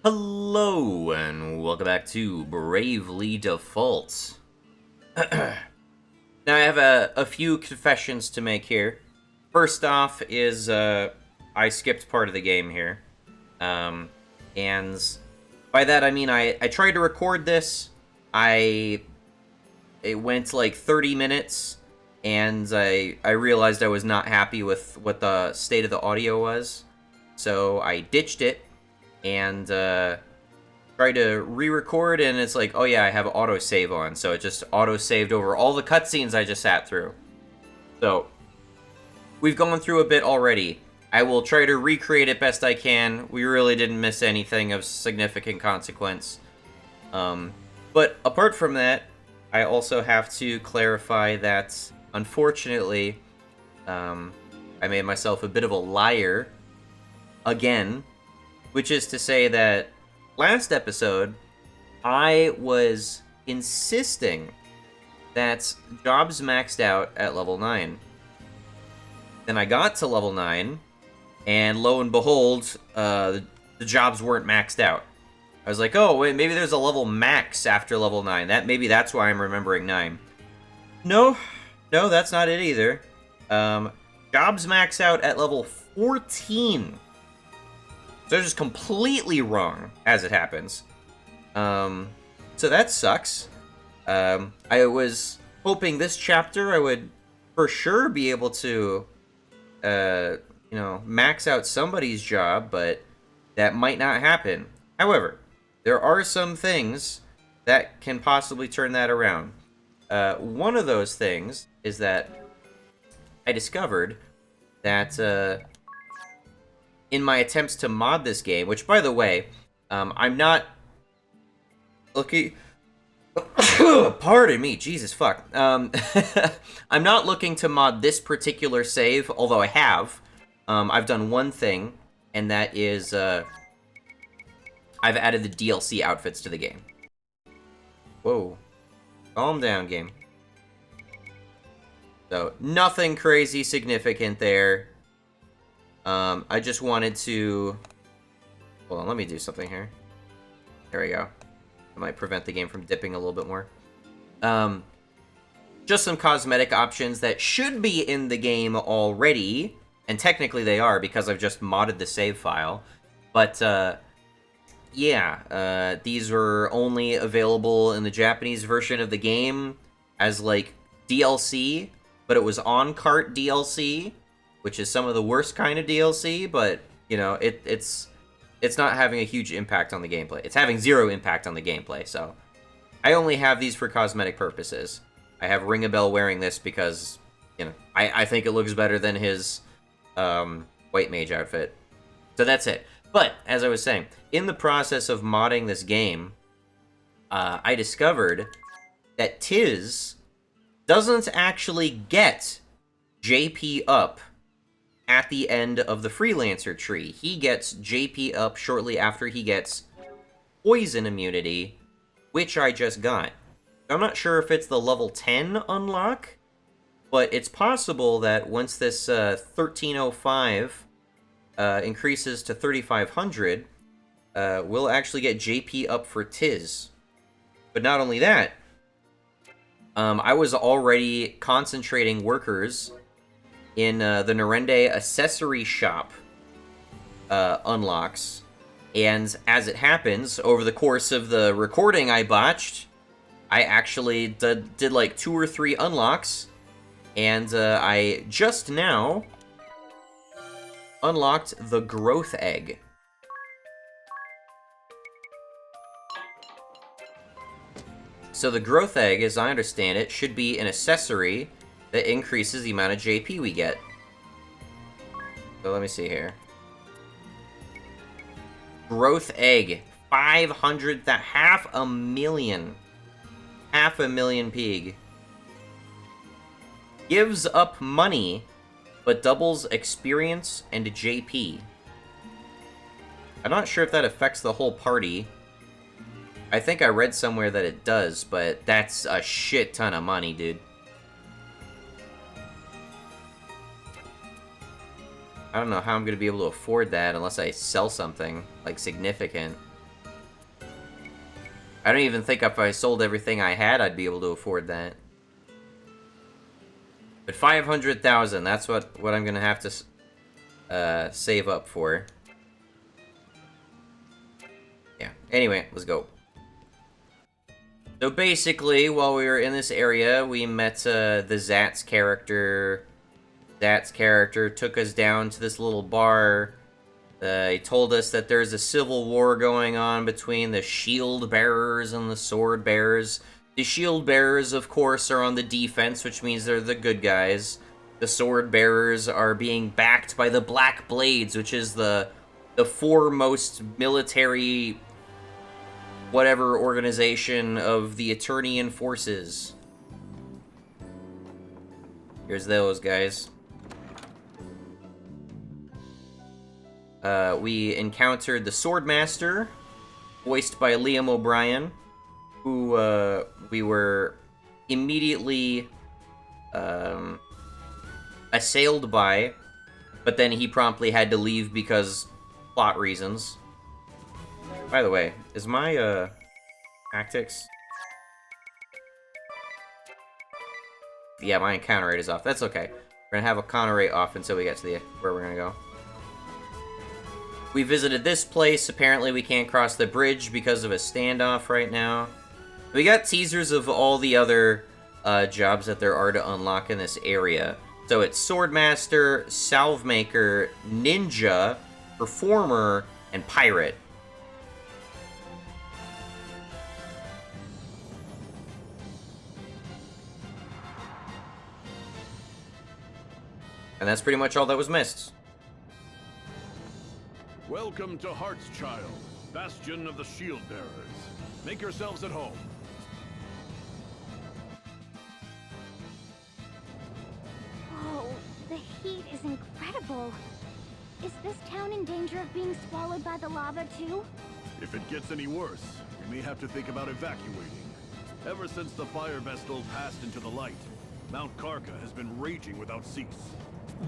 Hello, and welcome back to Bravely Default. Now, I have a few confessions to make here. First off is, I skipped part of the game here. And by that I mean I tried to record this. It went like 30 minutes, and I realized I was not happy with what the state of the audio was. So I ditched it, and try to re-record, and it's like, oh yeah, I have autosave on, so it just auto-saved over all the cutscenes I just sat through. So, we've gone through a bit already. I will try to recreate it best I can. We really didn't miss anything of significant consequence. But apart from that, I also have to clarify that, unfortunately, I made myself a bit of a liar again, which is to say that last episode, I was insisting that jobs maxed out at level 9. Then I got to level 9, and lo and behold, the jobs weren't maxed out. I was like, oh, wait, maybe there's a level max after level 9. Maybe that's why I'm remembering 9. No, that's not it either. Jobs max out at level 14. So they're just completely wrong, as it happens. So that sucks. I was hoping this chapter I would for sure be able to, max out somebody's job, but that might not happen. However, there are some things that can possibly turn that around. One of those things is that I discovered that, in my attempts to mod this game, which, by the way, I'm not looking... Pardon me, Jesus fuck. I'm not looking to mod this particular save, although I have. I've done one thing, and that is, I've added the DLC outfits to the game. Whoa. Calm down, game. So, nothing crazy significant there. I just wanted to... Hold on, let me do something here. There we go. I might prevent the game from dipping a little bit more. Just some cosmetic options that should be in the game already, and technically they are because I've just modded the save file. But, yeah, these were only available in the Japanese version of the game as, like, DLC, but it was on-cart DLC, which is some of the worst kind of DLC, but, you know, it's not having a huge impact on the gameplay. It's having zero impact on the gameplay, so I only have these for cosmetic purposes. I have Ring-a-Bell wearing this because, you know, I think it looks better than his White Mage outfit. So that's it. But, as I was saying, in the process of modding this game, I discovered that Tiz doesn't actually get JP up at the end of the Freelancer tree. He gets JP up shortly after he gets Poison Immunity, which I just got. I'm not sure if it's the level 10 unlock, but it's possible that once this 1305 increases to 3500, we'll actually get JP up for Tiz. But not only that, I was already concentrating workers in the Nerende accessory shop unlocks, and as it happens, over the course of the recording I botched, I actually did like 2 or 3 unlocks, and I just now unlocked the Growth Egg. So the Growth Egg, as I understand it, should be an accessory that increases the amount of JP we get. So let me see here. Growth Egg, 500, half a million pig. Gives up money, but doubles experience and JP. I'm not sure if that affects the whole party. I think I read somewhere that it does, but that's a shit ton of money, dude. I don't know how I'm going to be able to afford that unless I sell something, like, significant. I don't even think if I sold everything I had, I'd be able to afford that. But 500,000, that's what I'm gonna have to save up for. Yeah. Anyway, let's go. So basically, while we were in this area, we met the Zatz character. Zatz character took us down to this little bar. He told us that there's a civil war going on between the shield bearers and the sword bearers. The shield bearers, of course, are on the defense, which means they're the good guys. The sword bearers are being backed by the Black Blades, which is the foremost military whatever organization of the Eternian forces. Here's those guys. We encountered the Swordmaster, voiced by Liam O'Brien, who we were immediately assailed by, but then he promptly had to leave because plot reasons. By the way, is my tactics? Yeah, my encounter rate is off. That's okay. We're gonna have a encounter rate off until we get to where we're gonna go. We visited this place. Apparently we can't cross the bridge because of a standoff right now. We got teasers of all the other jobs that there are to unlock in this area. So it's Swordmaster, Salvemaker, Ninja, Performer, and Pirate. And that's pretty much all that was missed. Welcome to Heartschild, bastion of the Shield Bearers. Make yourselves at home. Whoa, the heat is incredible. Is this town in danger of being swallowed by the lava too? If it gets any worse, we may have to think about evacuating. Ever since the Fire Vestal passed into the light, Mount Karka has been raging without cease.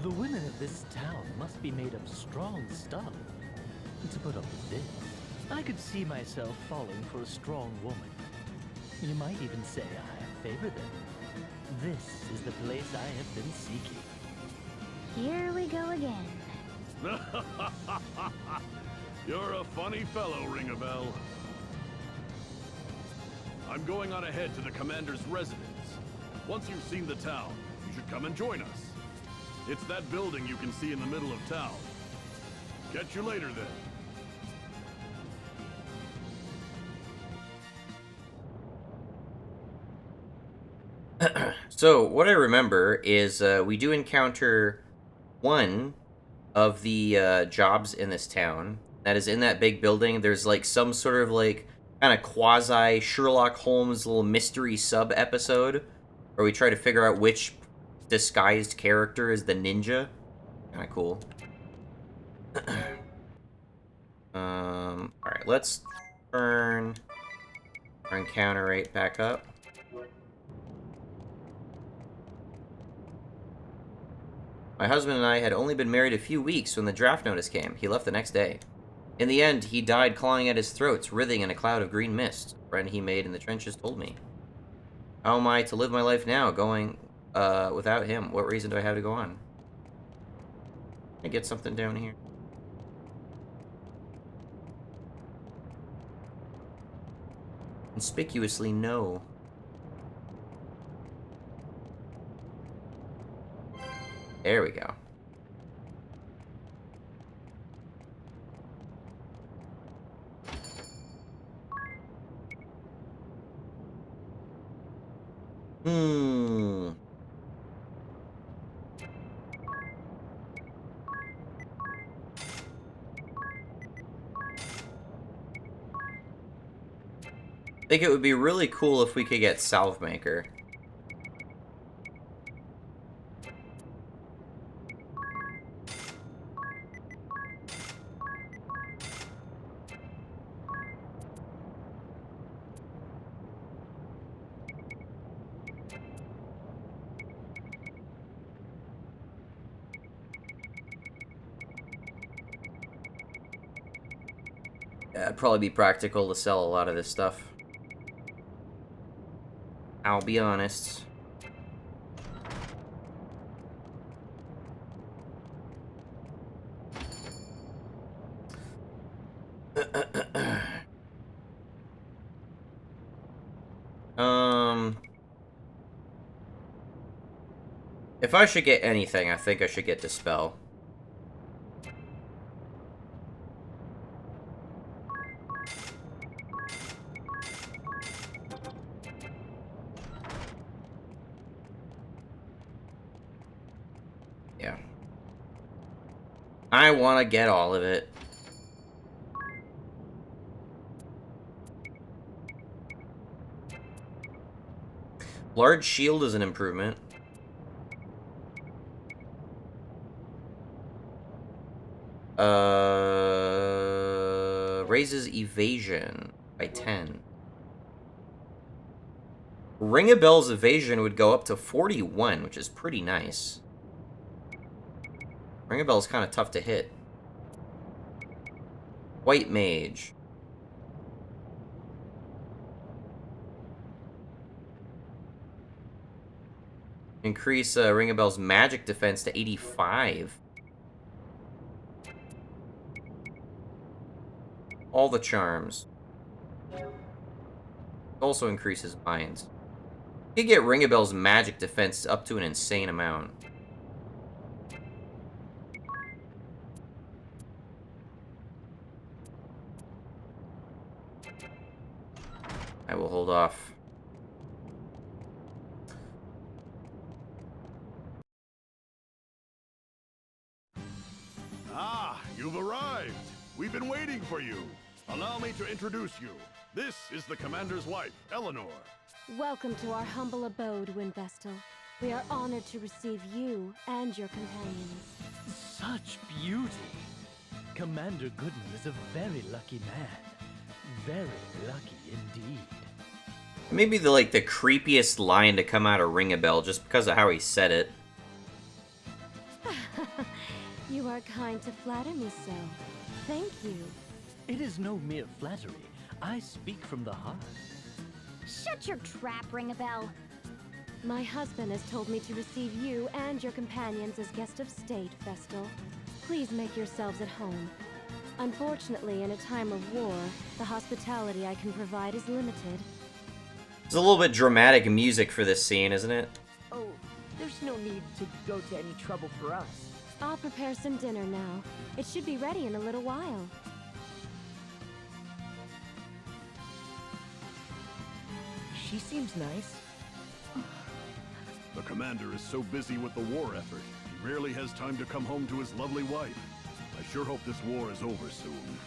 The women of this town must be made of strong stuff. To put up with this, I could see myself falling for a strong woman. You might even say I favor them. This is the place I have been seeking. Here we go again. You're a funny fellow, Ring-a-Bell. I'm going on ahead to the commander's residence. Once you've seen the town, you should come and join us. It's that building you can see in the middle of town. Catch you later, then. So, what I remember is we do encounter one of the jobs in this town. That is in that big building. There's like some sort of like kind of quasi Sherlock Holmes little mystery sub episode where we try to figure out which disguised character is the ninja. Kind of cool. Alright, let's turn our encounter rate back up. My husband and I had only been married a few weeks when the draft notice came. He left the next day. In the end, he died clawing at his throat, writhing in a cloud of green mist. A friend he made in the trenches told me. How am I to live my life now, going without him? What reason do I have to go on? Can I get something down here? Conspicuously, no. There we go. I think it would be really cool if we could get Salvemaker. It'd probably be practical to sell a lot of this stuff. I'll be honest. If I should get anything, I think I should get Dispel. Yeah. I want to get all of it. Large shield is an improvement. Raises evasion by 10. Ring a Bell's evasion would go up to 41, which is pretty nice. Ring a Bell's kind of tough to hit. White Mage. Increase Ring a Bell's magic defense to 85. All the charms. Also increases mines. You can get Ring a Bell's magic defense up to an insane amount. I will hold off. Ah, you've arrived. We've been waiting for you. Allow me to introduce you. This is the Commander's wife, Eleanor. Welcome to our humble abode, Windvestal. We are honored to receive you and your companions. Such beauty! Commander Goodman is a very lucky man. Very lucky indeed. Maybe the creepiest line to come out of Ring a Bell just because of how he said it. You are kind to flatter me so. Thank you. It is no mere flattery. I speak from the heart. Shut your trap, Ring-a-Bell. My husband has told me to receive you and your companions as guest of state, Vestal. Please make yourselves at home. Unfortunately, in a time of war, the hospitality I can provide is limited. There's a little bit dramatic music for this scene, isn't it? Oh, there's no need to go to any trouble for us. I'll prepare some dinner now. It should be ready in a little while. She seems nice. The Commander is so busy with the war effort, he rarely has time to come home to his lovely wife. I sure hope this war is over soon.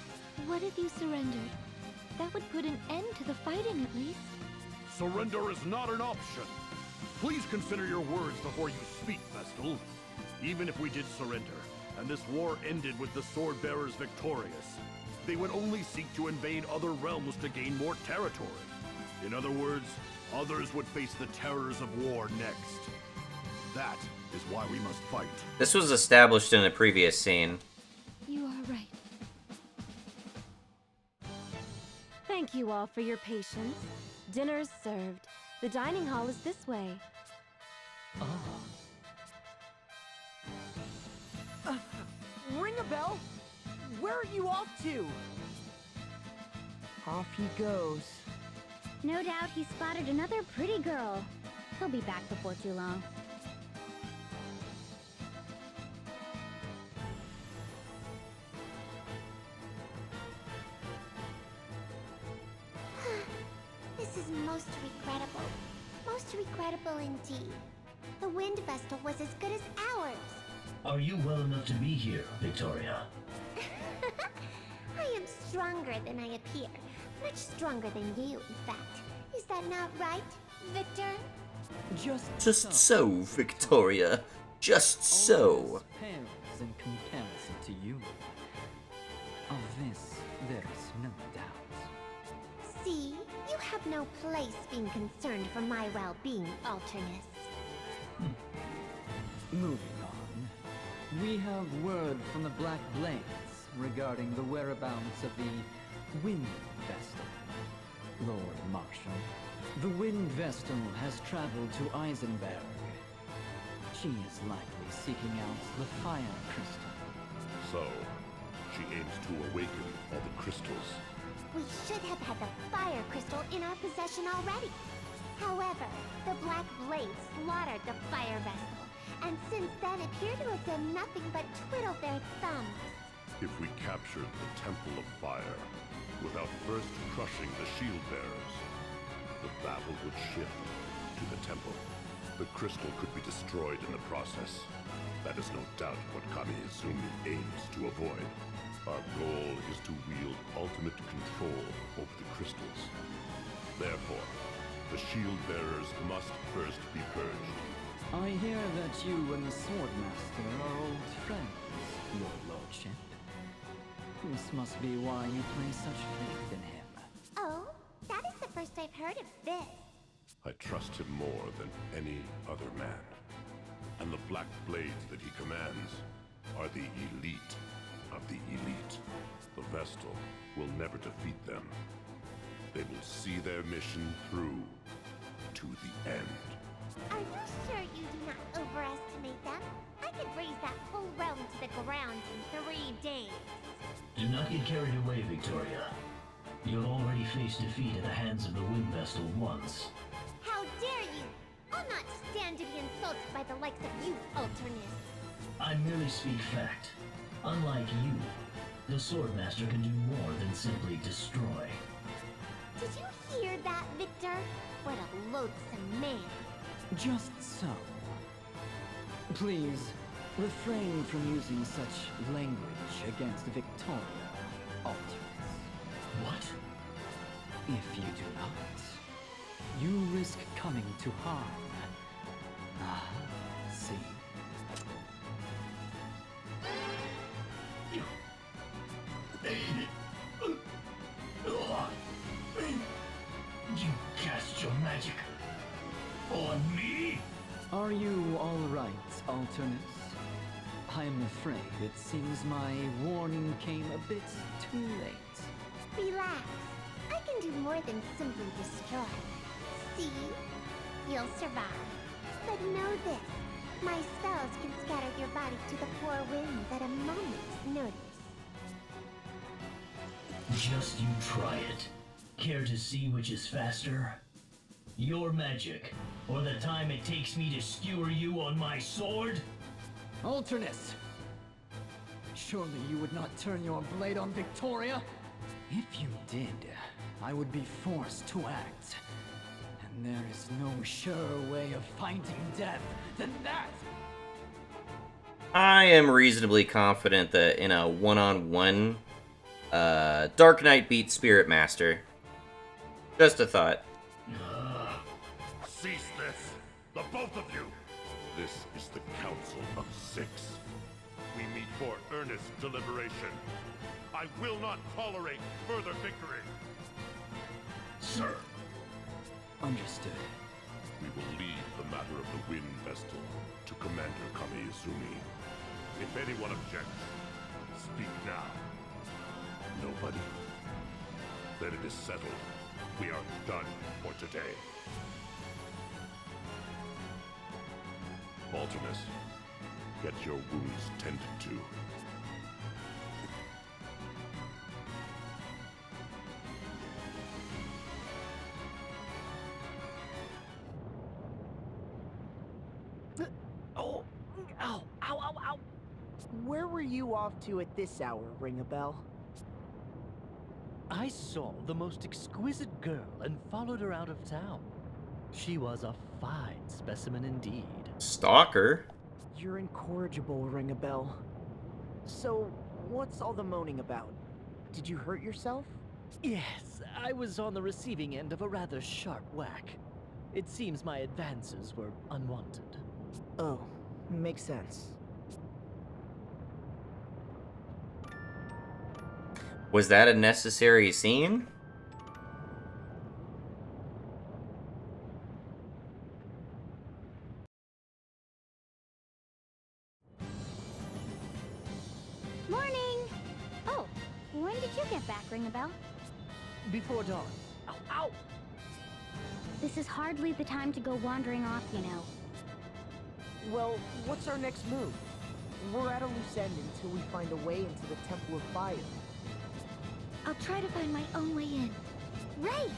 What if you surrendered? That would put an end to the fighting, at least. Surrender is not an option. Please consider your words before you speak, Vestal. Even if we did surrender, and this war ended with the Sword Bearers victorious, they would only seek to invade other realms to gain more territory. In other words, others would face the terrors of war next. That is why we must fight. This was established in a previous scene. You are right. Thank you all for your patience. Dinner is served. The dining hall is this way. Ring a bell? Where are you off to? Off he goes. No doubt he spotted another pretty girl. He'll be back before too long. This is most regrettable. Most regrettable indeed. The Wind Vestal was as good as ours. Are you well enough to be here, Victoria? I am stronger than I appear. Much stronger than you, in fact. Is that not right, Victor? Just so, Victoria. Just so. Pales in comparison to you. Of this, there is no doubt. See, you have no place being concerned for my well-being, Alternus. Moving on, we have word from the Black Blades regarding the whereabouts of the Wind Vestal. Lord Marshal, the Wind Vestal has traveled to Eisenberg. She is likely seeking out the Fire Crystal. So, she aims to awaken all the crystals. We should have had the Fire Crystal in our possession already. However, the Black Blade slaughtered the Fire Vessel, and since then appear to have done nothing but twiddle their thumbs. If we captured the Temple of Fire without first crushing the Shield Bearers, the battle would shift to the Temple. The crystal could be destroyed in the process. That is no doubt what Kami Izumi aims to avoid. Our goal is to wield ultimate control over the crystals. Therefore, the Shield Bearers must first be purged. I hear that you and the Swordmaster are old friends, your lordship. This must be why you place such faith in him. Oh, that is the first I've heard of this. I trust him more than any other man. And the Black Blades that he commands are the elite of the elite. The Vestal will never defeat them. They will see their mission through to the end. Are you sure you do not overestimate them? I could raise that whole realm to the ground in 3 days. Do not get carried away, Victoria. You have already faced defeat at the hands of the Wind Vestal once. How dare you! I'll not stand to be insulted by the likes of you, Alternus. I merely speak fact. Unlike you, the Swordmaster can do more than simply destroy. Did you hear that, Victor? What a loathsome man. Just so. Please, refrain from using such language against Victoria, Alternus. What? If you do not, you risk coming to harm. Ah, see? You cast your magic on me? Are you all right, Alternus? I'm afraid it seems my warning came a bit too late. Relax. I can do more than simply destroy. See? You'll survive. But know this. My spells can scatter your body to the four winds at a moment's notice. Just you try it. Care to see which is faster? Your magic, or the time it takes me to skewer you on my sword? Alternus! Surely you would not turn your blade on Victoria? If you did, I would be forced to act. And there is no surer way of finding death than that! I am reasonably confident that in a one-on-one, Dark Knight beats Spirit Master. Just a thought. Cease this, the both of you! This is the Council of Six. We meet for earnest deliberation. I will not tolerate further bickering. Sir. Understood. We will leave the matter of the Wind Vestal to Commander Kami Izumi. If anyone objects, speak now. Nobody? Then it is settled. We are done for today. Alternus, get your wounds tended to. Oh, ow, ow, ow, ow. Where were you off to at this hour, Ring a Bell? I saw the most exquisite girl and followed her out of town. She was a fine specimen indeed. Stalker? You're incorrigible, Ring a Bell. So, what's all the moaning about? Did you hurt yourself? Yes, I was on the receiving end of a rather sharp whack. It seems my advances were unwanted. Oh, makes sense. Was that a necessary scene? Morning! Oh, when did you get back, Ring a Bell? Before dawn, Ow! This is hardly the time to go wandering off, you know. Well, what's our next move? We're at a loose end until we find a way into the Temple of Fire. I'll try to find my own way in. Right!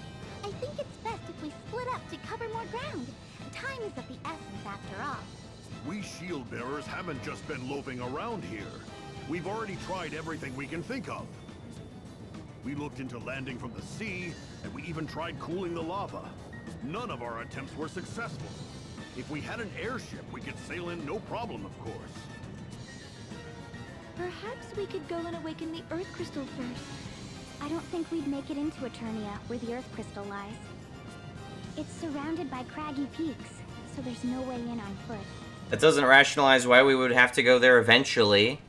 I think it's best if we split up to cover more ground. Time is of the essence after all. We shield bearers haven't just been loafing around here. We've already tried everything we can think of. We looked into landing from the sea, and we even tried cooling the lava. None of our attempts were successful. If we had an airship, we could sail in no problem, of course. Perhaps we could go and awaken the Earth Crystal first. I don't think we'd make it into Eternia, where the Earth Crystal lies. It's surrounded by craggy peaks, so there's no way in on foot. That doesn't rationalize why we would have to go there eventually.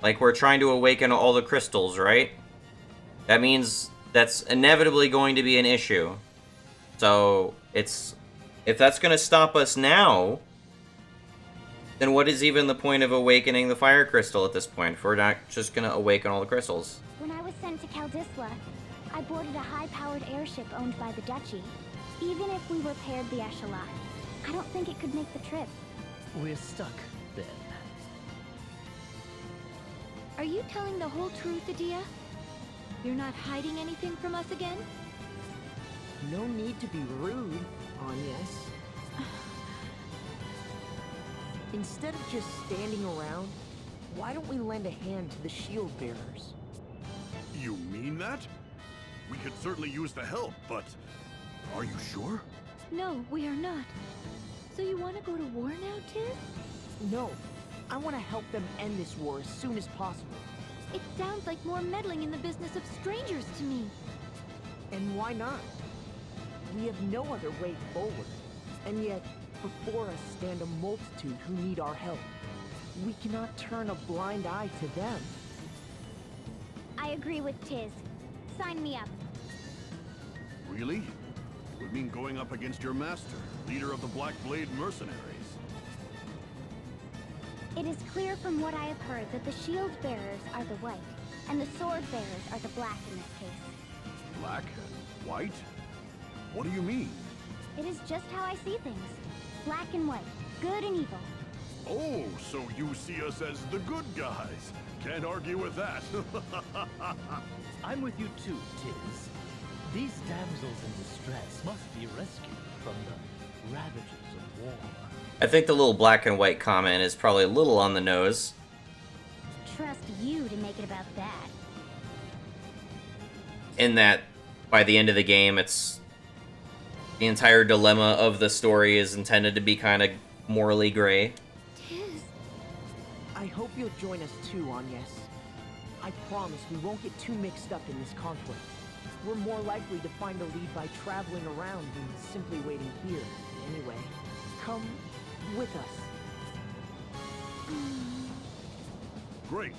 Like, we're trying to awaken all the crystals, right? That means that's inevitably going to be an issue. So, if that's going to stop us now, then what is even the point of awakening the fire crystal at this point, if we're not just going to awaken all the crystals? When I was sent to Kaldisla, I boarded a high-powered airship owned by the Duchy. Even if we repaired the Echelon, I don't think it could make the trip. We're stuck, then. Are you telling the whole truth, Adia? You're not hiding anything from us again? No need to be rude, Agnes. Instead of just standing around, why don't we lend a hand to the shield bearers? You mean that? We could certainly use the help, but... Are you sure? No, we are not. So you want to go to war now, Tiz? No, I want to help them end this war as soon as possible. It sounds like more meddling in the business of strangers to me. And why not? We have no other way forward. And yet, before us stand a multitude who need our help. We cannot turn a blind eye to them. I agree with Tiz. Sign me up. Really? Would mean going up against your master, leader of the Black Blade mercenaries. It is clear from what I have heard that the shield bearers are the white, and the sword bearers are the black in this case. Black and white? What do you mean? It is just how I see things. Black and white, good and evil. Oh, so you see us as the good guys. Can't argue with that. I'm with you too, Tiz. These damsels in distress must be rescued from the ravages of war. I think the little black and white comment is probably a little on the nose. Trust you to make it about that. In that, by the end of the game, it's... the entire dilemma of the story is intended to be kind of morally gray. Tiz. I hope you'll join us too, Agnes. I promise we won't get too mixed up in this conflict. We're more likely to find a lead by traveling around than simply waiting here, anyway. Come with us. Great.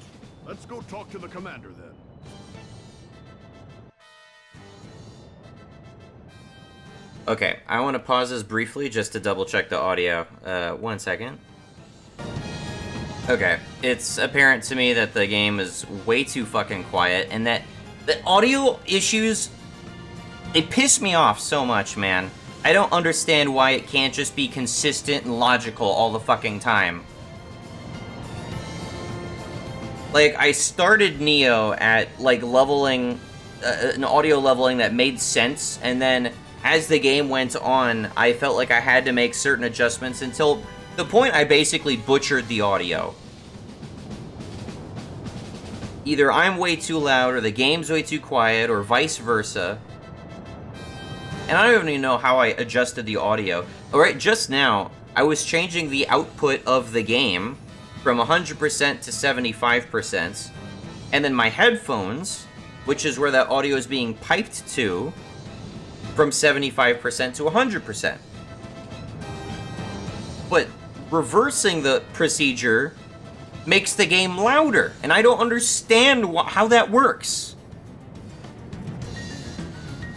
Let's go talk to the commander then. Okay, I want to pause this briefly just to double check the audio. 1 second. Okay, it's apparent to me that the game is way too fucking quiet, and that the audio issues, they piss me off so much, man. I don't understand why it can't just be consistent and logical all the fucking time. Like, I started Neo at, like, leveling, an audio leveling that made sense, and then as the game went on, I felt like I had to make certain adjustments until the point I basically butchered the audio. Either I'm way too loud, or the game's way too quiet, or vice versa. And I don't even know how I adjusted the audio. Alright, just now, I was changing the output of the game from 100% to 75%, and then my headphones, which is where that audio is being piped to, from 75% to 100%. But reversing the procedure makes the game louder, and I don't understand how that works.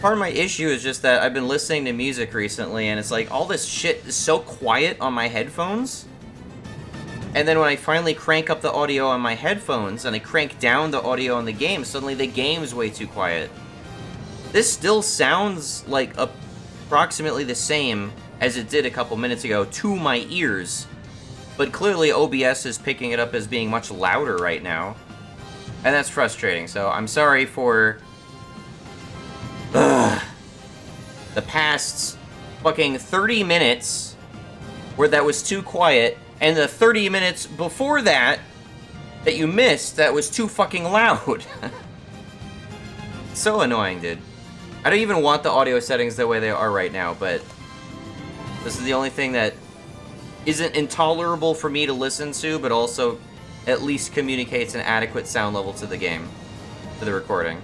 Part of my issue is just that I've been listening to music recently, and it's like all this shit is so quiet on my headphones, and then when I finally crank up the audio on my headphones and I crank down the audio on the game, suddenly the game's way too quiet. this still sounds like approximately the same as it did a couple minutes ago to my ears. But clearly OBS is picking it up as being much louder right now. And that's frustrating, so I'm sorry for the past fucking 30 minutes where that was too quiet, and the 30 minutes before that you missed that was too fucking loud. So annoying, dude. I don't even want the audio settings the way they are right now, but this is the only thing that isn't intolerable for me to listen to, but also at least communicates an adequate sound level to the game, to the recording.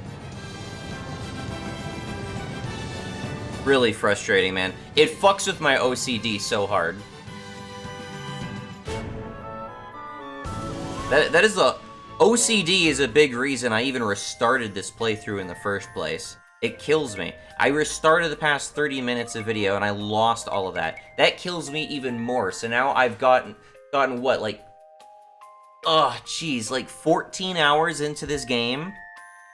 Really frustrating, man. It fucks with my OCD so hard. That is the... OCD is a big reason I even restarted this playthrough in the first place. It kills me. I restarted the past 30 minutes of video and I lost all of that. That kills me even more. So now I've gotten what, like... Oh, jeez, like 14 hours into this game,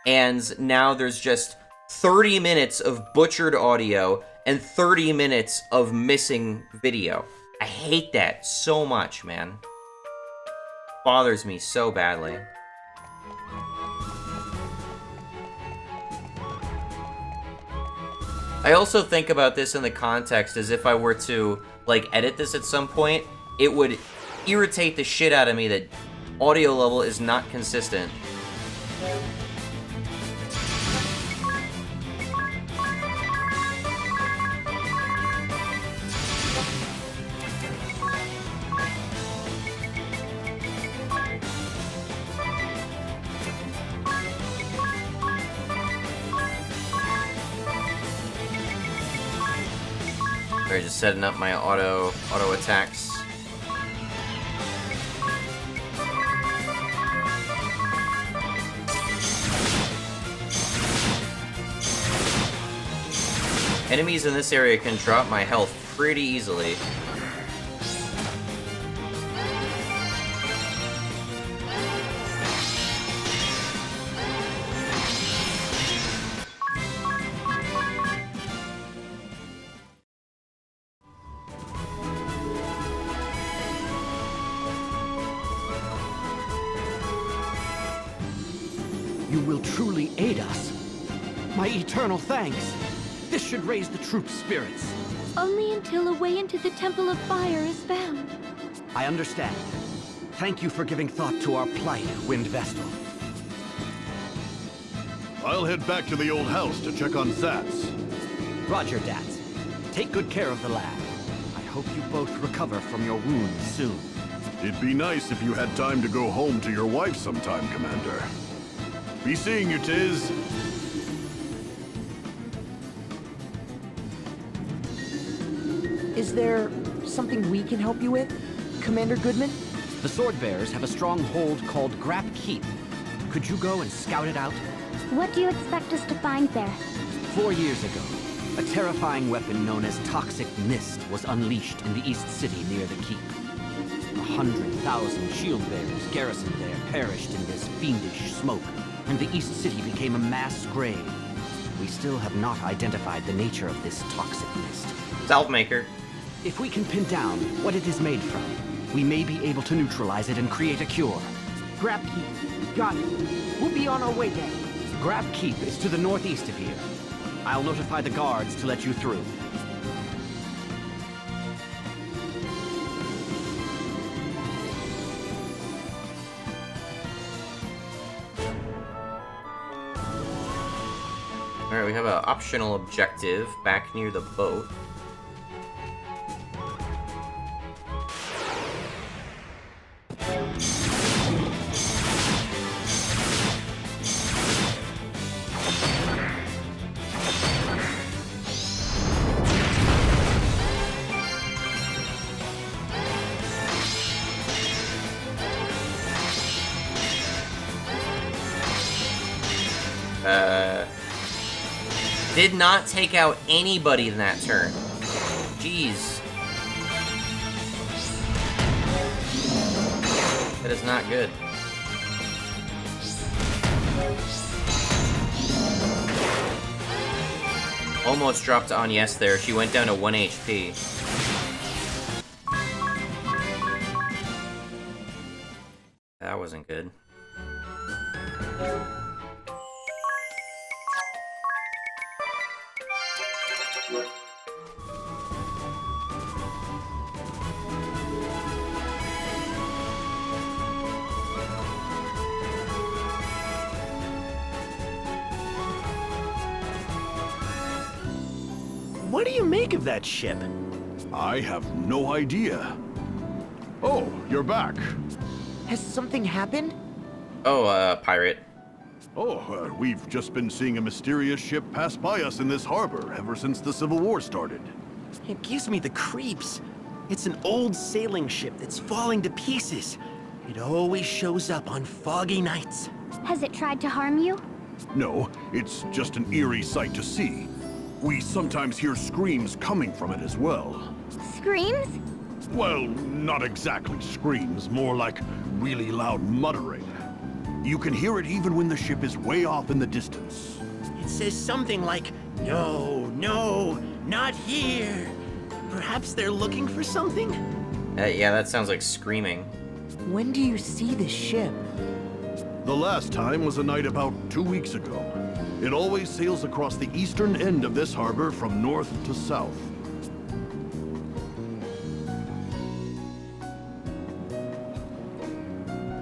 and now there's just 30 minutes of butchered audio and 30 minutes of missing video. I hate that so much, man. Bothers me so badly. I also think about this in the context as if I were to, like, edit this at some point, it would irritate the shit out of me that audio level is not consistent. Sorry, just setting up my auto attacks. Enemies in this area can drop my health pretty easily. You will truly aid us. My eternal thanks. This should raise the troops' spirits. Only until a way into the Temple of Fire is found. I understand. Thank you for giving thought to our plight, Wind Vestal. I'll head back to the old house to check on Zats. Roger, Dats. Take good care of the lad. I hope you both recover from your wounds soon. It'd be nice if you had time to go home to your wife sometime, Commander. Be seeing you, Tiz. Is there something we can help you with, Commander Goodman? The Sword Bearers have a stronghold called Grap Keep. Could you go and scout it out? What do you expect us to find there? 4 years ago, a terrifying weapon known as Toxic Mist was unleashed in the East City near the Keep. 100,000 shield bearers garrisoned there perished in this fiendish smoke, and the East City became a mass grave. We still have not identified the nature of this toxic mist. Self-maker. If we can pin down what it is made from, we may be able to neutralize it and create a cure. Grap Keep. Got it. We'll be on our way then. Grap Keep is to the northeast of here. I'll notify the guards to let you through. Alright, we have an optional objective back near the boat. Did not take out anybody in that turn. Jeez. That is not good. Almost dropped on yes there. She went down to 1 HP. That wasn't good. What do you make of that ship? I have no idea. Oh, you're back. Has something happened? Oh, pirate. Oh, we've just been seeing a mysterious ship pass by us in this harbor ever since the Civil War started. It gives me the creeps. It's an old sailing ship that's falling to pieces. It always shows up on foggy nights. Has it tried to harm you? No, it's just an eerie sight to see. We sometimes hear screams coming from it as well. Screams? Well, not exactly screams, more like really loud muttering. You can hear it even when the ship is way off in the distance. It says something like, "No, no, not here." Perhaps they're looking for something? Yeah, that sounds like screaming. When do you see the ship? The last time was a night about 2 weeks ago. It always sails across the eastern end of this harbor from north to south.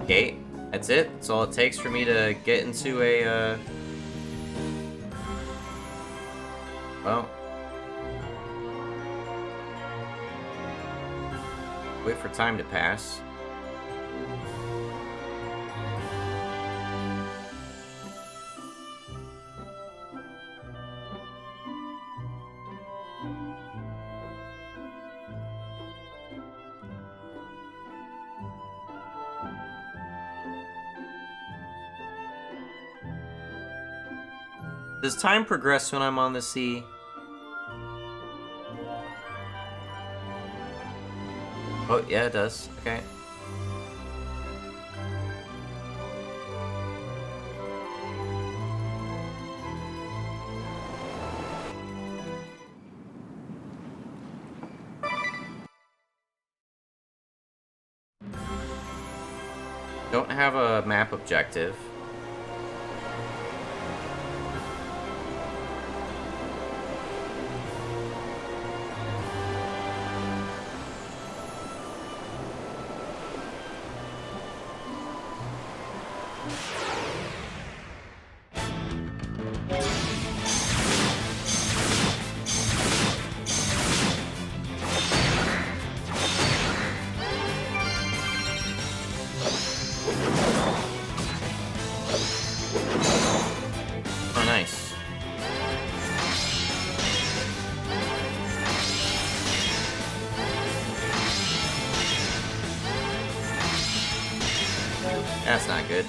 Okay, that's it. That's all it takes for me to get into a, well... wait for time to pass. Does time progress when I'm on the sea? Oh, yeah, it does. Okay. Don't have a map objective. Oh, nice. That's not good.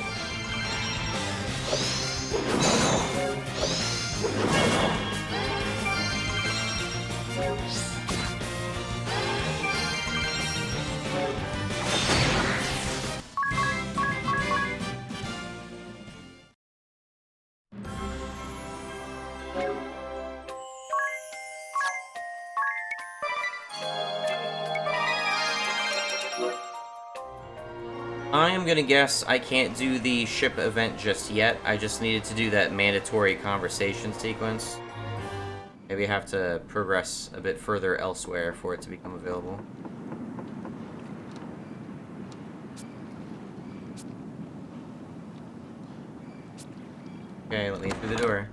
I am gonna guess I can't do the ship event just yet. I just needed to do that mandatory conversation sequence. Maybe I have to progress a bit further elsewhere for it to become available. Okay, let me through the door.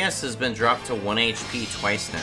Agnes has been dropped to 1 HP twice now.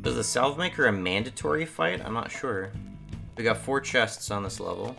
Is the Salve Maker a mandatory fight? I'm not sure. We got 4 chests on this level.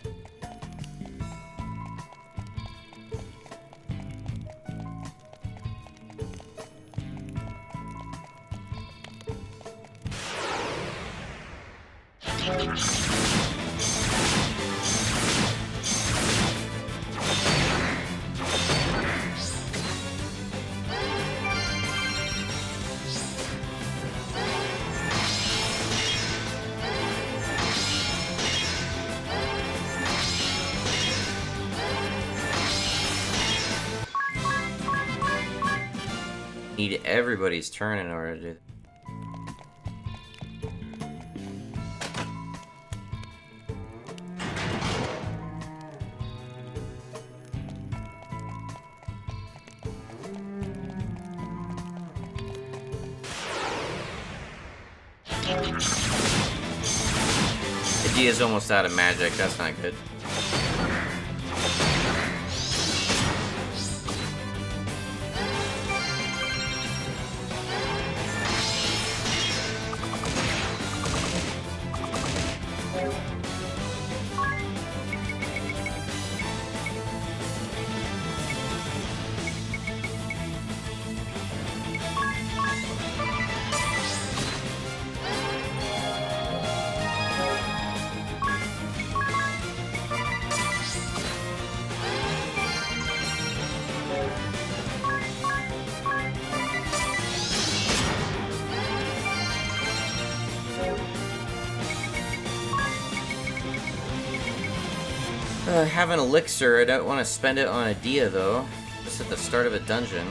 Need everybody's turn in order to do that. Idea's almost out of magic, that's not good. I have an elixir. I don't want to spend it on Adia though. Just at the start of a dungeon.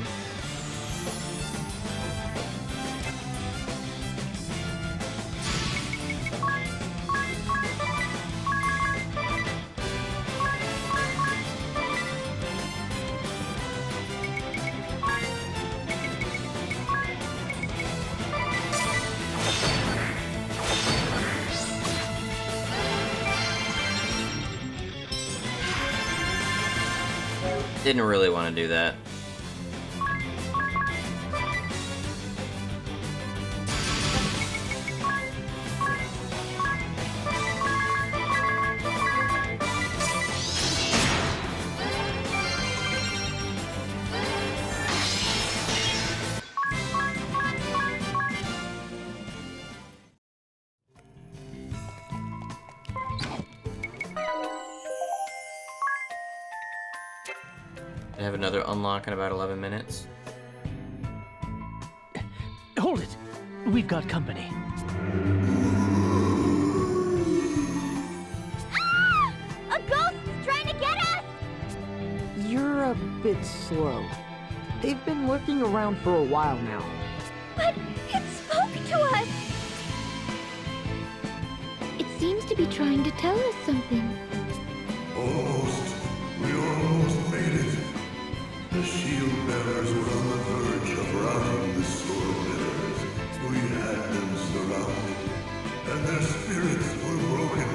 Didn't really want to do that. I have another unlock in about 11 minutes. Hold it! We've got company. Ah! A ghost is trying to get us! You're a bit slow. They've been lurking around for a while now. But it spoke to us! It seems to be trying to tell us something. Almost. We almost made it. The shield bearers were on the verge of routing the sword bearers. We had them surrounded, and their spirits were broken.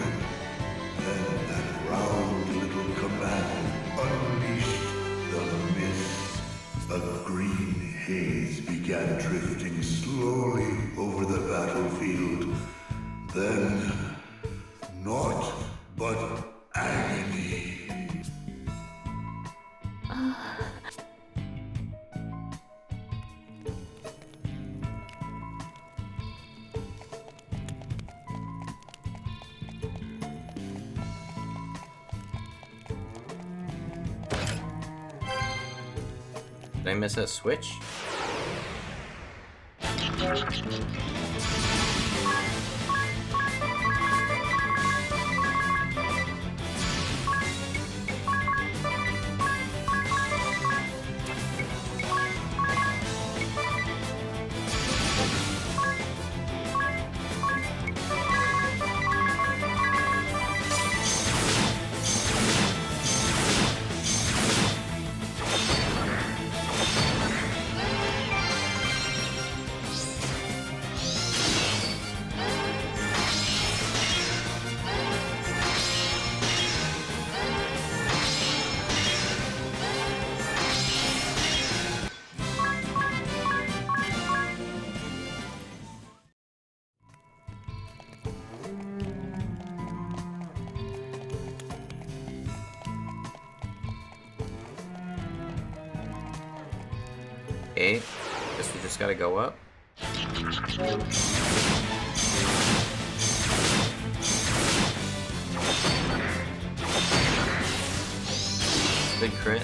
Then that round little command unleashed the mist. A green haze began drifting slowly over the battlefield. Then, naught but agony. Did I miss a switch? 8. Guess we just gotta go up. Big crit.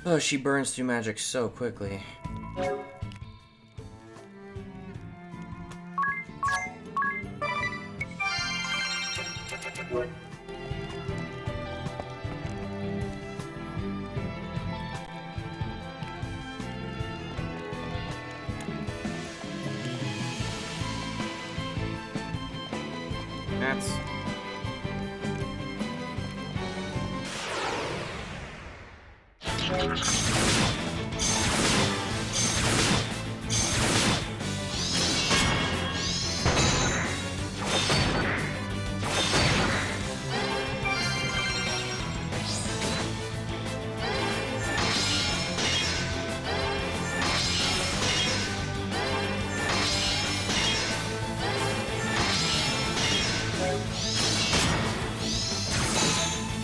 Oh, she burns through magic so quickly. That's...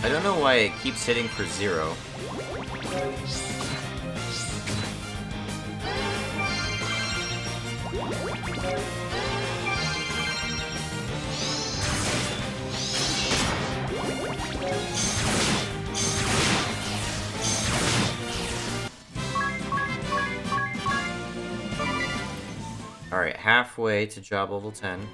I don't know why it keeps hitting for 0. Alright, halfway to job level 10.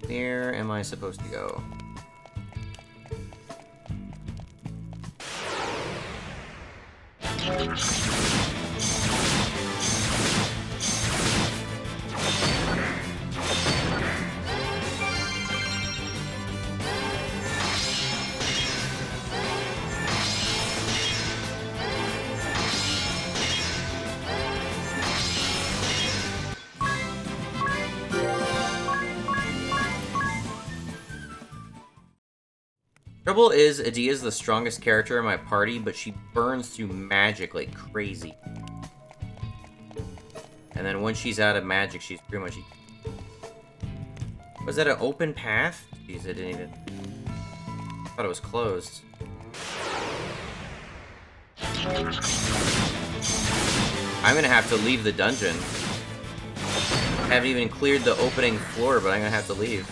Where am I supposed to go? Trouble is, Adia's the strongest character in my party, but she burns through magic like crazy. And then when she's out of magic, she's pretty much... Was that an open path? Jeez, I didn't even... I thought it was closed. I'm gonna have to leave the dungeon. I haven't even cleared the opening floor, but I'm gonna have to leave.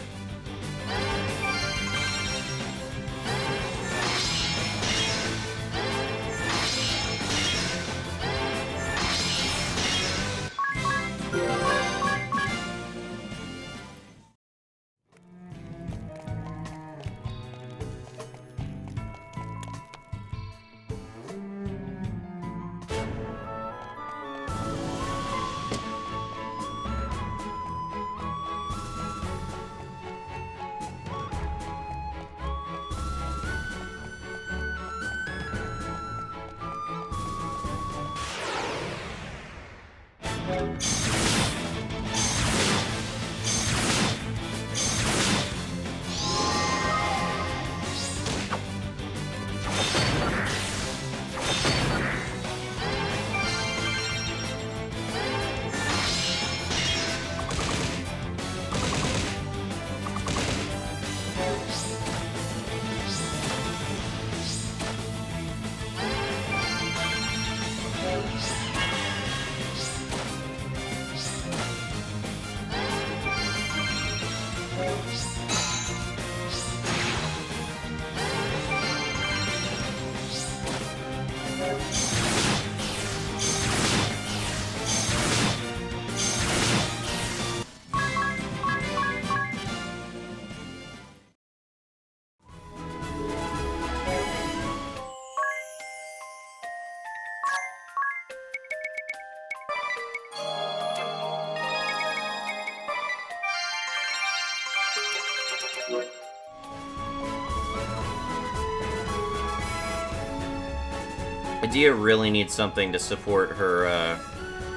Medea really needs something to support her,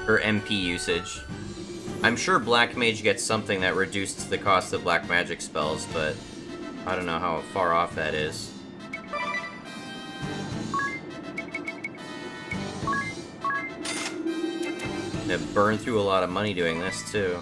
her MP usage. I'm sure Black Mage gets something that reduces the cost of black magic spells, but I don't know how far off that is. They burn through a lot of money doing this, too.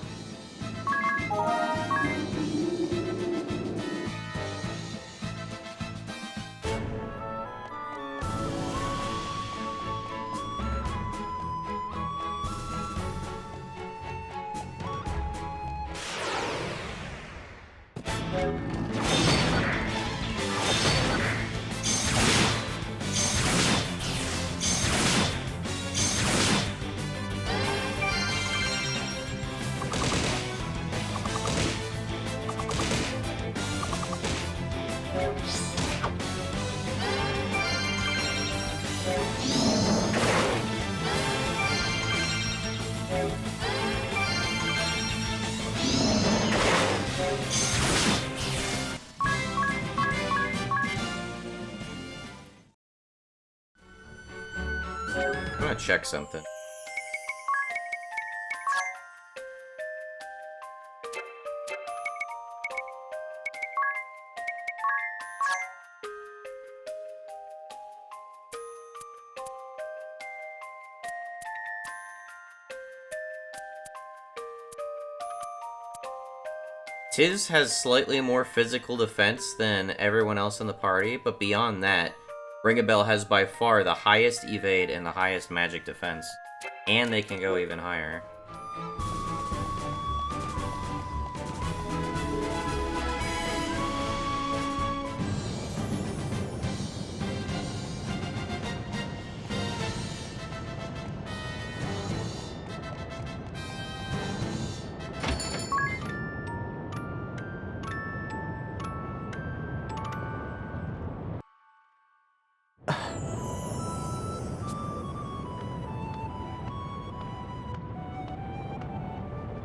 I'm gonna check something. Tiz has slightly more physical defense than everyone else in the party, but beyond that, Ring-a-Bell has by far the highest evade and the highest magic defense. And they can go even higher.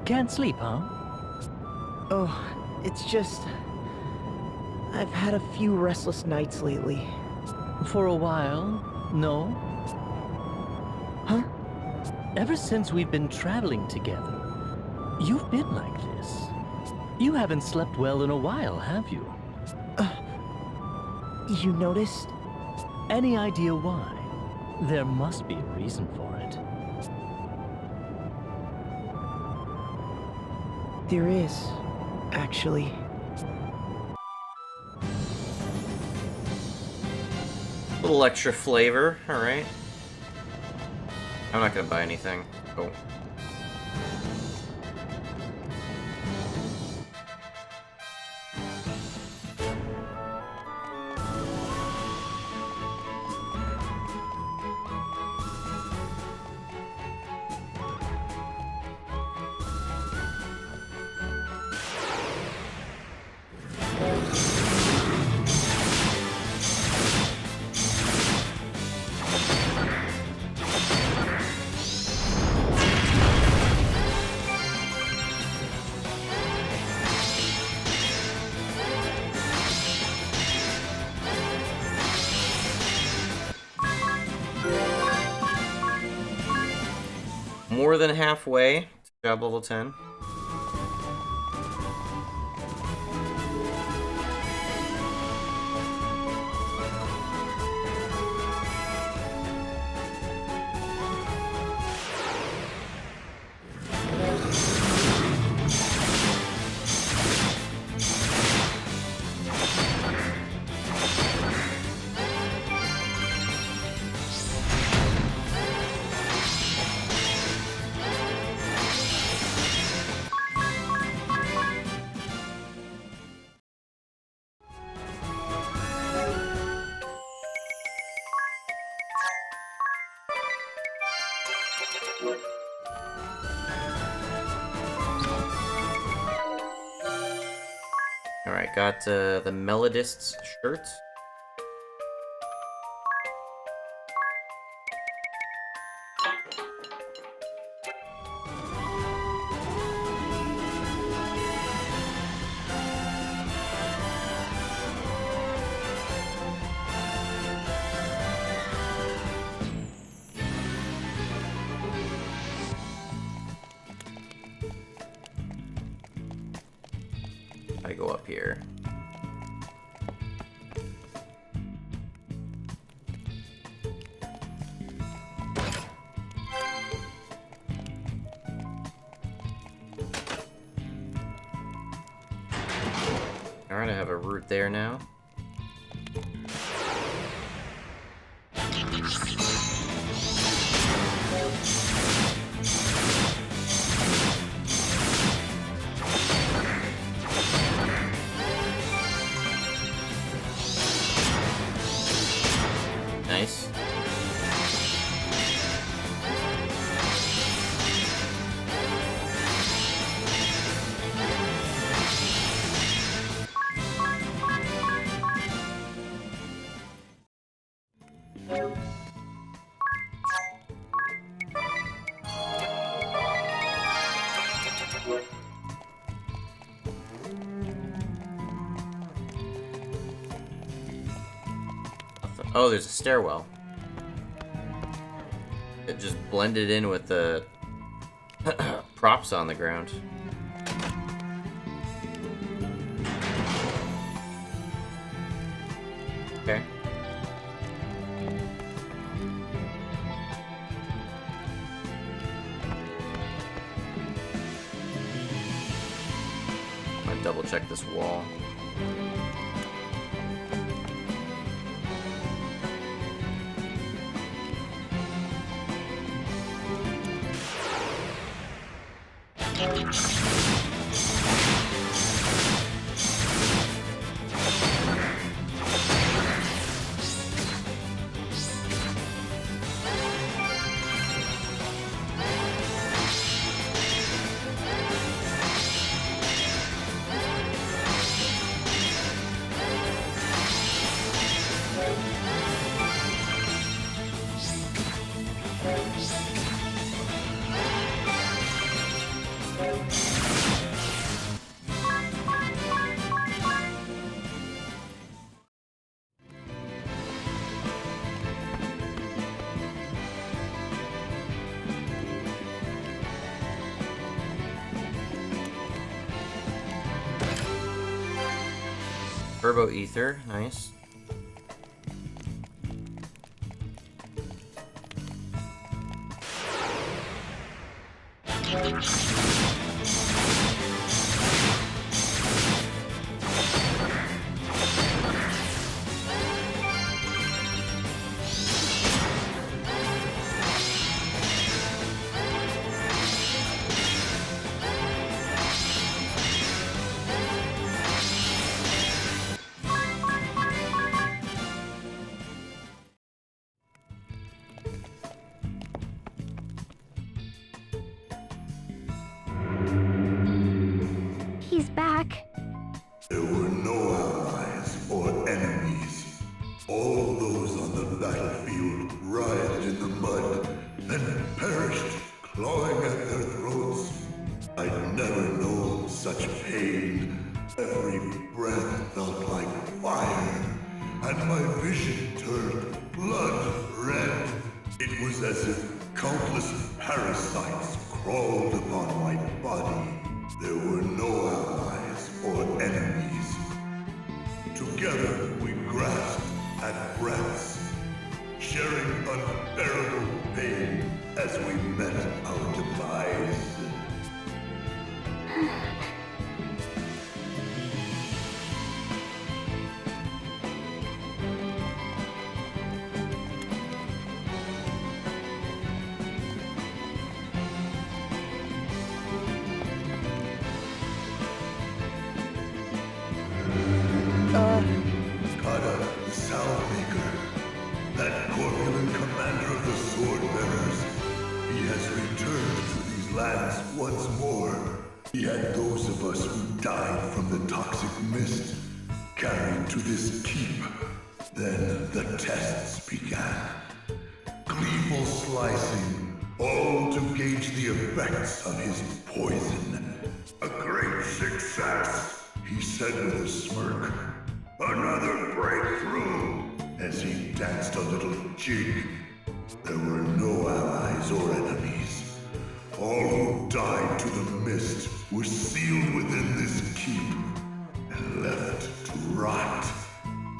Can't sleep, huh? Oh, it's just... I've had a few restless nights lately. For a while, no? Huh? Ever since we've been traveling together, you've been like this. You haven't slept well in a while, have you? You noticed? Any idea why? There must be a reason for it. There is, actually. A little extra flavor, alright. I'm not gonna buy anything. Oh. More than halfway to job level 10. Alright, got the Melodist's shirt. up there now. Nice. Oh, there's a stairwell. It just blended in with the props on the ground. Okay. I'm gonna double check this wall. Turbo Ether, nice. He's back. There were no allies or enemies. All those on the battlefield writhed in the mud, then perished, clawing at their throats. I'd never known such pain. Every breath felt like fire, and my vision turned blood red. It was as if countless parasites crawled upon my body. There were no allies or enemies. Together we grasped at breaths, sharing unbearable pain as we met our demise. Kada, the Sound Maker, that corpulent commander of the Sword Bearers, he has returned to these lands once more. He had those of us who died from the toxic mist carried to this keep. Then the tests began. Gleeful slicing, all to gauge the effects of his poison. A great success, he said with a smirk. Another breakthrough, as he danced a little jig. There were no allies or enemies. All who died to the mist were sealed within this keep and left to rot.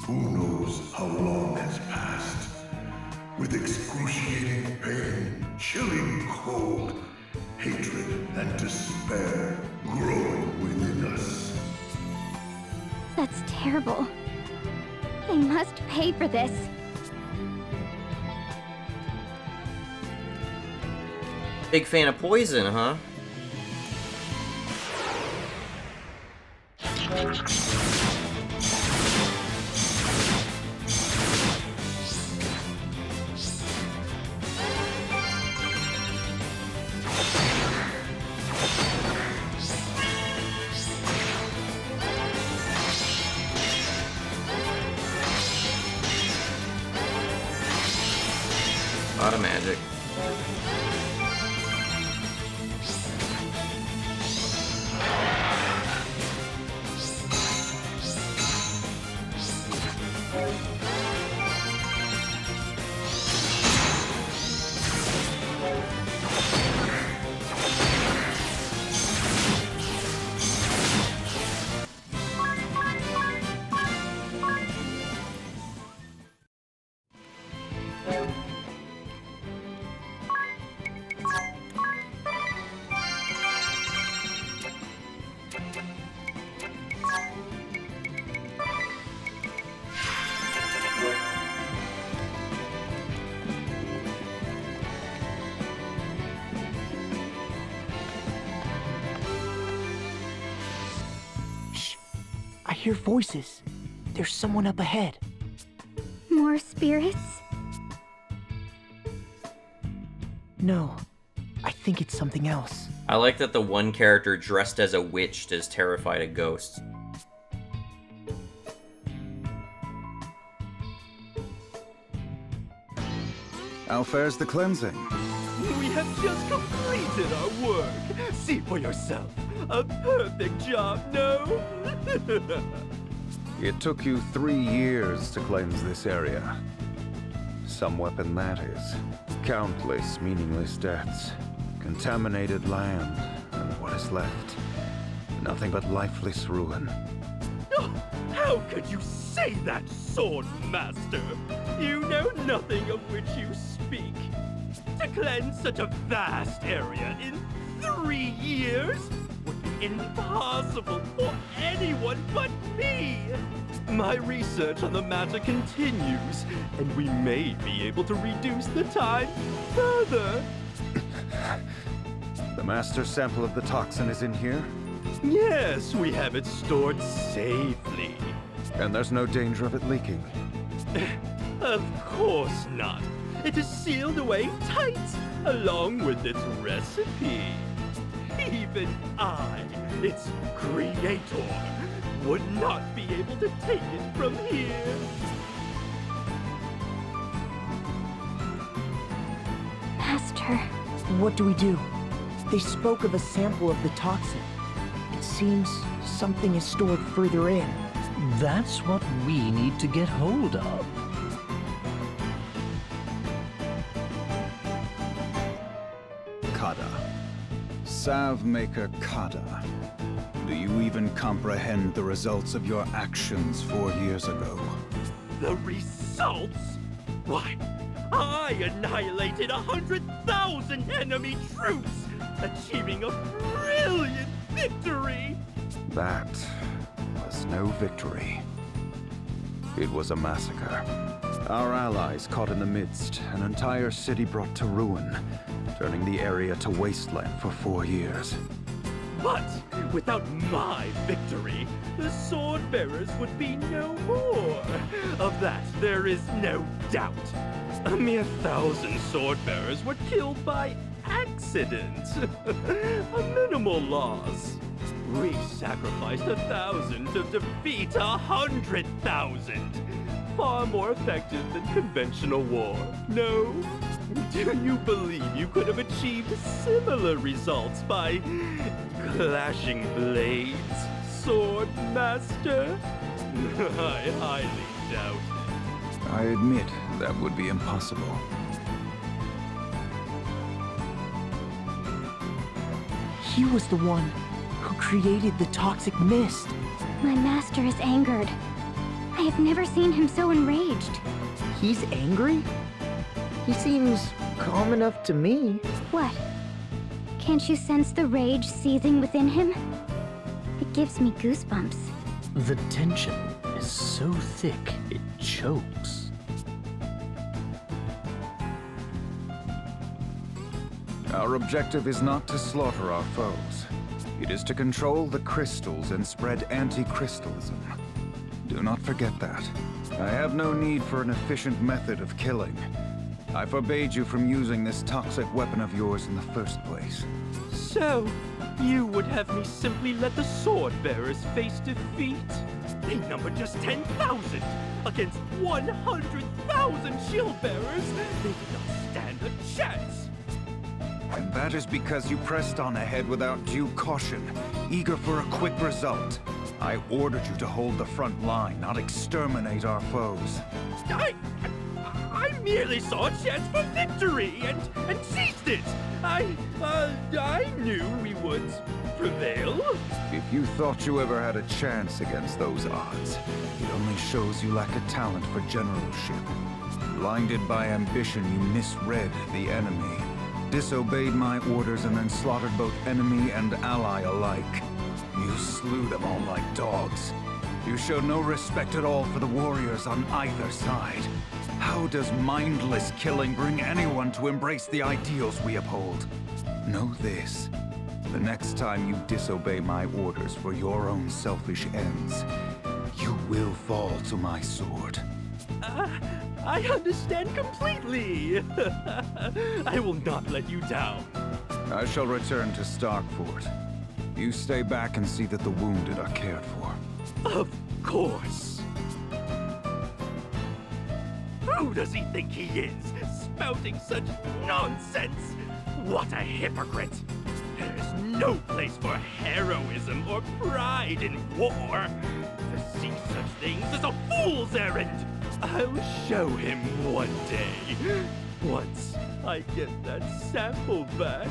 Who knows how long has passed? With excruciating pain, chilling cold, hatred and despair growing within us. That's terrible. They must pay for this. Big fan of poison, huh? A lot of magic. I hear voices. There's someone up ahead. More spirits? No, I think it's something else. I like that the one character dressed as a witch is terrified of ghosts. How fares the cleansing? We have just completed our work. See for yourself. A perfect job, no? It took you 3 years to cleanse this area. Some weapon that is. Countless meaningless deaths. Contaminated land, and what is left? Nothing but lifeless ruin. Oh, how could you say that, Sword Master? You know nothing of which you speak. To cleanse such a vast area in 3 years would be impossible for anyone but me. My research on the matter continues, and we may be able to reduce the time further. The master sample of the toxin is in here? Yes, we have it stored safely. And there's no danger of it leaking? Of course not. It is sealed away tight, along with its recipe. Even I, its creator, would not be able to take it from here. Master. What do we do? They spoke of a sample of the toxin. It seems something is stored further in. That's what we need to get hold of. Kada. Salve maker Kada. Do you even comprehend the results of your actions 4 years ago? The results? Why, I annihilated 100,000 enemy troops, achieving a brilliant victory! That was no victory. It was a massacre. Our allies caught in the midst, an entire city brought to ruin, turning the area to wasteland for 4 years. But without my victory, the sword bearers would be no more. Of that, there is no doubt. A mere 1,000 sword bearers were killed by accident. A minimal loss. We sacrificed 1,000 to defeat 100,000. Far more effective than conventional war. No? Do you believe you could have achieved similar results by clashing blades, Sword Master? I highly doubt it. I admit that would be impossible. He was the one who created the toxic mist. My master is angered. I have never seen him so enraged. He's angry? He seems calm enough to me. What? Can't you sense the rage seething within him? It gives me goosebumps. The tension is so thick it chokes. Our objective is not to slaughter our foes. It is to control the crystals and spread anti-crystalism. Do not forget that. I have no need for an efficient method of killing. I forbade you from using this toxic weapon of yours in the first place. So, you would have me simply let the sword bearers face defeat? They number just 10,000 against 100,000 shield bearers. They did not stand a chance. And that is because you pressed on ahead without due caution, eager for a quick result. I ordered you to hold the front line, not exterminate our foes. I merely saw a chance for victory and seized it. I knew we would prevail. If you thought you ever had a chance against those odds, it only shows you lack a talent for generalship. Blinded by ambition, you misread the enemy, disobeyed my orders, and then slaughtered both enemy and ally alike. You slew them all like dogs. You showed no respect at all for the warriors on either side. How does mindless killing bring anyone to embrace the ideals we uphold? Know this. The next time you disobey my orders for your own selfish ends, you will fall to my sword. I understand completely. I will not let you down. I shall return to Starkfort. You stay back and see that the wounded are cared for. Of course. Who does he think he is, spouting such nonsense? What a hypocrite! There is no place for heroism or pride in war. To see such things is a fool's errand. I'll show him one day, once I get that sample back.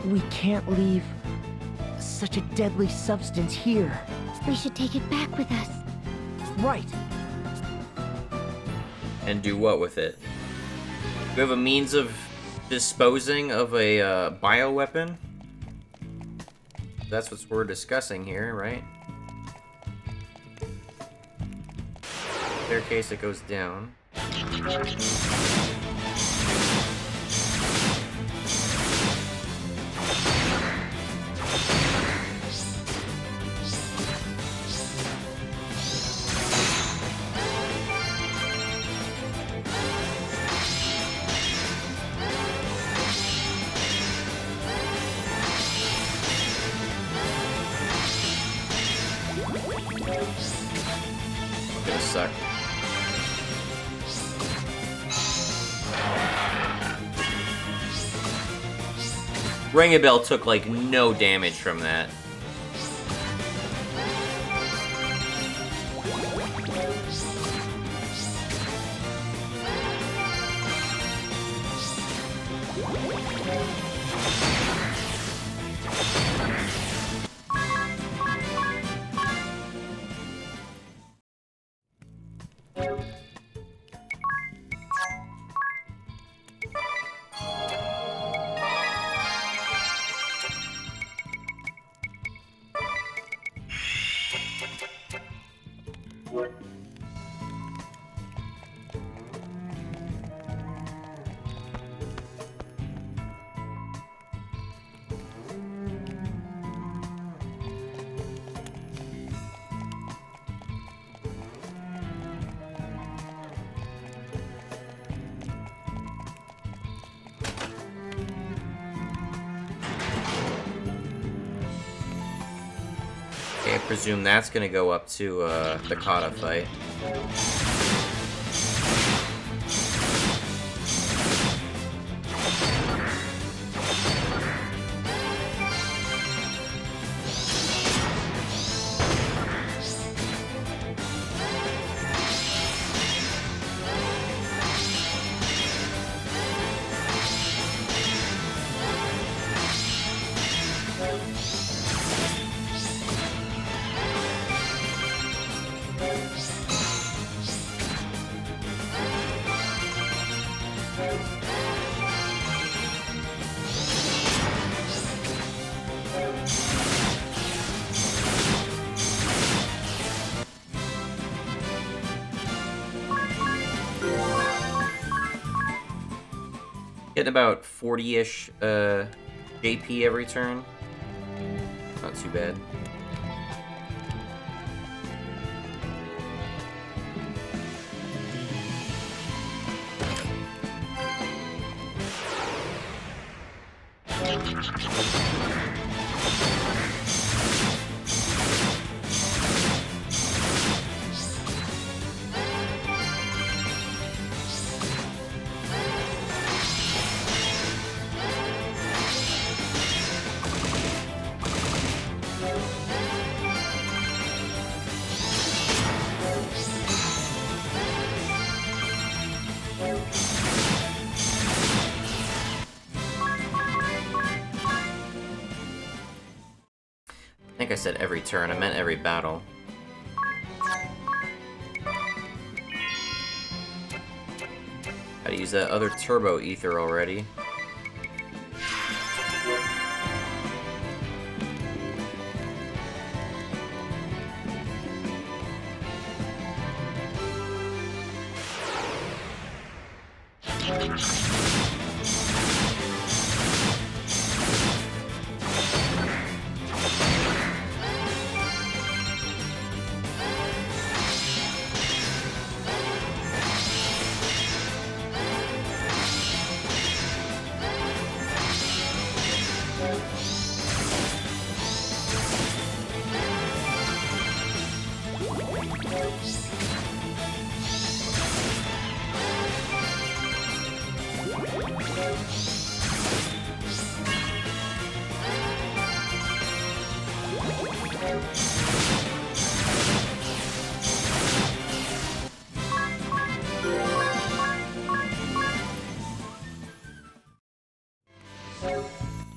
We can't leave such a deadly substance here. We should take it back with us. Right. And do what with it? We have a means of disposing of a bioweapon? That's what we're discussing here, right? Staircase that goes down. Gonna suck. Ring a Bell took like no damage from that. I presume that's gonna go up to the Kata fight. Getting about 40-ish JP every turn. Not too bad. I think I said every turn, I meant every battle. Gotta use that other turbo ether already.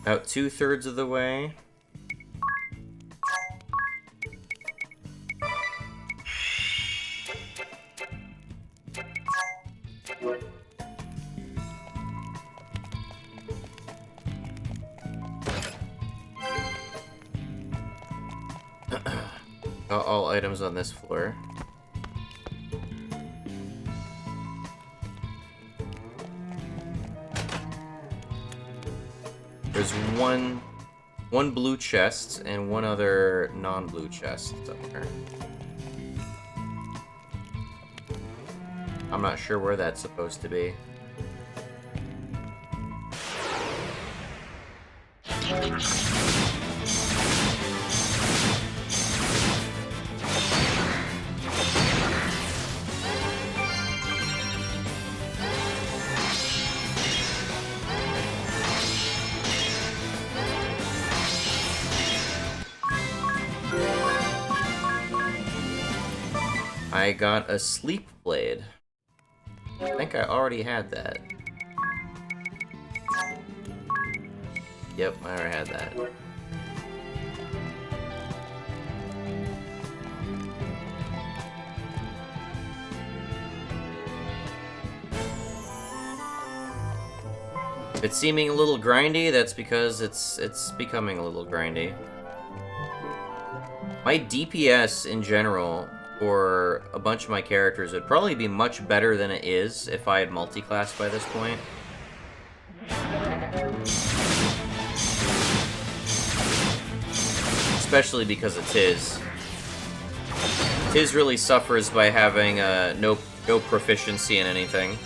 About 2/3 of the way. Got all items on this floor. There's one blue chest and one other non-blue chest somewhere. I'm not sure where that's supposed to be. I got a sleep blade. I think I already had that. Yep, I already had that. If it's seeming a little grindy, that's because it's becoming a little grindy. My DPS in general for a bunch of my characters would probably be much better than it is if I had multi-class by this point. Especially because of Tiz. Tiz really suffers by having no proficiency in anything.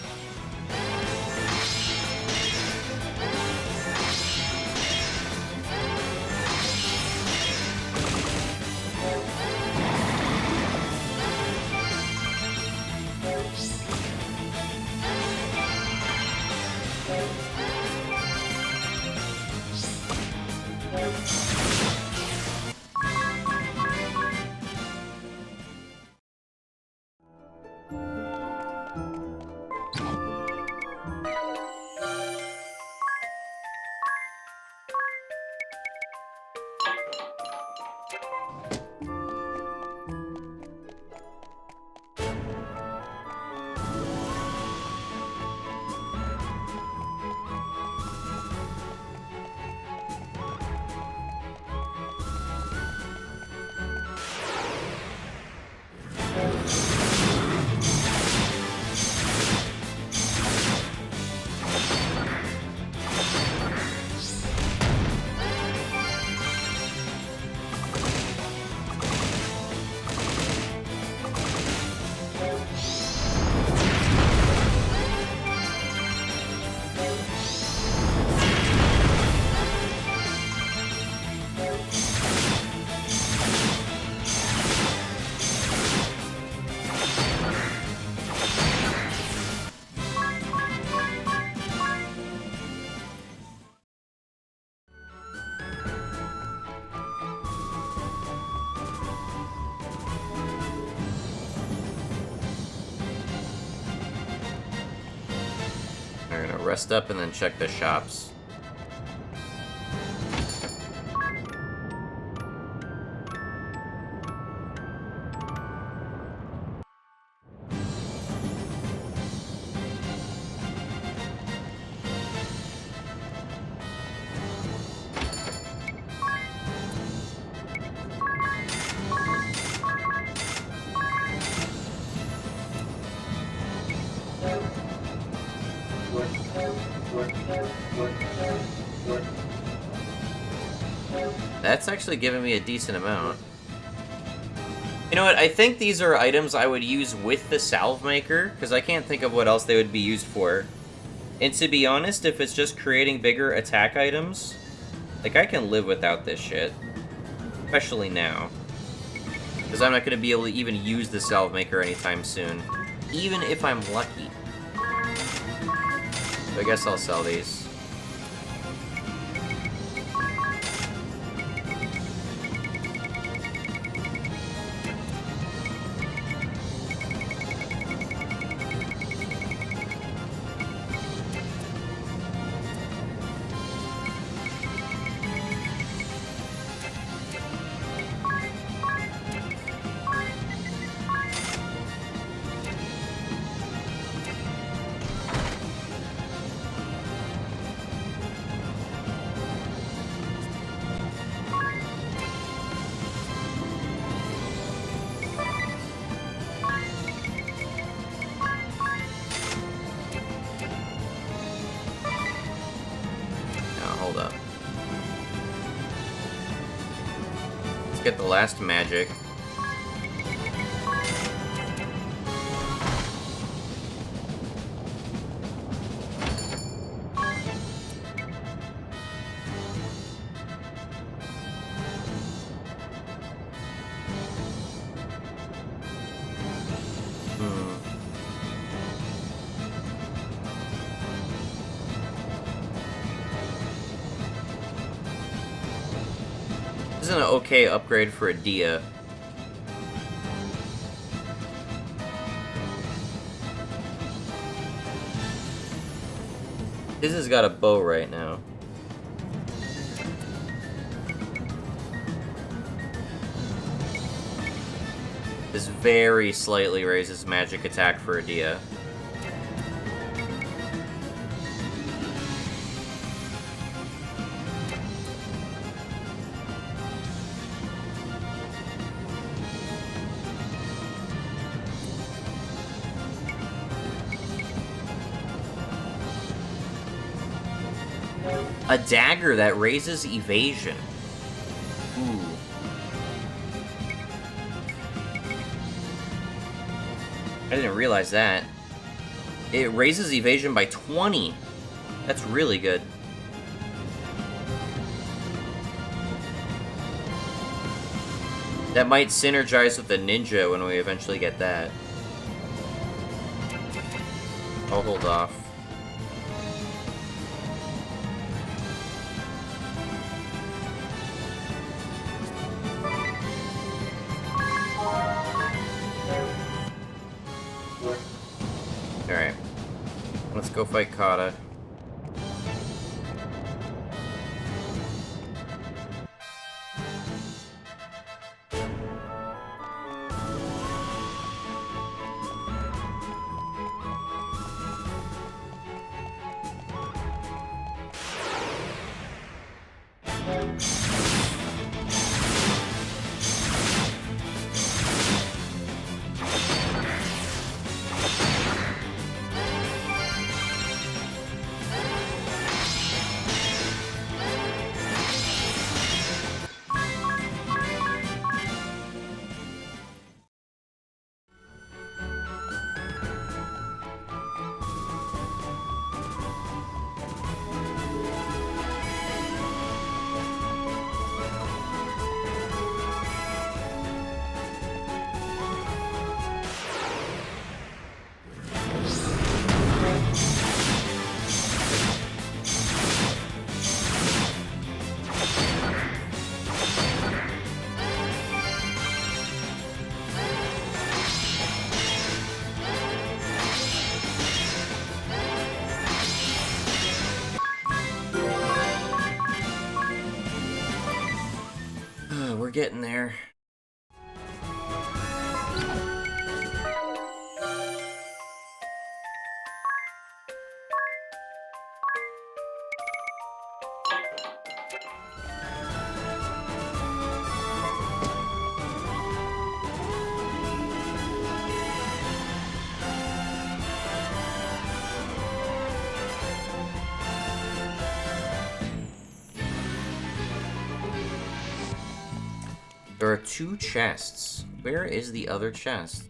Rest up and then check the shops. That's actually giving me a decent amount. You know what, I think these are items I would use with the salve maker, because I can't think of what else they would be used for. And to be honest, if it's just creating bigger attack items, like, I can live without this shit. Especially now. Because I'm not going to be able to even use the salve maker anytime soon. Even if I'm lucky. So I guess I'll sell these. Get the last magic. This is an okay upgrade for a Dia. This has got a bow right now. This very slightly raises magic attack for a Dia. A dagger that raises evasion. Ooh. I didn't realize that. It raises evasion by 20. That's really good. That might synergize with the ninja when we eventually get that. I'll hold off. Alright. Let's go fight Kata. getting there. There are 2 chests. Where is the other chest?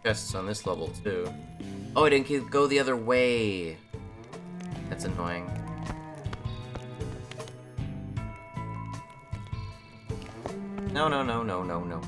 Chests on this level too. Oh, I didn't go the other way. That's annoying. No, no, no, no, no, no.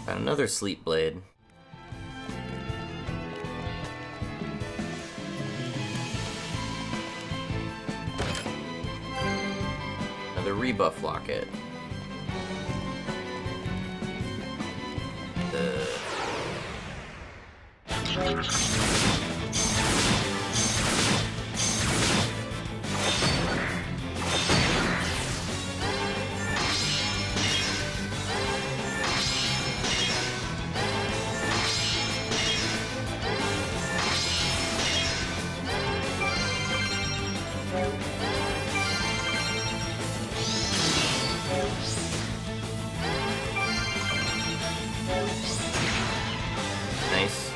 Another sleep blade. Another rebuff locket. Nice.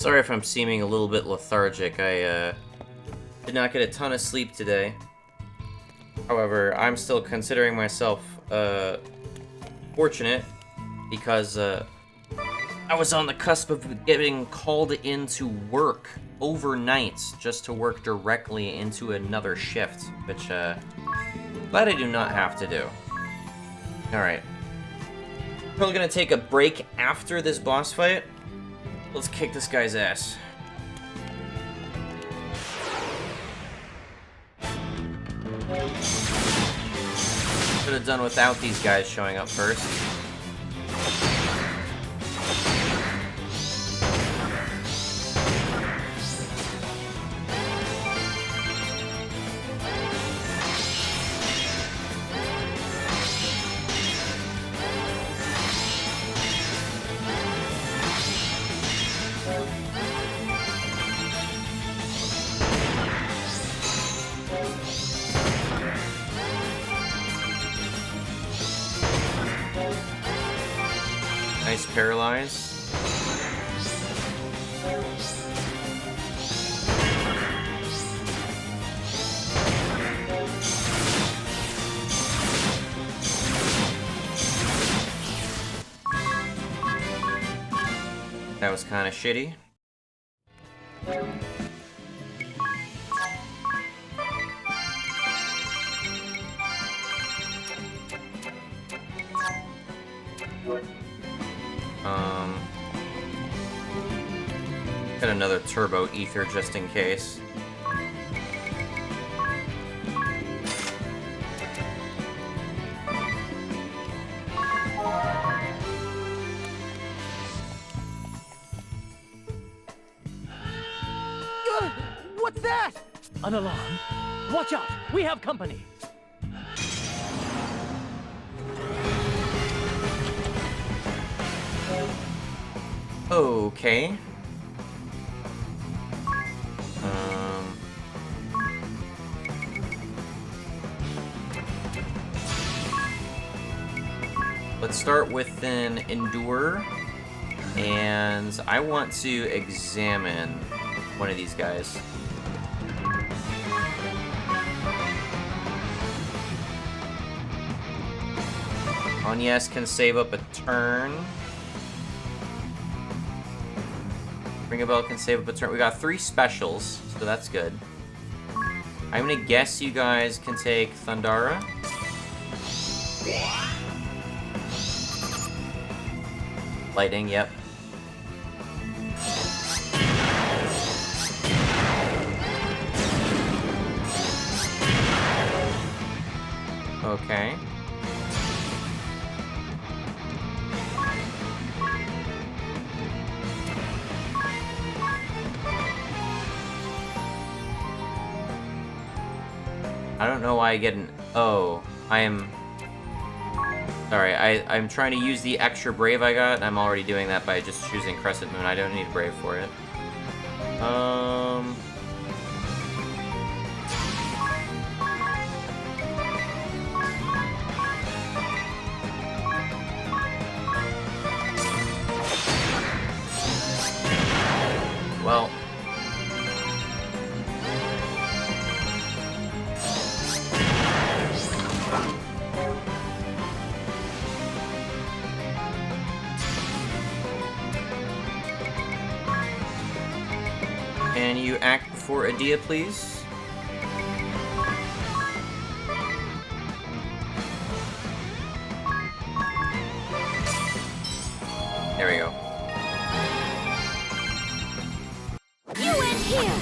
Sorry if I'm seeming a little bit lethargic. I did not get a ton of sleep today. However, I'm still considering myself fortunate because I was on the cusp of getting called into work overnight just to work directly into another shift, which glad I do not have to do. Alright. Probably gonna take a break after this boss fight. Let's kick this guy's ass. Could have done without these guys showing up first. Nice paralyze. That was kind of shitty. Got another turbo ether just in case. What's that? An alarm. Watch out! We have company! Okay. Let's start with an Endure, and I want to examine one of these guys. Agnes can save up a turn. Ring a Bell can save up a turn. We got 3 specials, so that's good. I'm gonna guess you guys can take Thundara. Lightning, yep. Okay. I don't know why I get an... Oh, I am... Sorry, I'm trying to use the extra Brave I got, and I'm already doing that by just choosing Crescent Moon. I don't need Brave for it. Well... Can you act before Adia, please? There we go. You end here!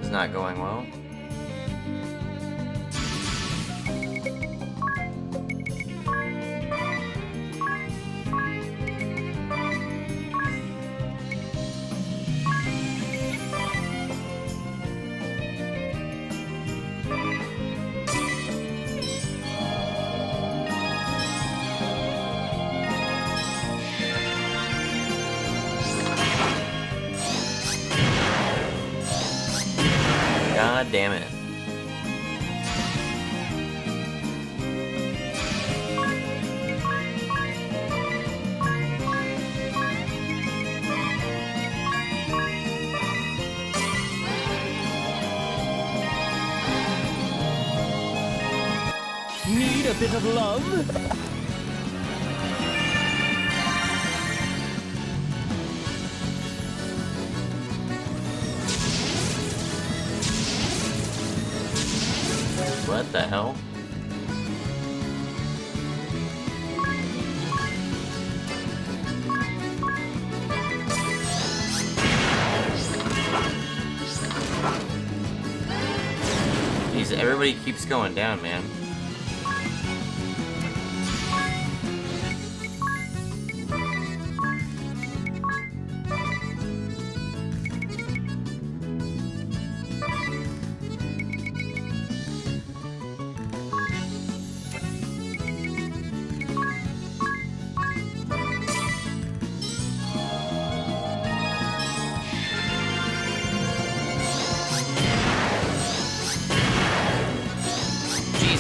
It's not going well. God damn it. Need a bit of love? What the hell? Jeez, everybody keeps going down, man.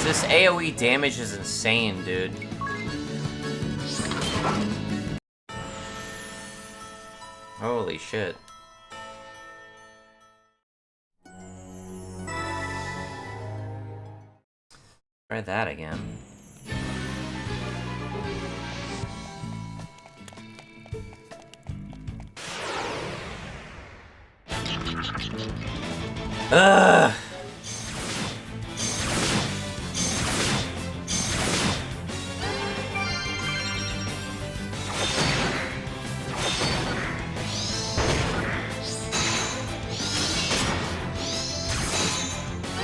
This AoE damage is insane, dude. Holy shit. Try that again. Ugh!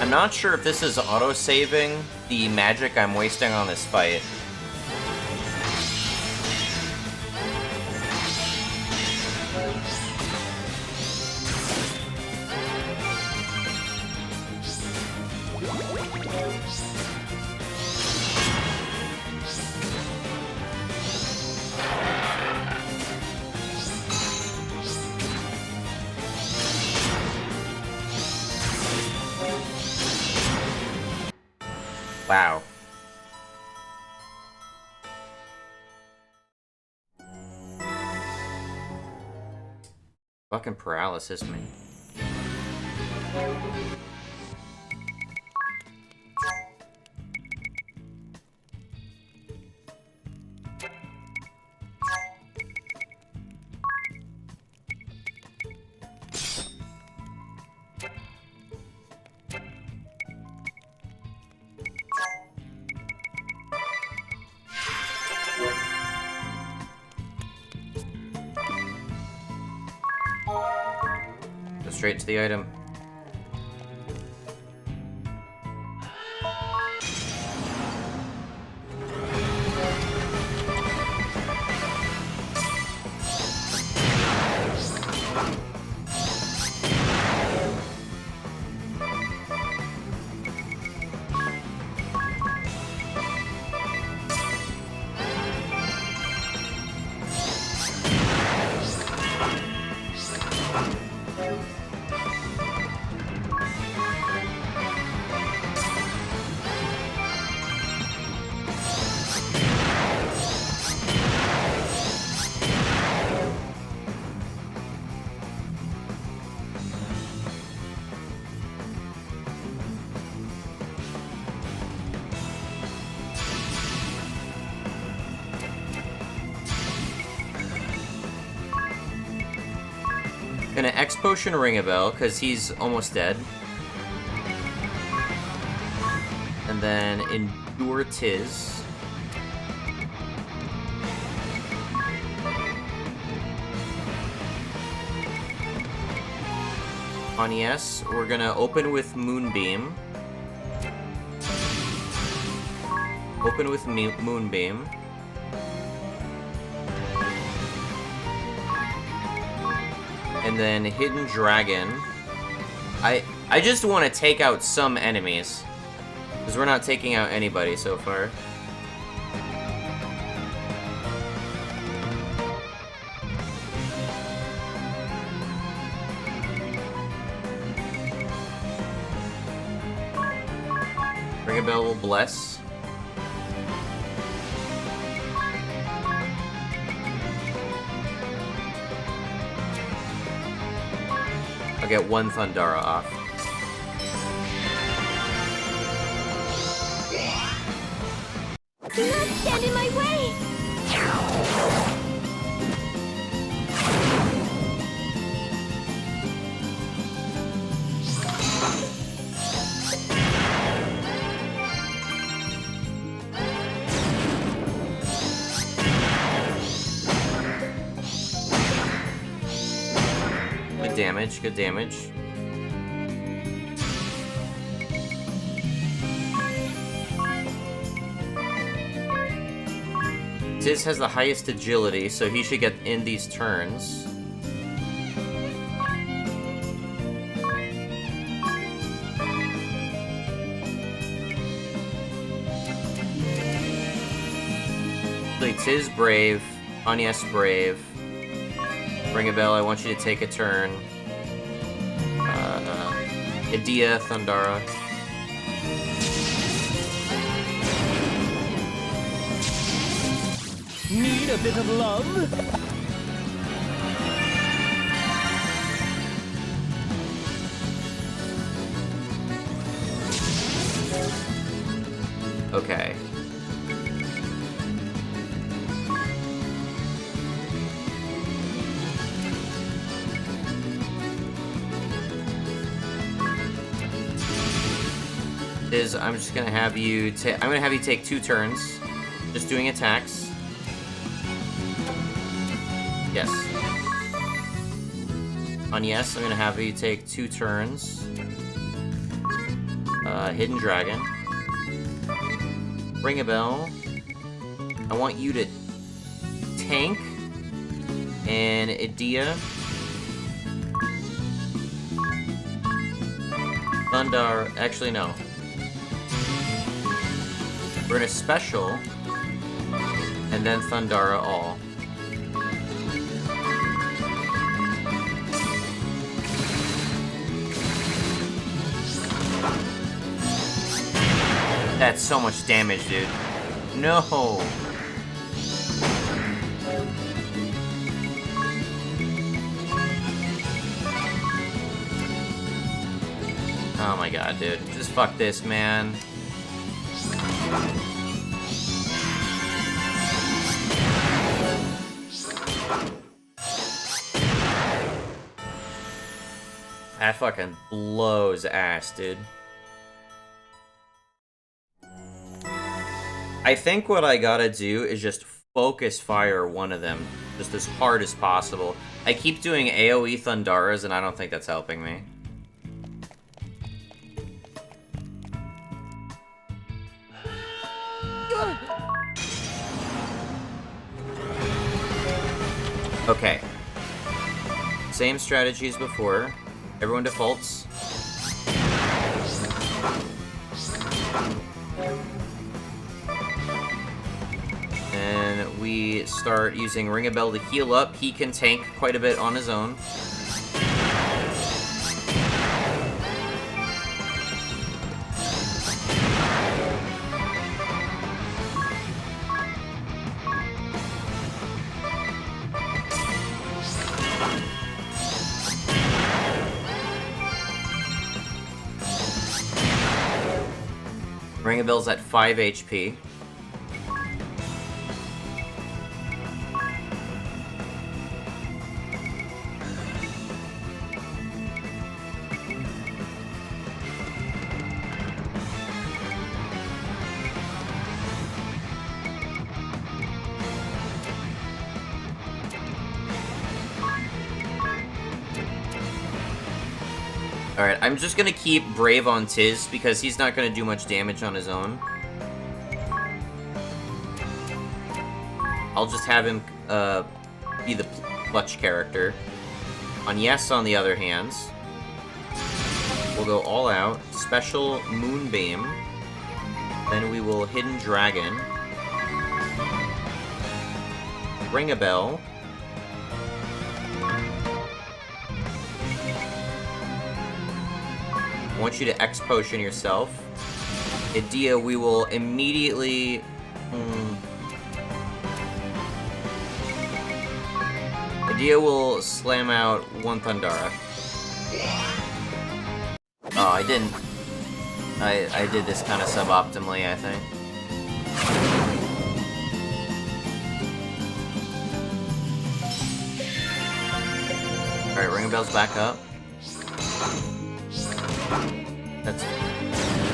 I'm not sure if this is auto-saving the magic I'm wasting on this fight. Wow. Fucking paralysis, man. Go straight to the item. Gonna X-Potion Ringabel, because he's almost dead. And then Endure Tiz. On yes, we're gonna open with Moonbeam. Open with Moonbeam. And then Hidden Dragon. I just want to take out some enemies, because we're not taking out anybody so far. Ring a bell will bless. I'll get one Thundara off. Do not stand in my way! Good damage, good damage. Tiz has the highest agility, so he should get in these turns. Tiz brave, Agnes brave. Ring a bell, I want you to take a turn. Edea, Thundara. Need a bit of love? Okay. I'm just gonna have you take 2 turns, just doing attacks. Yes. On yes, I'm gonna have you take 2 turns. Hidden Dragon. Ring a bell. I want you to tank and Edea. Thundar. Actually, no. We're gonna special, and then Thundara all. That's so much damage, dude. No! Oh my god, dude. Just fuck this, man. That fucking blows ass, dude. I think what I gotta do is just focus fire one of them, just as hard as possible. I keep doing AoE Thundaras, and I don't think that's helping me. Okay. Same strategy as before. Everyone defaults. And we start using Ring a Bell to heal up. He can tank quite a bit on his own. Ring a Bell's at 5 HP. Alright, I'm just gonna keep Brave on Tiz, because he's not gonna do much damage on his own. I'll just have him be the clutch character. On Yes, on the other hand, we'll go all out. Special Moonbeam. Then we will Hidden Dragon. Ring a Bell. I want you to X-Potion yourself. Edea, we will immediately... Edea will slam out one Thundara. Oh, I didn't. I did this kind of suboptimally, I think. Alright, Ring of Bells back up. That's...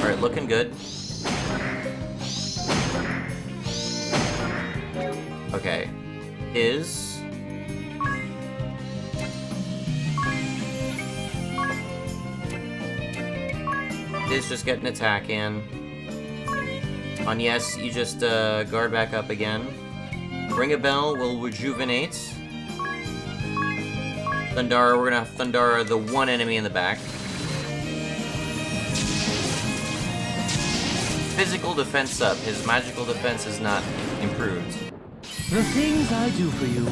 Alright, looking good. Okay. Is... just get an attack in. On yes, you just guard back up again. Ring a Bell will rejuvenate. Thundara, we're gonna have Thundara the one enemy in the back. Physical defense up. His magical defense is not improved. The things I do for you.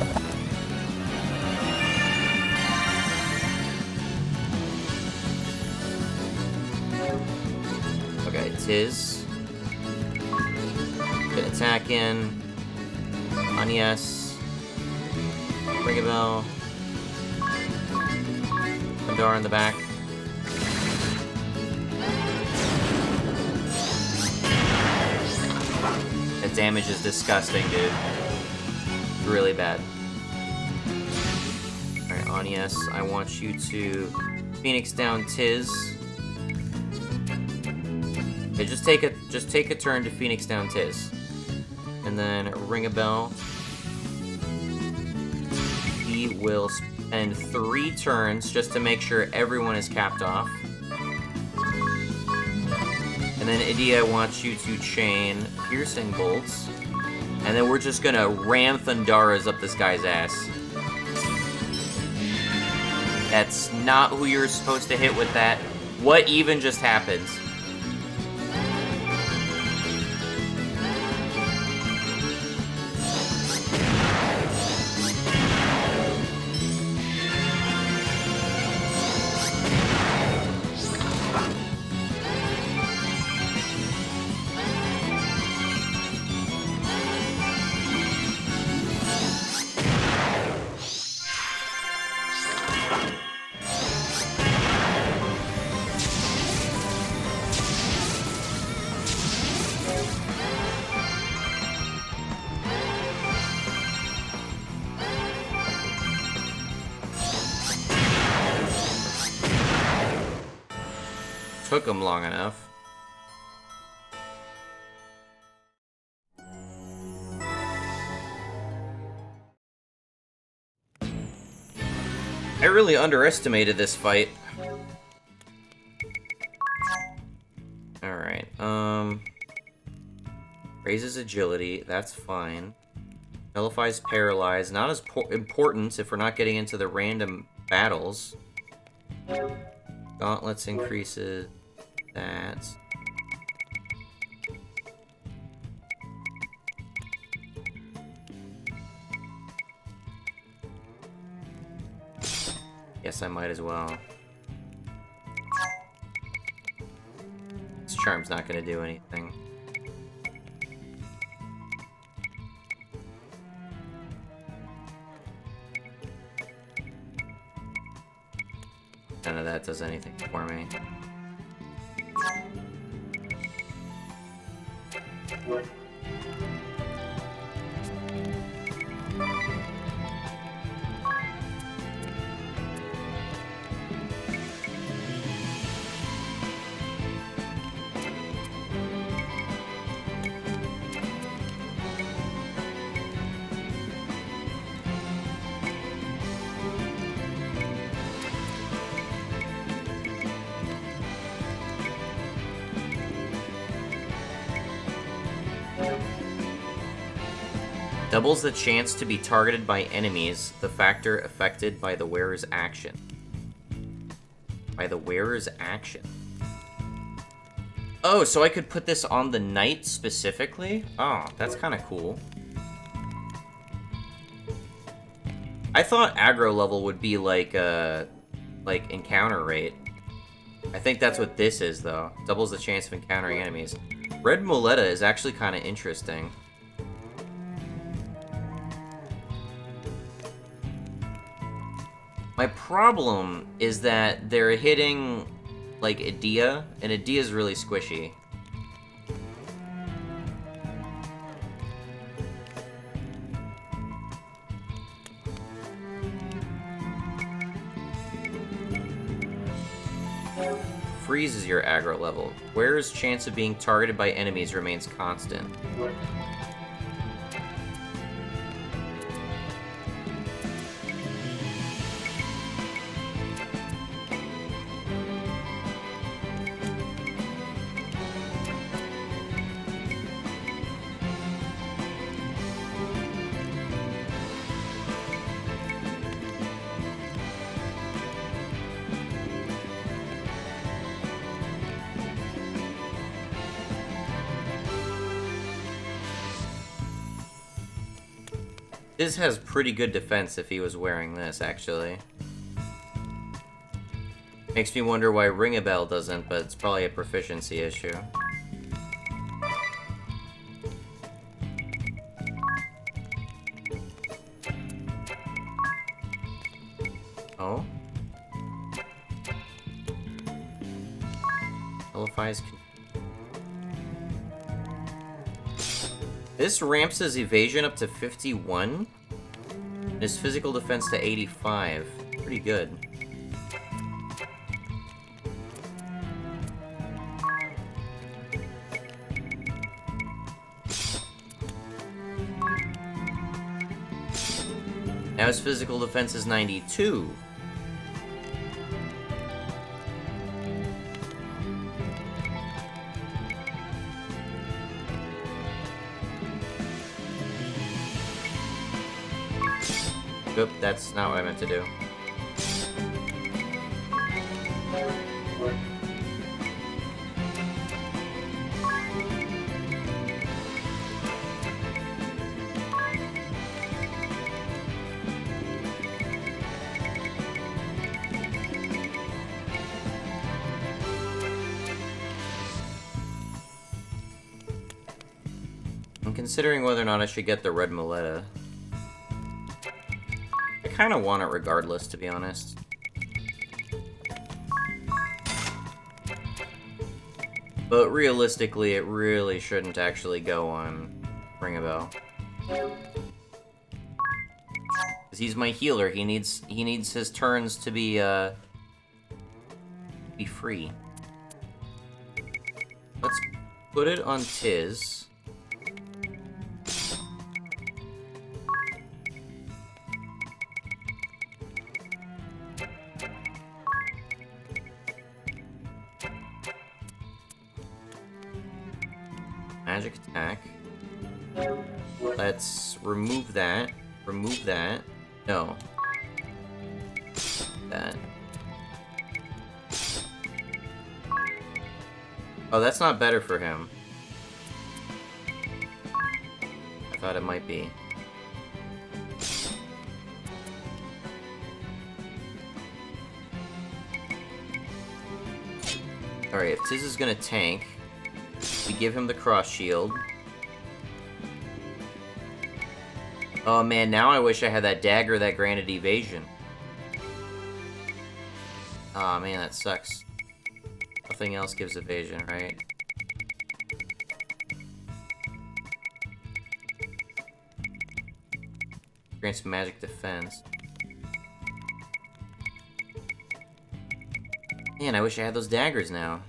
Okay, Tiz. Get attack in. On yes. Ring a Bell. Thundara in the back. That damage is disgusting, dude. Really bad. Alright, Anies, I want you to Phoenix down Tiz. Okay, just take a turn to Phoenix down Tiz. And then Ring a Bell. He will spend 3 turns just to make sure everyone is capped off. And then Edea wants you to chain Piercing Bolts. And then we're just gonna ram Thundaras up this guy's ass. That's not who you're supposed to hit with that. What even just happened? Took him long enough. I really underestimated this fight. Alright, raises agility, that's fine. Nullifies Paralyze, not as important if we're not getting into the random battles. Gauntlets increases that. Guess I might as well. This charm's not gonna do anything. None of that does anything for me. Doubles the chance to be targeted by enemies, the factor affected by the wearer's action. By the wearer's action. Oh, so I could put this on the knight specifically? Oh, that's kind of cool. I thought aggro level would be like encounter rate. I think that's what this is, though. Doubles the chance of encountering enemies. Red Muleta is actually kind of interesting. My problem is that they're hitting, like, Edea, and Edea's really squishy. Freezes your aggro level. Wearer's chance of being targeted by enemies remains constant. This has pretty good defense if he was wearing this, actually. Makes me wonder why Ring-a-Bell doesn't, but it's probably a proficiency issue. Oh? Nullifies. This ramps his evasion up to 51, and his physical defense to 85. Pretty good. Now his physical defense is 92. Oop, that's not what I meant to do. I'm considering whether or not I should get the Red Muleta. I kind of want it regardless, to be honest. But realistically, it really shouldn't actually go on Ring-a-Bell. Because he's my healer. He needs his turns to be free. Let's put it on Tiz. Magic attack. Let's remove that. Remove that. No. That. Oh, that's not better for him. I thought it might be. Alright, if Tiz is gonna tank, we give him the cross shield. Oh man, now I wish I had that dagger that granted evasion. Aw, oh, man, that sucks. Nothing else gives evasion, right? Grants magic defense. Man, I wish I had those daggers now.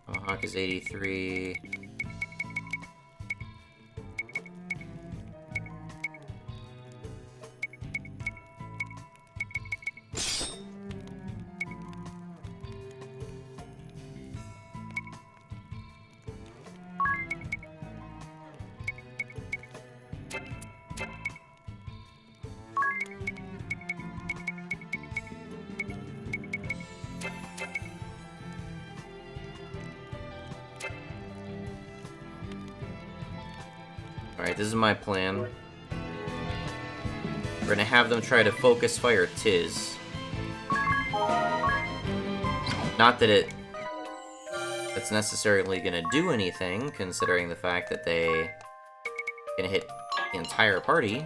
Tomahawk is 83. Alright, this is my plan. We're gonna have them try to focus fire Tiz. Not that it's necessarily gonna do anything, considering the fact that they can hit the entire party.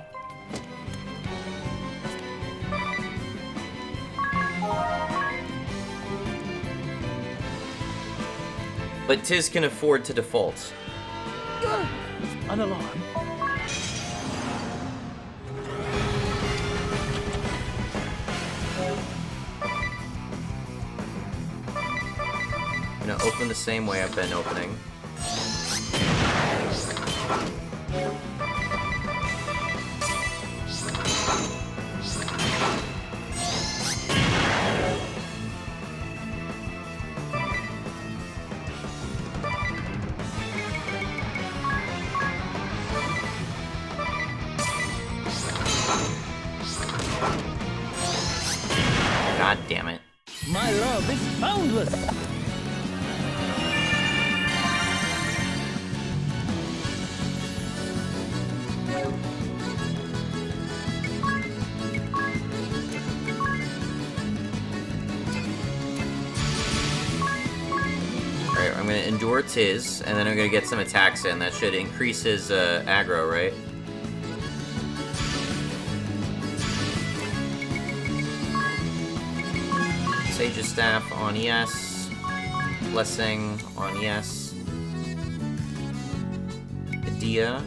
But Tiz can afford to default. An alarm. I'm gonna open the same way I've been opening. God damn it. My love is boundless. Alright, I'm gonna endure Tiz, and then I'm gonna get some attacks in. That should increase his aggro, right? Sage's Staff on yes. Blessing on yes. Adia.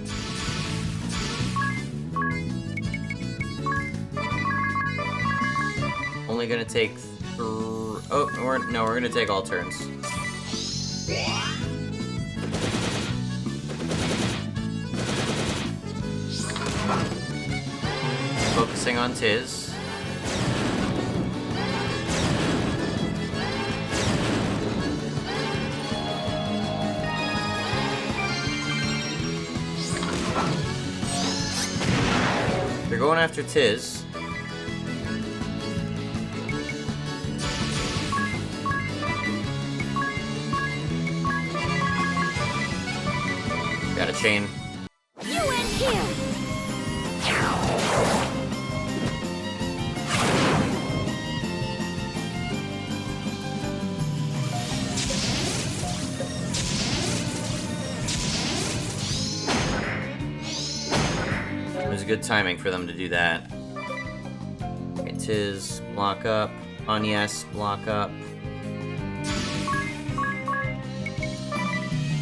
Only gonna take we're gonna take all turns. Focusing on Tiz. They're going after Tiz. Got a chain. You end here! It was good timing for them to do that. Okay, Tiz, block up. On yes, block up.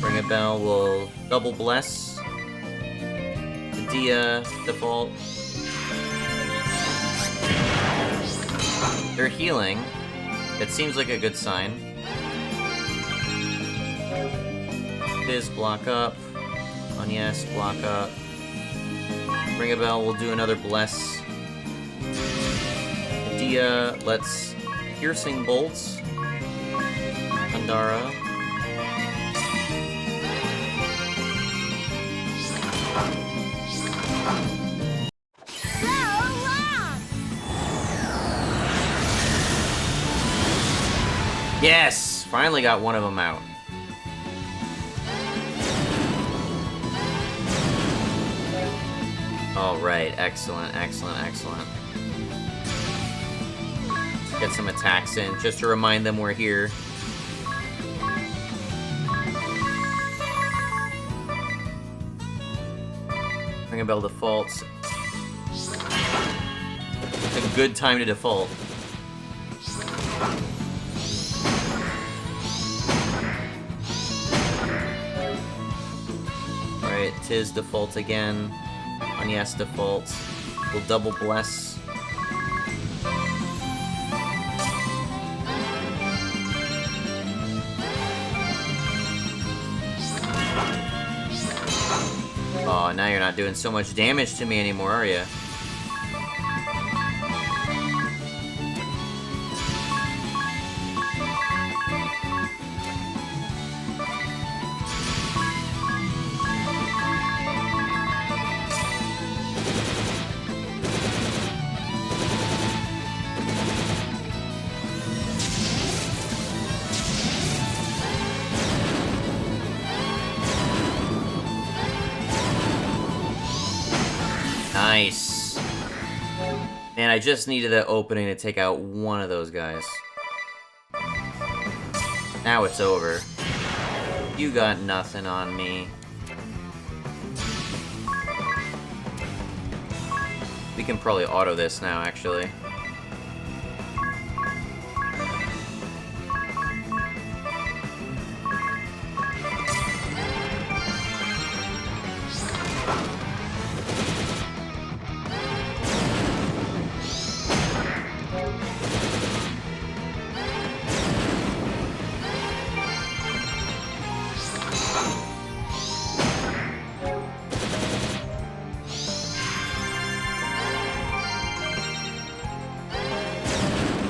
Ring a Bell will double bless. Dia, default. They're healing. It seems like a good sign. Tiz, block up. On yes, block up. Ring a Bell will do another bless. Dia, let's piercing bolts. Pandara. Yes! Finally got one of them out. Alright, excellent, excellent, excellent. Get some attacks in, just to remind them we're here. Ring a Bell defaults. It's a good time to default. Alright, Tiz default again. On yes default. We'll double bless. Oh, now you're not doing so much damage to me anymore, are you? Nice. Man, I just needed that opening to take out one of those guys. Now it's over. You got nothing on me. We can probably auto this now, actually.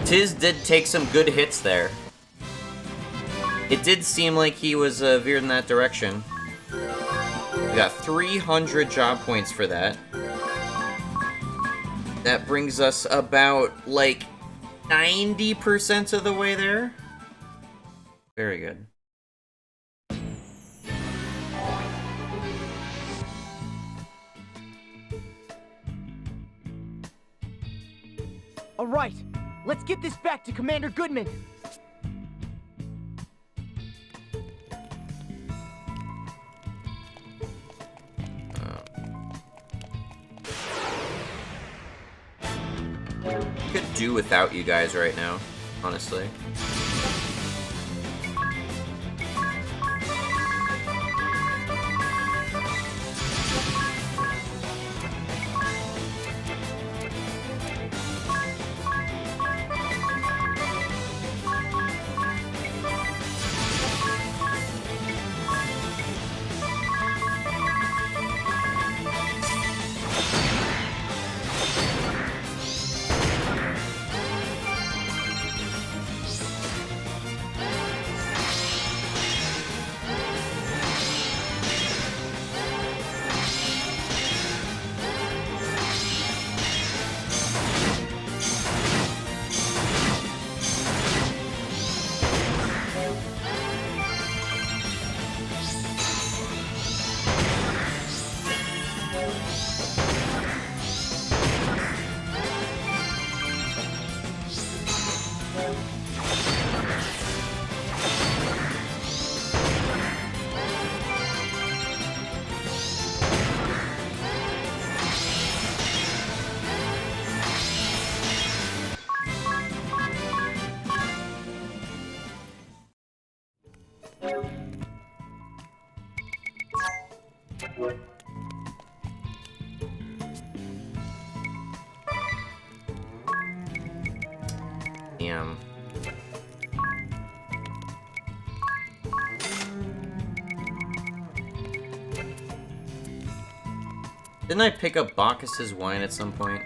Tiz did take some good hits there. It did seem like he was veered in that direction. We got 300 job points for that. That brings us about, like, 90% of the way there. Very good. All right, let's get this back to Commander Goodman. Could do without you guys right now, honestly. Damn. Didn't I pick up Bacchus's wine at some point?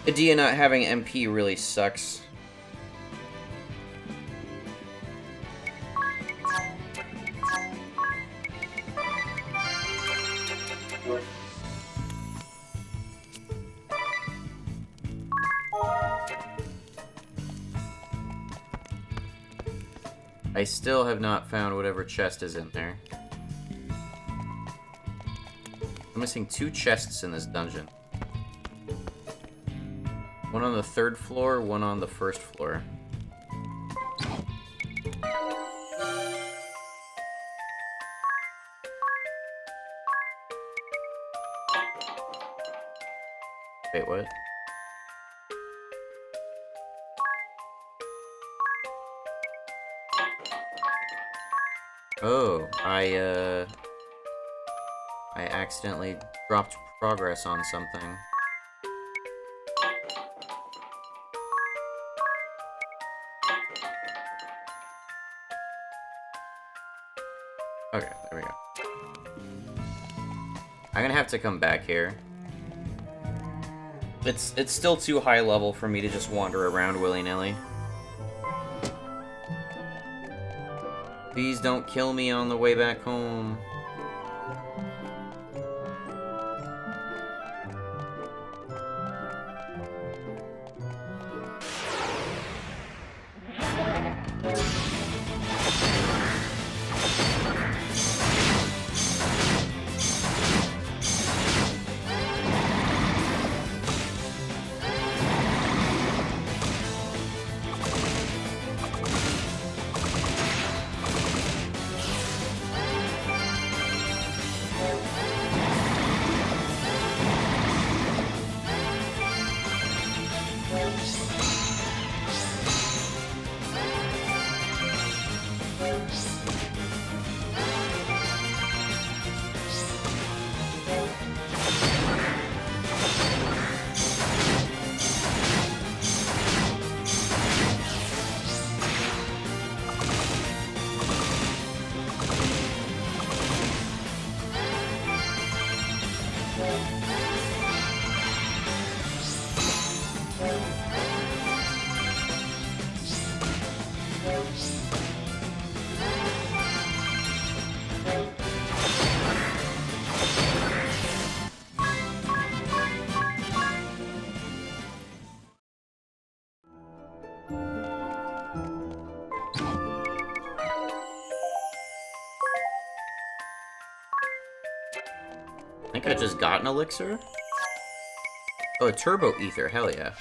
Edea not having MP really sucks. I still have not found whatever chest is in there. I'm missing 2 chests in this dungeon. One on the 3rd floor, one on the 1st floor. Wait, what? Oh, I accidentally dropped progress on something. Okay, there we go. I'm gonna have to come back here. It's still too high level for me to just wander around willy-nilly. Please don't kill me on the way back home. I think I just got an elixir? Oh, a turbo ether, hell yeah.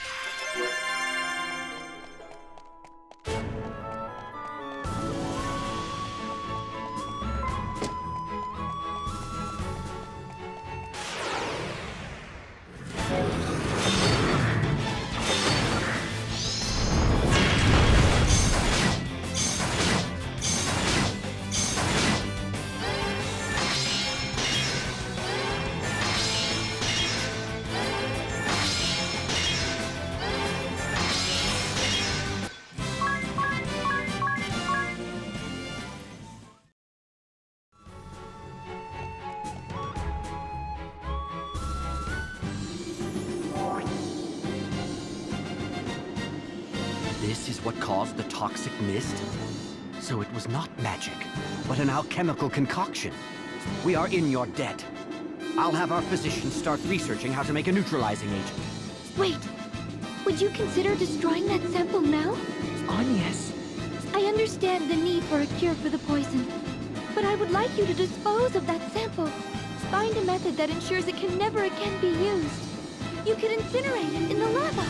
This is what caused the toxic mist? So it was not magic, but an alchemical concoction. We are in your debt. I'll have our physicians start researching how to make a neutralizing agent. Wait! Would you consider destroying that sample now? Agnes! I understand the need for a cure for the poison, but I would like you to dispose of that sample. Find a method that ensures it can never again be used. You could incinerate it in the lava.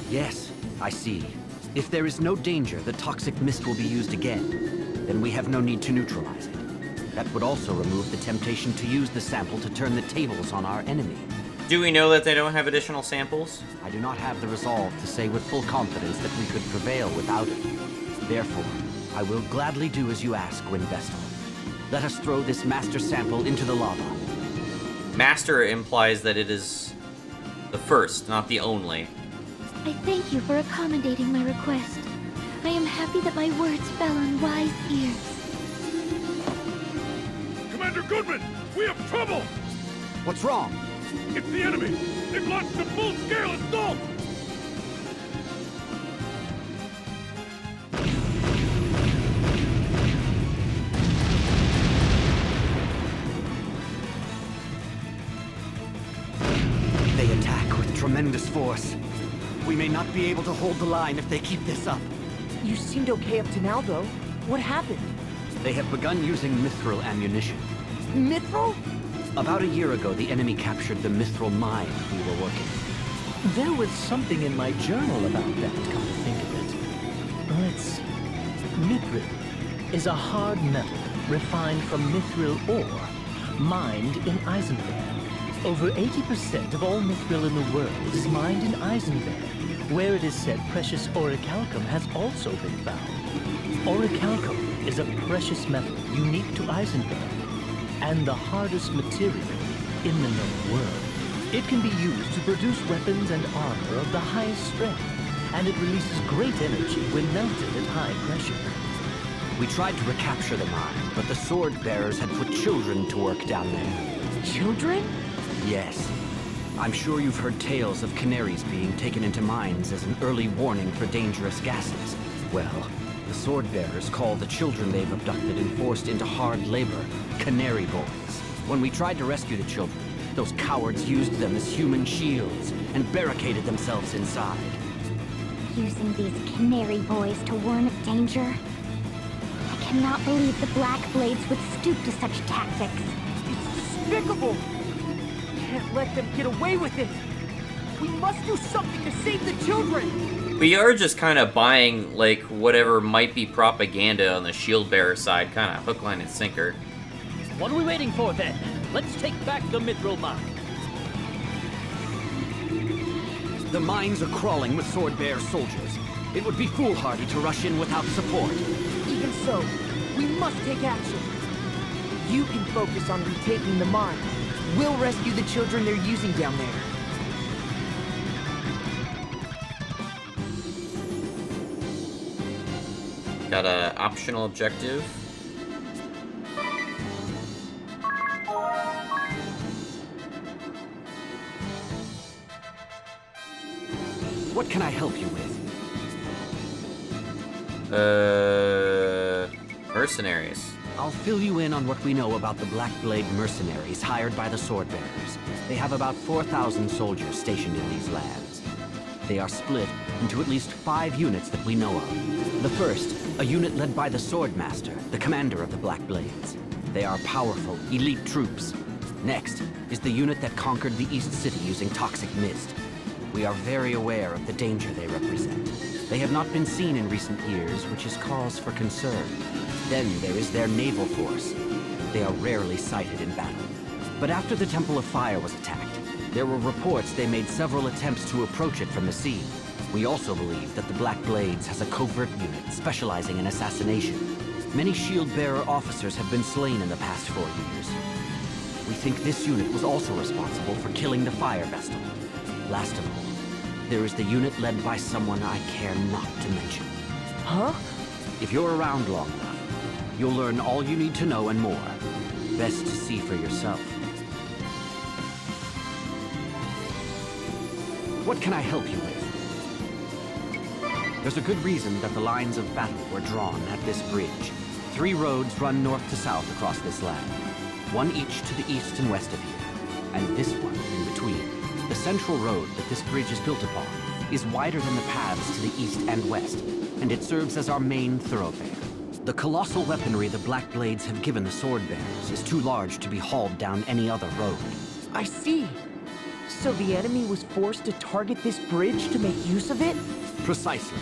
Yes, I see. If there is no danger the toxic mist will be used again, then we have no need to neutralize it. That would also remove the temptation to use the sample to turn the tables on our enemy. Do we know that they don't have additional samples? I do not have the resolve to say with full confidence that we could prevail without it. Therefore, I will gladly do as you ask, Vestal. Let us throw this master sample into the lava. Master implies that it is the first, not the only. I thank you for accommodating my request. I am happy that my words fell on wise ears. Commander Goodman, we have trouble! What's wrong? It's the enemy! They've launched a full-scale assault! They attack with tremendous force. We may not be able to hold the line if they keep this up. You seemed okay up to now, though. What happened? They have begun using mithril ammunition. Mithril? About a year ago, the enemy captured the mithril mine we were working. There was something in my journal about that, come to think of it. Let's see. Mithril is a hard metal refined from mithril ore, mined in Eisenberg. Over 80% of all mithril in the world is mined in Eisenberg, where it is said precious orichalcum has also been found. Orichalcum is a precious metal unique to Eisenberg, and the hardest material in the known world. It can be used to produce weapons and armor of the highest strength, and it releases great energy when melted at high pressure. We tried to recapture the mine, but the sword bearers had put children to work down there. Children? Yes. I'm sure you've heard tales of canaries being taken into mines as an early warning for dangerous gases. Well, the sword bearers call the children they've abducted and forced into hard labor canary boys. When we tried to rescue the children, those cowards used them as human shields and barricaded themselves inside. Using these canary boys to warn of danger? I cannot believe the Black Blades would stoop to such tactics. It's despicable! Can't let them get away with it! We must do something to save the children! We are just kind of buying, like, whatever might be propaganda on the shield bearer side, kind of hook, line, and sinker. What are we waiting for then? Let's take back the Mithril Mine. The mines are crawling with sword bearer soldiers. It would be foolhardy to rush in without support. Even so, we must take action. You can focus on retaking the mine. We'll rescue the children they're using down there. Got a optional objective. What can I help you with? Mercenaries. I'll fill you in on what we know about the Black Blade mercenaries hired by the sword bearers. They have about 4,000 soldiers stationed in these lands. They are split into at least 5 units that we know of. The first, a unit led by the Swordmaster, the commander of the Black Blades. They are powerful, elite troops. Next is the unit that conquered the East City using toxic mist. We are very aware of the danger they represent. They have not been seen in recent years, which is cause for concern. Then there is their naval force. They are rarely sighted in battle. But after the Temple of Fire was attacked, there were reports they made several attempts to approach it from the sea. We also believe that the Black Blades has a covert unit specializing in assassination. Many shield-bearer officers have been slain in the past 4 years. We think this unit was also responsible for killing the Fire Vestal. Last of all, there is the unit led by someone I care not to mention. Huh? If you're around long enough, you'll learn all you need to know and more. Best to see for yourself. What can I help you with? There's a good reason that the lines of battle were drawn at this bridge. 3 roads run north to south across this land, one each to the east and west of here, and this one in between. The central road that this bridge is built upon is wider than the paths to the east and west, and it serves as our main thoroughfare. The colossal weaponry the Black Blades have given the sword bearers is too large to be hauled down any other road. I see. So the enemy was forced to target this bridge to make use of it? Precisely.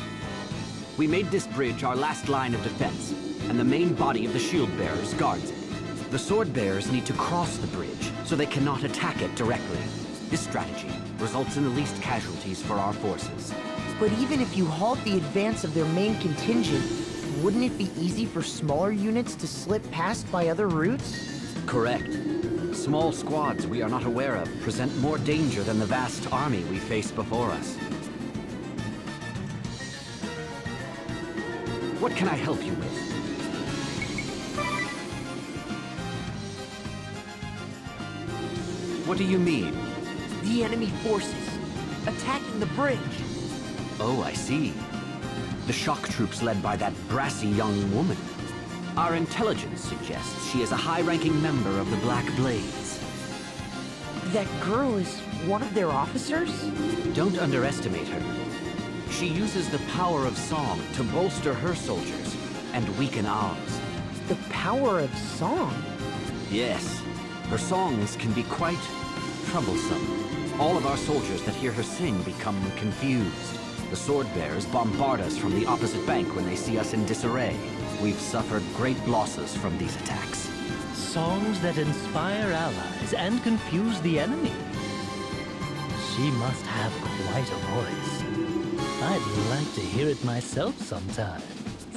We made this bridge our last line of defense, and the main body of the shield bearers guards it. The sword bearers need to cross the bridge, so they cannot attack it directly. This strategy results in the least casualties for our forces. But even if you halt the advance of their main contingent, wouldn't it be easy for smaller units to slip past by other routes? Correct. Small squads we are not aware of present more danger than the vast army we face before us. What can I help you with? What do you mean? The enemy forces, attacking the bridge. Oh, I see. The shock troops led by that brassy young woman. Our intelligence suggests she is a high-ranking member of the Black Blades. That girl is one of their officers? Don't underestimate her. She uses the power of song to bolster her soldiers and weaken ours. The power of song? Yes. Her songs can be quite troublesome. All of our soldiers that hear her sing become confused. The sword bearers bombard us from the opposite bank when they see us in disarray. We've suffered great losses from these attacks. Songs that inspire allies and confuse the enemy. She must have quite a voice. I'd like to hear it myself sometime.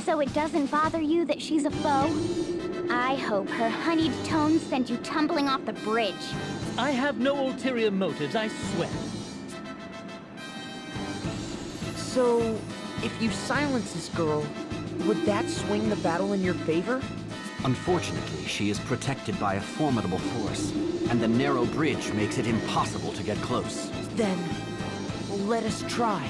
So it doesn't bother you that she's a foe? I hope her honeyed tones send you tumbling off the bridge. I have no ulterior motives, I swear. So, if you silence this girl, would that swing the battle in your favor? Unfortunately, she is protected by a formidable force, and the narrow bridge makes it impossible to get close. Then, let us try.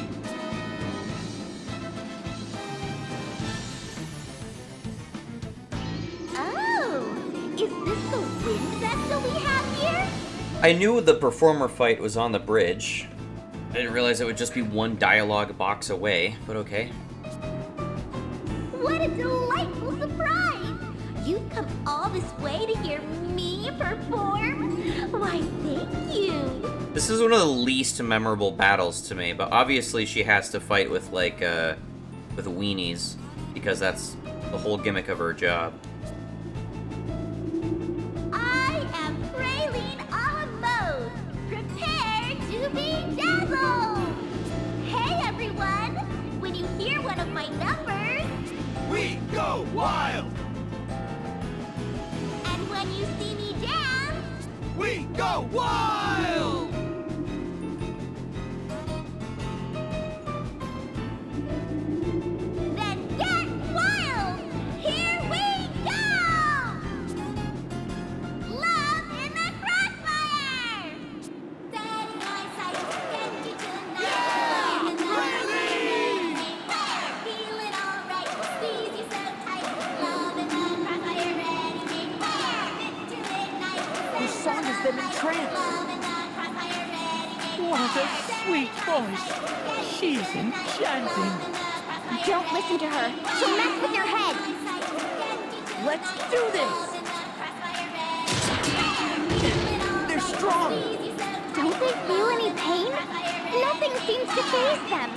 Oh, is this the wind vessel we have here? I knew the performer fight was on the bridge. I didn't realize it would just be one dialogue box away, but okay. What a delightful surprise! You've come all this way to hear me perform? Why, thank you! This is one of the least memorable battles to me, but obviously she has to fight with, like, with weenies, because that's the whole gimmick of her job. I am Praline a la mode. Prepare to be dazzled! Hey everyone! When you hear one of my numbers, We go wild! and when you see me dance, We go wild! then get wild! Here we go! Love in the crossfire! Setting my sights against you tonight. Feeling alright, squeeze you so tight. Love in the crossfire, ready, make fire. Into midnight. Her song has them entranced. Love in the crossfire, ready, make What a fire. sweet voice. She's enchanting. Don't listen to her. She'll mess with your head. Let's do this! They're strong! Don't they feel any pain? Nothing seems to faze them.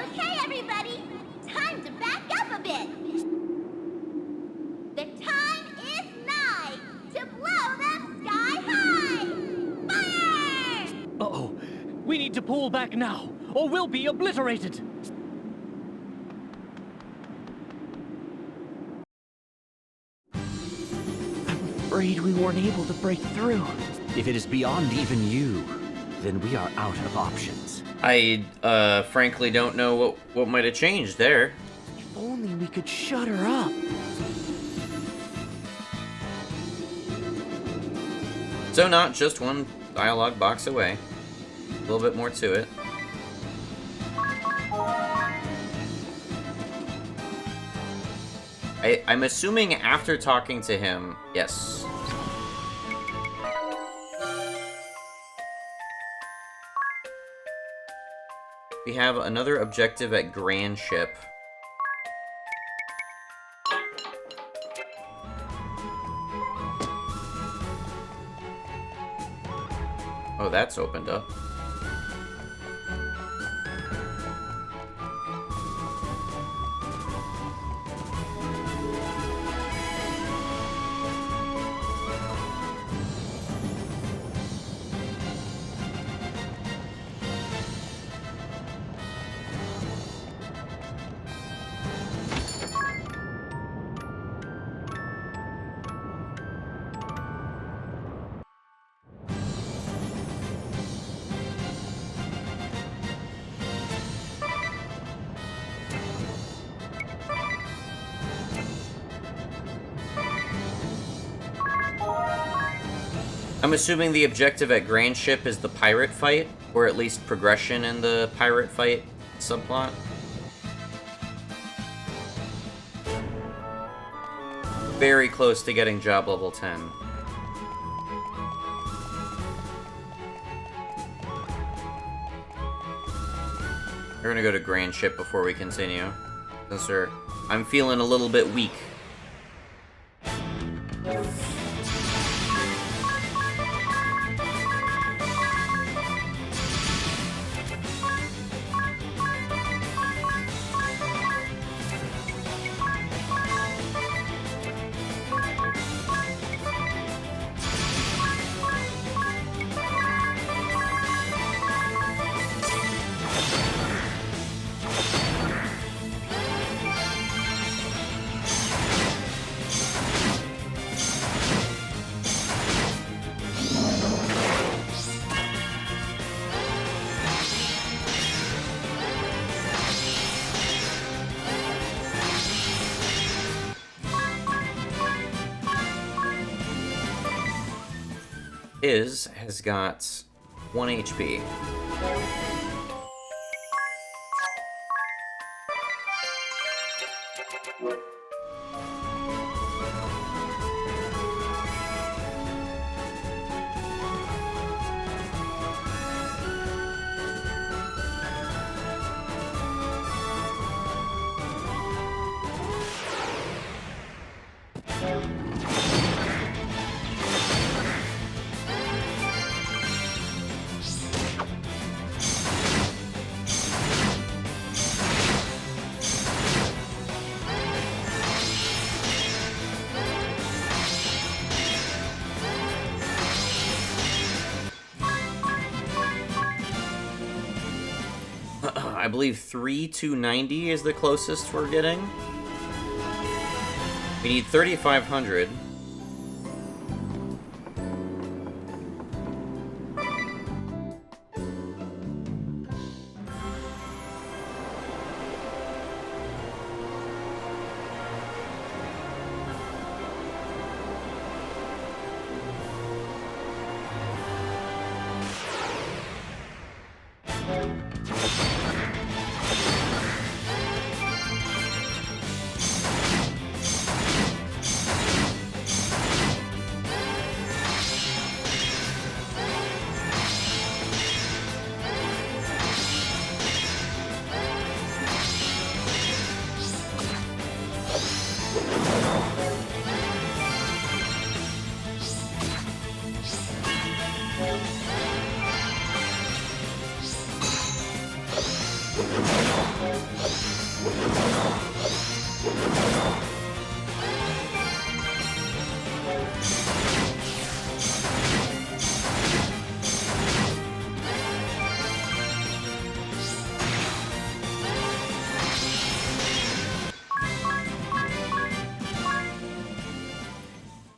Okay, everybody, time to back up a bit. The time is nigh to blow them sky high. Fire! Uh-oh. We need to pull back now, or we'll be obliterated. Afraid we weren't able to break through. If it is beyond even you, then we are out of options. I, frankly don't know what might have changed there. If only we could shut her up. So not just one dialogue box away. A little bit more to it. I'm assuming after talking to him, yes. We have another objective at Grand Ship. Oh, that's opened up. I'm assuming the objective at Grand Ship is the pirate fight, or at least progression in the pirate fight subplot. Very close to getting job level 10. We're gonna go to Grand Ship before we continue. Since I'm feeling a little bit weak. Iz has got 1 HP. I believe 3,290 is the closest we're getting. We need 3,500.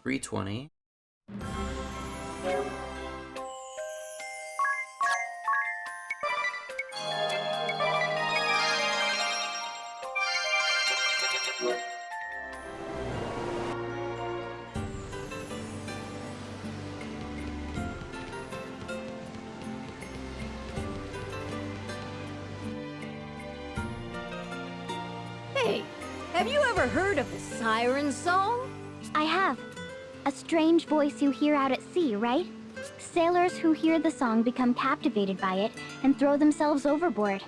$320. Hey, have you ever heard of the Siren Song? I have. A strange voice you hear out at sea, right? Sailors who hear the song become captivated by it and throw themselves overboard.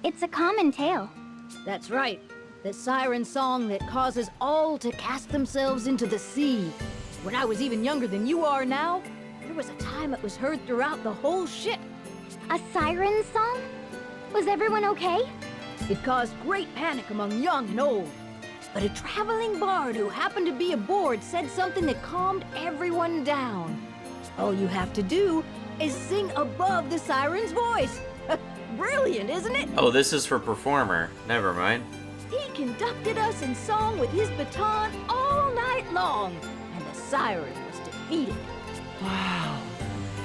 It's a common tale. That's right. The siren song that causes all to cast themselves into the sea. When I was even younger than you are now, there was a time it was heard throughout the whole ship. A siren song? Was everyone okay? It caused great panic among young and old. But a traveling bard who happened to be aboard said something that calmed everyone down. All you have to do is sing above the siren's voice. Brilliant, isn't it? Oh, this is for Performer. Never mind. He conducted us in song with his baton all night long, and the siren was defeated. Wow,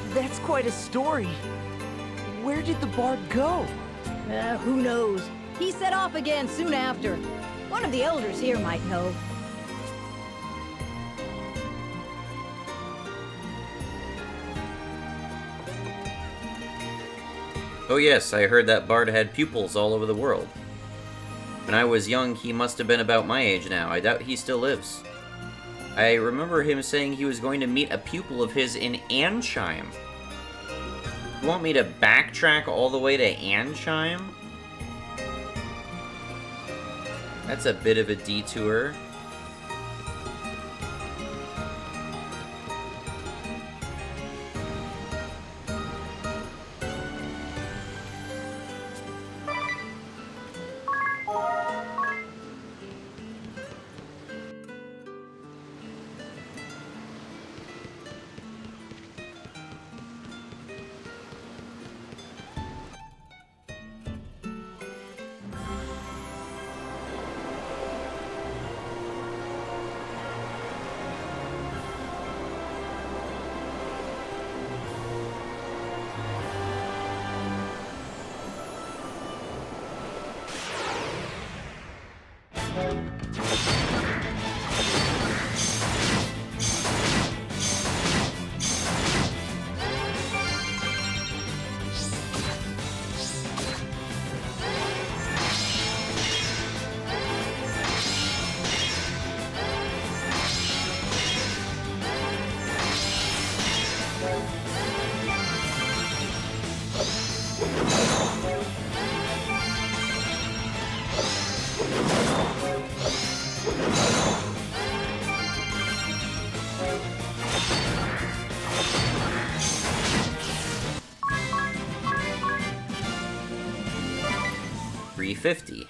that's quite a story. Where did the bard go? Who knows? He set off again soon after. One of the elders here might know. Oh yes, I heard that Bard had pupils all over the world. When I was young, he must have been about my age now. I doubt he still lives. I remember him saying he was going to meet a pupil of his in Ansheim. You want me to backtrack all the way to Ansheim? That's a bit of a detour. 50.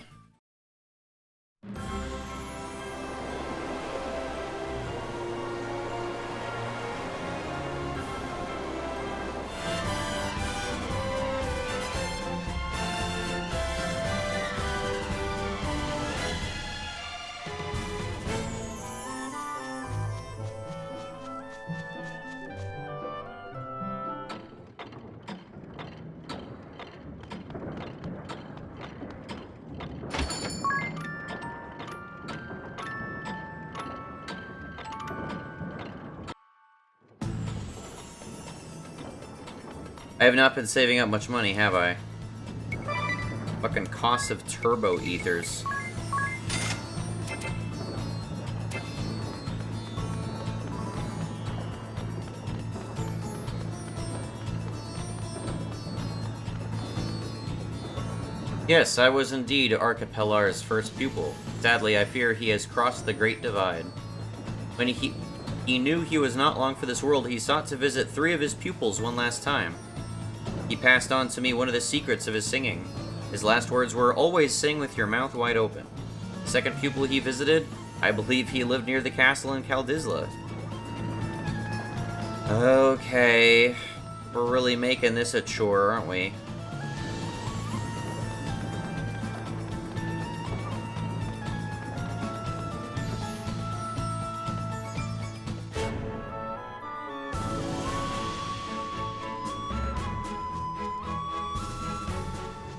I have not been saving up much money, have I? Fucking cost of turbo ethers. Yes, I was indeed Archipelar's first pupil. Sadly, I fear he has crossed the Great Divide. When he knew he was not long for this world, he sought to visit 3 of his pupils one last time. He passed on to me one of the secrets of his singing. His last words were, "Always sing with your mouth wide open." The second pupil he visited, I believe he lived near the castle in Kaldisla. Okay, we're really making this a chore, aren't we?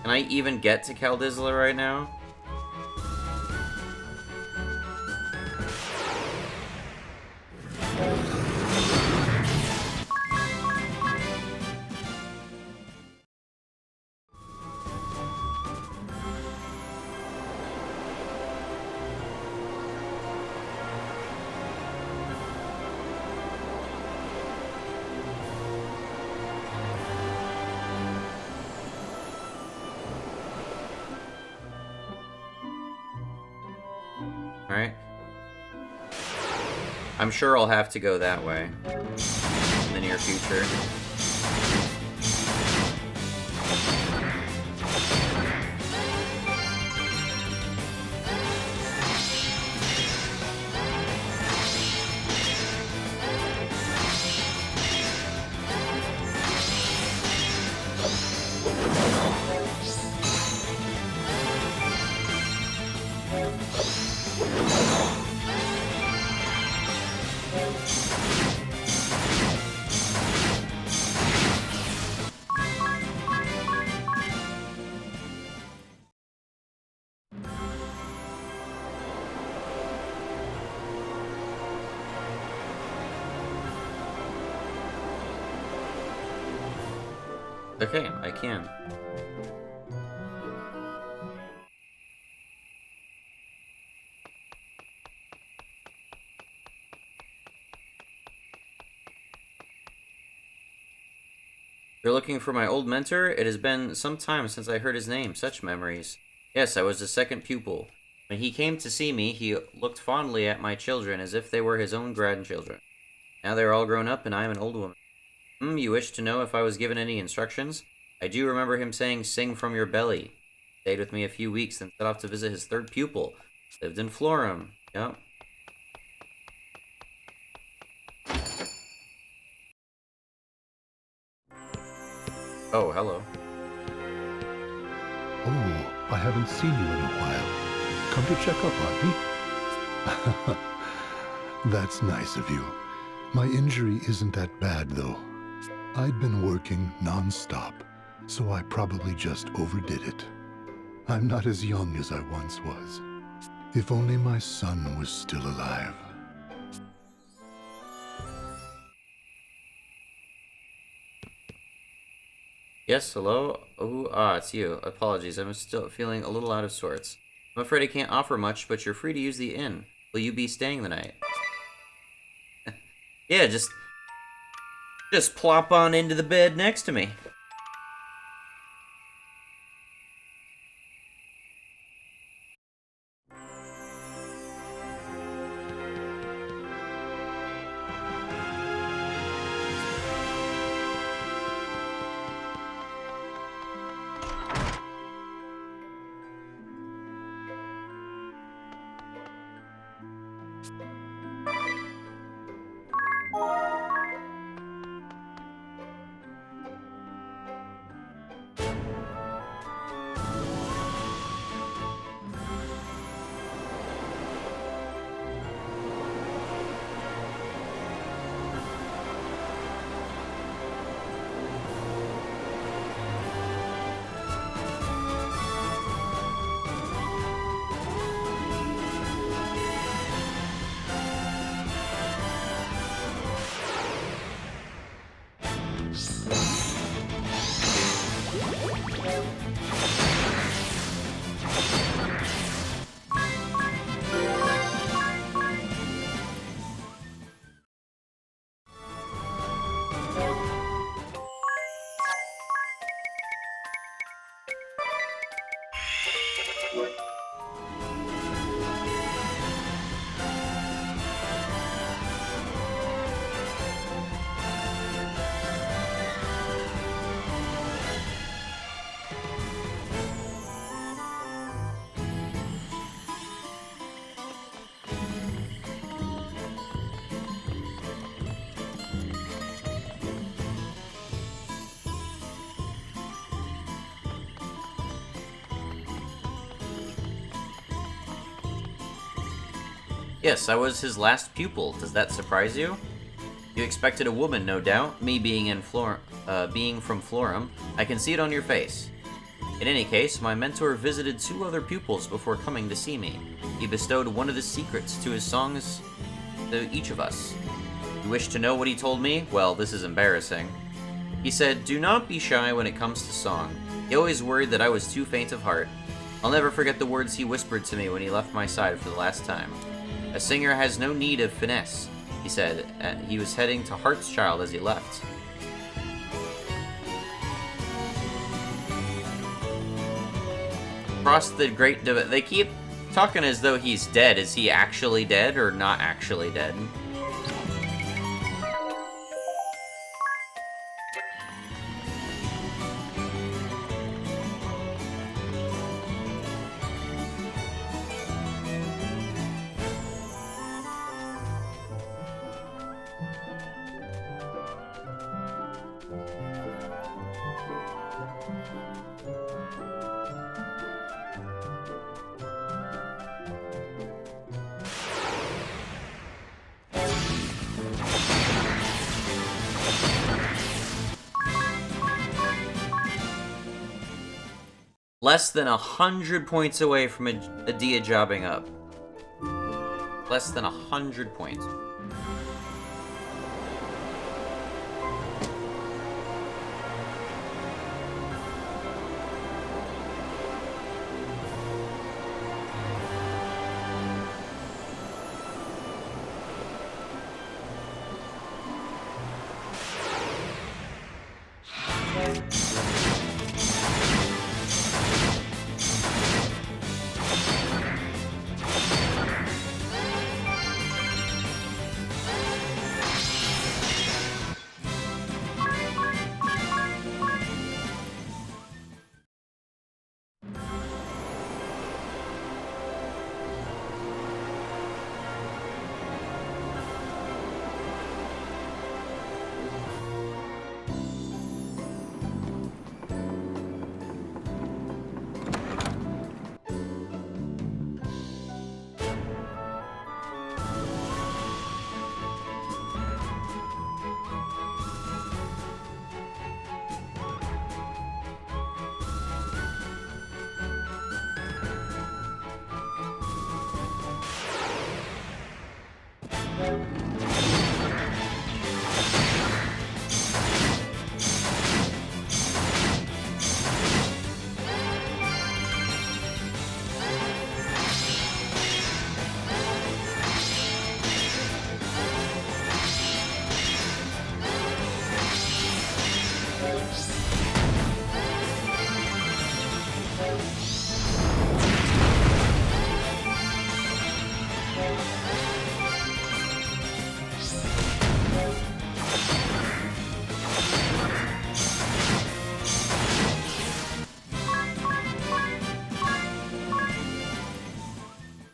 Can I even get to Kaldisla right now? Alright. I'm sure I'll have to go that way in the near future. Okay, I can. You're looking for my old mentor? It has been some time since I heard his name. Such memories. Yes, I was his second pupil. When he came to see me, he looked fondly at my children as if they were his own grandchildren. Now they're all grown up and I am an old woman. You wish to know if I was given any instructions? I do remember him saying, "Sing from your belly." Stayed with me a few weeks, then set off to visit his third pupil. Lived in Florum. Yep. Oh, hello. Oh, I haven't seen you in a while. Come to check up on me? That's nice of you. My injury isn't that bad, though. I'd been working non-stop, so I probably just overdid it. I'm not as young as I once was. If only my son was still alive. Yes, hello? Oh, it's you. Apologies, I'm still feeling a little out of sorts. I'm afraid I can't offer much, but you're free to use the inn. Will you be staying the night? Yeah, just plop on into the bed next to me. Yes, I was his last pupil. Does that surprise you? You expected a woman, no doubt. Me being from Florum, I can see it on your face. In any case, my mentor visited 2 other pupils before coming to see me. He bestowed one of the secrets to his songs to each of us. You wish to know what he told me? Well, this is embarrassing. He said, do not be shy when it comes to song. He always worried that I was too faint of heart. I'll never forget the words he whispered to me when he left my side for the last time. A singer has no need of finesse, he said, and he was heading to Heartschild as he left. Across the Great They keep talking as though he's dead. Is he actually dead or not actually dead? Less than 100 points away from a Dia jobbing up. Less than 100 points.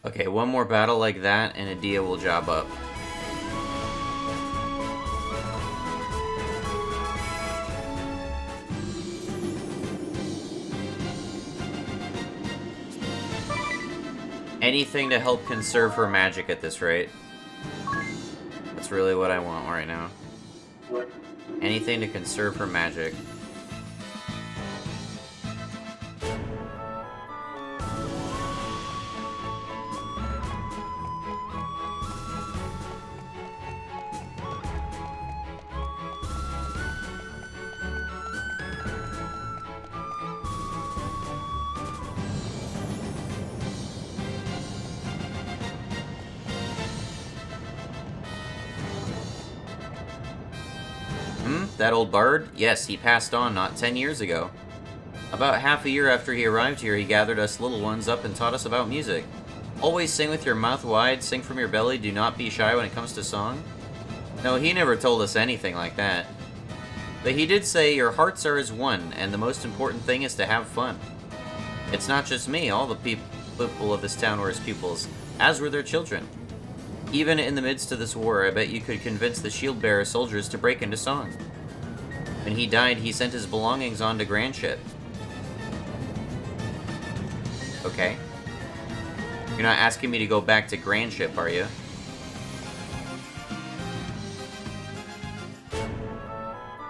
Okay, one more battle like that and Adia will job up. Anything to help conserve her magic at this rate. That's really what I want right now. Anything to conserve her magic. That old bard? Yes, he passed on not 10 years ago. About half a year after he arrived here, he gathered us little ones up and taught us about music. Always sing with your mouth wide, sing from your belly, do not be shy when it comes to song. No, he never told us anything like that. But he did say your hearts are as one, and the most important thing is to have fun. It's not just me, all the people of this town were his pupils, as were their children. Even in the midst of this war, I bet you could convince the shield-bearer soldiers to break into song. When he died, he sent his belongings on to Grandship. Okay. You're not asking me to go back to Grand Ship, are you?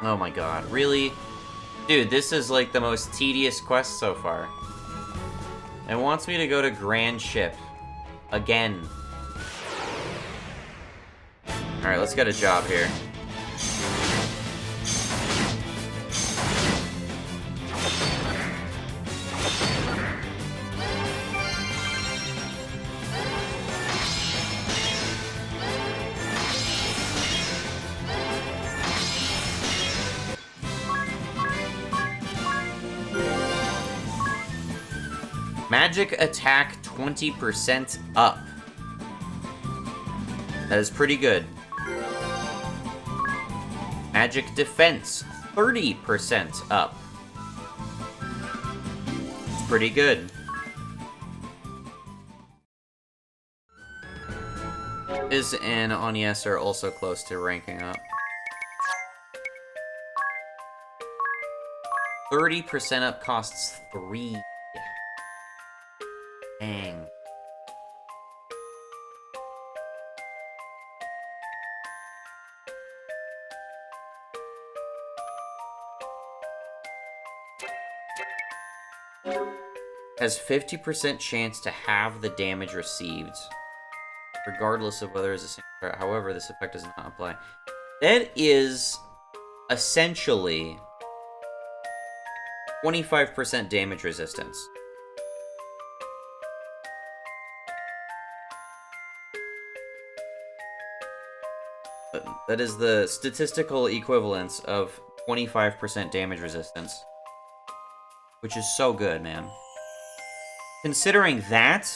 Oh my god, really? Dude, this is like the most tedious quest so far. It wants me to go to Grand Ship. Again. Alright, let's get a job here. Magic attack 20% up. That is pretty good. Magic defense 30% up. It's pretty good. Iz and Onyes are also close to ranking up. 30% up costs 3. Dang. Has 50% chance to halve the damage received, regardless of whether it's a single threat. However, this effect does not apply. That is essentially 25% damage resistance. That is the statistical equivalence of 25% damage resistance. Which is so good, man. Considering that,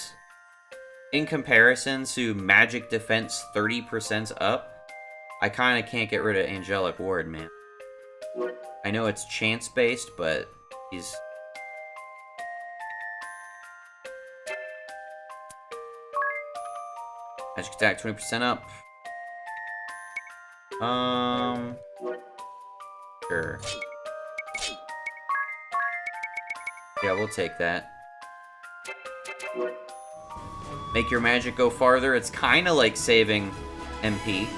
in comparison to magic defense 30% up, I kind of can't get rid of Angelic Ward, man. I know it's chance-based, but he's... Magic attack 20% up. Sure. Yeah, we'll take that. Make your magic go farther. It's kind of like saving MP.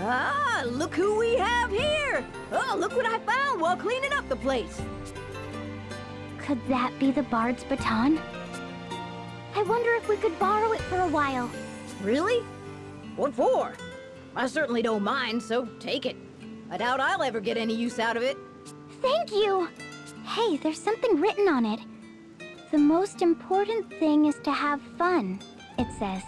Ah, look who we have here! Oh, look what I found while cleaning up the place. Could that be the Bard's baton? I wonder if we could borrow it for a while. Really? What for? I certainly don't mind, so take it. I doubt I'll ever get any use out of it. Thank you! Hey, there's something written on it. The most important thing is to have fun, it says.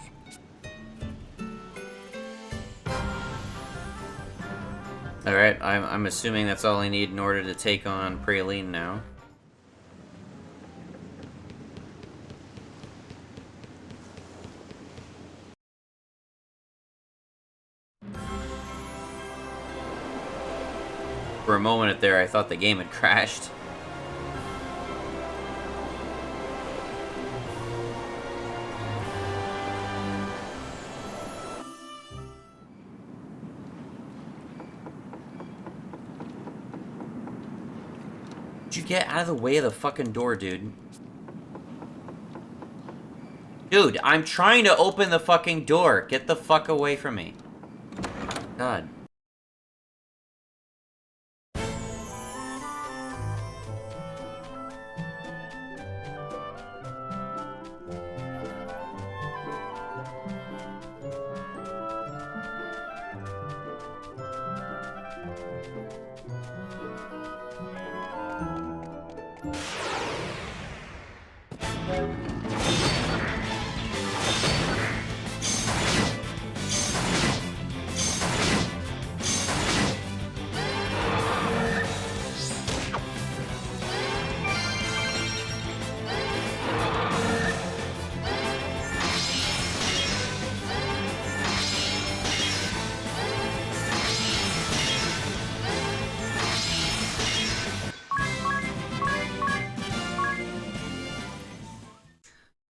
Alright, I'm assuming that's all I need in order to take on Praline now. For a moment there, I thought the game had crashed. Did you get out of the way of the fucking door, dude? Dude, I'm trying to open the fucking door. Get the fuck away from me. God.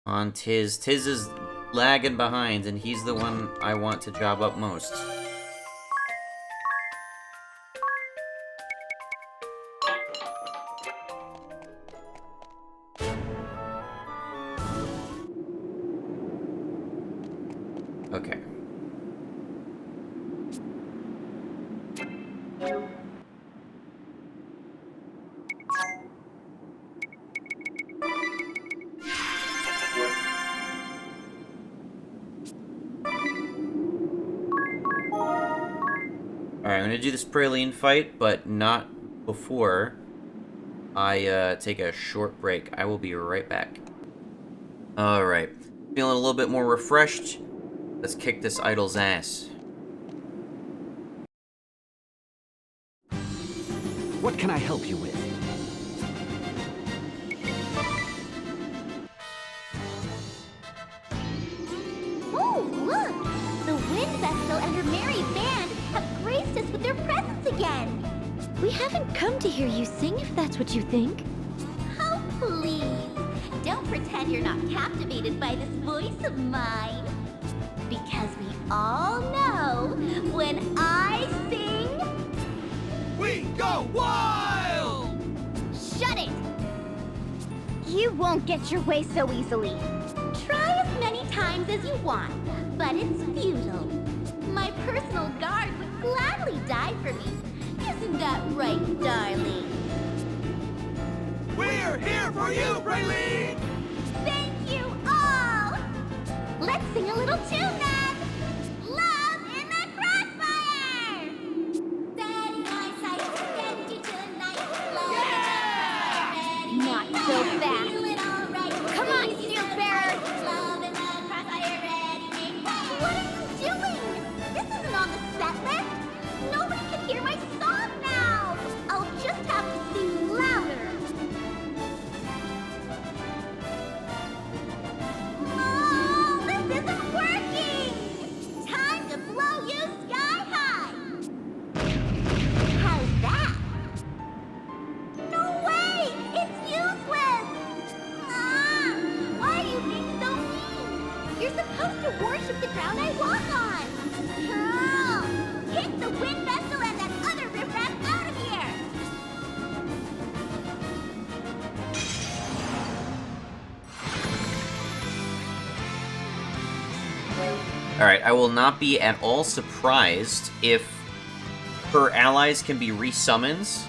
On Tiz. Tiz is lagging behind, and he's the one I want to job up most. Okay. Alright, I'm gonna do this praline fight, but not before I take a short break. I will be right back. Alright, feeling a little bit more refreshed. Let's kick this idol's ass. What can I help you with? Oh, look! The Wind Vestal and her merry band have graced us with their presence again! We haven't come to hear you sing, if that's what you think. Oh, please! Don't pretend you're not captivated by this voice of mine. Because we all know when I sing... We go wild! Shut it! You won't get your way so easily. Try as many times as you want, but it's futile. My personal guard would gladly die for me. Isn't that right, darling? We're here for you, Praline! Thank you all! Let's sing a little tune then! Love in the Crossfire! Steady my sights, get you tonight. Love in the Crossfire, not so fast. Feeling all right. Come on, Steelbearer! Love in the Crossfire, ready, make fire. What are you doing? This isn't on the set list. Nobody can hear my song now. I'll just have to sing louder. Oh, this isn't working! Time to blow you sky high! How's that? No way! It's useless! Ah, why are you being so mean? You're supposed to worship the ground I walk on! Oh, kick the Wind Vestal and that other riffraff out of here! Alright, I will not be at all surprised if her allies can be resummons.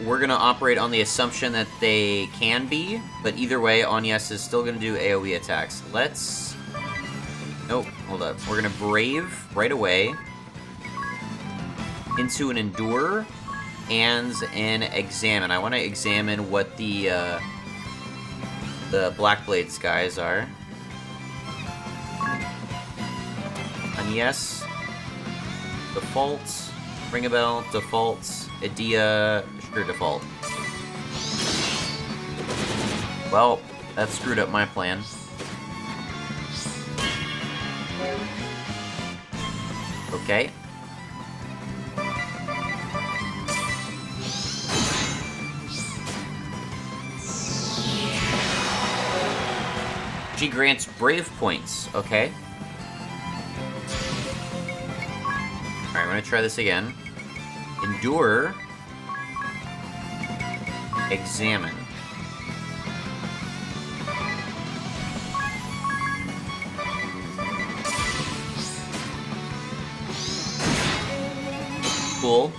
We're gonna operate on the assumption that they can be, but either way, Agnes is still gonna do AoE attacks. Let's... Nope, hold up. We're gonna Brave right away into an Endure and an Examine. I want to examine what the Blackblades guys are. Agnes, default, ring a bell, default, Edea, sure, default. Well, that screwed up my plan. She grants brave points, okay. Alright, I'm gonna try this again. Endure. Examine. Cool.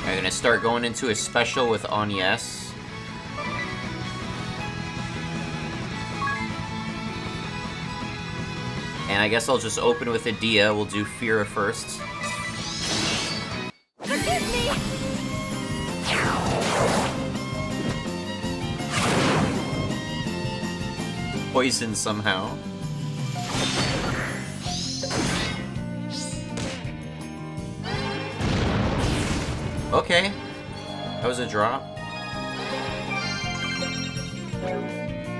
I'm gonna start going into a special with Agnes. And I guess I'll just open with Edea. We'll do Fira first. Forgive me! Poison somehow. Okay. That was a drop.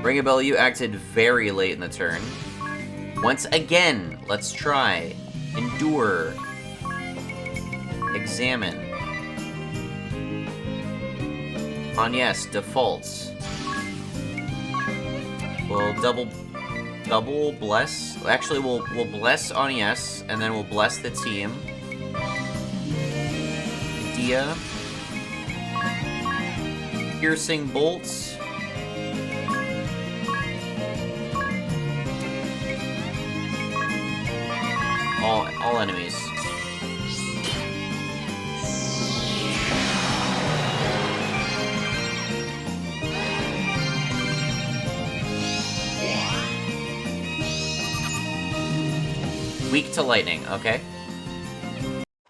Ring a bell, you acted very late in the turn. Once again, let's try. Endure. Examine. Agnes defaults. We'll double bless. Actually, we'll bless Agnes, and then we'll bless the team. Edea. Piercing bolts. All enemies. Weak to lightning, okay.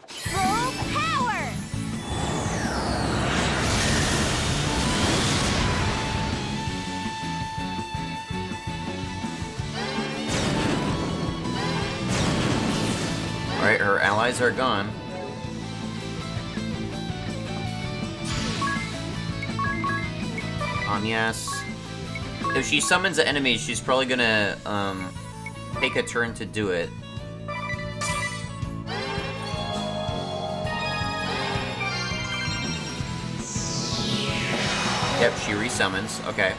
Full power! Alright, her allies are gone. Agnes. If she summons an enemy, she's probably gonna, take a turn to do it. Yep, she resummons. Okay.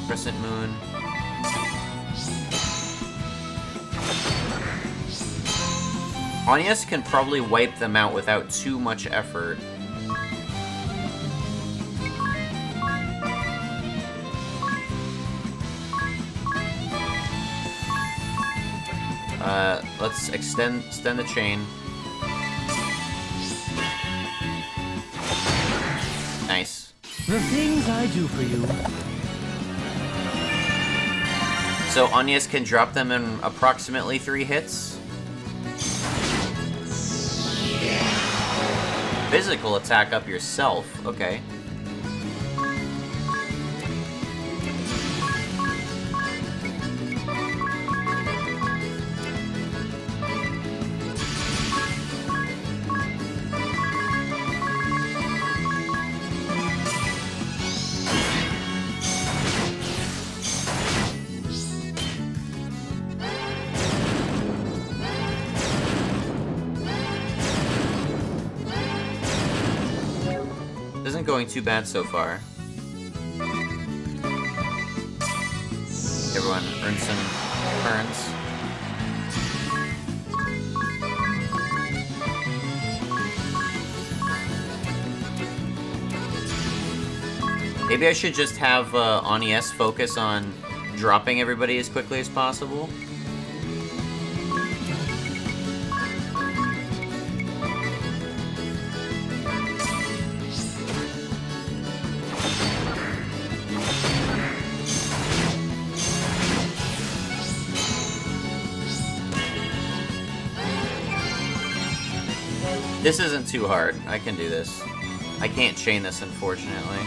Crescent Moon. Agnes can probably wipe them out without too much effort. Let's extend the chain. Nice. The things I do for you. So Agnes can drop them in approximately 3 hits. Physical attack up yourself. Okay. Isn't going too bad so far. Everyone earns some turns. Maybe I should just have Agnes focus on dropping everybody as quickly as possible. This isn't too hard. I can do this. I can't chain this, unfortunately.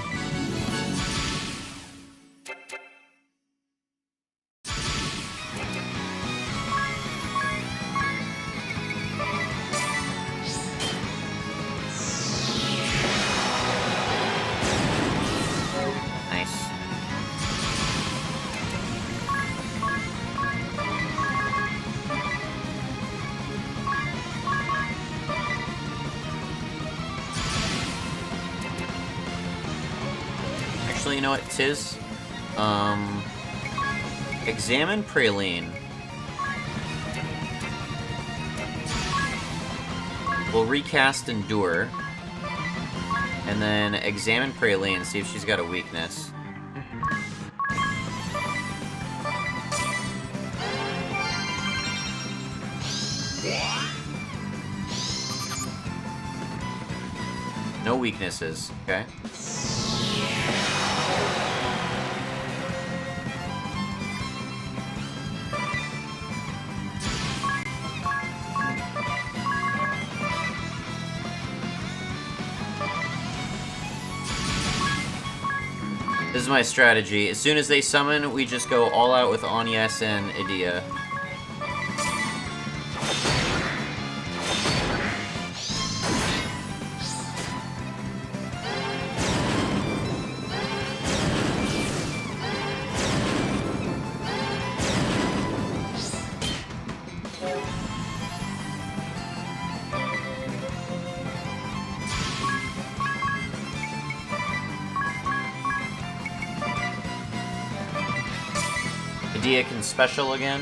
you know what? Tis. Examine Praline. We'll recast Endure. And then examine Praline and see if she's got a weakness. No weaknesses, okay? This is my strategy. As soon as they summon, we just go all out with Onyes and Edea. Edea can special again.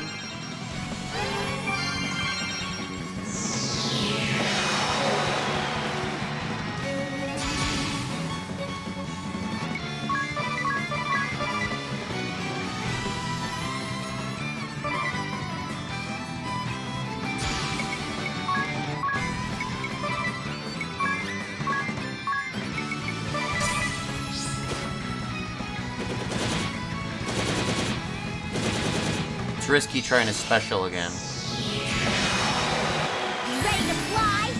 It's risky trying to special again. Ready to fly?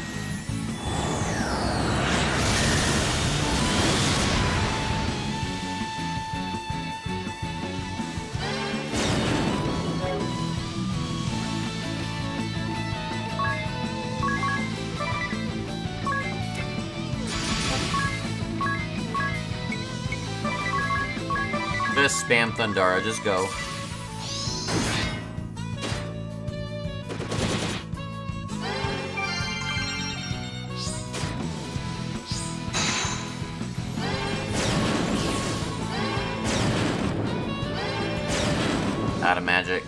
Just spam Thundara, just go. Out of magic.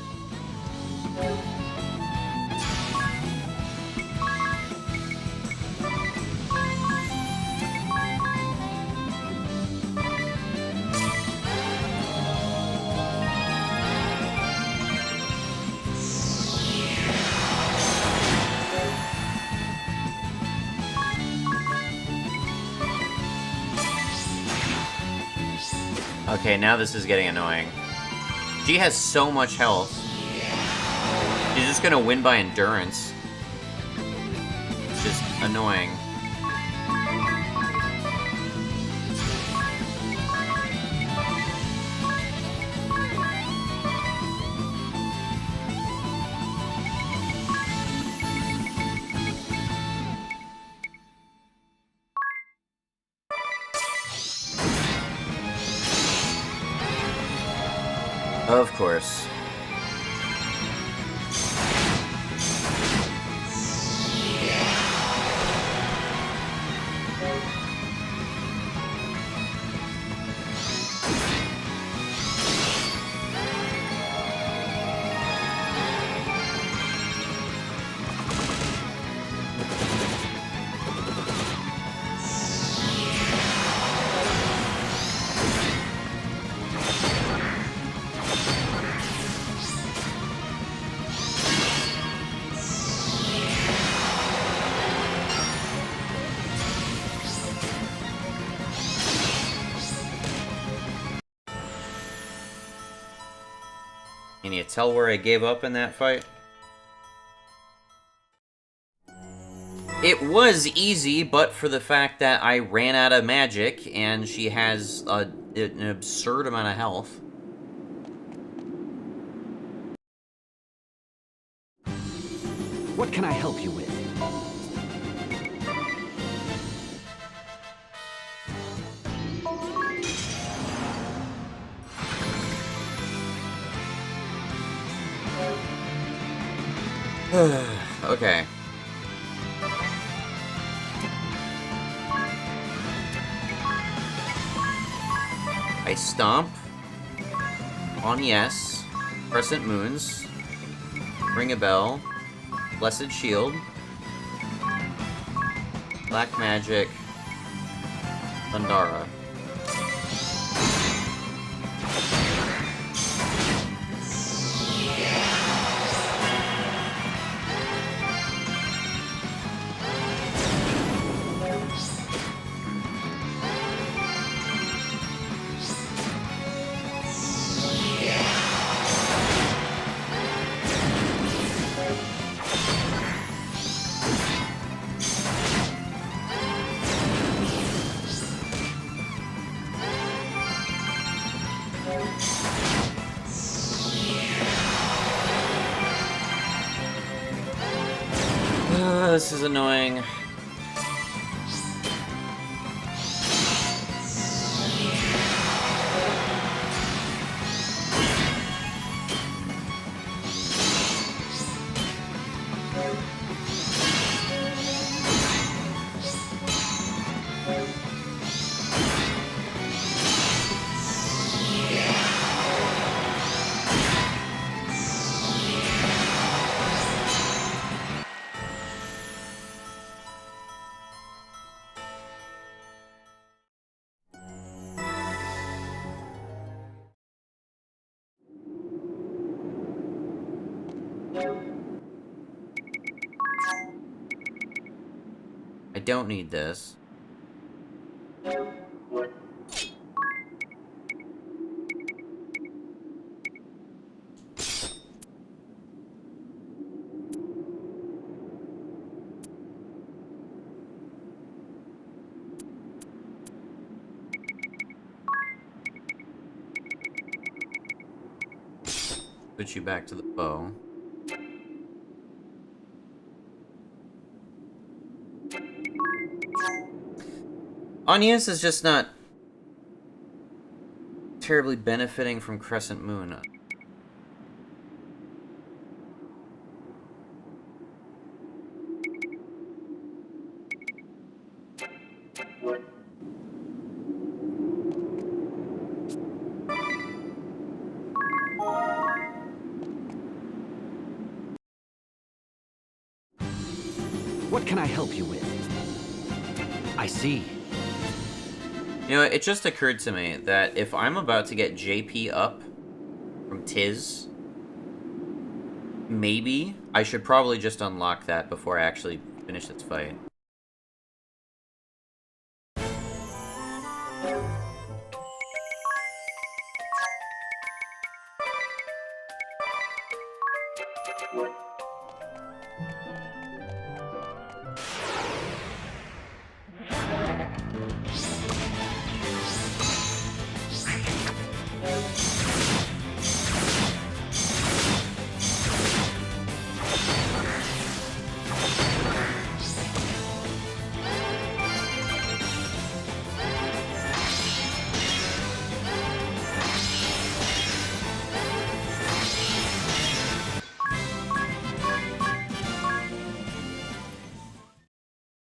Okay, now this is getting annoying. She has so much health. She's just gonna win by endurance. It's just annoying. Of course. Can you tell where I gave up in that fight? It was easy, but for the fact that I ran out of magic and she has an absurd amount of health. What can I help you with? Okay. I I stomp on yes, Crescent Moons, Ring a Bell, Blessed Shield, Black Magic, Thundara. This is annoying. I don't need this. Put you back to the bow. Anius is just not terribly benefiting from Crescent Moon. What can I help you with? I see. You know, it just occurred to me that if I'm about to get JP up from Tiz, maybe I should probably just unlock that before I actually finish this fight.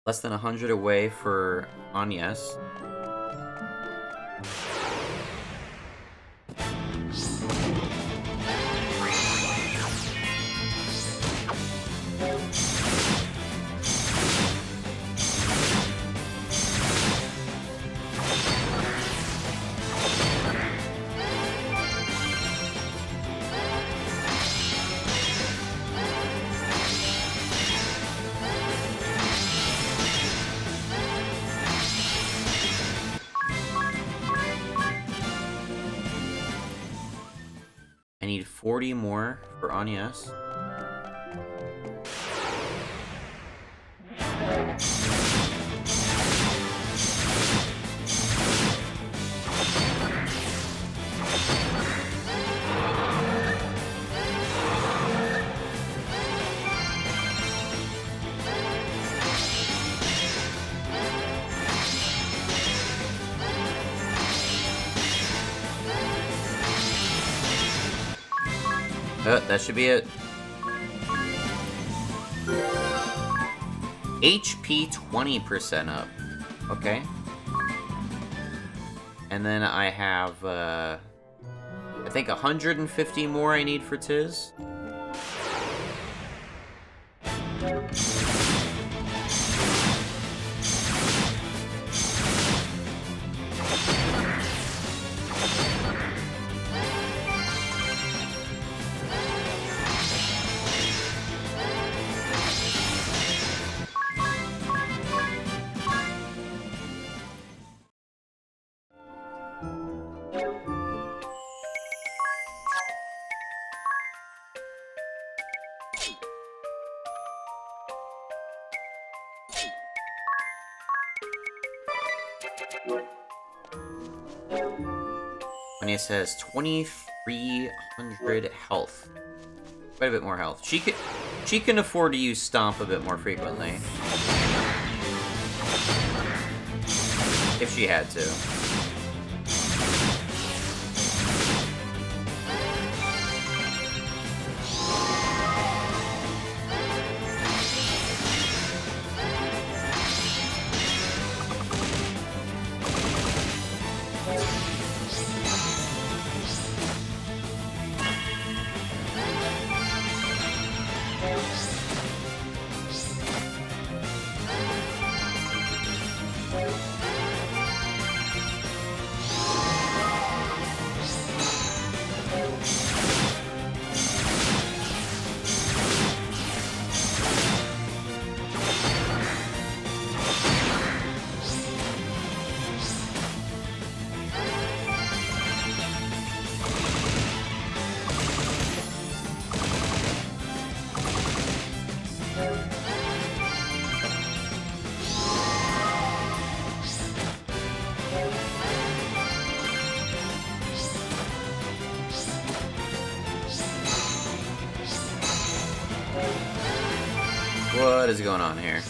Less than 100 away for Agnes. I need 40 more for Agnes. That should be it. HP 20% up. Okay. And then I have, I think 150 more I need for Tiz. And it says 2,300 health. Quite a bit more health. She can afford to use Stomp a bit more frequently. If she had to. What is going on here?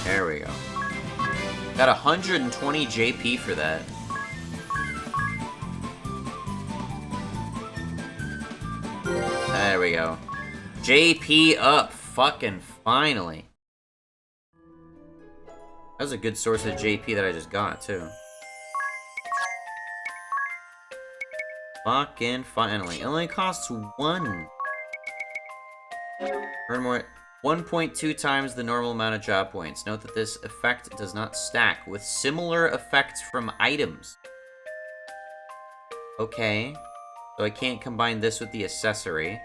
There we go. Got 120 JP for that. There we go. JP up, fucking finally. That was a good source of JP that I just got, too. Fucking finally. It only costs 1. Earn more. 1.2 times the normal amount of job points. Note that this effect does not stack with similar effects from items. Okay. So I can't combine this with the accessory.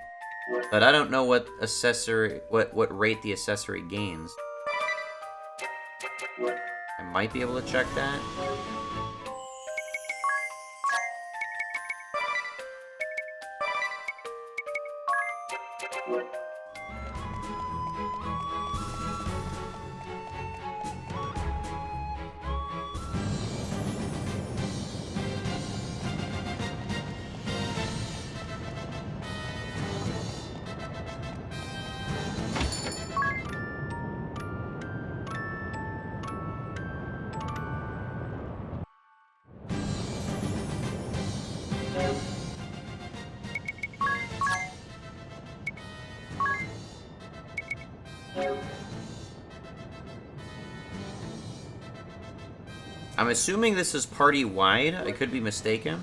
But I don't know what accessory, what rate the accessory gains. I might be able to check that. I'm assuming this is party-wide. I could be mistaken.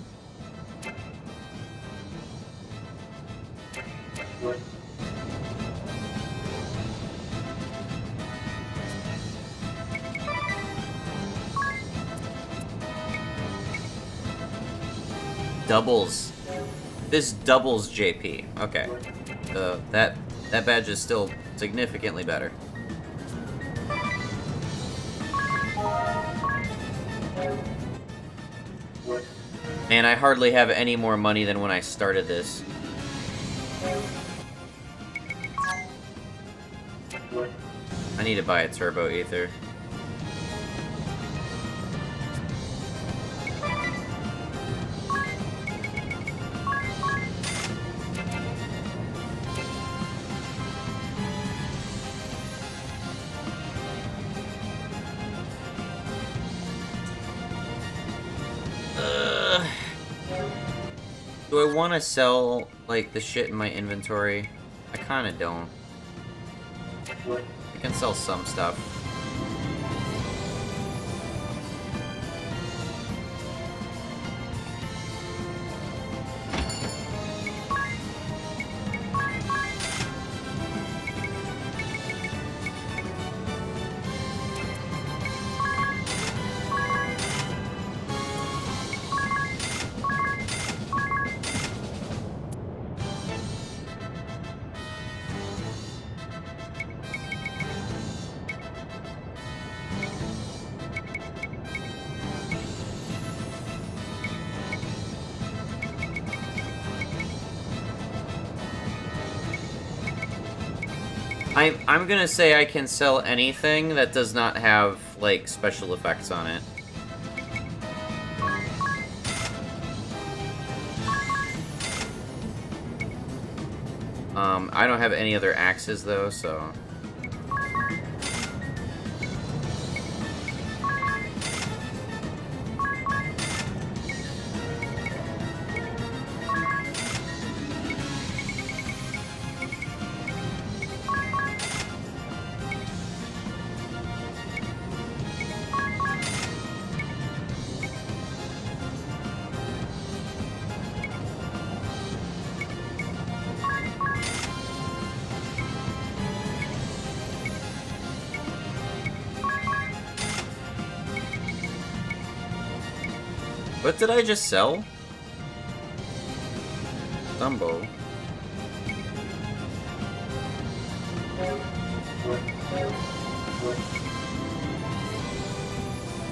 Doubles. This doubles JP. Okay. That badge is still significantly better. And I hardly have any more money than when I started this. I need to buy a turbo ether. Do I want to sell, like, the shit in my inventory? I kind of don't. I can sell some stuff. I'm gonna say I can sell anything that does not have, like, special effects on it. I don't have any other axes, though, so... What did I just sell? Dumbo.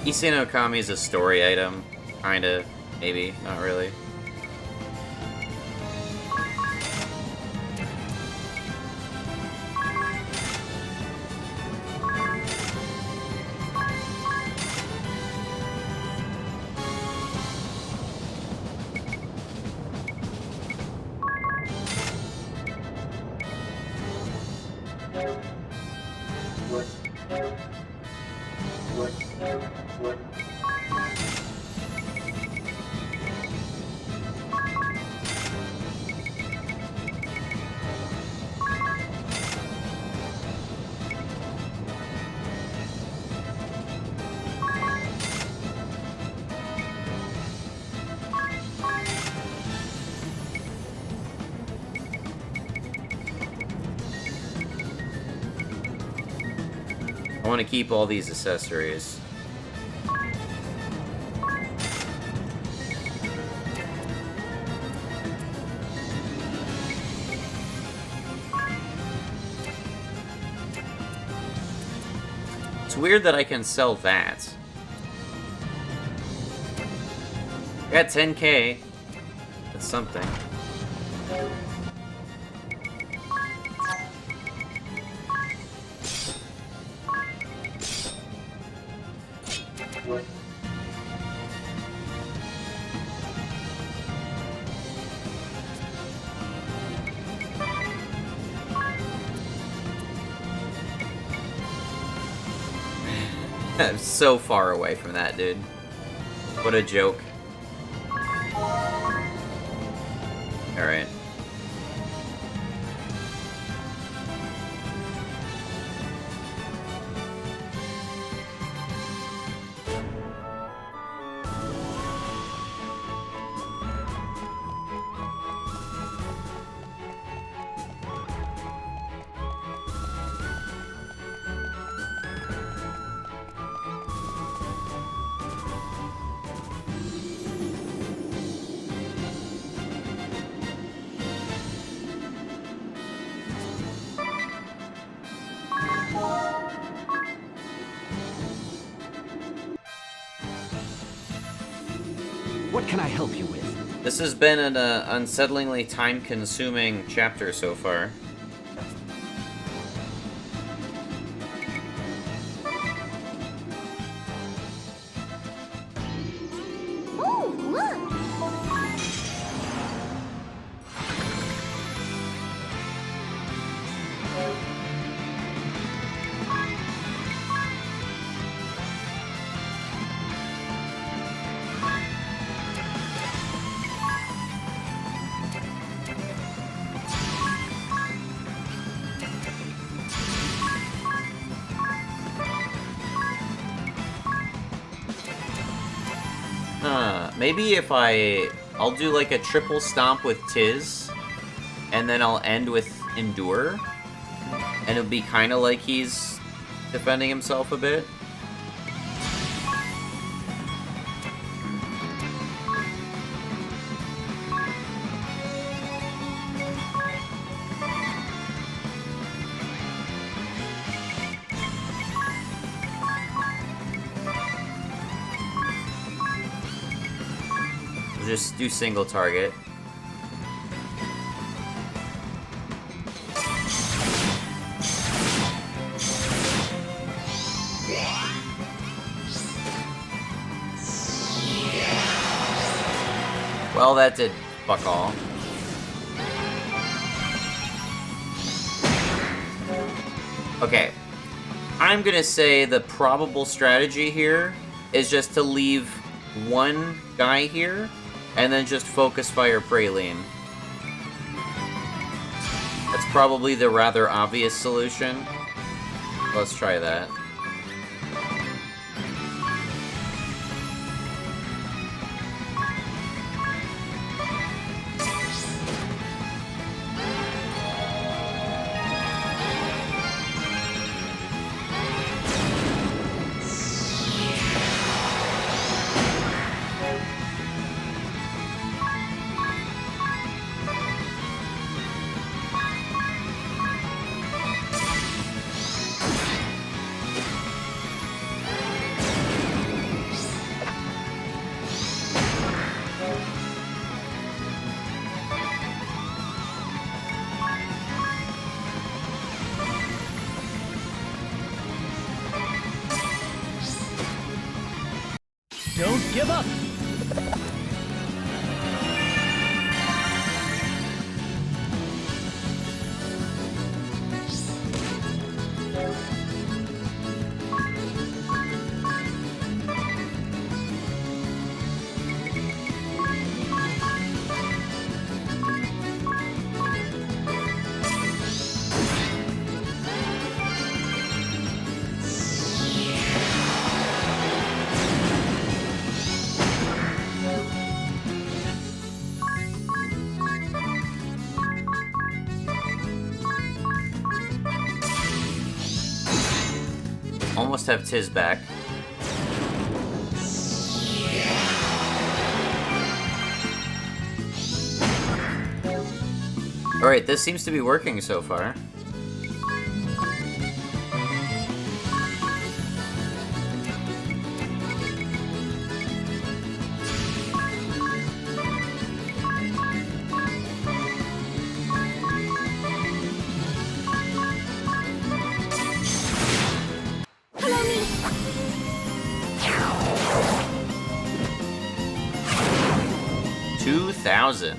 Issei no Kami is a story item. Kinda. Maybe. Not really. I want to keep all these accessories. It's weird that I can sell that. I got 10K. That's something. I'm so far away from that, dude. What a joke. Alright. What can I help you with? This has been an unsettlingly time-consuming chapter so far. Maybe if I'll do like a triple stomp with Tiz, and then I'll end with Endure, and it'll be kind of like he's defending himself a bit. Just do single target. Well, that did fuck all. Okay. I'm gonna say the probable strategy here is just to leave one guy here and then just focus fire Praline. That's probably the rather obvious solution. Let's try that. Don't give up! Almost have Tiz back. Alright, this seems to be working so far. Follow me. 2,000.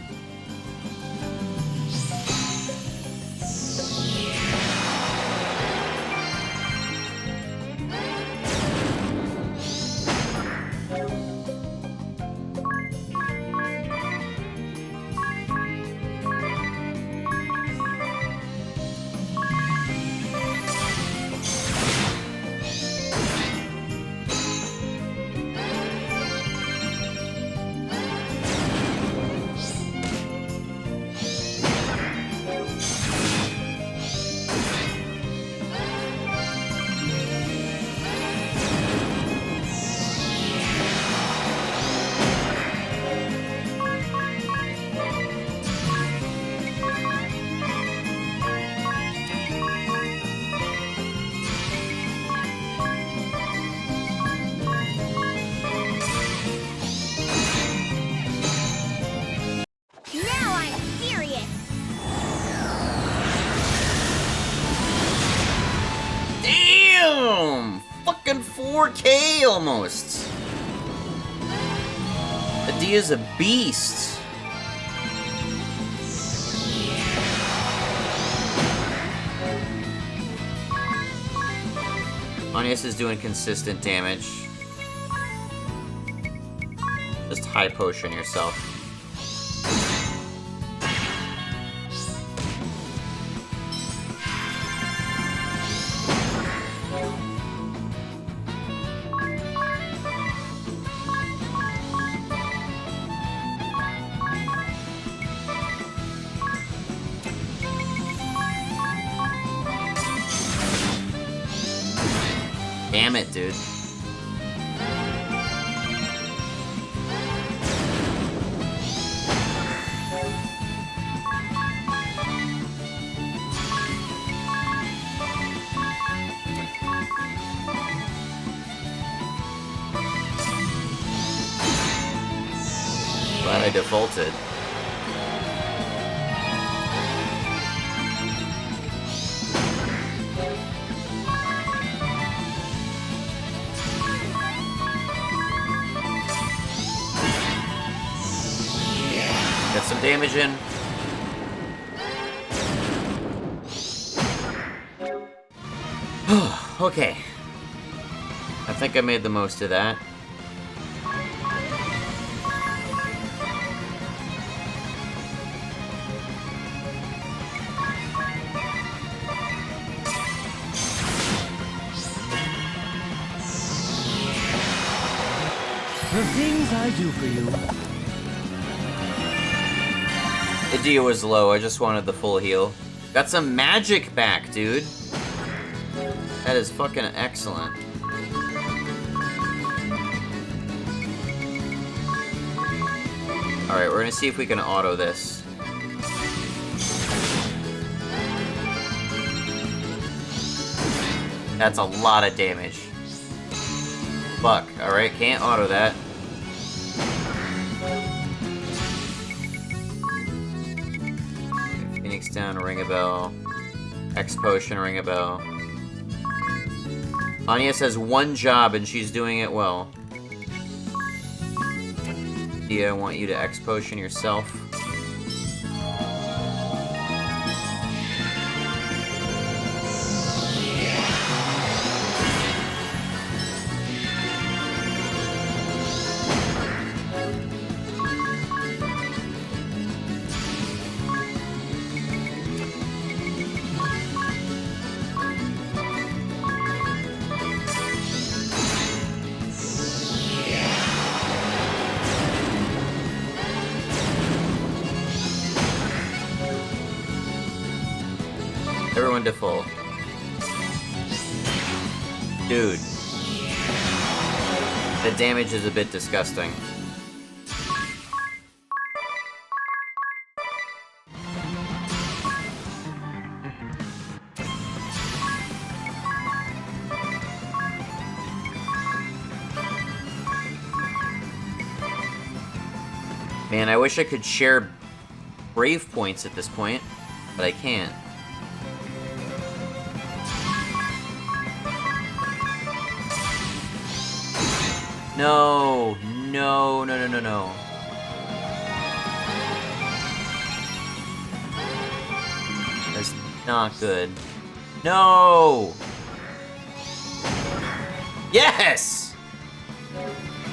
Now I'm serious. Damn! Fucking 4K almost! Adia's a beast! Anius is doing consistent damage. Just high potion yourself. damn it, dude. Glad I defaulted. Get some damage in. Okay. I think I made the most of that. The things I do for you. The D was low, I just wanted the full heal. Got some magic back, dude. That is fucking excellent. Alright, we're gonna see if we can auto this. That's a lot of damage. Fuck, alright, can't auto that. Phoenix down, ring a bell. X potion, ring a bell. Anya has one job and she's doing it well. Dia, I want you to X potion yourself. Everyone to full. Dude. The damage is a bit disgusting. Man, I wish I could share brave points at this point, but I can't. No, no, no, no, no, no. That's not good. No! Yes!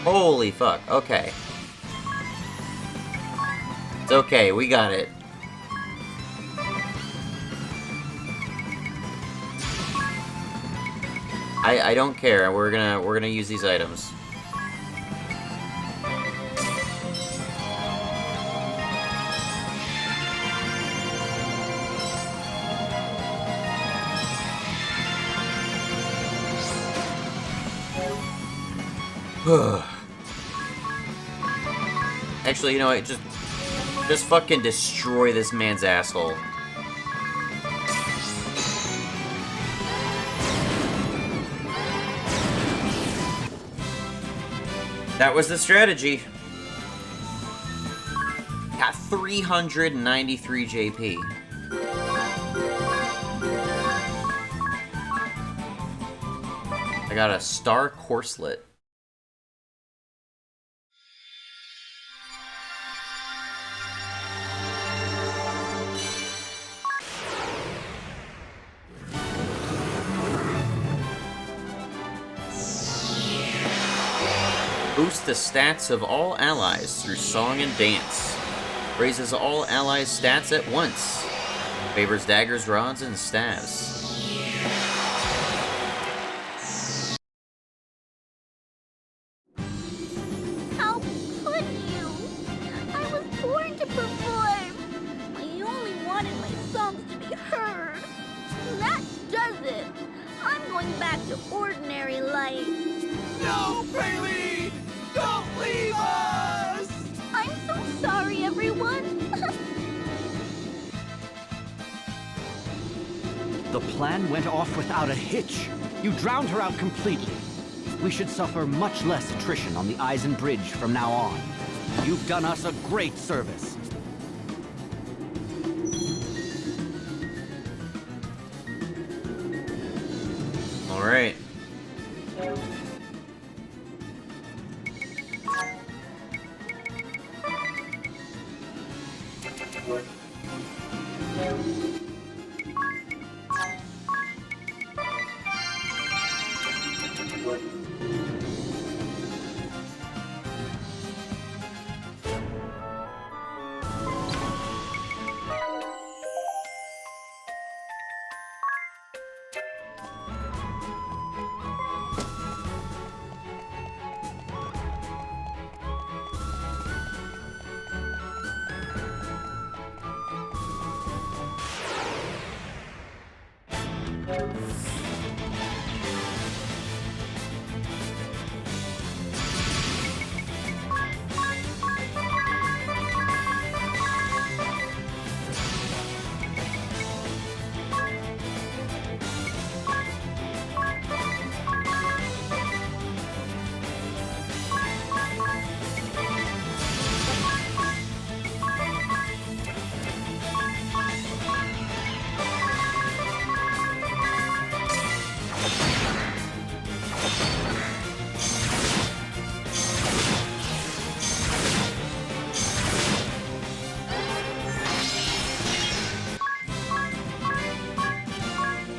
Holy fuck, okay. It's okay, we got it. I don't care. We're gonna use these items. Actually, you know what? Just fucking destroy this man's asshole. That was the strategy. Got 393 JP. I got a star corselet. Boosts the stats of all allies through song and dance. Raises all allies' stats at once. Favors daggers, rods, and staves. How could you? I was born to perform. I only wanted my songs to be heard. That does it. I'm going back to ordinary life. No, Bailey! Don't leave us! I'm so sorry, everyone. The plan went off without a hitch. You drowned her out completely. We should suffer much less attrition on the Eisen Bridge from now on. You've done us a great service. All right.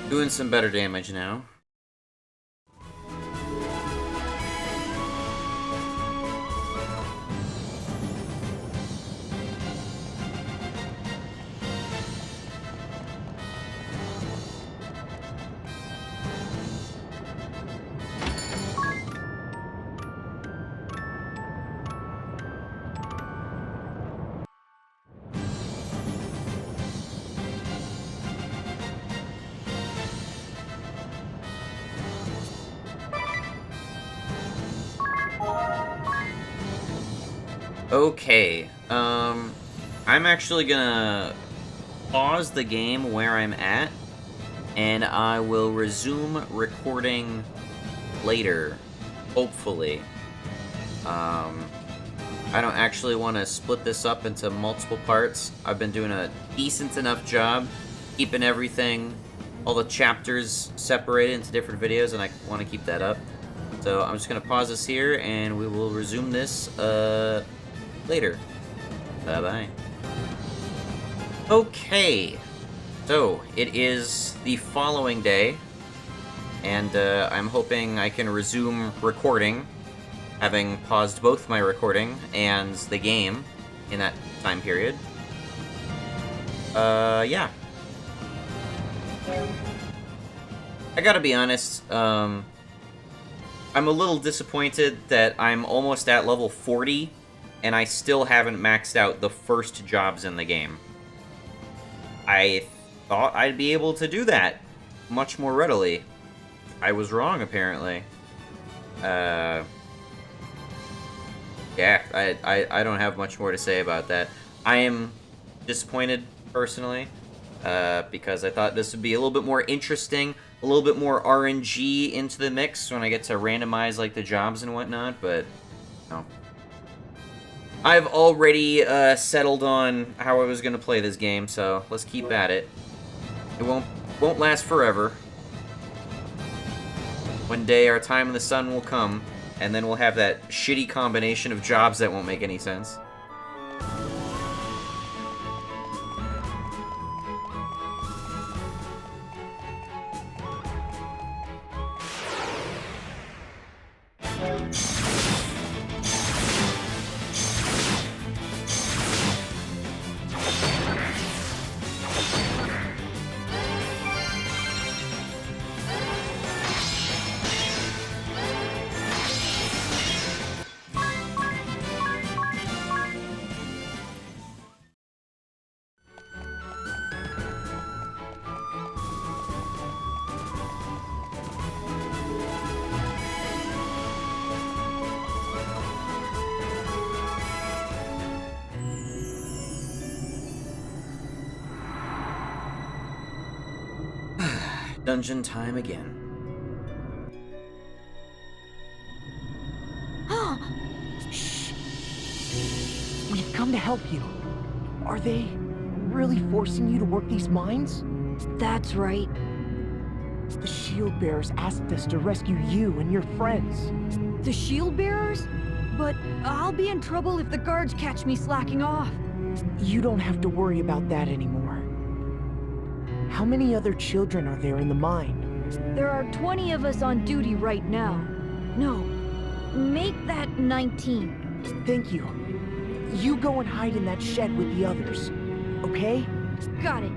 Doing some better damage now. Okay, I'm actually gonna pause the game where I'm at, and I will resume recording later, hopefully. I don't actually want to split this up into multiple parts. I've been doing a decent enough job keeping everything, all the chapters separated into different videos, and I want to keep that up. So I'm just gonna pause this here, and we will resume this, later. Bye-bye. Okay, so it is the following day, and I'm hoping I can resume recording, having paused both my recording and the game in that time period. Yeah. I gotta be honest, I'm a little disappointed that I'm almost at level 40, and I still haven't maxed out the first jobs in the game. I thought I'd be able to do that much more readily. I was wrong, apparently. Yeah, I don't have much more to say about that. I am disappointed, personally, because I thought this would be a little bit more interesting, a little bit more RNG into the mix when I get to randomize, like, the jobs and whatnot, but no. I've already settled on how I was going to play this game, so let's keep at it. It won't last forever. One day our time in the sun will come, and then we'll have that shitty combination of jobs that won't make any sense. Dungeon time again. Shh. We've come to help you. Are they really forcing you to work these mines? That's right. The Shield Bearers asked us to rescue you and your friends. The shield bearers? But I'll be in trouble if the guards catch me slacking off. You don't have to worry about that anymore. How many other children are there in the mine? There are 20 of us on duty right now. No, make that 19. Thank you. You go and hide in that shed with the others, okay? Got it.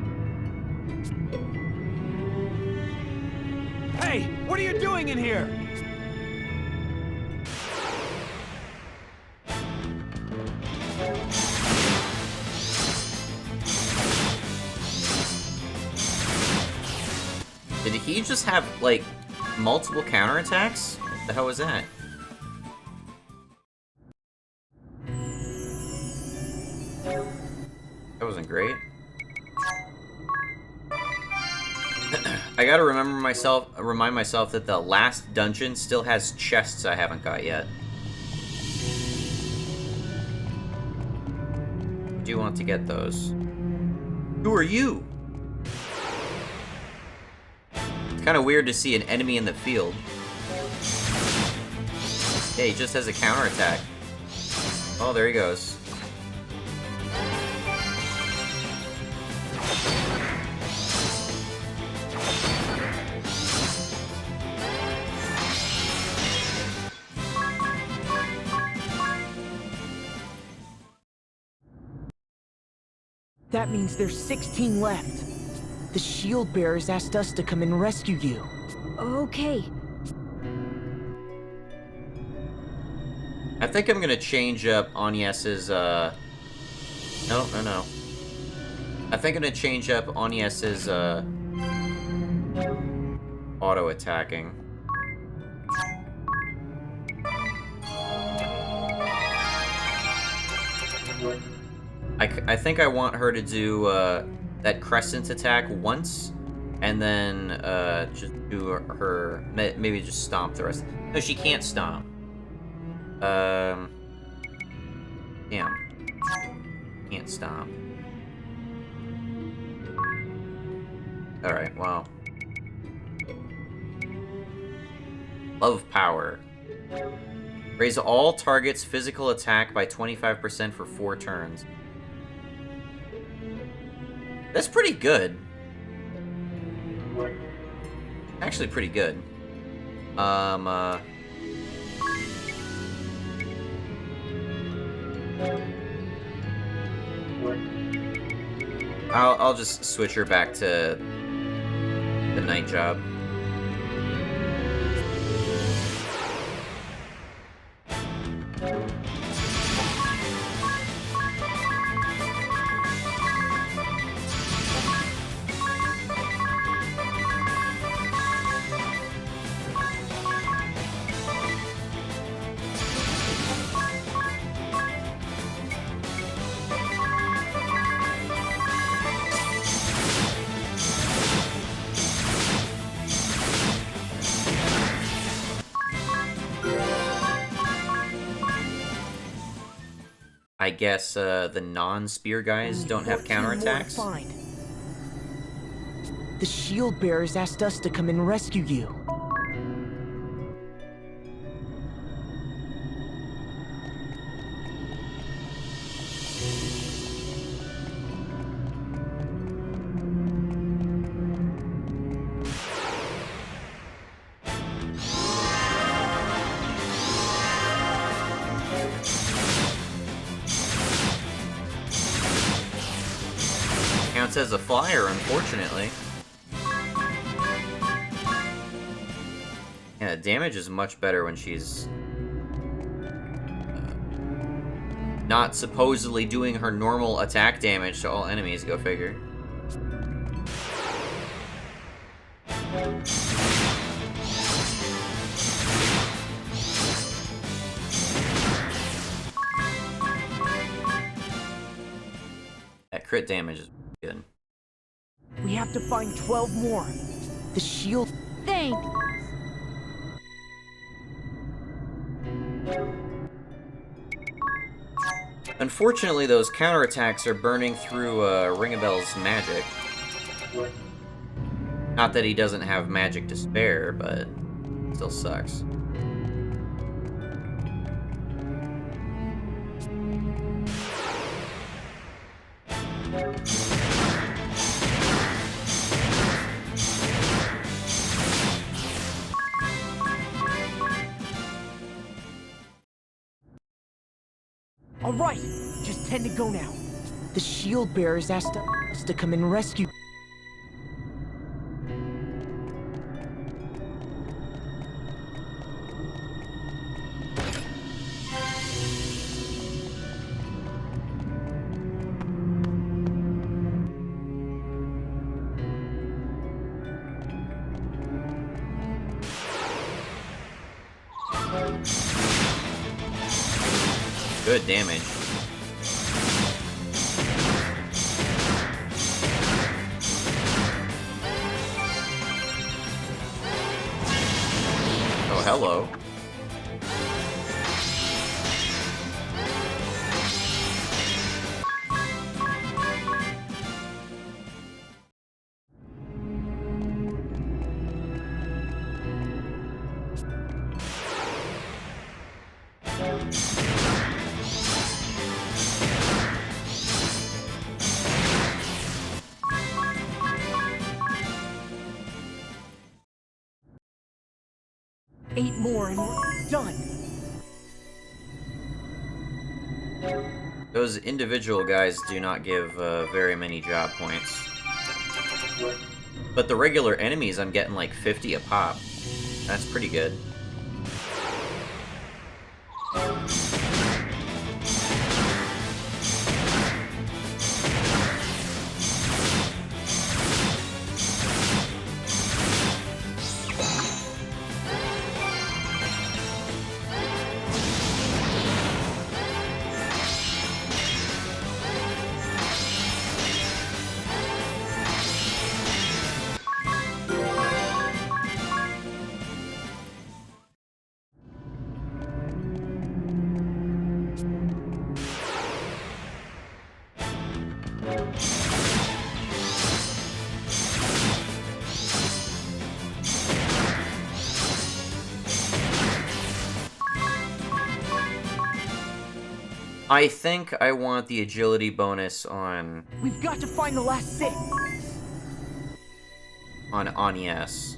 Hey, what are you doing in here? Did he just have, like, multiple counterattacks? What the hell was that? That wasn't great. I gotta remind myself that the last dungeon still has chests I haven't got yet. I do want to get those. Who are you? It's kind of weird to see an enemy in the field. Yeah, he just has a counterattack. Oh, there he goes. That means there's 16 left. The Shield Bearers asked us to come and rescue you. Okay. I think I'm gonna change up Agnes's, No. I think I'm gonna change up Agnes's, auto-attacking. I think I want her to do, that crescent attack once, and then, just do her, maybe just stomp the rest. No, she can't stomp. Damn. Can't stomp. Alright, well. Love power. Raise all targets' physical attack by 25% for 4 turns. That's pretty good. Actually pretty good. I'll just switch her back to the night job. I guess the non-spear guys don't have counterattacks. The Shield Bearers asked us to come and rescue you. Counts as a flyer, unfortunately. Yeah, damage is much better when she's not supposedly doing her normal attack damage to all enemies, go figure. That crit damage is good. We have to find 12 more. The shield... Thank... Unfortunately, those counterattacks are burning through Ringabel's magic. Not that he doesn't have magic to spare, but it still sucks. All right, just 10 to go now. The shield bearers asked us to come and rescue... Good damage. Oh, hello. Eight more and we're done. Those individual guys do not give very many job points. But the regular enemies, I'm getting like 50 a pop. That's pretty good. I think I want the agility bonus on... We've got to find the last six. On Anies.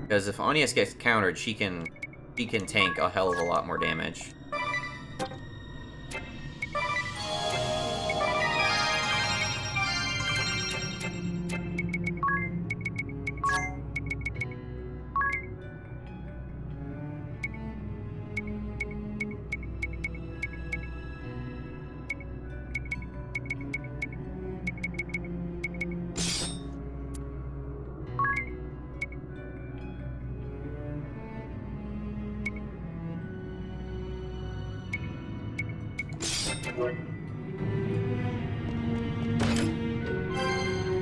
Because if Anies gets countered, she can tank a hell of a lot more damage.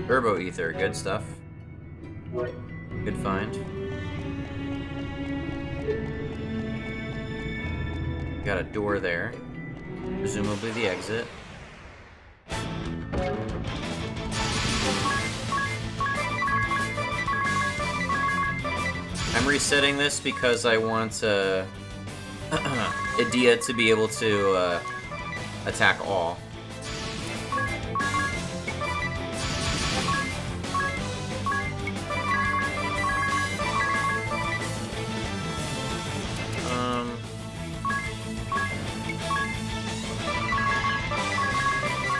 Turbo Ether, good stuff. Good find. Got a door there. Presumably the exit. I'm resetting this because I want Edea to be able to attack all.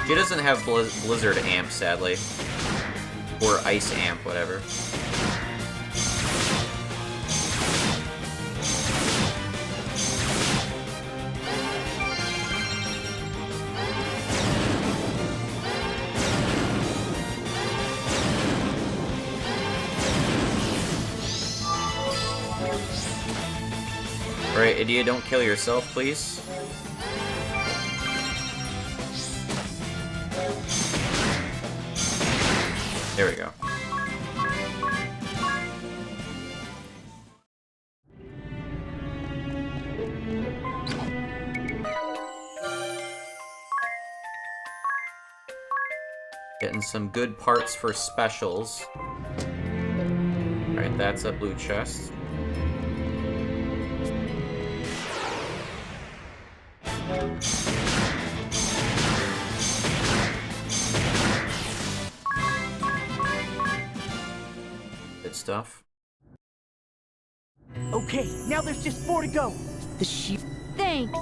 She doesn't have Blizzard Amp, sadly. Or Ice Amp, whatever. Alright, Edea, don't kill yourself, please. There we go. Getting some good parts for specials. Alright, that's a blue chest. Good stuff. Okay, now there's just 4 to go. The shield. Thanks.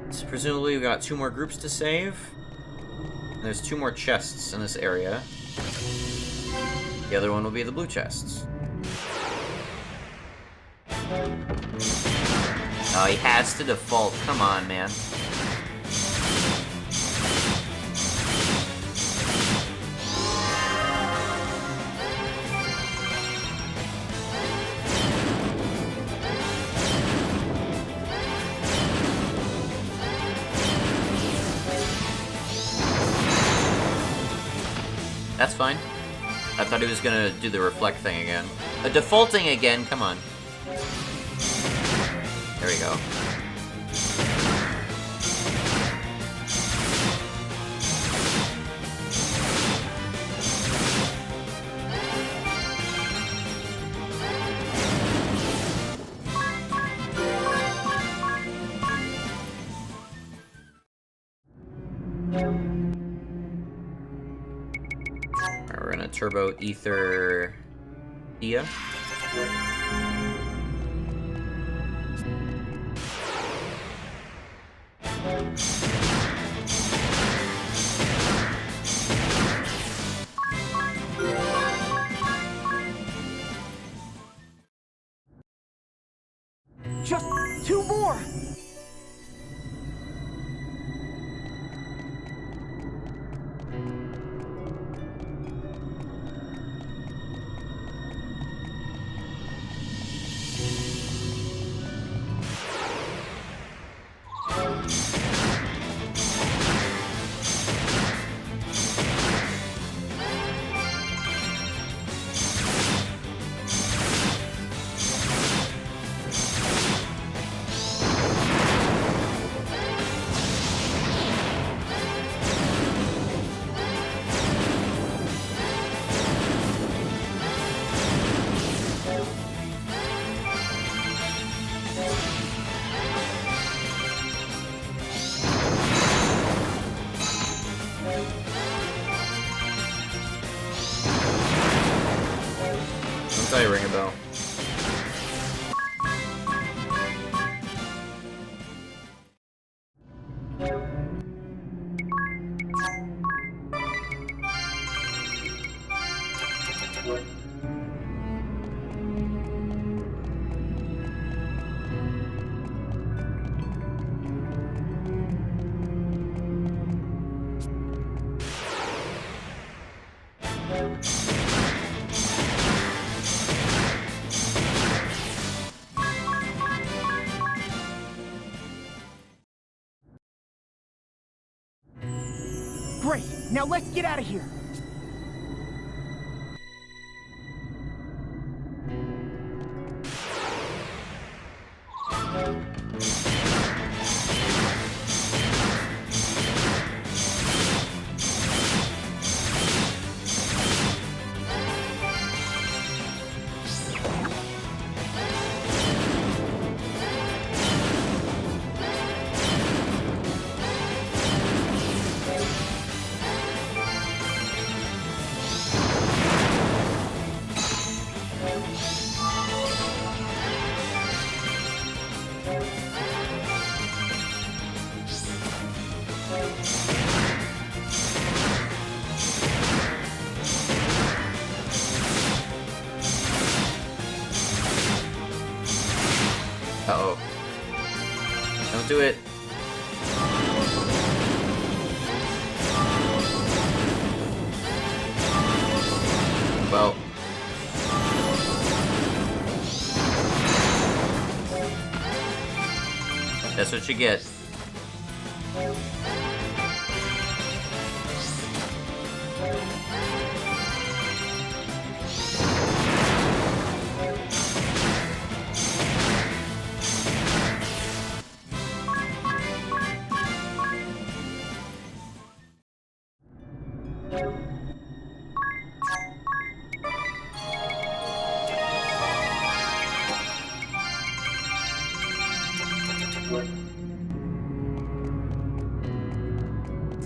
So presumably we've got 2 more groups to save. And there's 2 more chests in this area. The other one will be the blue chests. Oh, he has to default. Come on, man. That's fine. I thought he was gonna do the reflect thing again. Defaulting again, come on. There we go. We're gonna turbo ether Dia. Just 2 more! I'll tell you, ring a bell. Great, now let's get out of here. Uh-oh. Don't do it. Well. That's what you get. I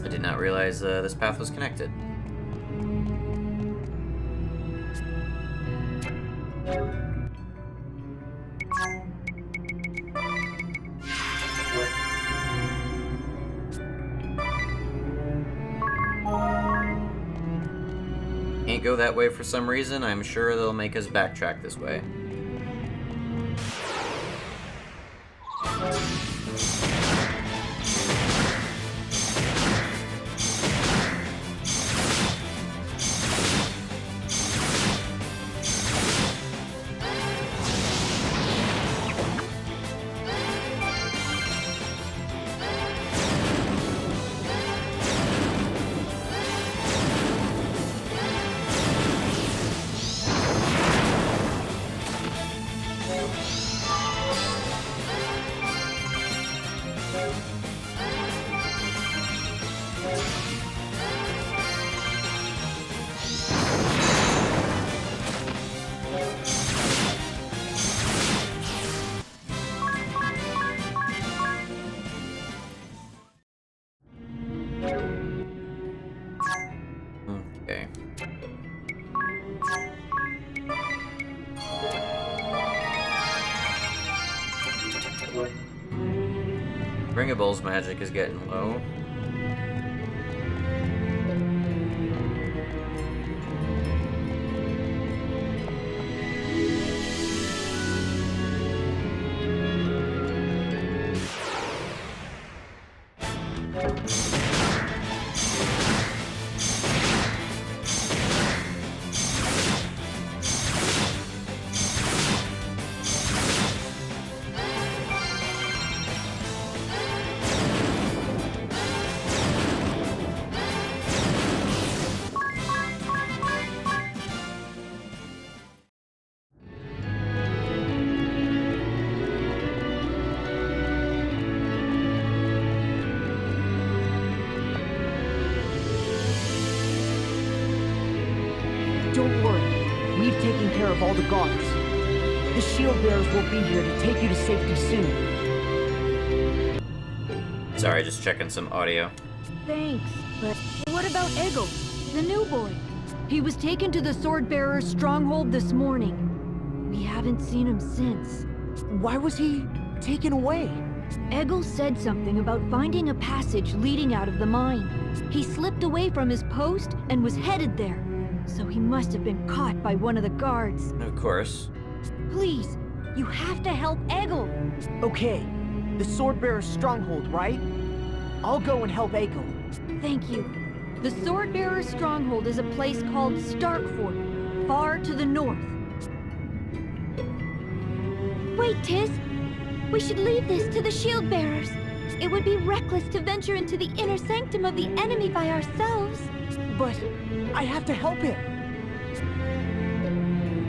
did not realize this path was connected. Can't go that way for some reason. I'm sure they'll make us backtrack this way. Okay. Bringable's magic is getting low. Don't worry. We've taken care of all the guards. The shield bearers will be here to take you to safety soon. Sorry, just checking some audio. Thanks, but what about Egil, the new boy? He was taken to the Swordbearer's stronghold this morning. We haven't seen him since. Why was he taken away? Egil said something about finding a passage leading out of the mine. He slipped away from his post and was headed there. So he must have been caught by one of the guards. Of course. Please, you have to help Egil. Okay, the Swordbearer's stronghold, right? I'll go and help Egil. Thank you. The Swordbearer's stronghold is a place called Starkfort, far to the north. Wait, Tiz. We should leave this to the shield bearers. It would be reckless to venture into the inner sanctum of the enemy by ourselves. But I have to help him.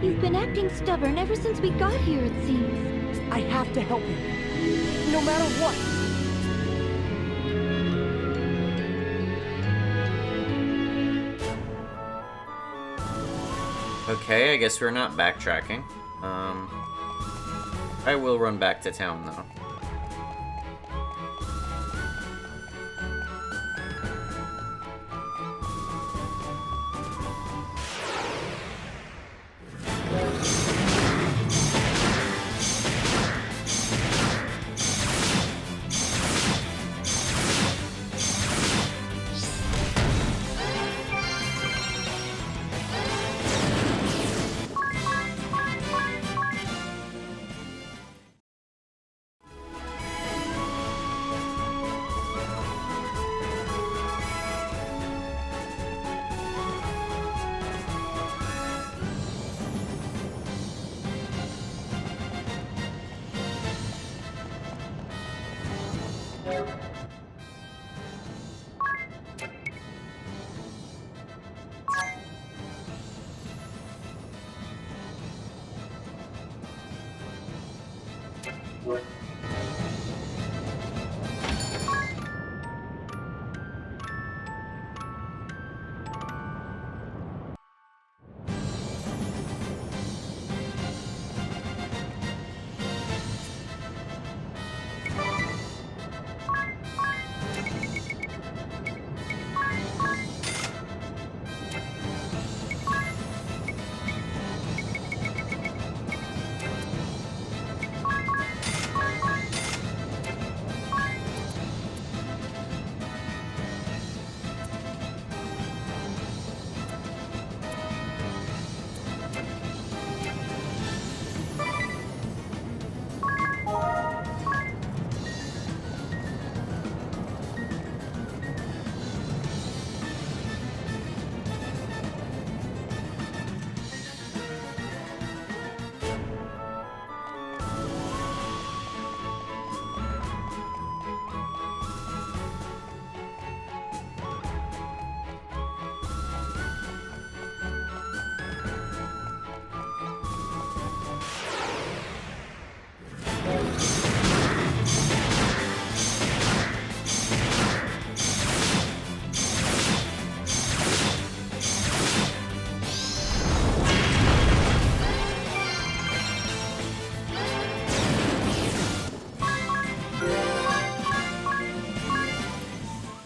You've been acting stubborn ever since we got here, it seems. I have to help him. No matter what. Okay, I guess we're not backtracking. I will run back to town, though.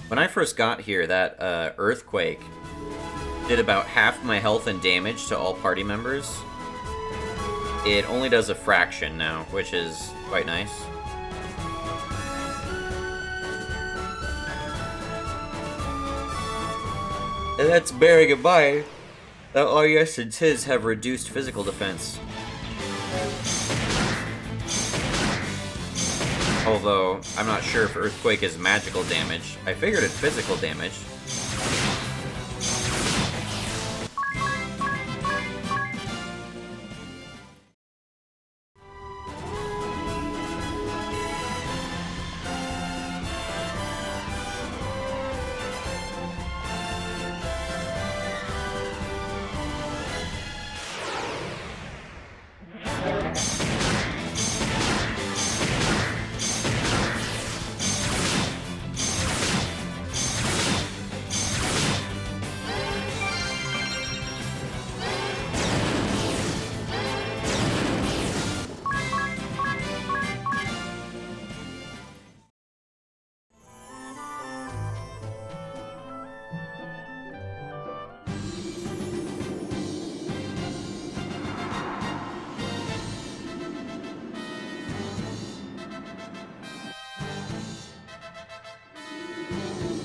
When I first got here, that earthquake did about half my health and damage to all party members. It only does a fraction now, which is quite nice. And that's Barry goodbye. RES and TIS have reduced physical defense. Although, I'm not sure if Earthquake is magical damage. I figured it's physical damage.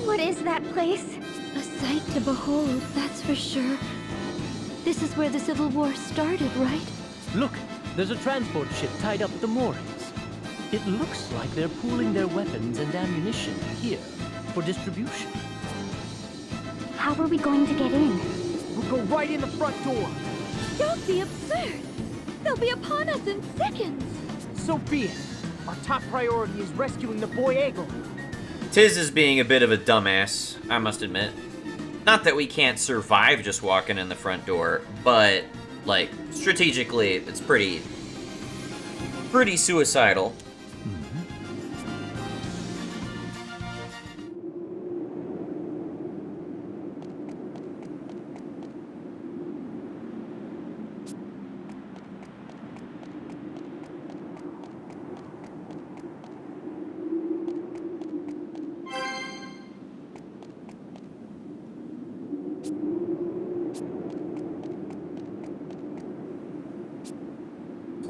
What is that place? A sight to behold, that's for sure. This is where the Civil War started, right? Look, there's a transport ship tied up at the moorings. It looks like they're pooling their weapons and ammunition here for distribution. How are we going to get in? We'll go right in the front door. Don't be absurd! They'll be upon us in seconds! So be it. Our top priority is rescuing the boy Eagle. Tiz is being a bit of a dumbass, I must admit. Not that we can't survive just walking in the front door, but, like, strategically, it's pretty suicidal.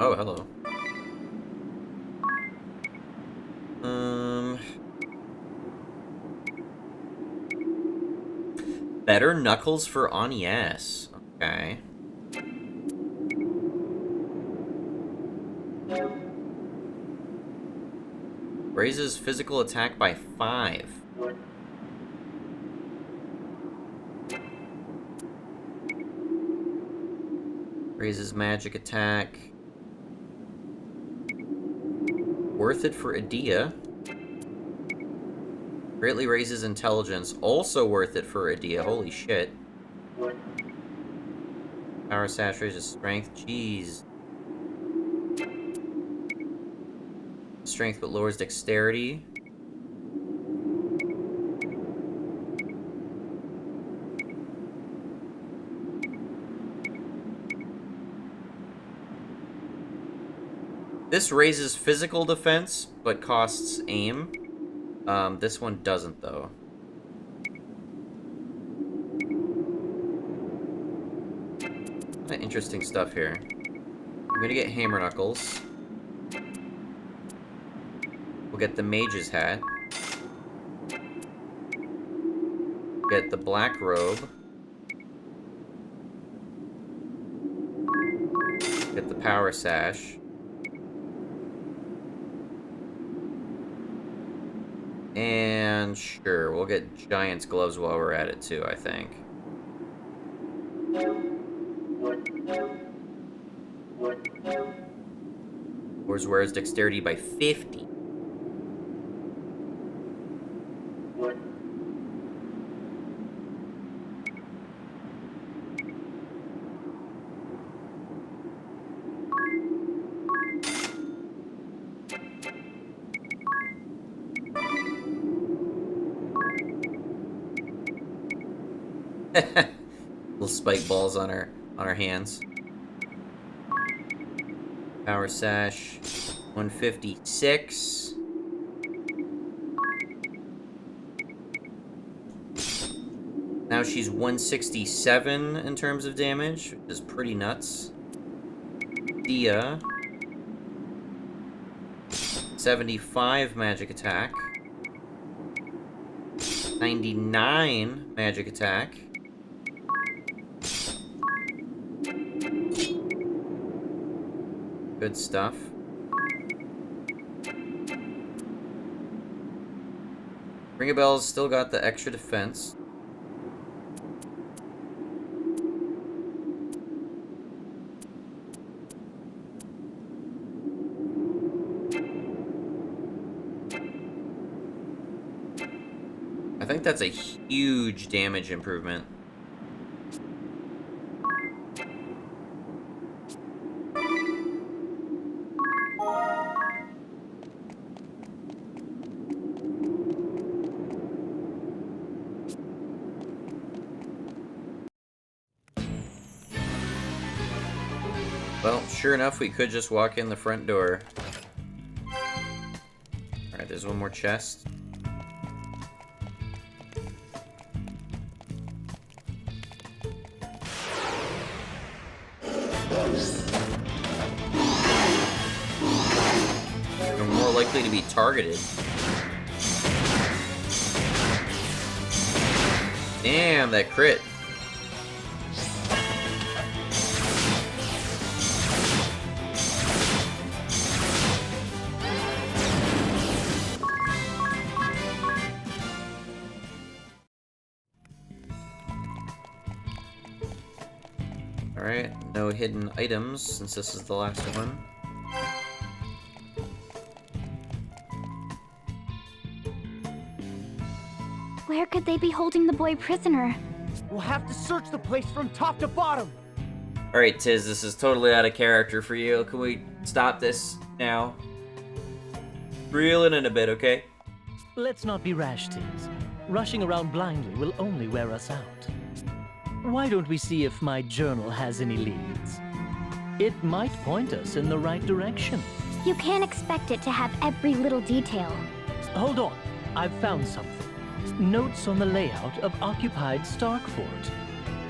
Oh, hello. Better knuckles for Anies. Okay. Raises physical attack by 5. Raises magic attack. Worth it for Edea. Greatly raises intelligence. Also worth it for Edea. Holy shit. Power sash raises strength. Jeez. Strength but lowers dexterity. This raises physical defense, but costs aim. This one doesn't, though. Interesting stuff here. I'm gonna get Hammer Knuckles. We'll get the Mage's Hat. Get the Black Robe. Get the Power Sash. And sure, we'll get Giant's Gloves while we're at it too, I think. Wears dexterity by 50. Little spike balls on our hands. Power Sash, 156. now she's 167 in terms of damage, which is pretty nuts. Dia, 75 magic attack. 99 magic attack. Good stuff. Ring of Bells still got the extra defense. I think that's a huge damage improvement. Well, sure enough, we could just walk in the front door. Alright, there's one more chest. You're more likely to be targeted. Damn, that crit. Alright, no hidden items since this is the last one. Where could they be holding the boy prisoner? We'll have to search the place from top to bottom. Alright, Tiz, this is totally out of character for you. Can we stop this now? Reel it in a bit, okay? Let's not be rash, Tiz. Rushing around blindly will only wear us out. Why don't we see if my journal has any leads? It might point us in the right direction. You can't expect it to have every little detail. Hold on, I've found something. Notes on the layout of occupied Starkfort.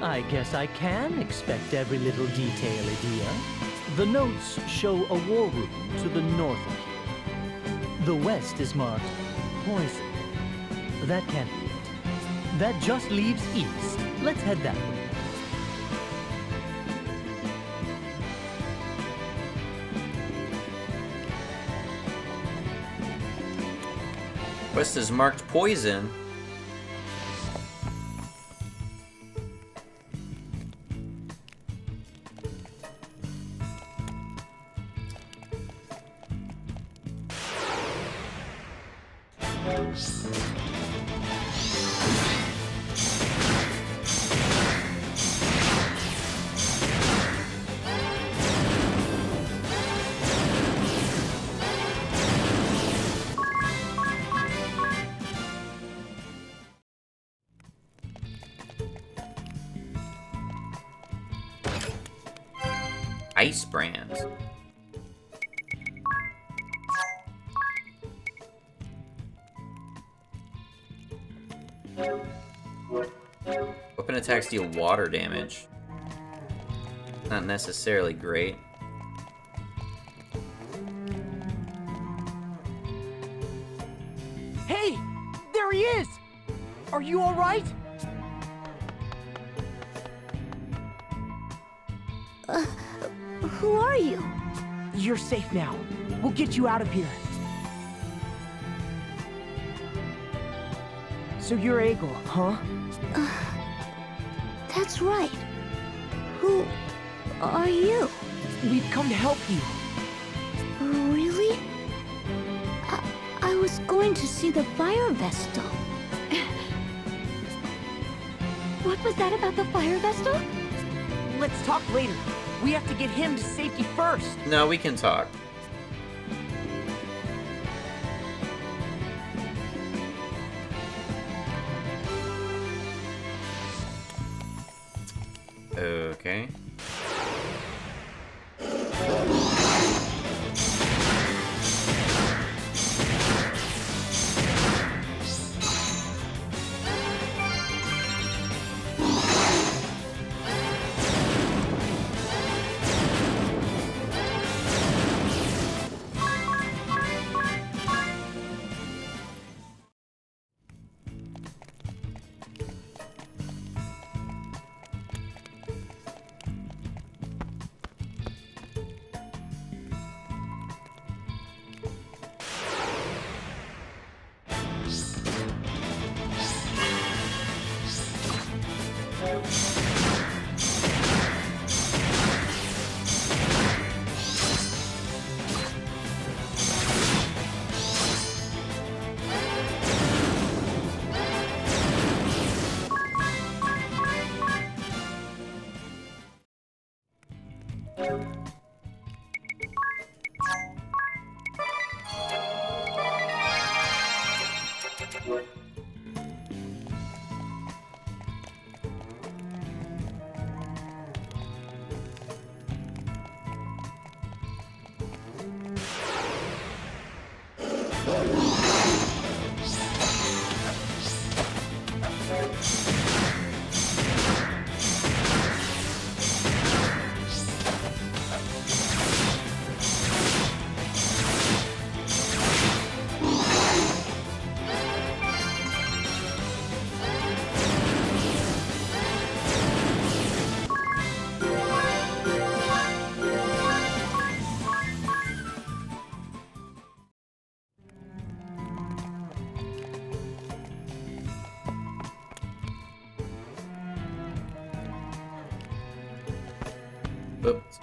I guess I can expect every little detail, Edea. The notes show a war room to the north of here. The west is marked poison. That can't be it. That just leaves east. Let's head that way. West is marked poison. Ice brand. Weapon attacks deal water damage. Not necessarily great. Hey! There he is! Are you alright? Who are you? You're safe now. We'll get you out of here. So you're Egil, huh? That's right. Who are you? We've come to help you. Really? I was going to see the fire vestal. What was that about the fire vestal? Let's talk later. We have to get him to safety first. No, we can talk. Okay.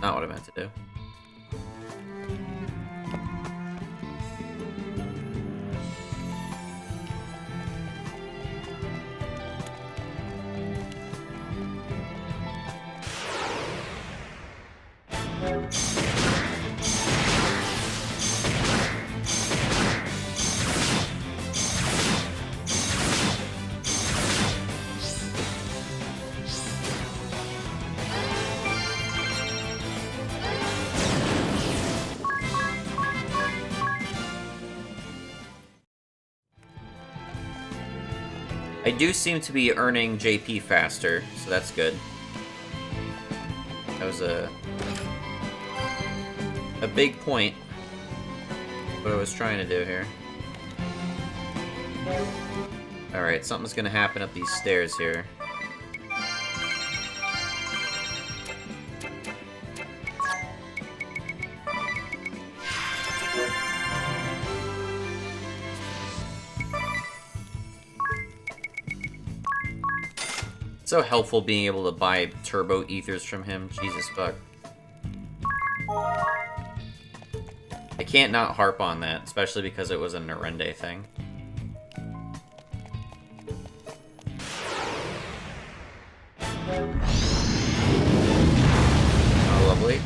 Not what I meant to do. I do seem to be earning JP faster, so that's good. That was a big point. What I was trying to do here. Alright, something's gonna happen up these stairs here. So helpful being able to buy turbo ethers from him. Jesus fuck. I can't not harp on that, especially because it was a Narende thing. Oh, lovely.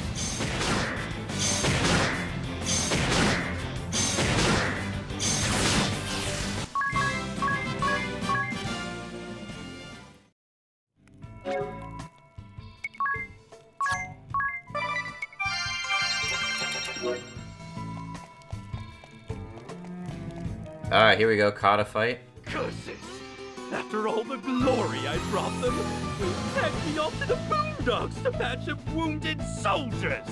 Alright, here we go, Kata fight. Curses! After all the glory I brought them, they sent me off to the boondocks to patch up wounded soldiers!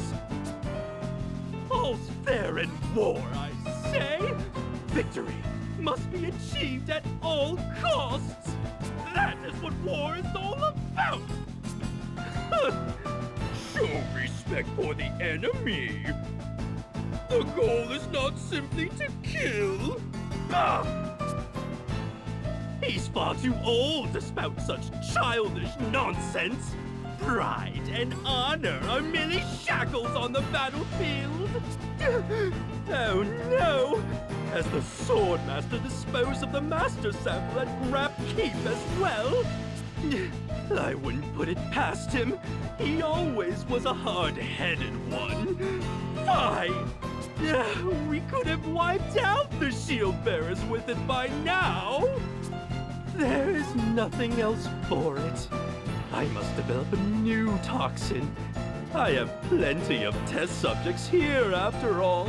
All's fair in war, I say! Victory must be achieved at all costs! That is what war is all about! Show respect for the enemy! The goal is not simply to kill! He's far too old to spout such childish nonsense. Pride and honor are merely shackles on the battlefield. Oh no! Has the Swordmaster disposed of the Master Sample at Grap Keep as well? I wouldn't put it past him. He always was a hard-headed one. Fine! We could have wiped out the shield bearers with it by now. There is nothing else for it. I must develop a new toxin. I have plenty of test subjects here after all.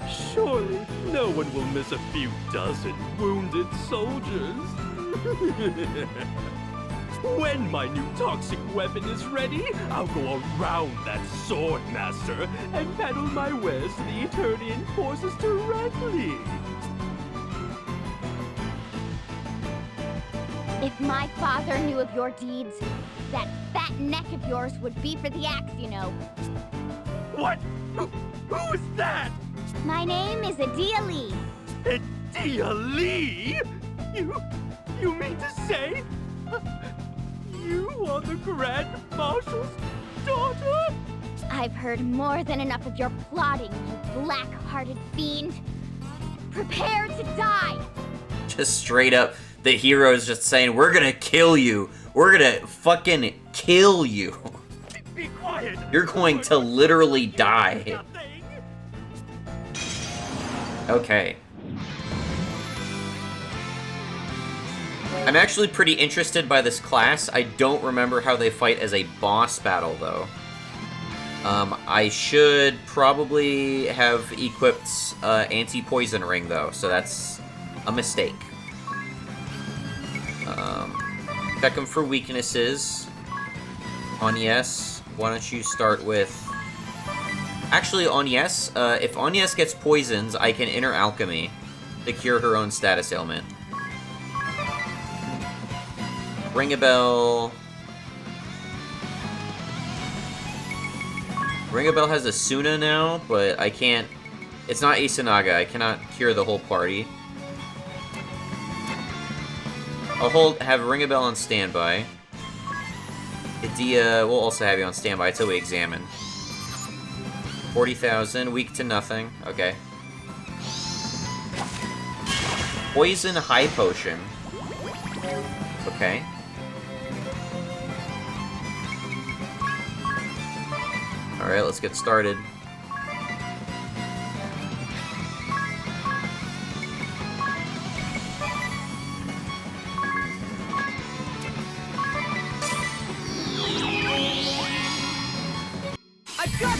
Surely no one will miss a few dozen wounded soldiers. When my new toxic weapon is ready, I'll go around that Swordmaster and peddle my wares to the Eternian forces directly. If my father knew of your deeds, that fat neck of yours would be for the axe, you know. What? Who is that? My name is Adia Lee. Adia Lee? You mean to say... You are the Grand Marshal's daughter? I've heard more than enough of your plotting, you black-hearted fiend. Prepare to die! Just straight up, the hero's just saying, we're gonna kill you. We're gonna fucking kill you. Be quiet! You're going to literally die. Okay. I'm actually pretty interested by this class. I don't remember how they fight as a boss battle, though. I should probably have equipped anti-poison ring, though, so that's a mistake. Check them for weaknesses. Agnes, why don't you start with... Actually, Agnes, if Agnes gets poisons, I can enter Alchemy to cure her own status ailment. Ring-a-Bell... Ring-a-Bell has a Suna now, but I can't... It's not Isanaga, I cannot cure the whole party. I'll have Ring-a-Bell on standby. Adia, we'll also have you on standby until we examine. 40,000, weak to nothing. Okay. Poison high potion. Okay. Alright, let's get started.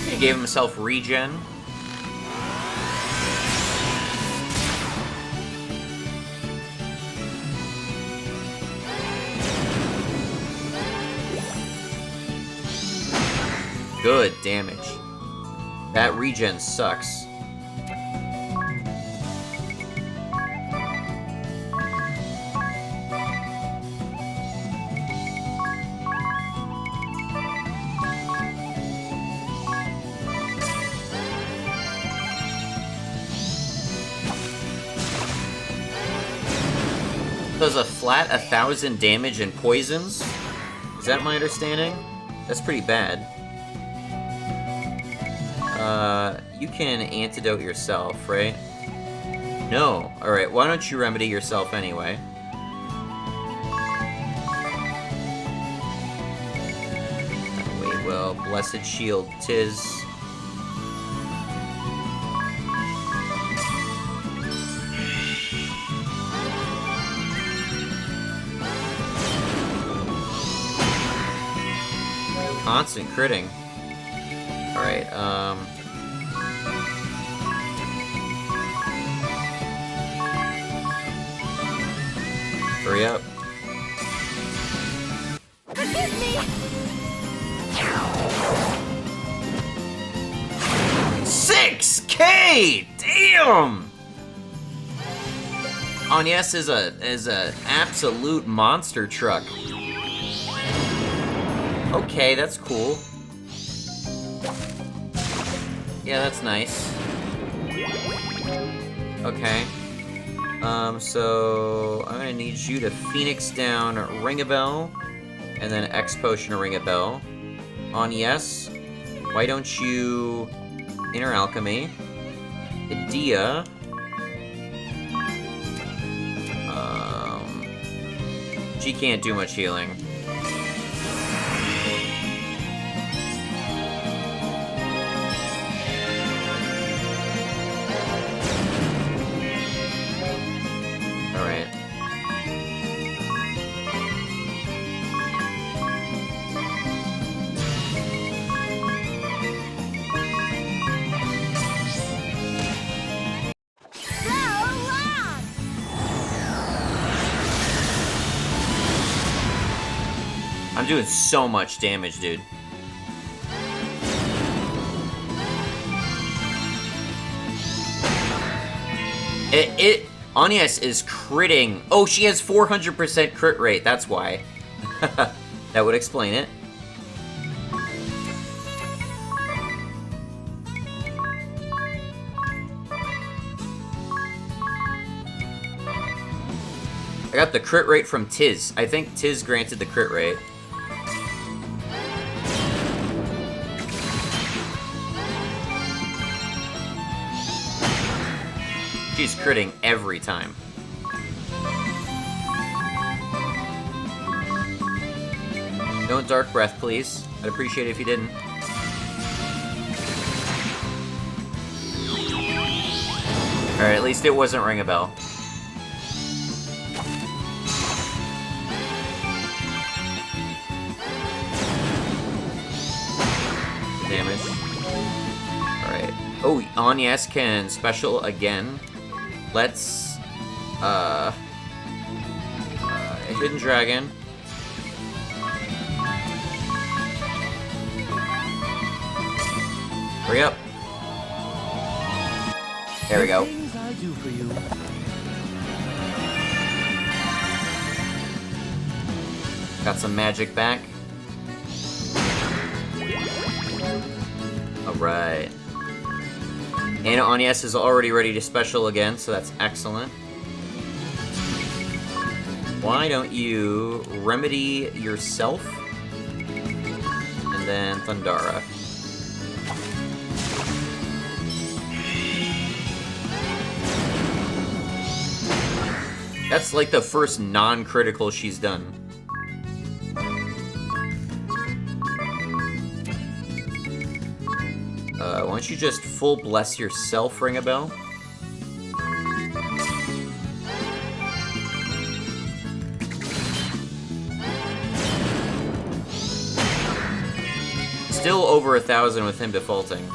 He gave himself regen. Good damage. That regen sucks. Does a flat 1,000 damage and poisons? Is that my understanding? That's pretty bad. You can antidote yourself, right? No. Alright, why don't you remedy yourself anyway? We will. Blessed Shield, Tiz. Constant critting. Alright, hurry up. Forgive me! 6K! Damn! Agnes is a absolute monster truck. Okay, that's cool. Yeah, that's nice. Okay. So I'm gonna need you to Phoenix down Ring a Bell, and then X Potion Ring a Bell. On yes, why don't you Inner Alchemy? Idea. She can't do much healing. I'm doing so much damage, dude. Agnes is critting. Oh, she has 400% crit rate, that's why. That would explain it. I got the crit rate from Tiz. I think Tiz granted the crit rate. She's critting every time. Don't Dark Breath, please. I'd appreciate it if you didn't. Alright, at least it wasn't Ring a Bell. Damage. Alright. Oh, Agnes can special again. Let's, Hidden Dragon. Hurry up. There we go. Things I do for you. Got some magic back. Alright. And Agnes is already ready to special again, so that's excellent. Why don't you remedy yourself? And then Thundara. That's like the first non-critical she's done. Why don't you just full bless yourself, ring a bell? Still over 1,000 with him defaulting.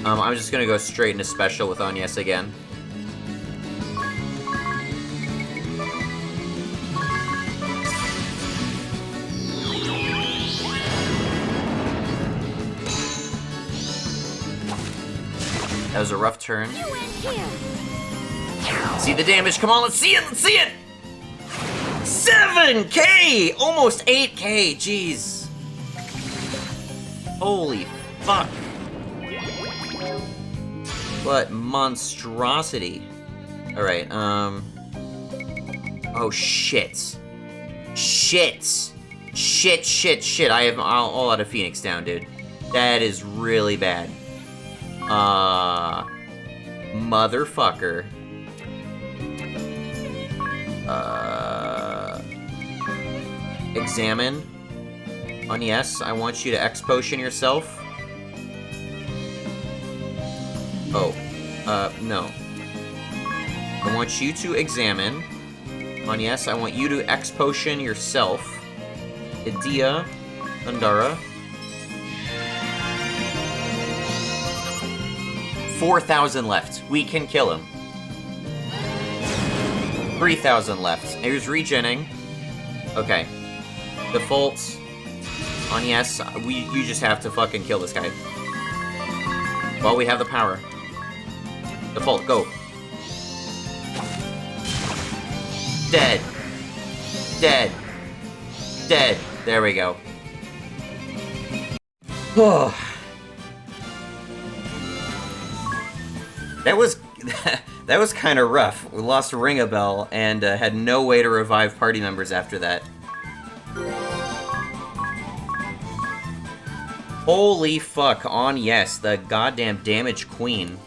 I'm just gonna go straight into special with Agnes again. That was a rough turn. See the damage, come on, let's see it, let's see it! 7K! Almost 8K, jeez. Holy fuck. What monstrosity. Alright, oh shit. Shit. Shit. I have all out of Phoenix down, dude. That is really bad. Motherfucker. Examine. Yes, I want you to X-Potion yourself. Oh, no. I want you to examine. Yes, I want you to X-Potion yourself. Idia, Undara. 4,000 left. We can kill him. 3,000 left. Here's regenning. Okay. Defaults. Yes, you just have to fucking kill this guy. While we have the power. Default, go. Dead. Dead. Dead. There we go. That was kind of rough. We lost Ring-a-Bell and had no way to revive party members after that. Holy fuck, Yes, the goddamn damage queen.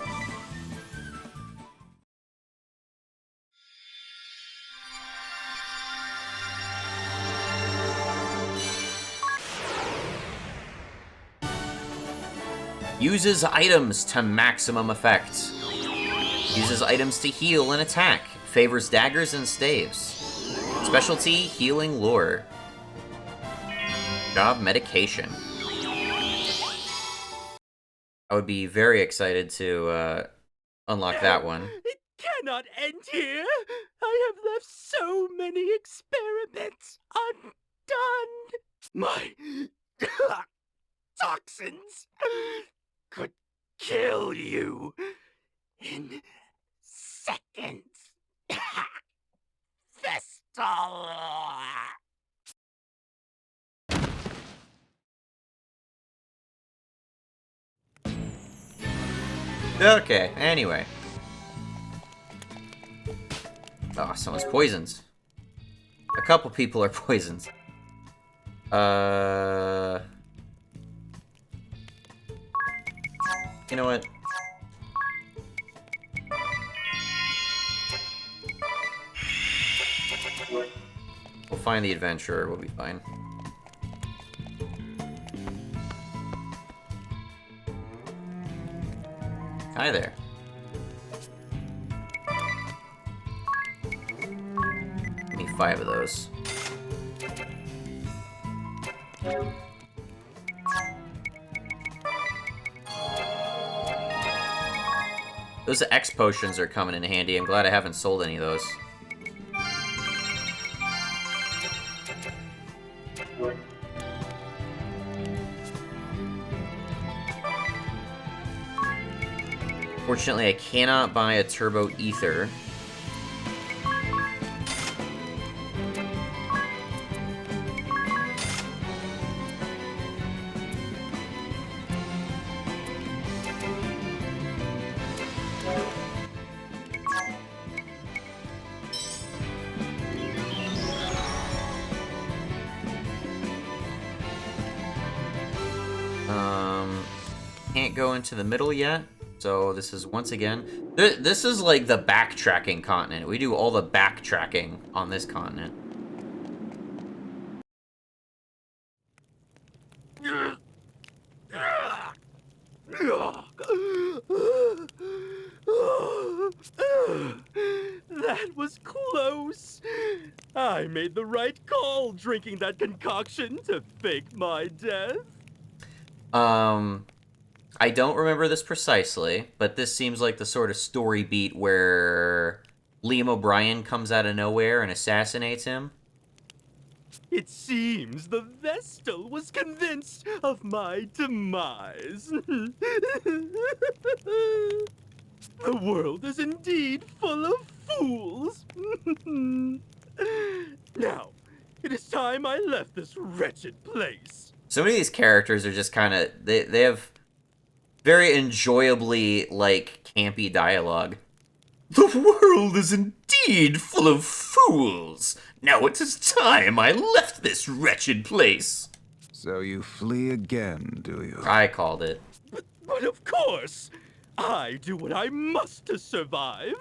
Uses items to maximum effect. Uses items to heal and attack. Favors daggers and staves. Specialty, healing lure. Job, medication. I would be very excited to unlock that one. It cannot end here. I have left so many experiments undone. My toxins could kill you in seconds. Vestal. Okay, anyway. Oh, someone's poisoned. A couple people are poisoned. You know what? We'll find the adventurer, we'll be fine. Hi there. Give me 5 of those. Those X potions are coming in handy. I'm glad I haven't sold any of those. Fortunately, I cannot buy a turbo ether. Can't go into the middle yet, So this is, once again, this is like the backtracking continent. We do all the backtracking on this continent. That was close. I made the right call drinking that concoction to fake my death. I don't remember this precisely, but this seems like the sort of story beat where Liam O'Brien comes out of nowhere and assassinates him. It seems the Vestal was convinced of my demise. The world is indeed full of fools. Now, it is time I left this wretched place. So many of these characters are just kind of, they have very enjoyably, like, campy dialogue. The world is indeed full of fools. Now it is time I left this wretched place. So you flee again, do you? I called it. But of course, I do what I must to survive.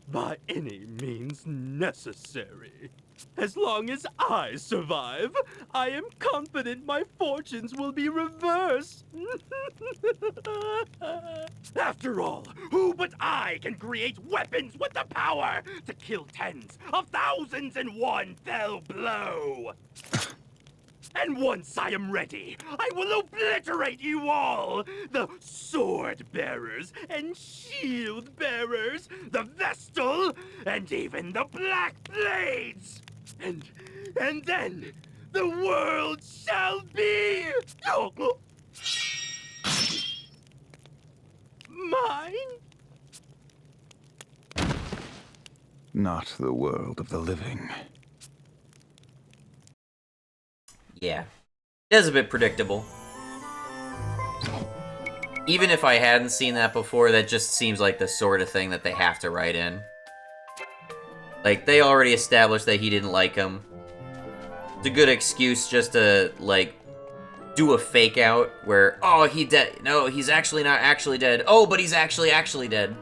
By any means necessary. As long as I survive, I am confident my fortunes will be reversed. After all, who but I can create weapons with the power to kill tens of thousands in one fell blow? And once I am ready, I will obliterate you all! The sword bearers and shield bearers, the Vestal, and even the Black Blades! And then, the world shall be... mine? Not the world of the living. Yeah. It is a bit predictable. Even if I hadn't seen that before, that just seems like the sort of thing that they have to write in. Like, they already established that he didn't like him. It's a good excuse just to, like, do a fake out where, oh, he dead. No, he's actually not actually dead. Oh, but he's actually dead.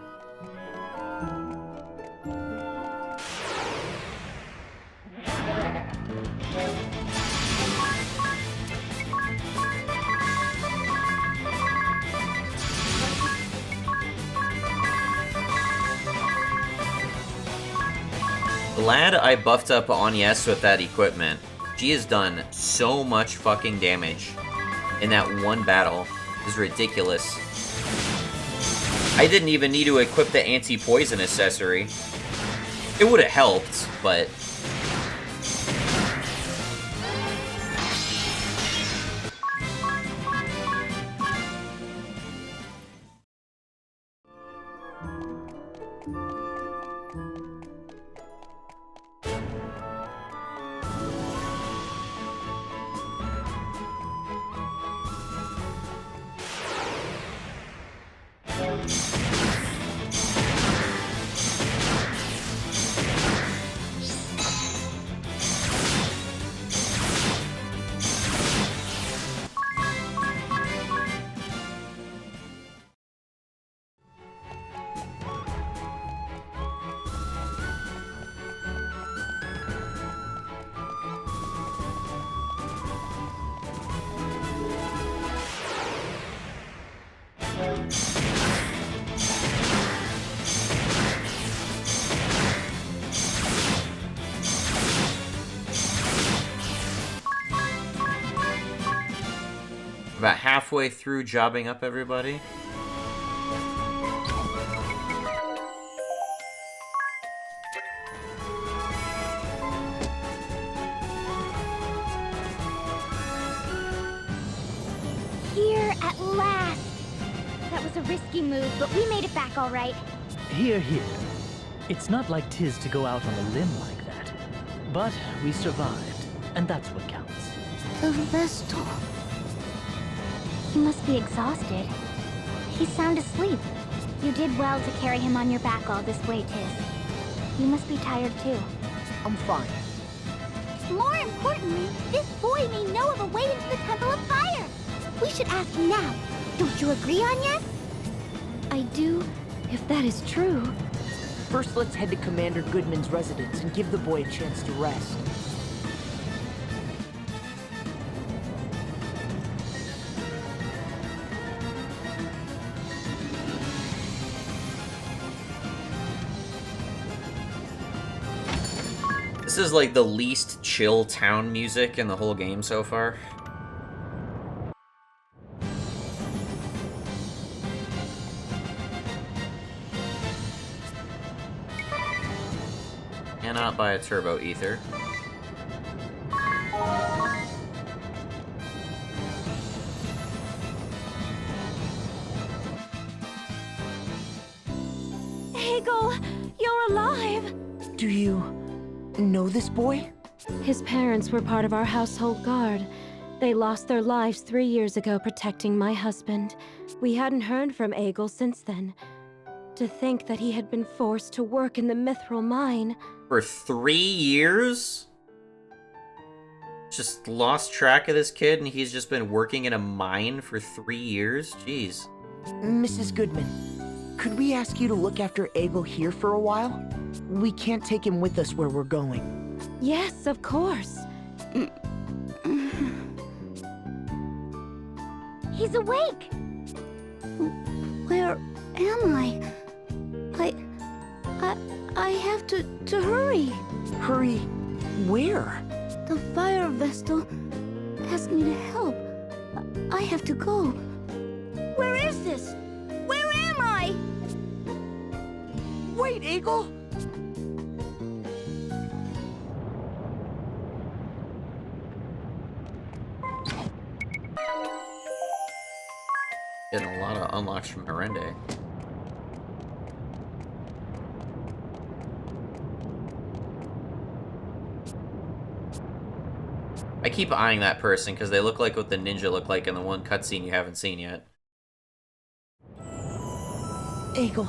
Glad I buffed up Agnes with that equipment. She has done so much fucking damage in that one battle. It's ridiculous. I didn't even need to equip the anti-poison accessory. It would have helped, but... About halfway through jobbing up everybody. Here at last! That was a risky move, but we made it back all right. Here, here. It's not like 'tis to go out on a limb like that. But we survived, and that's what counts. The Vestal. He must be exhausted. He's sound asleep. You did well to carry him on your back all this way, Tiz. You must be tired too. I'm fine. More importantly, this boy may know of a way into the Temple of Fire. We should ask him now. Don't you agree, Agnes? I do, if that is true. First, let's head to Commander Goodman's residence and give the boy a chance to rest. This is like the least chill town music in the whole game so far. Cannot buy a turbo ether. Egil, you're alive! Do you know this boy? His parents were part of our household guard. They lost their lives 3 years ago protecting my husband. We hadn't heard from Egil since then. To think that he had been forced to work in the Mithril mine. For 3 years? Just lost track of this kid and he's just been working in a mine for 3 years? Jeez. Mrs. Goodman, could we ask you to look after Egil here for a while? We can't take him with us where we're going. Yes, of course. He's awake! Where am I? I have to hurry. Hurry where? The fire vestal asked me to help. I have to go. Where is this? Where am I? Wait, Egil! Getting a lot of unlocks from Mirende. I keep eyeing that person because they look like what the ninja look like in the one cutscene you haven't seen yet. Egil.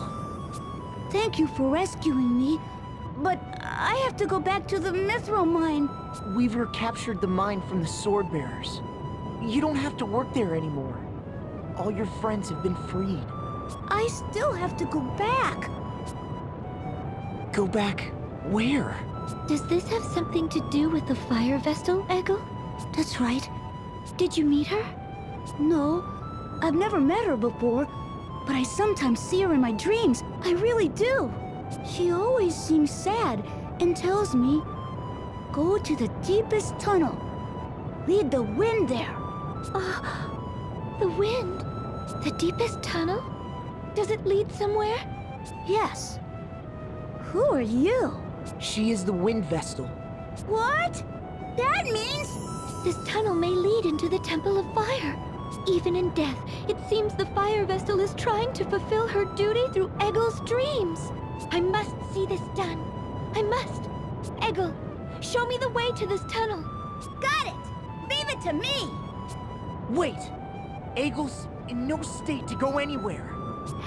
Thank you for rescuing me, but I have to go back to the Mithril mine. Weaver captured the mine from the Sword Bearers. You don't have to work there anymore. All your friends have been freed. I still have to go back. Go back where? Does this have something to do with the fire vestal, Egil? That's right. Did you meet her? No, I've never met her before, but I sometimes see her in my dreams. I really do. She always seems sad and tells me, go to the deepest tunnel. Lead the wind there. The wind? The deepest tunnel? Does it lead somewhere? Yes. Who are you? She is the Wind Vestal. What? That means... This tunnel may lead into the Temple of Fire. Even in death, it seems the Fire Vestal is trying to fulfill her duty through Egil's dreams. I must see this done. I must. Egil, show me the way to this tunnel. Got it! Leave it to me! Wait! Egil's in no state to go anywhere.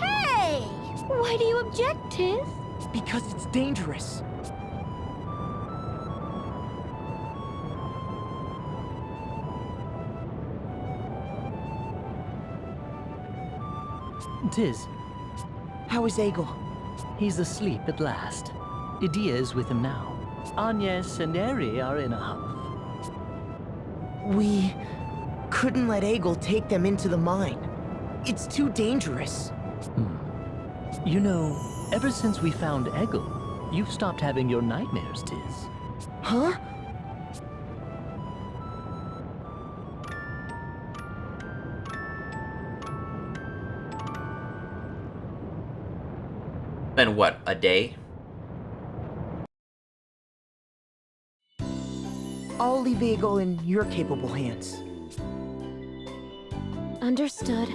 Hey! Why do you object, Tiz? Because it's dangerous. Tiz. How is Egil? He's asleep at last. Idia is with him now. Agnes and Eri are in a huff. We couldn't let Egil take them into the mine. It's too dangerous. You know, ever since we found Egil, you've stopped having your nightmares, Tiz. Huh? Been what, a day? I'll leave Egil in your capable hands. Understood.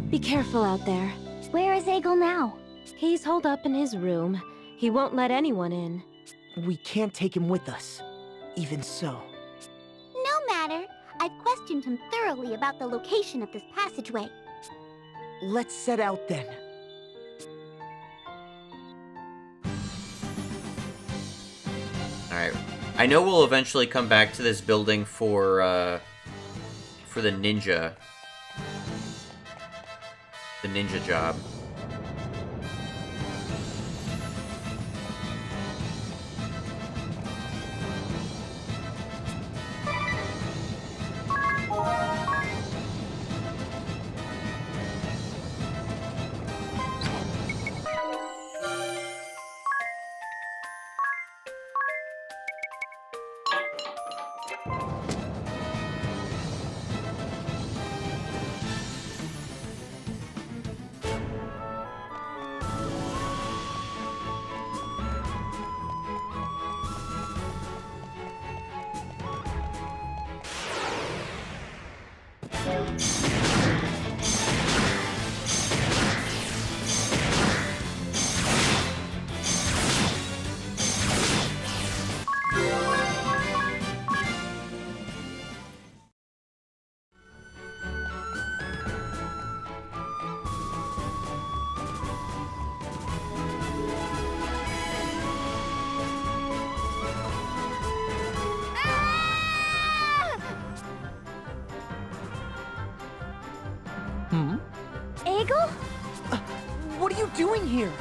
Be careful out there. Where is Egil now? He's holed up in his room. He won't let anyone in. We can't take him with us. Even so. No matter. I've questioned him thoroughly about the location of this passageway. Let's set out then. Alright. I know we'll eventually come back to this building for the ninja. The ninja job. doing here?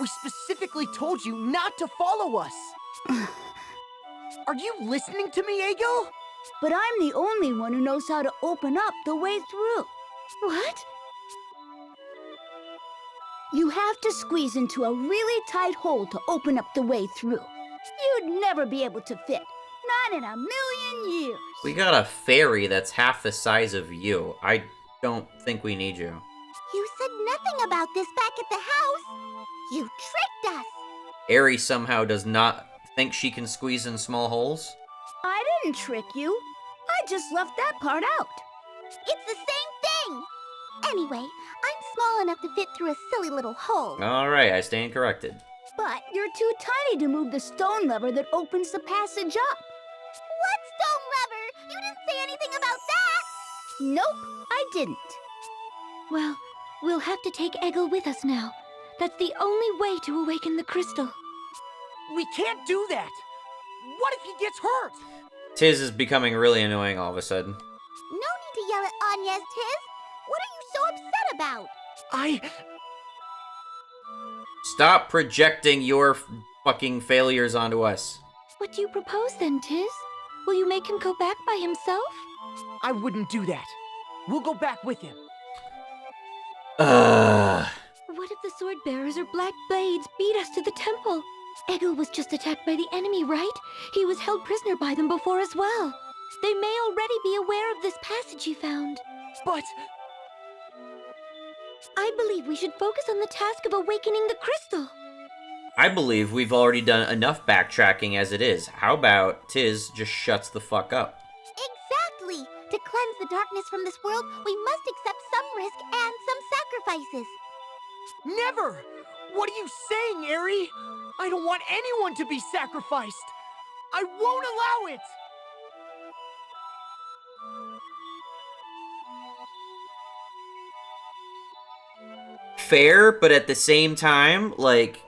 We specifically told you not to follow us! Are you listening to me, Egil? But I'm the only one who knows how to open up the way through. What? You have to squeeze into a really tight hole to open up the way through. You'd never be able to fit. Not in a million years. We got a fairy that's half the size of you. I don't think we need you. You said nothing about this back at the house. You tricked us. Eri somehow does not think she can squeeze in small holes. I didn't trick you. I just left that part out. It's the same thing. Anyway, I'm small enough to fit through a silly little hole. Alright, I stand corrected. But you're too tiny to move the stone lever that opens the passage up. What stone lever? You didn't say anything about that. Nope, I didn't. Well, we'll have to take Egil with us now. That's the only way to awaken the crystal. We can't do that! What if he gets hurt? Tiz is becoming really annoying all of a sudden. No need to yell at Anya's, Tiz. What are you so upset about? Stop projecting your fucking failures onto us. What do you propose then, Tiz? Will you make him go back by himself? I wouldn't do that. We'll go back with him. What if the sword bearers or black blades beat us to the temple? Egil was just attacked by the enemy, right? He was held prisoner by them before as well. They may already be aware of this passage he found. But... I believe we should focus on the task of awakening the crystal. I believe we've already done enough backtracking as it is. How about Tiz just shuts the fuck up? Exactly! To cleanse the darkness from this world, we must accept some risk and some sacrifices. Never! What are you saying, Eri? I don't want anyone to be sacrificed! I won't allow it! Fair, but at the same time, like,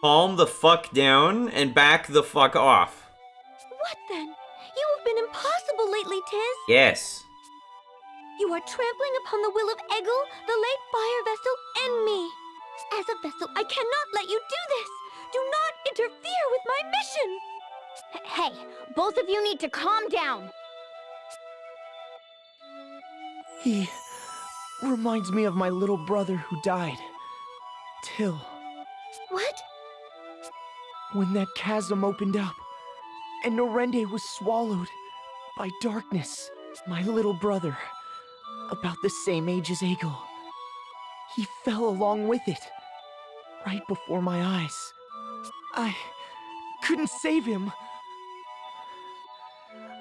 calm the fuck down and back the fuck off. What then? You have been impossible lately, Tiz. Yes. You are trampling upon the will of Egil, the late fire vessel, and me. As a vessel, I cannot let you do this. Do not interfere with my mission. Hey, both of you need to calm down. He reminds me of my little brother who died. Till. What? When that chasm opened up, and Norende was swallowed by darkness, my little brother, about the same age as Egil, he fell along with it, right before my eyes. I couldn't save him.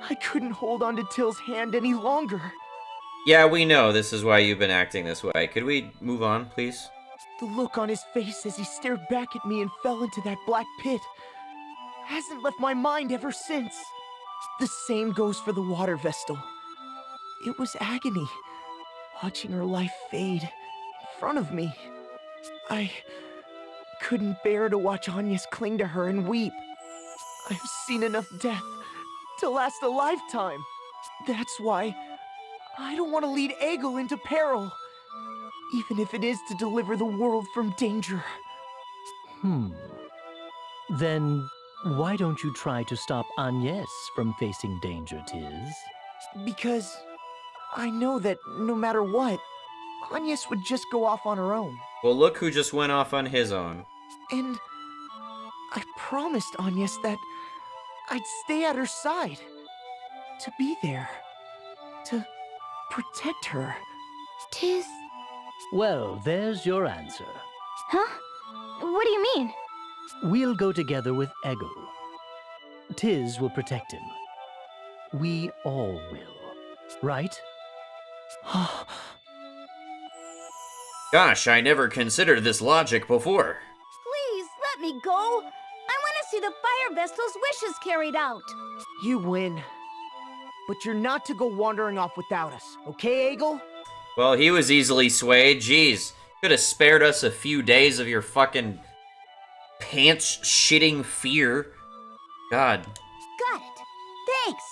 I couldn't hold on to Till's hand any longer. Yeah, we know this is why you've been acting this way. Could we move on, please? The look on his face as he stared back at me and fell into that black pit hasn't left my mind ever since. The same goes for the water Vestal. It was agony, watching her life fade in front of me. I couldn't bear to watch Agnes cling to her and weep. I've seen enough death to last a lifetime. That's why I don't want to lead Egil into peril, even if it is to deliver the world from danger. Then why don't you try to stop Agnes from facing danger, Tiz? Because I know that no matter what, Agnes would just go off on her own. Well, look who just went off on his own. And I promised Agnes that I'd stay at her side, to be there, to protect her. Tiz. Well, there's your answer. Huh? What do you mean? We'll go together with Egil. Tiz will protect him. We all will. right? Gosh, I never considered this logic before. Please, let me go. I want to see the Fire Vestal's wishes carried out. You win. But you're not to go wandering off without us, okay, Egil? Well, he was easily swayed. Jeez, could have spared us a few days of your fucking pants-shitting fear. God. Got it. Thanks.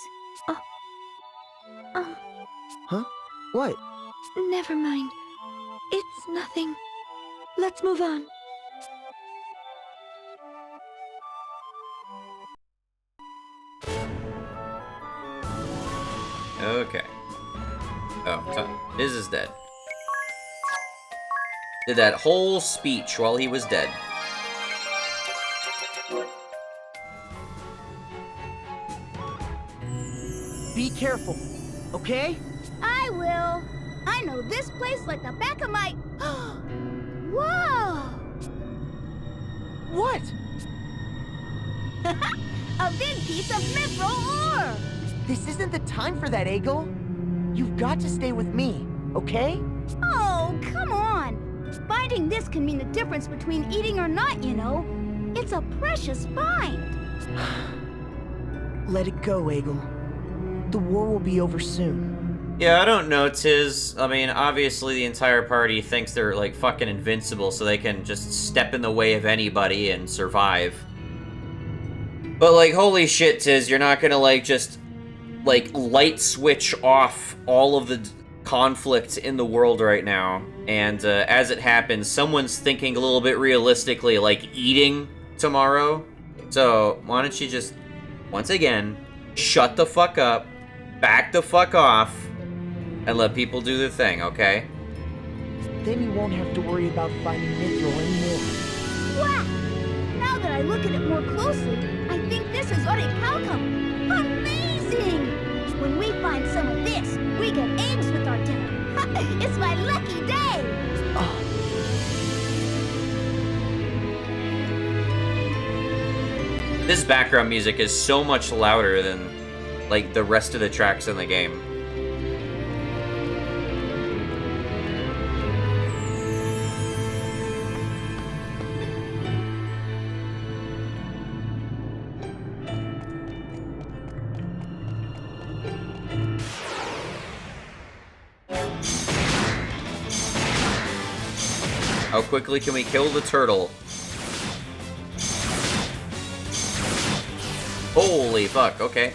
Huh? What? Never mind. It's nothing. Let's move on. Okay. Oh, Biz is dead. Did that whole speech while he was dead. Be careful, okay? I will. I know this place like the back of my... Whoa! What? A big piece of mithril ore! This isn't the time for that, Egil. You've got to stay with me, okay? Oh, come on! Finding this can mean the difference between eating or not, you know. It's a precious find. Let it go, Egil. The war will be over soon. Yeah, I don't know, Tiz. I mean, obviously the entire party thinks they're, like, fucking invincible, so they can just step in the way of anybody and survive. But, like, holy shit, Tiz, you're not gonna, like, just, like, light switch off all of the conflict in the world right now. And, as it happens, someone's thinking a little bit realistically, like, eating tomorrow. So, why don't you just, once again, shut the fuck up, back the fuck off, and let people do their thing, okay? Then you won't have to worry about finding mithril anymore. Wow! Now that I look at it more closely, I think this is orichalcum. Amazing! When we find some of this, we get eggs with our dinner. It's my lucky day! This background music is so much louder than, like, the rest of the tracks in the game. How quickly can we kill the turtle? Holy fuck, okay.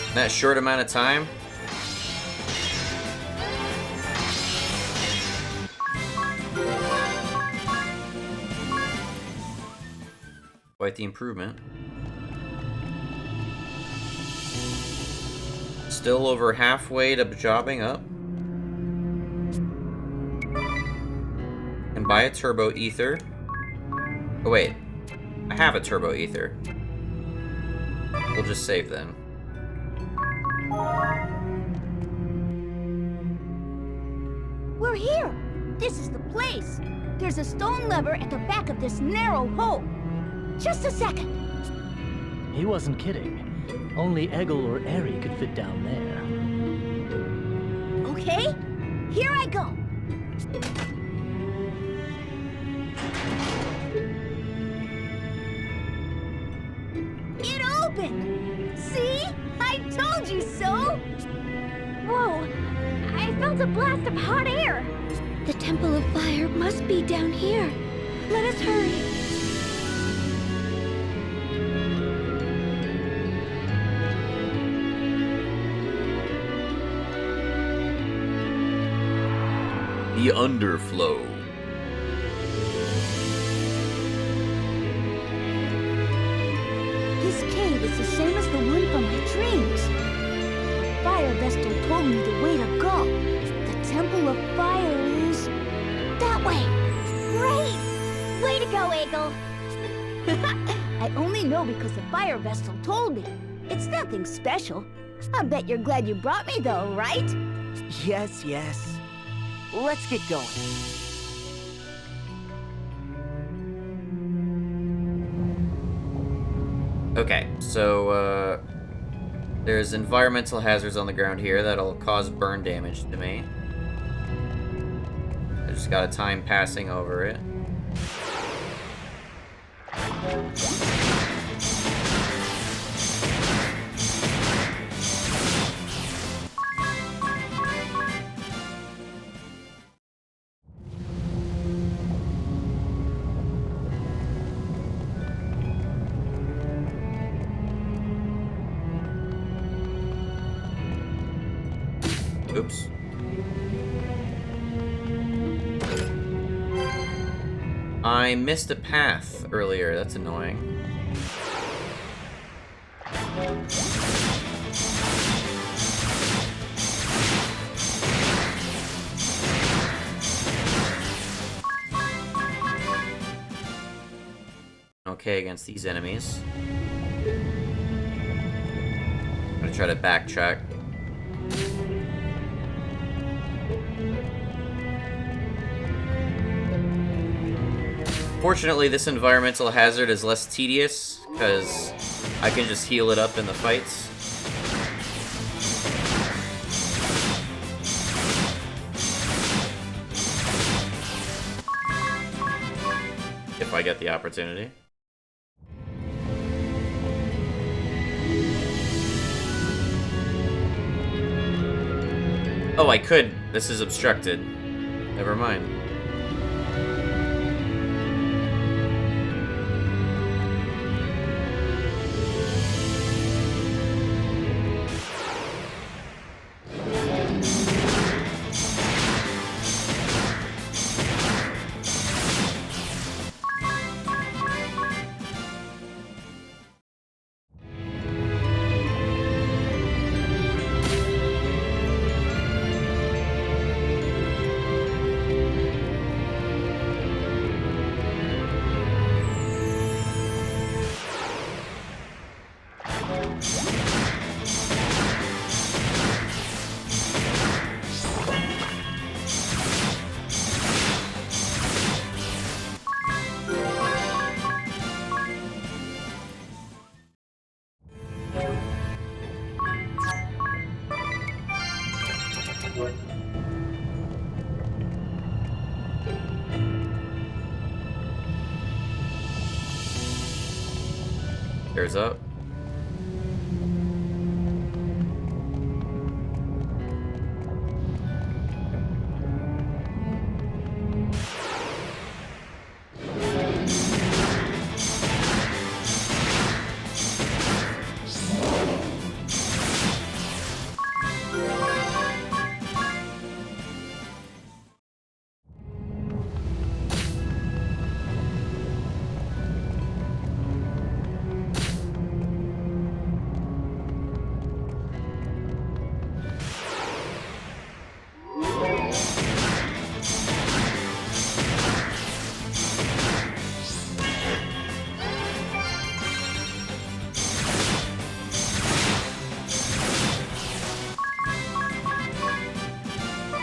In that short amount of time? Quite the improvement. Still over halfway to jobbing up. Can buy a turbo ether. Oh wait, I have a turbo ether. We'll just save then. We're here! This is the place! There's a stone lever at the back of this narrow hole. Just a second. He wasn't kidding. Only Egil or Eri could fit down there. Okay, here I go. It opened! See? I told you so! Whoa! I felt a blast of hot air! The Temple of Fire must be down here. Let us hurry. The underflow. This cave is the same as the one from my dreams. Fire Vestal told me the way to go. The Temple of Fire is... that way! Great! Way to go, Egil! I only know because the Fire Vestal told me. It's nothing special. I bet you're glad you brought me though, right? Yes, yes. Let's get going. Okay, so, There's environmental hazards on the ground here that'll cause burn damage to me. I just got a time passing over it. Oops. I missed a path earlier, that's annoying. Okay, against these enemies. I'm gonna try to backtrack. Fortunately, this environmental hazard is less tedious, because I can just heal it up in the fights. If I get the opportunity. Oh, I could. This is obstructed. Never mind. There's up.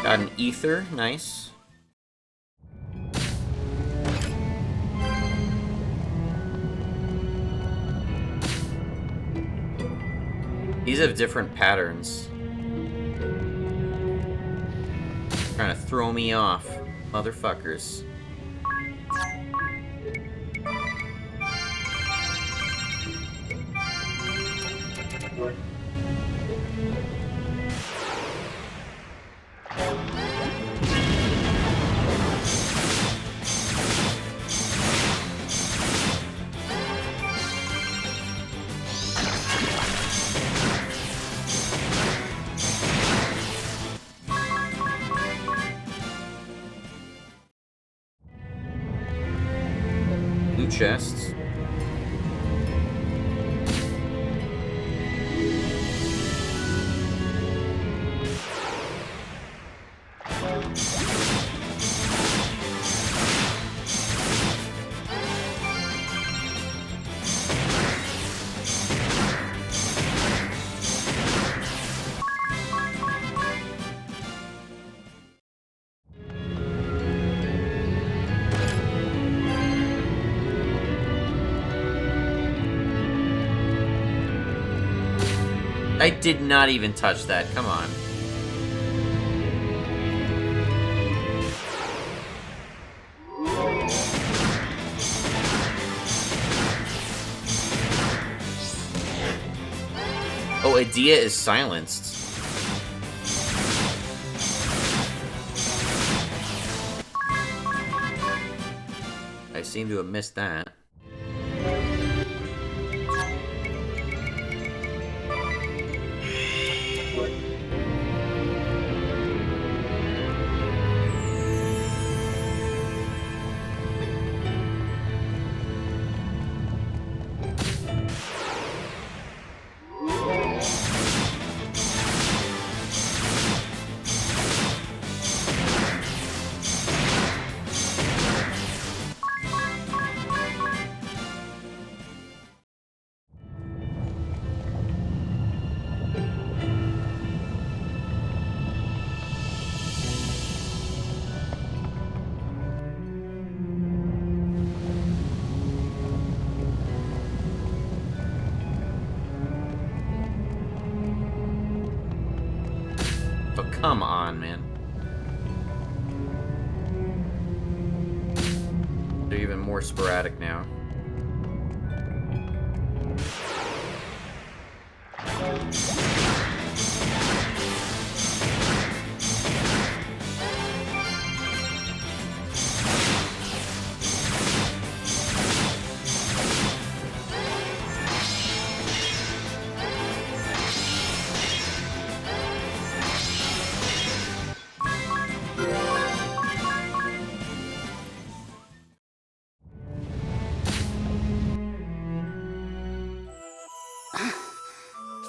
Got an ether, nice. These have different patterns. Trying to throw me off, motherfuckers. Loot chests. I did not even touch that. Come on. Oh, Edea is silenced. I seem to have missed that. Oh, come on, man. They're even more sporadic now.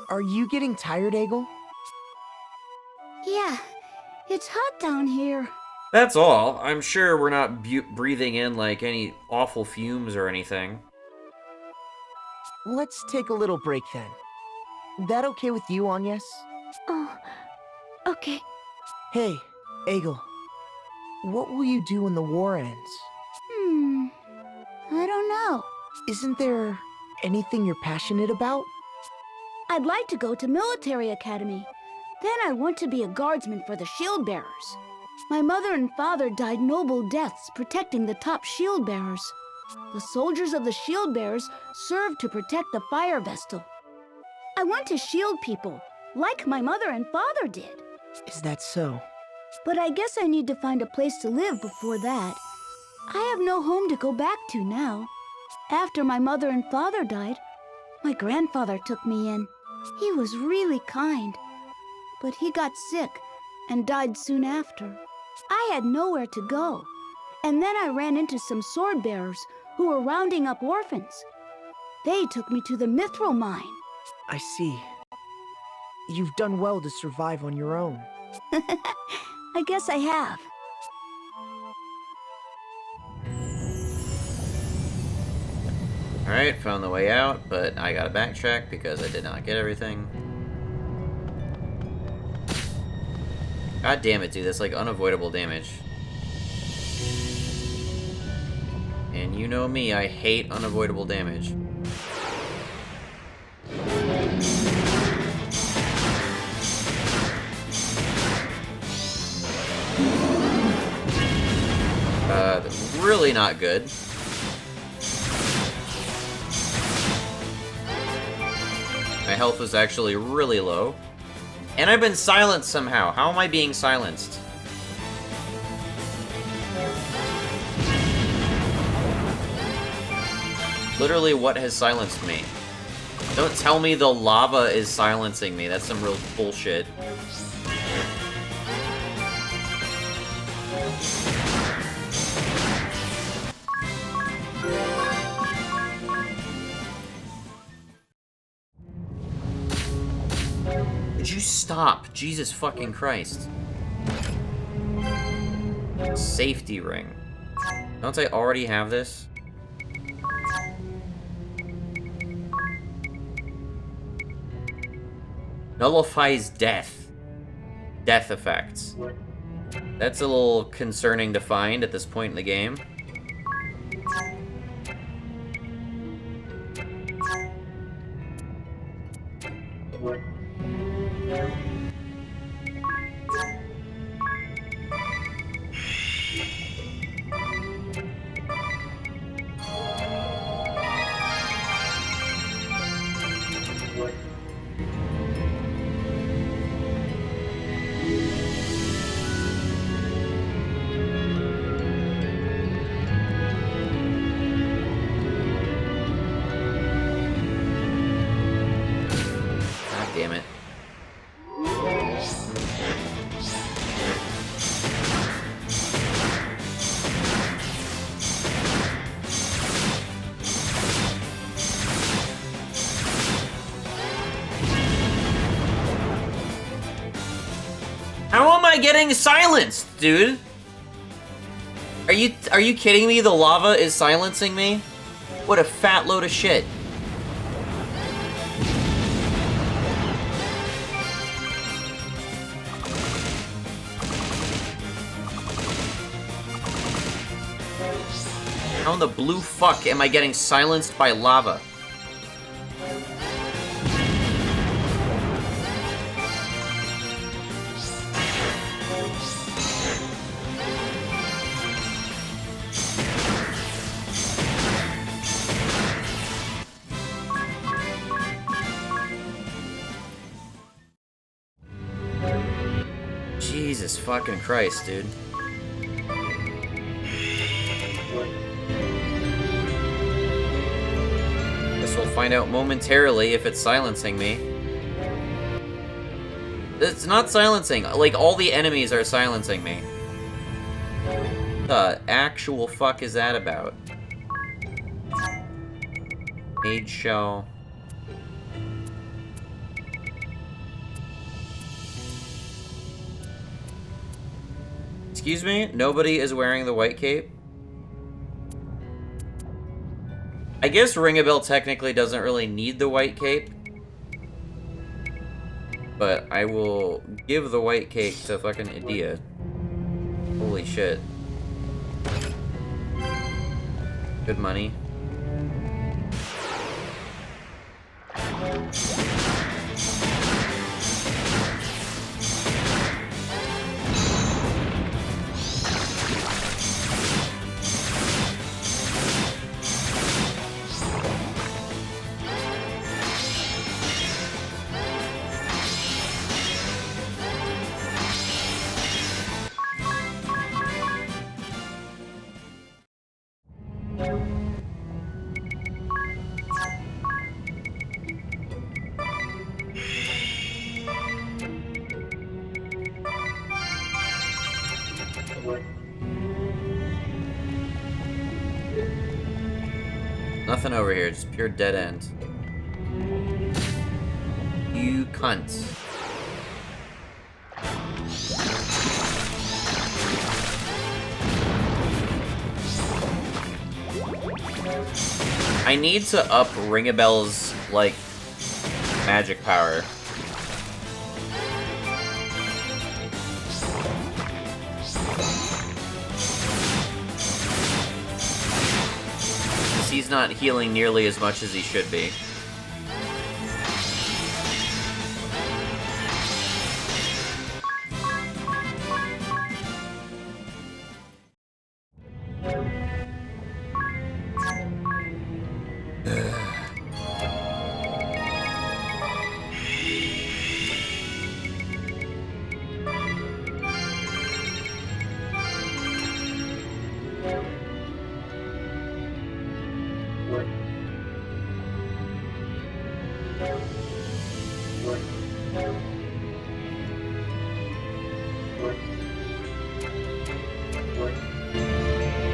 Are you getting tired, Egel? Yeah, it's hot down here. That's all. I'm sure we're not breathing in, like, any awful fumes or anything. Let's take a little break then. That okay with you, Agnes? Oh, okay. Hey, Egel. What will you do when the war ends? I don't know. Isn't there anything you're passionate about? I'd like to go to military academy. Then I want to be a guardsman for the shield bearers. My mother and father died noble deaths protecting the top shield bearers. The soldiers of the shield bearers served to protect the fire vestal. I want to shield people, like my mother and father did. Is that so? But I guess I need to find a place to live before that. I have no home to go back to now. After my mother and father died, my grandfather took me in. He was really kind, but he got sick and died soon after. I had nowhere to go, and then I ran into some sword bearers who were rounding up orphans. They took me to the Mithril mine. I see. You've done well to survive on your own. I guess I have. Alright, found the way out, but I gotta backtrack because I did not get everything. God damn it, dude, that's like unavoidable damage. And you know me, I hate unavoidable damage. Really not good. My health was actually really low. And I've been silenced somehow. How am I being silenced? Literally, what has silenced me? Don't tell me the lava is silencing me. That's some real bullshit. Would you stop? Jesus fucking Christ. Safety ring. Don't I already have this? Nullifies death. Death effects. That's a little concerning to find at this point in the game. I getting silenced, dude? Are you kidding me? The lava is silencing me? What a fat load of shit. How in the blue fuck am I getting silenced by lava? Jesus fucking Christ, dude. Guess we'll find out momentarily if it's silencing me. It's not silencing. Like, all the enemies are silencing me. What the actual fuck is that about? Mage shell. Excuse me? Nobody is wearing the white cape? I guess Ring-a-Bell technically doesn't really need the white cape. But I will give the white cape to fucking Edea. Holy shit. Good money. Nothing over here, just pure dead end. You cunt. I need to up Ring-a-Bell's, like, magic power. He's not healing nearly as much as he should be.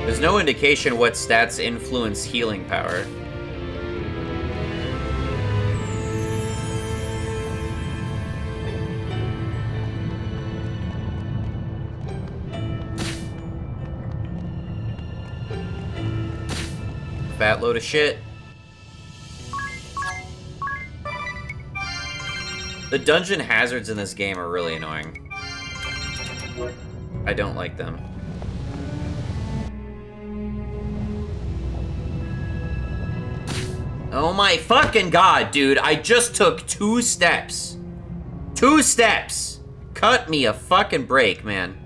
There's no indication what stats influence healing power. Fat load of shit. The dungeon hazards in this game are really annoying. I don't like them. Oh my fucking god, dude. I just took 2 steps. 2 steps! Cut me a fucking break, man.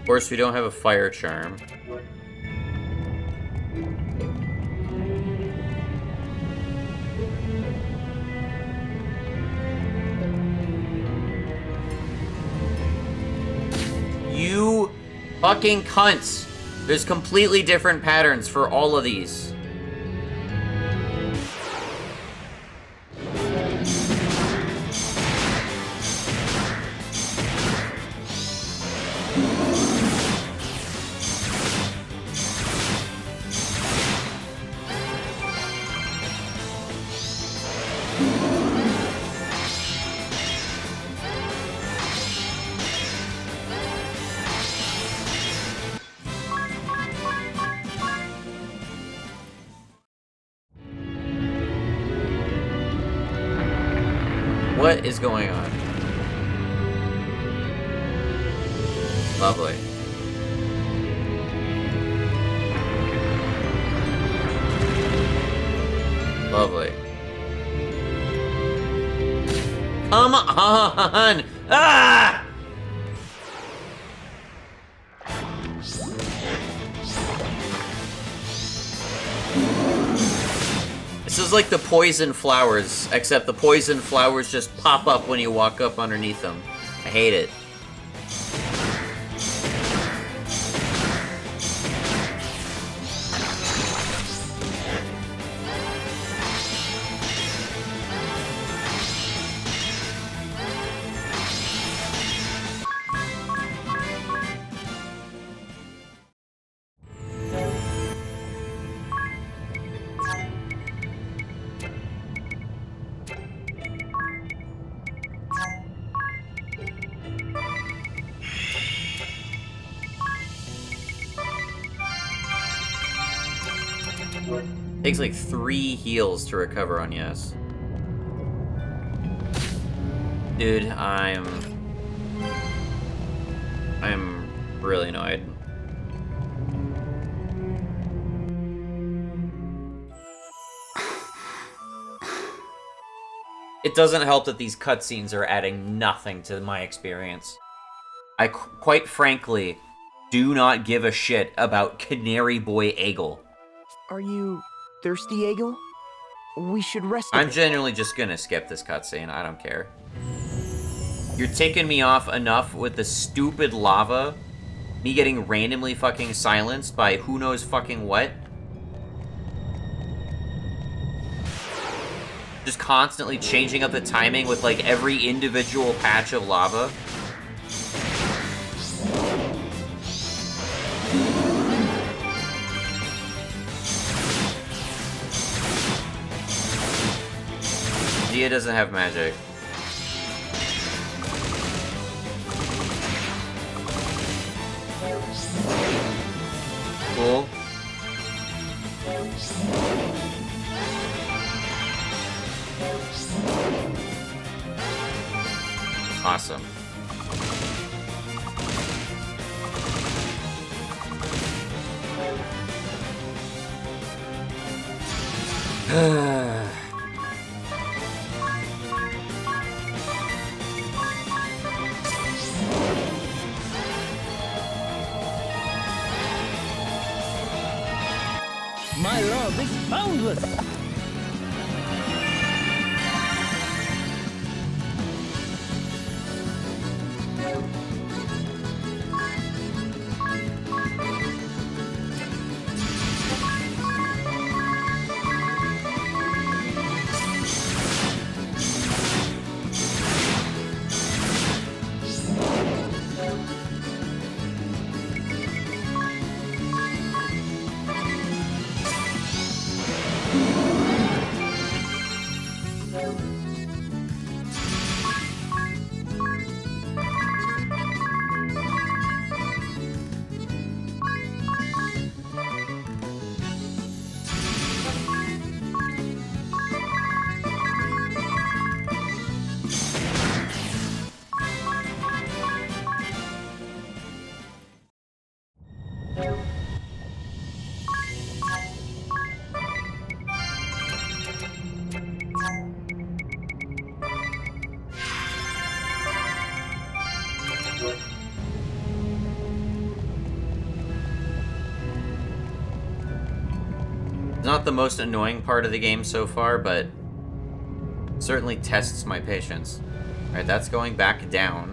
Of course, we don't have a fire charm. You fucking cunts! There's completely different patterns for all of these. What is going on? Lovely. Lovely. Come on! Ah! This is like the poison flowers, except the poison flowers just pop up when you walk up underneath them. I hate it. Takes like 3 heals to recover on yes. Dude, I'm really annoyed. It doesn't help that these cutscenes are adding nothing to my experience. I quite frankly do not give a shit about Canary Boy Eggle. Are you thirsty, Eggle? We should rest a I'm bit. genuinely just gonna skip this cutscene. I don't care. You're ticking me off enough with the stupid lava, me getting randomly fucking silenced by who knows fucking what. Just constantly changing up the timing with like every individual patch of lava. Dia doesn't have magic. Cool. Awesome. My love is boundless! It's not the most annoying part of the game so far, but certainly tests my patience. Alright, that's going back down.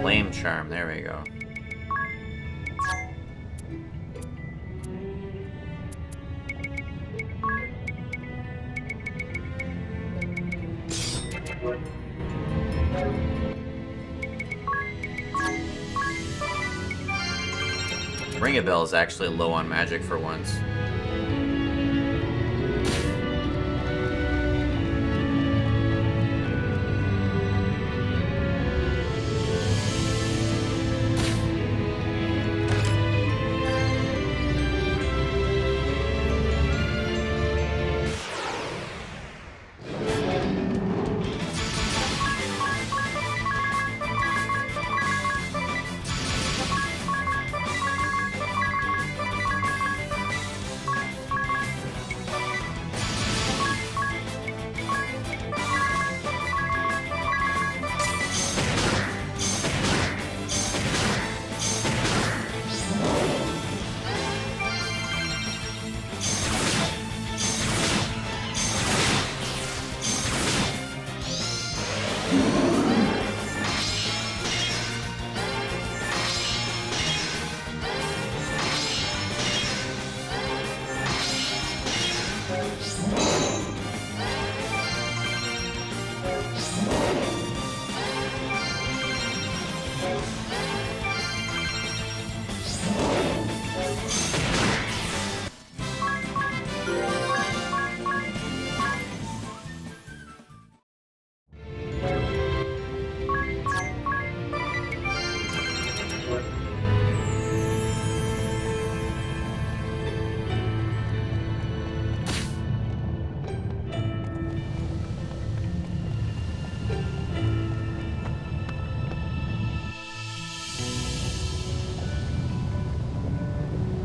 Flame charm, there we go. Ring-a-Bell is actually low on magic for once.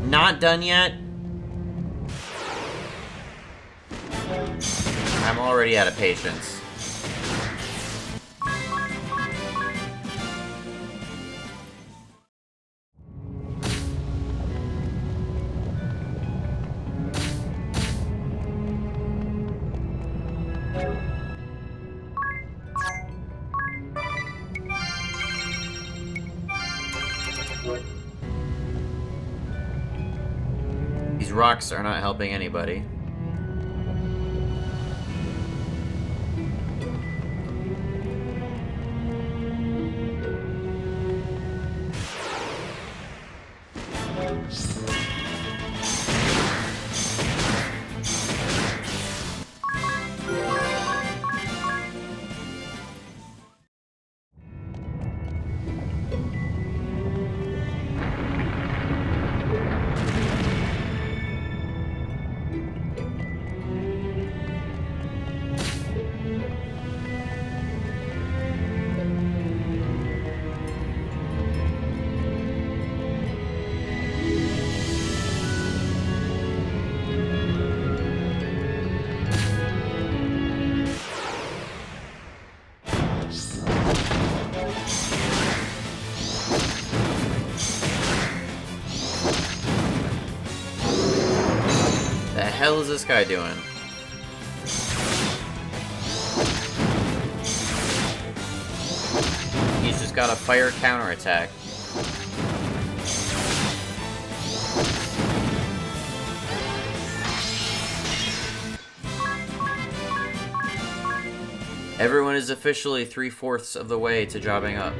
Not done yet? I'm already out of patience. These rocks are not helping anybody. The hell is this guy doing? He's just got a fire counterattack. Everyone is officially 3/4 of the way to jobbing up.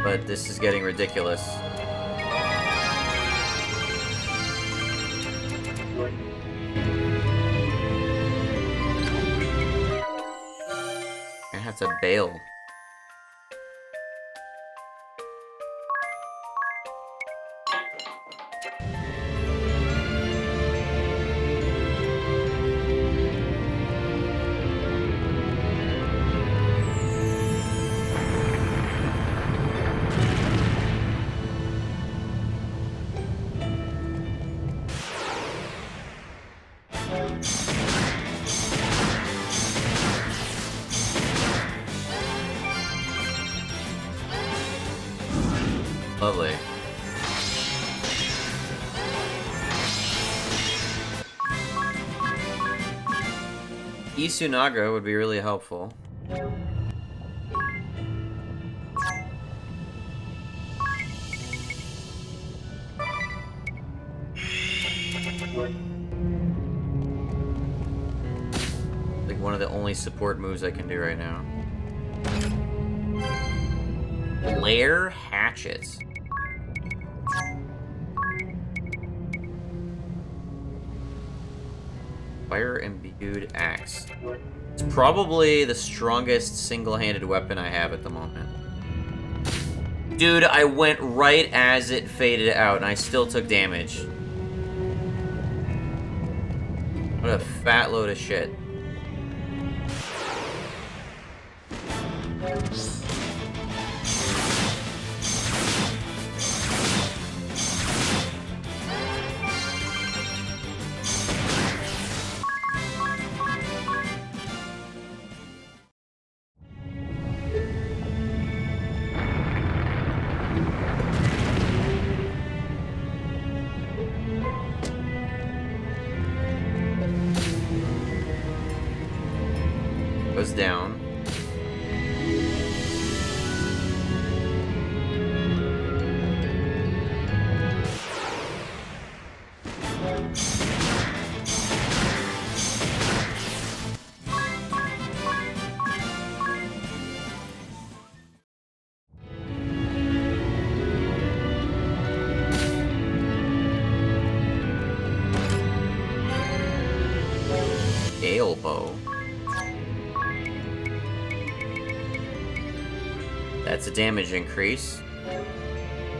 But this is getting ridiculous. That's a bale. Lovely. Isunaga would be really helpful. Like one of the only support moves I can do right now. Lair hatchets. Fire imbued axe. It's probably the strongest single-handed weapon I have at the moment. Dude, I went right as it faded out and I still took damage. What a fat load of shit. Goes down. Gale bow. That's a damage increase.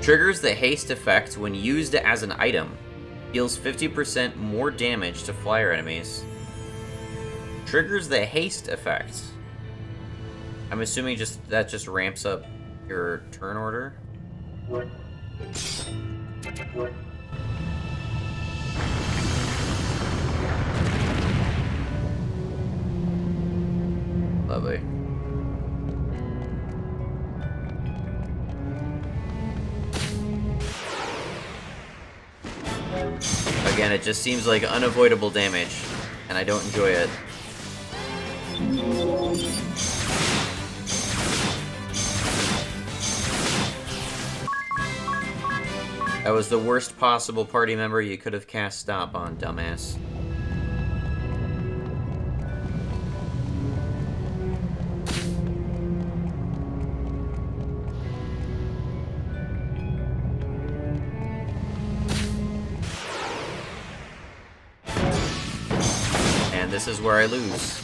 Triggers the haste effect when used as an item. Deals 50% more damage to flyer enemies. Triggers the haste effect. I'm assuming that just ramps up your turn order. Lovely. Again, it just seems like unavoidable damage, and I don't enjoy it. That was the worst possible party member you could have cast stop on, dumbass. And this is where I lose.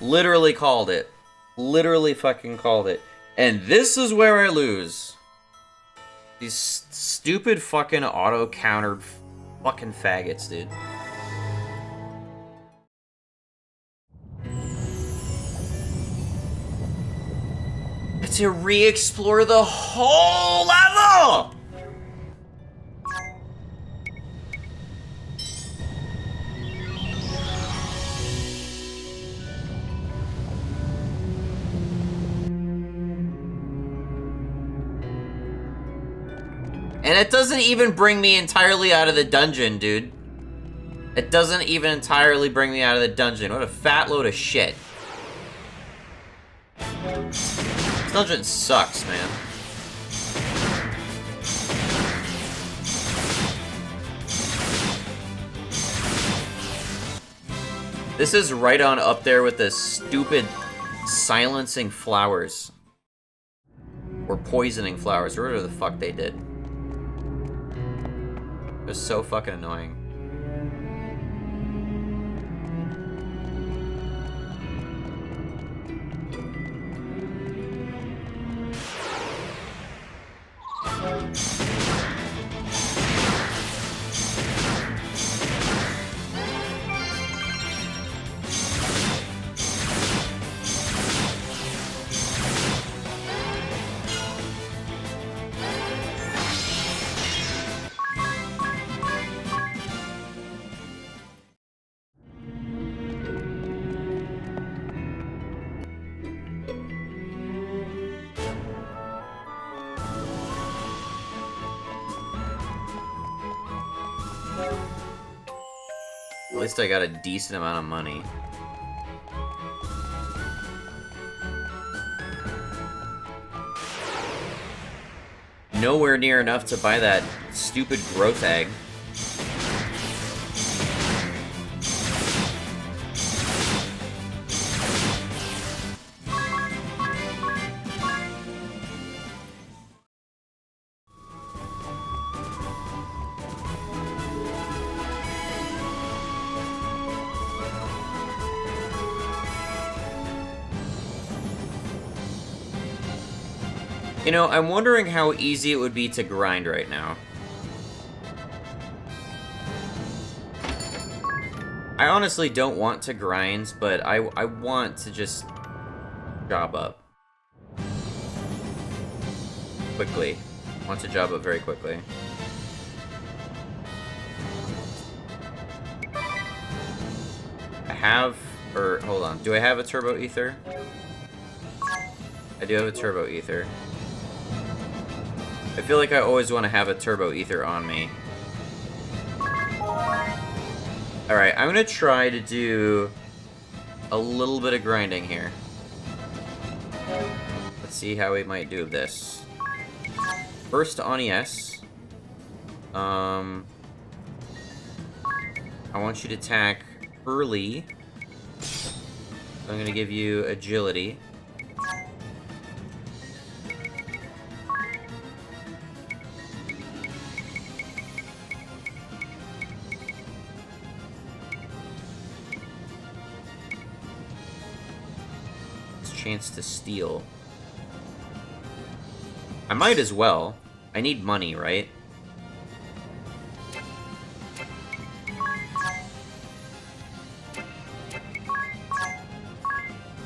Literally called it. Literally fucking called it. And this is where I lose. These stupid fucking auto-countered fucking faggots, dude. To re-explore the whole level! And it doesn't even bring me entirely out of the dungeon, dude. It doesn't even entirely bring me out of the dungeon. What a fat load of shit. This dungeon sucks, man. This is right on up there with the stupid silencing flowers. Or poisoning flowers, or whatever the fuck they did. was so fucking annoying. At least I got a decent amount of money. Nowhere near enough to buy that stupid growth egg. You know, I'm wondering how easy it would be to grind right now. I honestly don't want to grind, but I want to just job up. Quickly. I want to job up very quickly. I have, or hold on, do I have a turbo ether? I do have a turbo ether. I feel like I always want to have a turbo ether on me. Alright, I'm gonna try to do a little bit of grinding here. Let's see how we might do this. First on ES. I want you to attack early. So I'm gonna give you agility. Chance to steal. I might as well. I need money, right?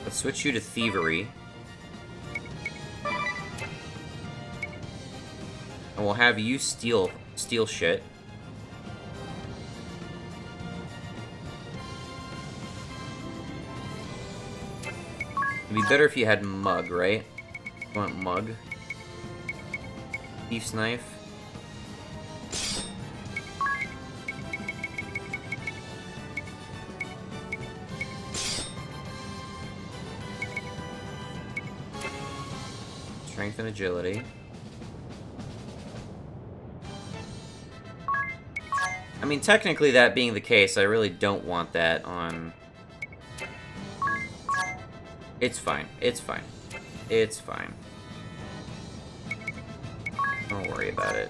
Let's switch you to thievery. And we'll have you steal shit. It'd be better if you had mug, right? You want mug? Thief's knife. Strength and agility. I mean, technically that being the case, I really don't want that on... It's fine. It's fine. It's fine. Don't worry about it.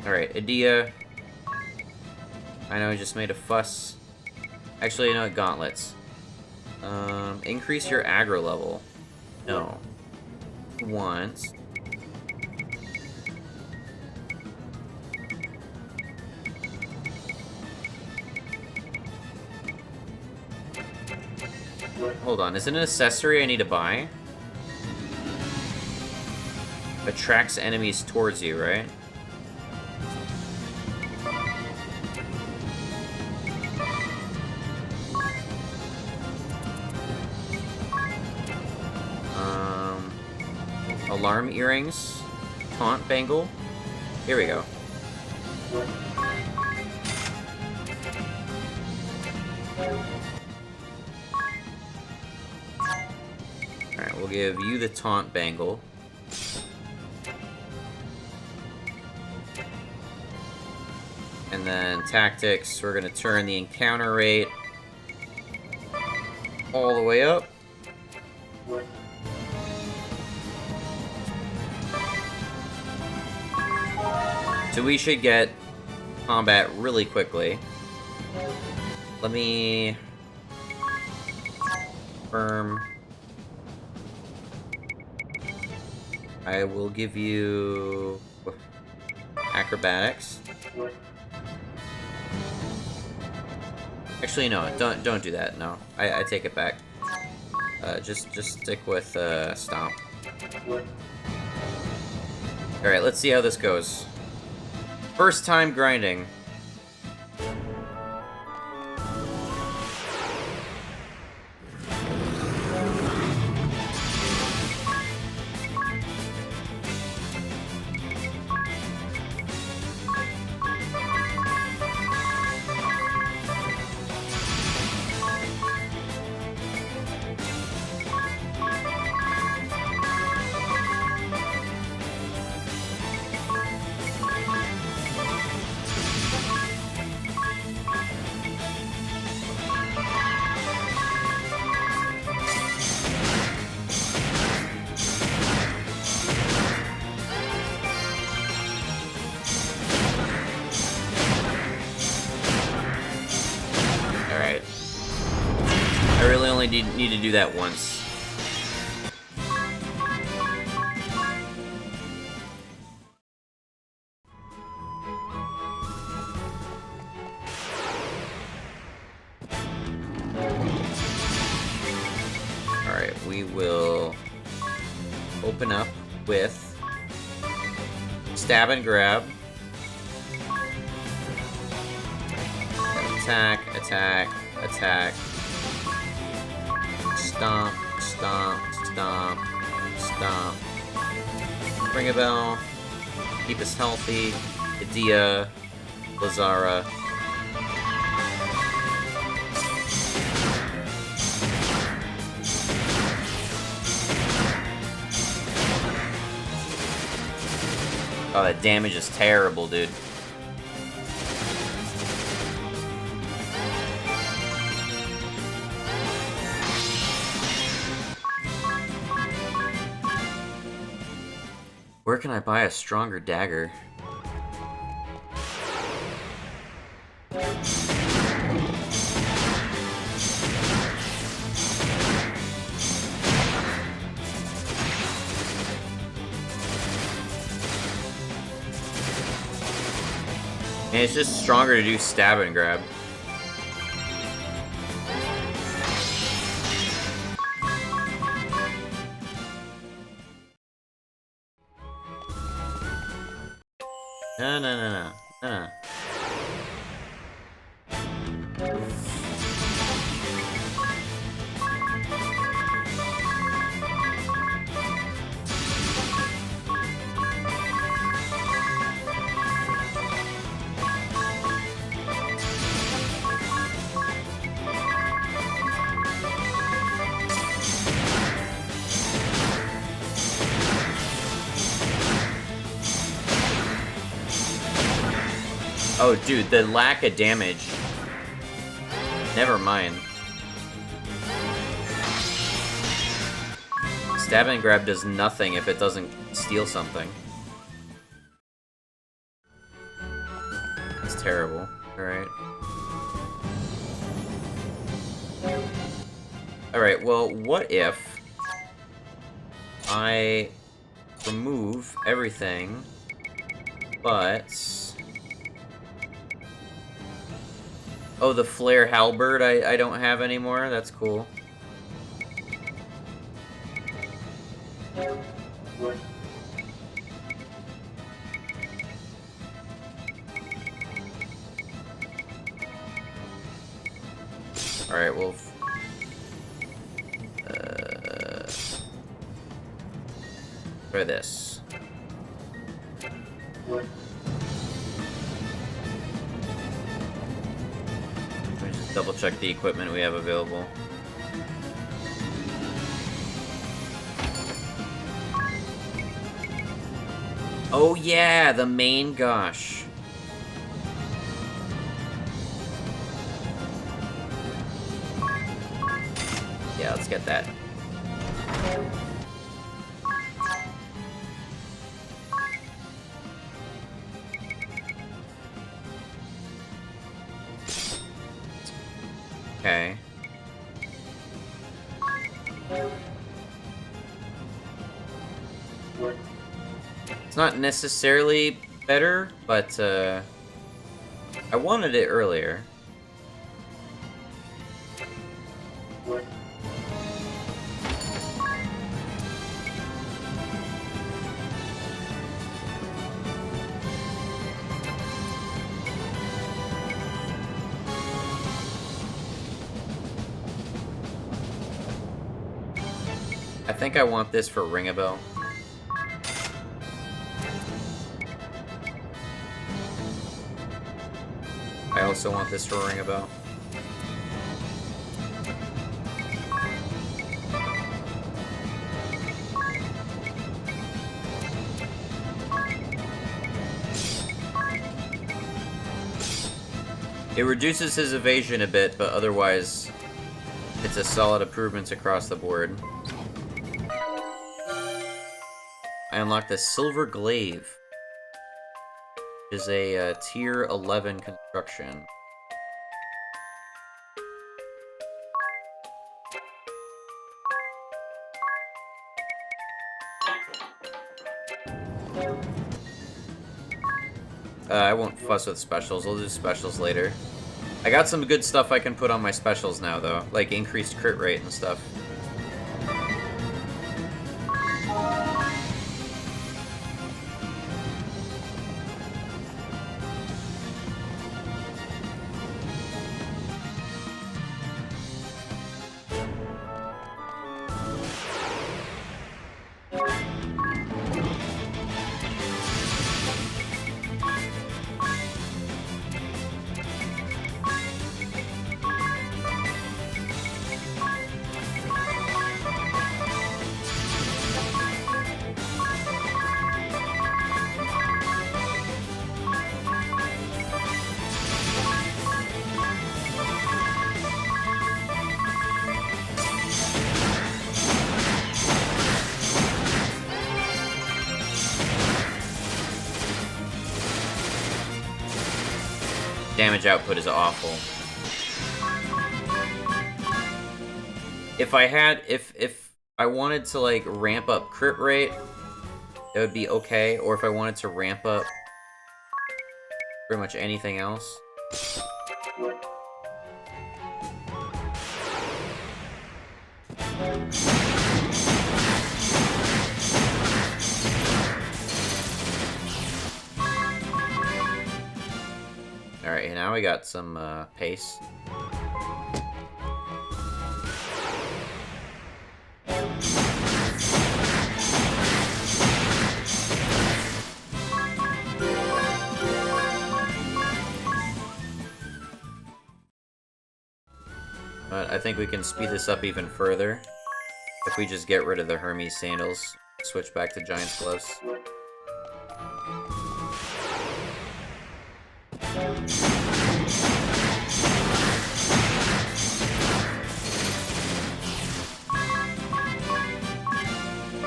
Alright, Edea. I know I just made a fuss. Actually, you know what? Gauntlets. Increase your aggro level. No. Once. Hold on, is it an accessory I need to buy? Attracts enemies towards you, right? Alarm earrings. Taunt bangle. Here we go. Alright, we'll give you the taunt bangle. And then tactics, we're gonna turn the encounter rate all the way up. So we should get combat really quickly. Let me confirm. I will give you acrobatics. Actually, no, don't do that. No, I take it back. Just stick with stomp. All right, let's see how this goes. First time grinding. Need to do that once. Alright, we will open up with stab and grab. Attack, attack, attack. Stomp, stomp, stomp, stomp. Ring a bell. Keep us healthy. Edea. Lazara. Oh, that damage is terrible, dude. Where can I buy a stronger dagger? And it's just stronger to do stab and grab. No. Oh, dude, the lack of damage. Never mind. Stab and grab does nothing if it doesn't steal something. It's terrible. Alright. Alright, well, what if I remove everything, but... Oh, the flare halberd I don't have anymore? That's cool. Alright, well... try this. Double check the equipment we have available. Oh yeah, the main gosh. Yeah, let's get that. not necessarily better, but I wanted it earlier. I think I want this for Ring a Bell. I also want this for Ring a Bell. It reduces his evasion a bit, but otherwise, it's a solid improvement across the board. I unlocked the Silver Glaive, which is a tier 11 construction. I won't fuss with specials, I'll do specials later. I got some good stuff I can put on my specials now, though, like increased crit rate and stuff. Damage output is awful. If I wanted to like ramp up crit rate, it would be okay, or if I wanted to ramp up pretty much anything else. Alright, now we got some pace. But I think we can speed this up even further if we just get rid of the Hermes sandals, switch back to Giant's gloves.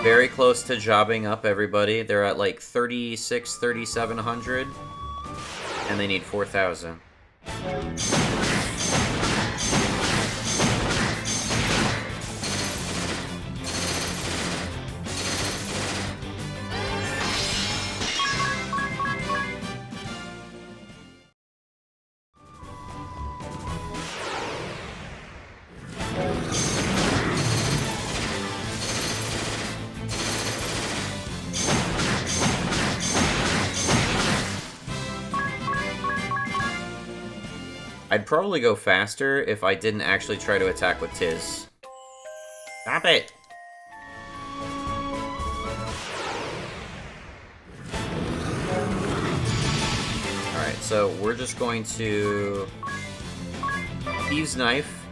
Very close to jobbing up everybody. They're at like 3,700, and they need 4,000. I'd probably go faster if I didn't actually try to attack with Tiz. Stop it! Alright, so we're just going to... Thieves' Knife.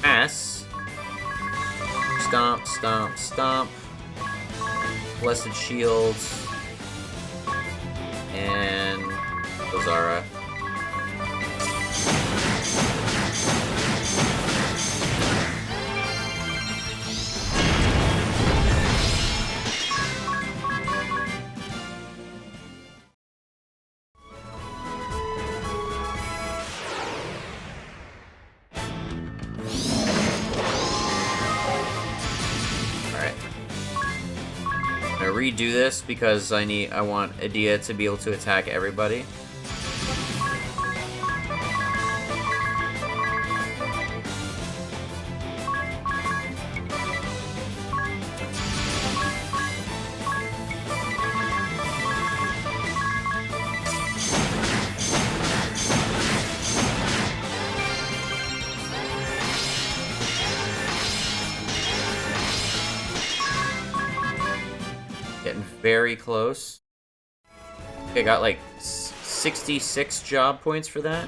Pass. Stomp, stomp, stomp. Blessed Shield. And... Ozara. gonna redo this because I want Edea to be able to attack everybody. Getting very close. Okay, got like 66 job points for that.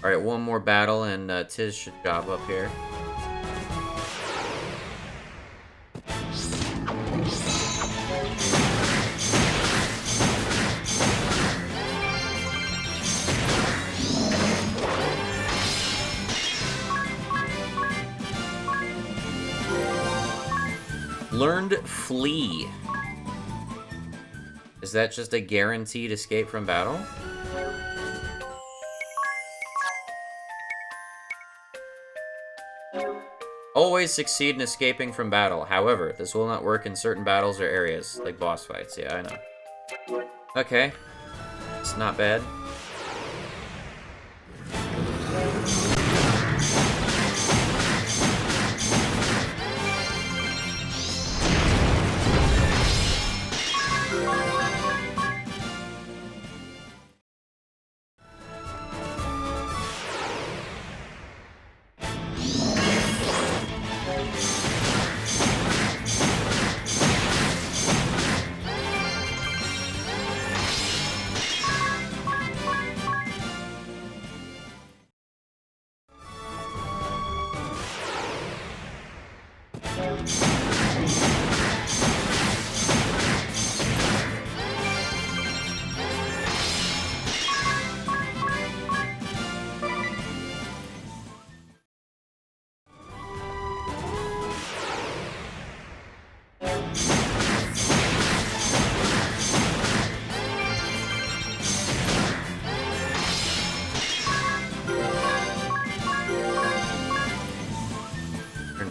Alright, one more battle and Tiz should job up here. Learned Flee. Is that just a guaranteed escape from battle? Always succeed in escaping from battle. However, this will not work in certain battles or areas, like boss fights. Yeah, I know. Okay. It's not bad.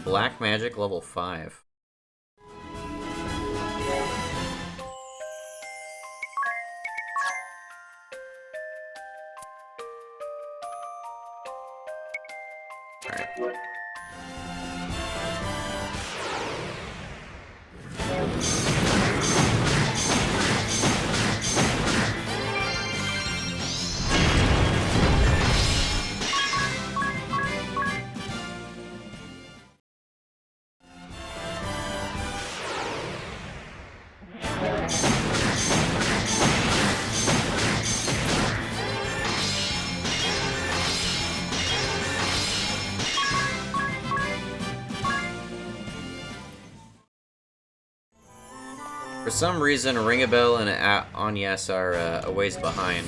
Black Magic level 5. Alright. For some reason, Ringabel and Agnes are a ways behind.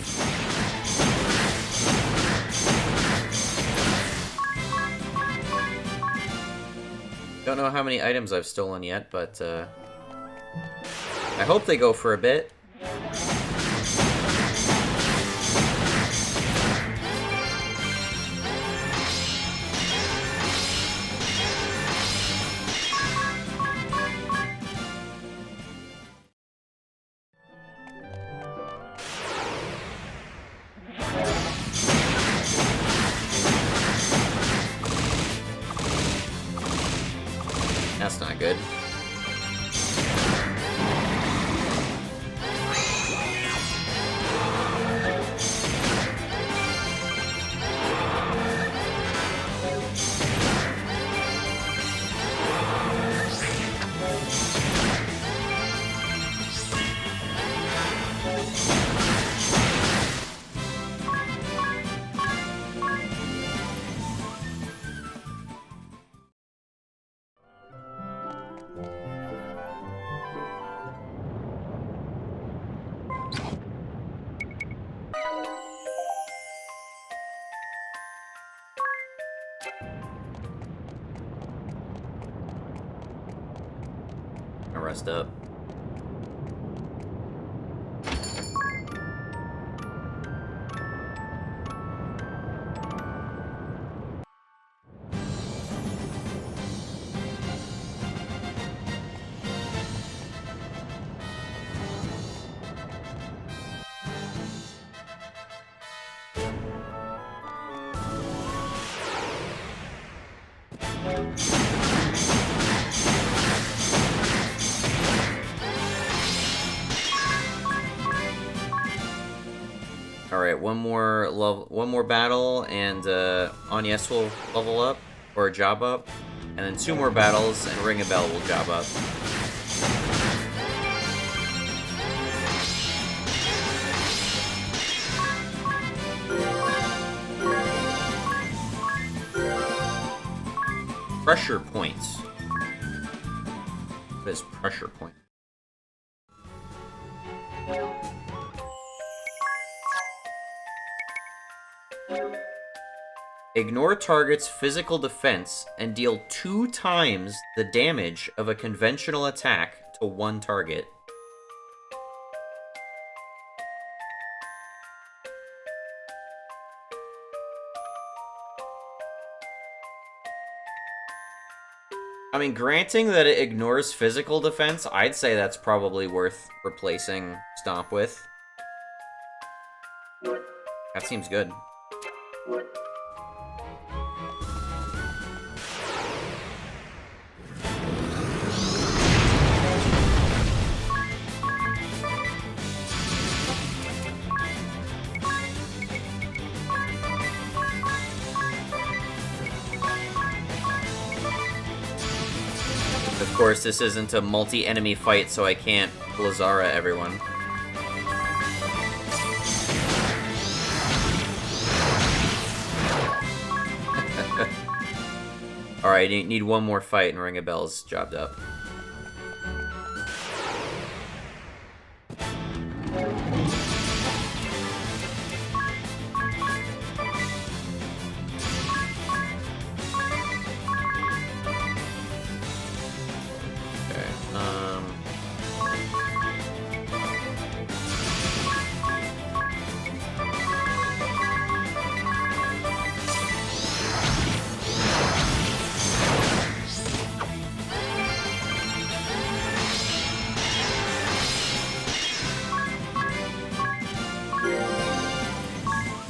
Don't know how many items I've stolen yet, but I hope they go for a bit. That's not good. Rest up. Alright, one more battle, and Agnes will level up, or job up. And then 2 more battles, and Ring a Bell will job up. Pressure points. What is pressure point? Ignore target's physical defense and deal 2 times the damage of a conventional attack to one target. I mean, granting that it ignores physical defense, I'd say that's probably worth replacing Stomp with. That seems good. Of course, this isn't a multi-enemy fight, so I can't Blazara everyone. Alright, need one more fight and Ring a Bell's jobbed up.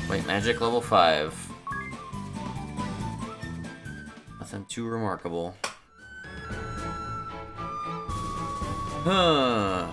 Wait, magic level 5. Nothing too remarkable. Huh.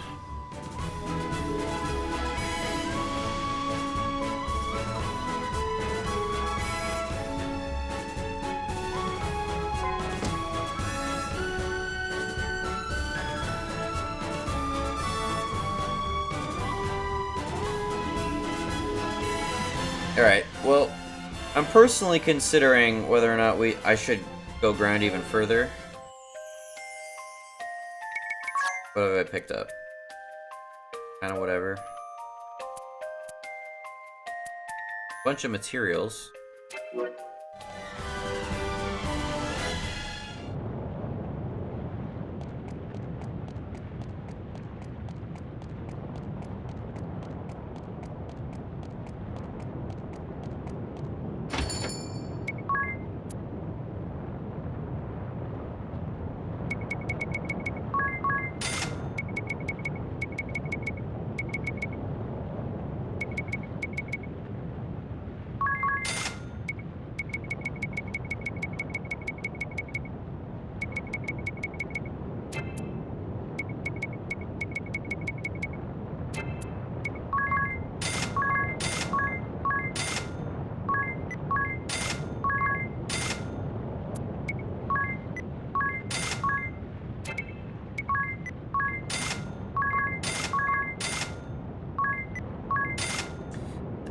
Alright, well, I'm personally considering whether or not I should go ground even further. What have I picked up? Kinda whatever. Bunch of materials.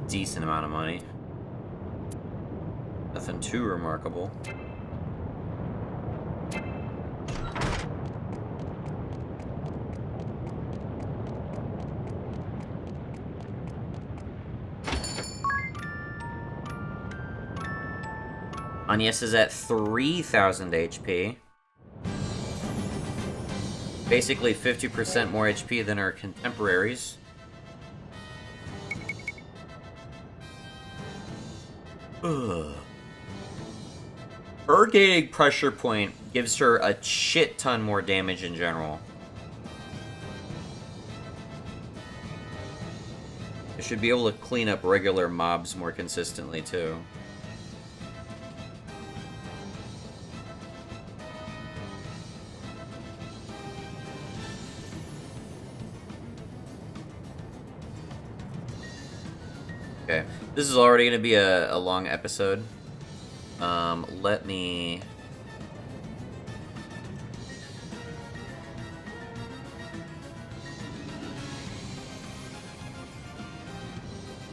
Decent amount of money. Nothing too remarkable. Agnes is at 3,000 HP. Basically 50% more HP than her contemporaries. Ugh. Her gating pressure point gives her a shit ton more damage in general. I should be able to clean up regular mobs more consistently too. Okay, this is already going to be a long episode. Let me...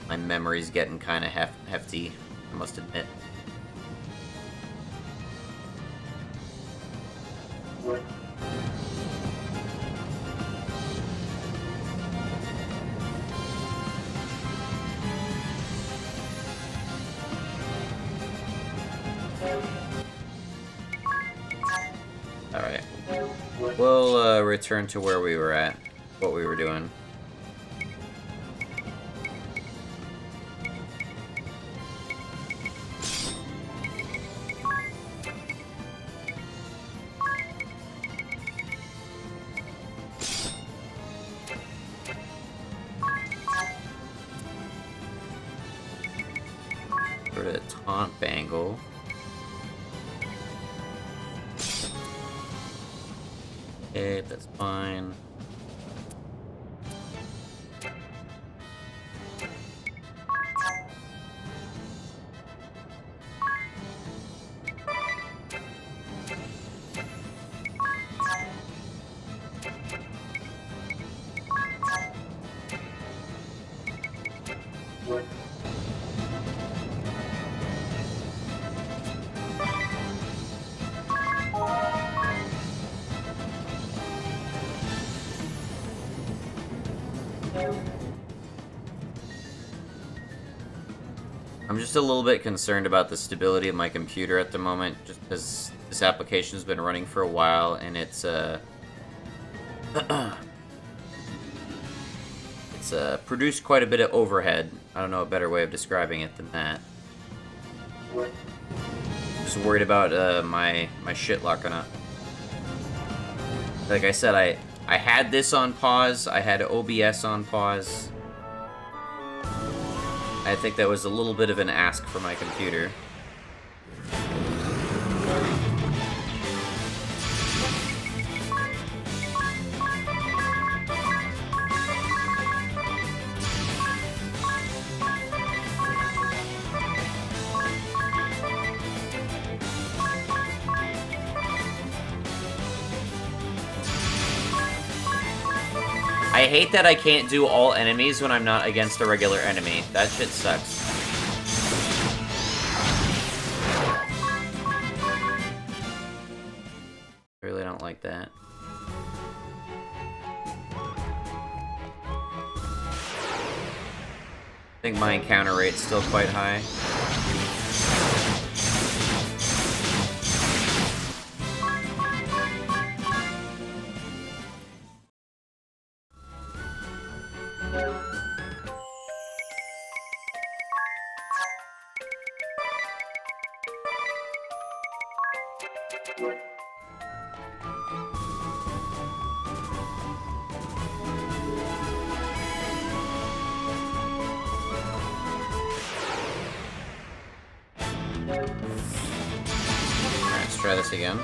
My memory's getting kind of hefty, I must admit. Alright. We'll return to where we were at, what we were doing. Go to Taunt Bangle. Okay, that's fine. I'm just a little bit concerned about the stability of my computer at the moment, just because this application has been running for a while, and it's produced quite a bit of overhead. I don't know a better way of describing it than that. Just worried about my shit locking up. Like I said, I had this on pause, I had OBS on pause. I think that was a little bit of an ask for my computer. I hate that I can't do all enemies when I'm not against a regular enemy. That shit sucks. I really don't like that. I think my encounter rate's still quite high. Let's try this again.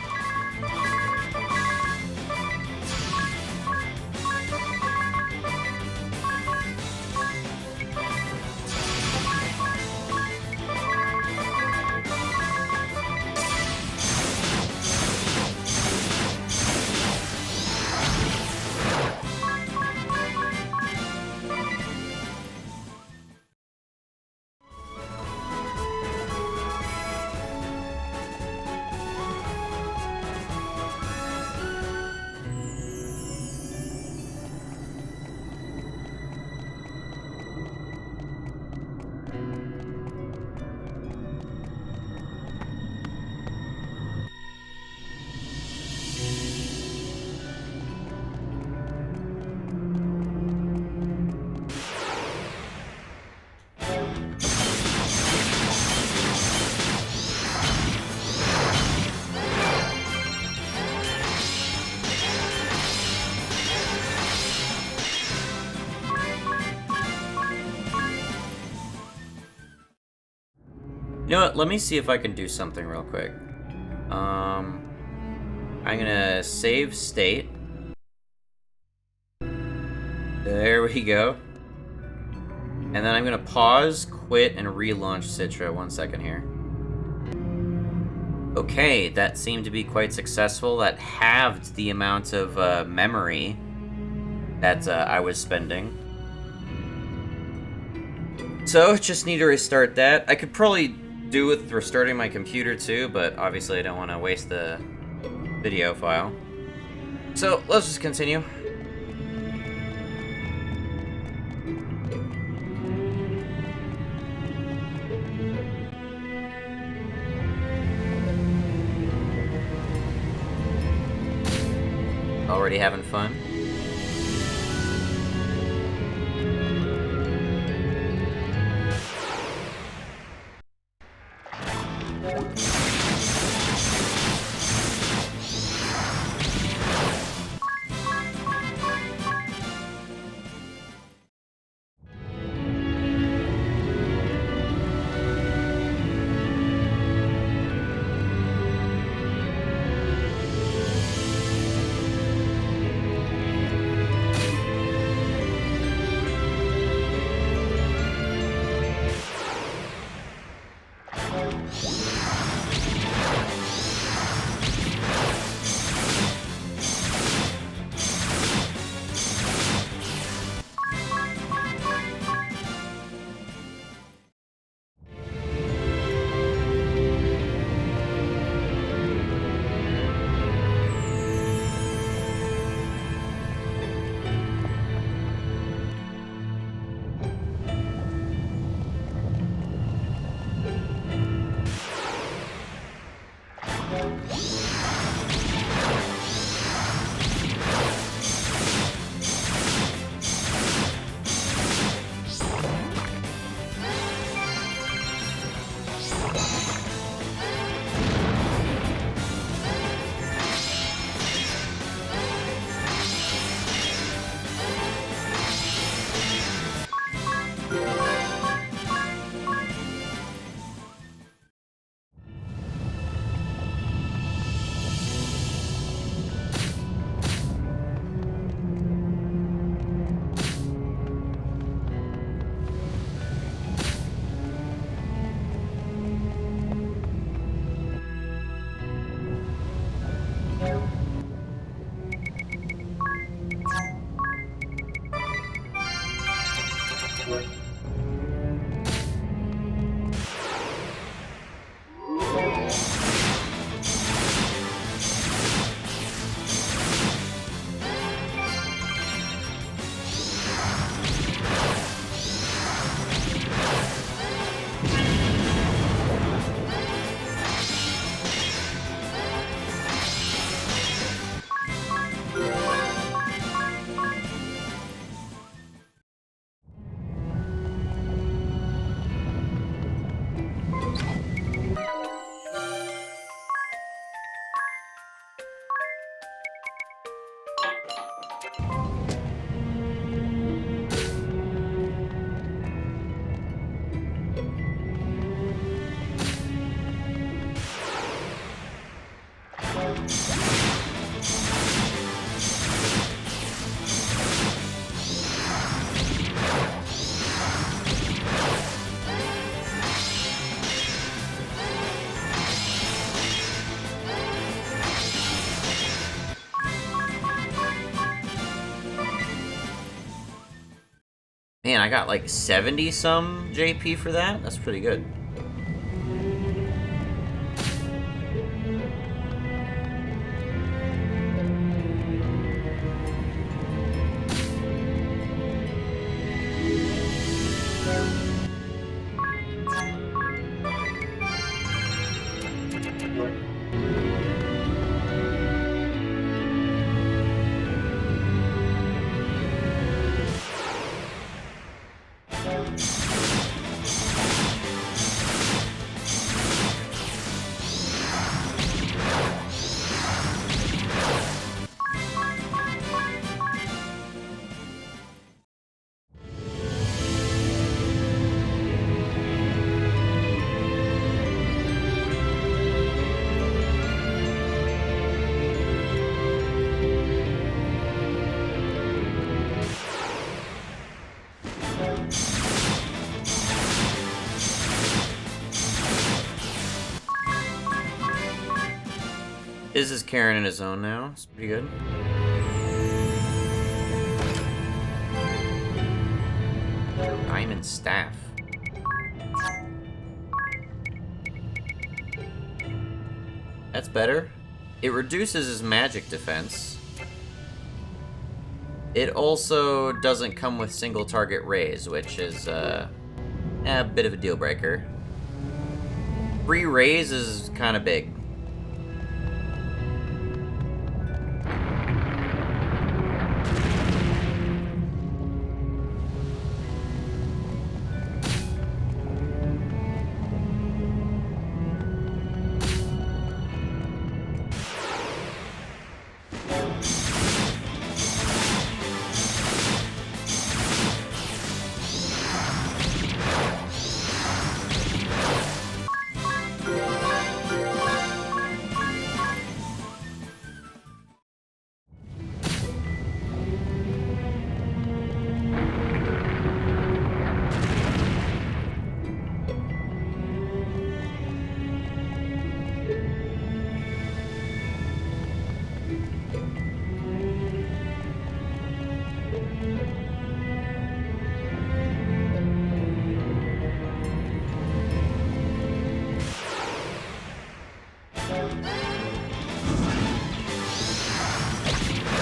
You know what, let me see if I can do something real quick. I'm gonna save state. There we go. And then I'm gonna pause quit and relaunch Citra. 1 second here. Okay, that seemed to be quite successful. That halved the amount of memory that I was spending. So, just need to restart that. I could probably do with restarting my computer too, but obviously I don't want to waste the video file. So, let's just continue. Already having fun? Man, I got like 70 some JP for that? That's pretty good. Tiz is carrying his own now. It's pretty good. Diamond staff. That's better. It reduces his magic defense. It also doesn't come with single target raise, which is a bit of a deal breaker. Free raise is kind of big.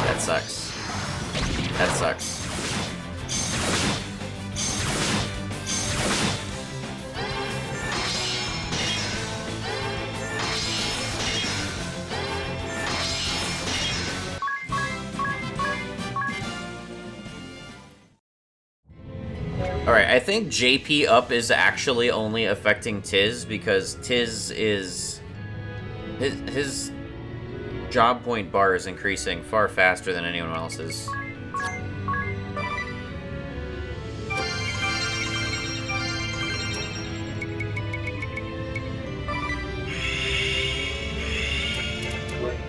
That sucks. That sucks. Alright, I think JP up is actually only affecting Tiz because Tiz is... His job point bar is increasing far faster than anyone else's.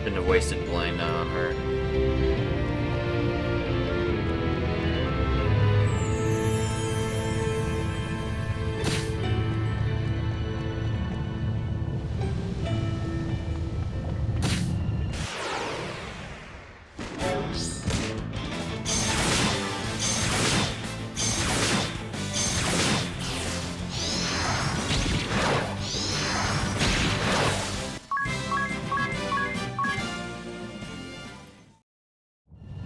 Shouldn't have wasted blind on her.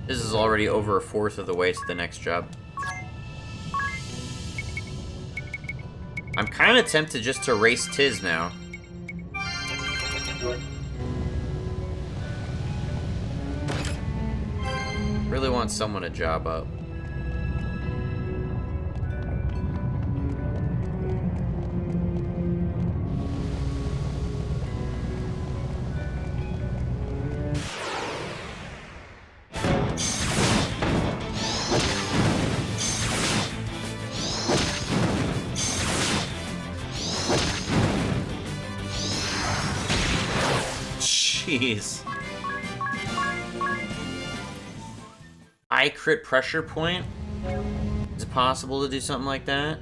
This is already over a fourth of the way to the next job. I'm kind of tempted just to race Tiz now. Really want someone to job up. Jeez. I crit pressure point? Is it possible to do something like that?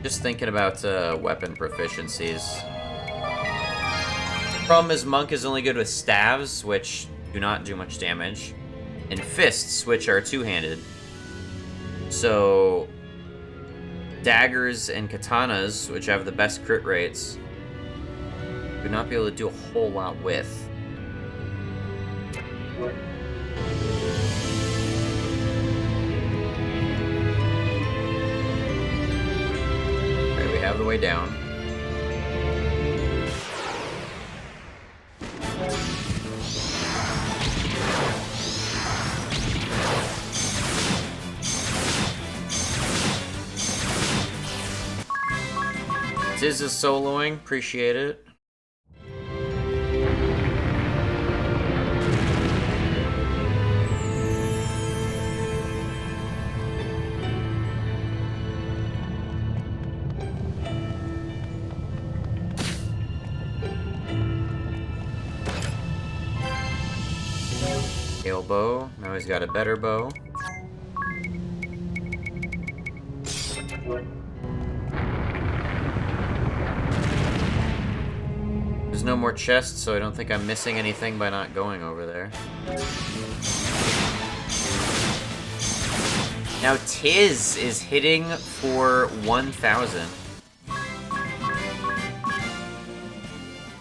Just thinking about weapon proficiencies. Problem is, Monk is only good with staves, which do not do much damage, and fists, which are two-handed. So, daggers and katanas, which have the best crit rates, would not be able to do a whole lot with. Alright, we have the way down. Tiz is soloing, appreciate it. Metal bow. Now he's got a better bow. There's no more chests, so I don't think I'm missing anything by not going over there. Now Tiz is hitting for 1,000.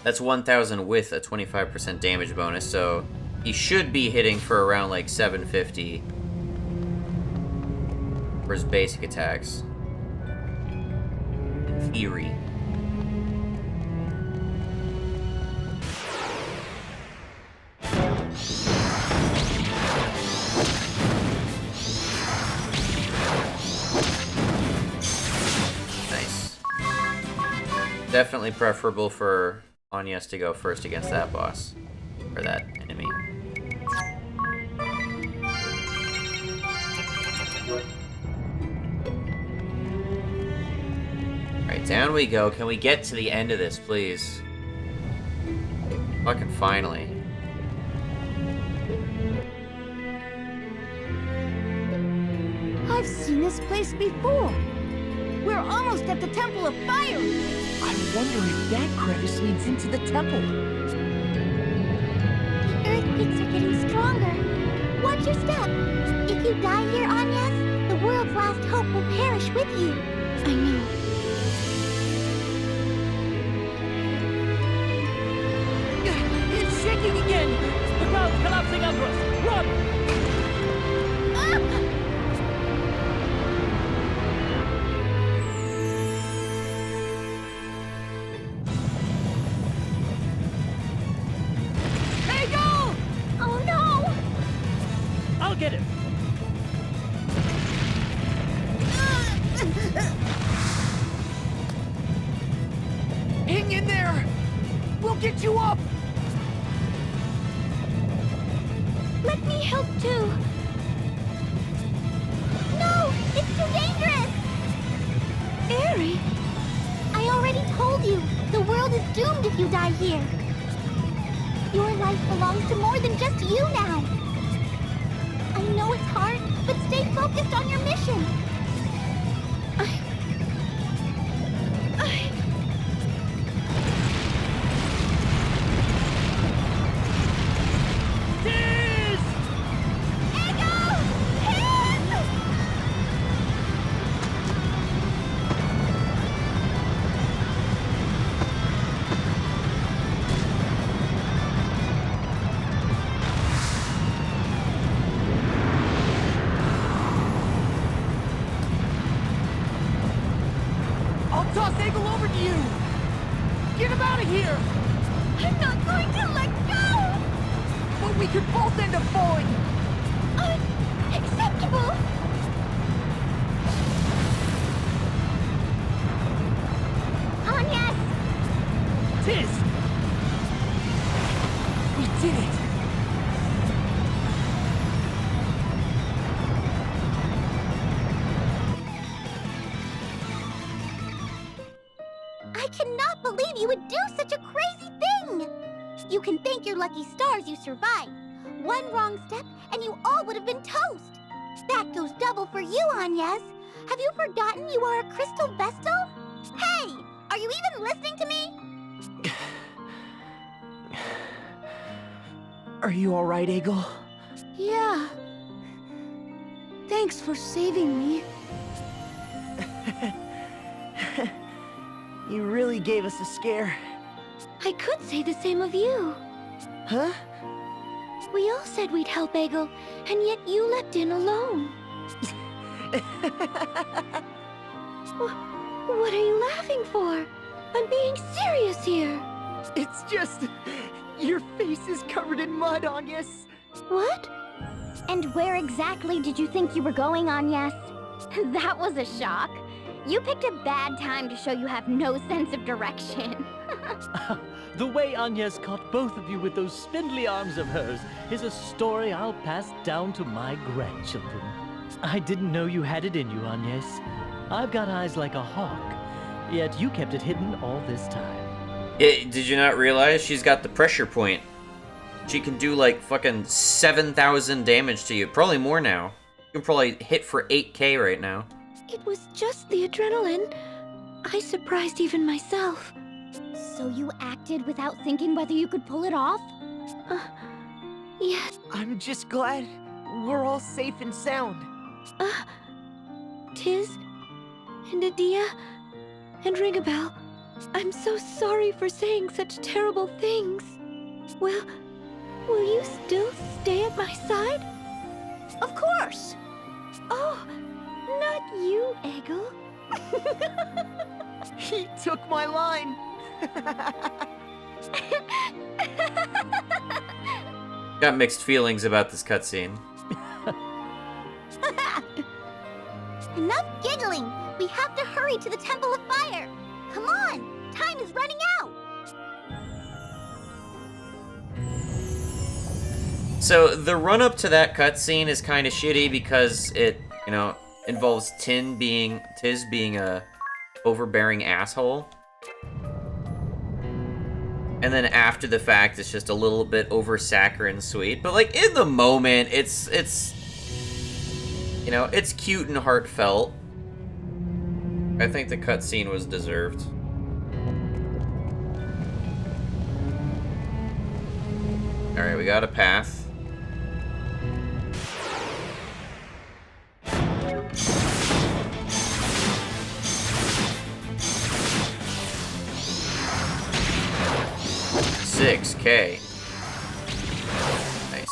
That's 1,000 with a 25% damage bonus, so he should be hitting for around like 750 for his basic attacks. In theory. Nice. Definitely preferable for Agnes to go first against that boss. Or that enemy. Alright, down we go. Can we get to the end of this, please? Fucking finally. I've seen this place before. We're almost at the Temple of Fire. I wonder if that crevice leads into the temple. The earth peaks are getting stronger. Watch your step. If you die here, Agnes, the world's last hope will perish with you. I know. It's shaking again! The ground's collapsing under us! Run! Ah! Oh no! I'll get him! Hang in there! We'll get you up! Let me help too. No! It's too dangerous! Eri! I already told you. The world is doomed if you die here. Your life belongs to more than just you now. I know it's hard, but stay focused on your mission. Tiz! Echo! Him! I'll toss Eagle over to you! Get him out of here! I'm not going to let go! But we could both end up falling! Unacceptable! Agnes! Tiz! We did it! I cannot believe you would do such a crazy thing! You can thank your lucky stars you survived. One wrong step, and you all would have been toast! That goes double for you, Agnes! Have you forgotten you are a crystal vestal? Hey! Are you even listening to me? Are you alright, Eagle? Yeah. Thanks for saving me. You really gave us a scare. I could say the same of you. Huh? We all said we'd help Eggle, and yet you leapt in alone. What are you laughing for? I'm being serious here. It's just... your face is covered in mud, Agnes. What? And where exactly did you think you were going, Agnes? That was a shock. You picked a bad time to show you have no sense of direction. The way Agnes caught both of you with those spindly arms of hers is a story I'll pass down to my grandchildren. I didn't know you had it in you, Agnes. I've got eyes like a hawk, yet you kept it hidden all this time. Did you not realize she's got the pressure point? she can do like fucking 7,000 damage to you. Probably more now. You can probably hit for 8k right now. It was just the adrenaline. I surprised even myself. So you acted without thinking whether you could pull it off? Yes. I'm just glad we're all safe and sound. Tiz, and Adia, and Ringabel, I'm so sorry for saying such terrible things. Will you still stay at my side? Of course! Oh, not you, Eggle. He took my line! Got mixed feelings about this cutscene. Enough giggling! We have to hurry to the Temple of Fire! Come on! Time is running out! So the run up to that cutscene is kind of shitty because it, you know, involves Tiz being a overbearing asshole. And then after the fact, it's just a little bit over saccharine sweet. But like in the moment, it's you know, it's cute and heartfelt. I think the cutscene was deserved. All right, we got a path. $6K. Nice.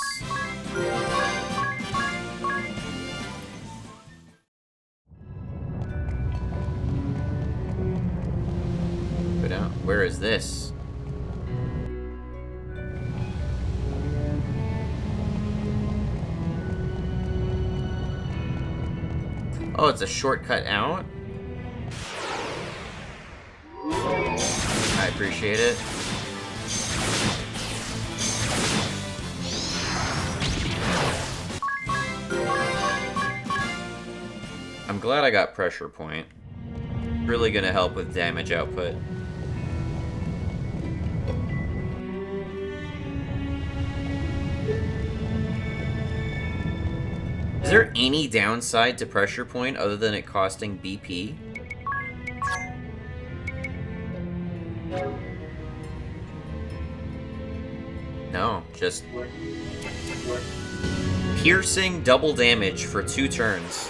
Go down. Where is this? Oh, it's a shortcut out? I appreciate it. I'm glad I got pressure point. Really gonna help with damage output. Is there any downside to pressure point other than it costing BP? No, just piercing double damage for 2 turns.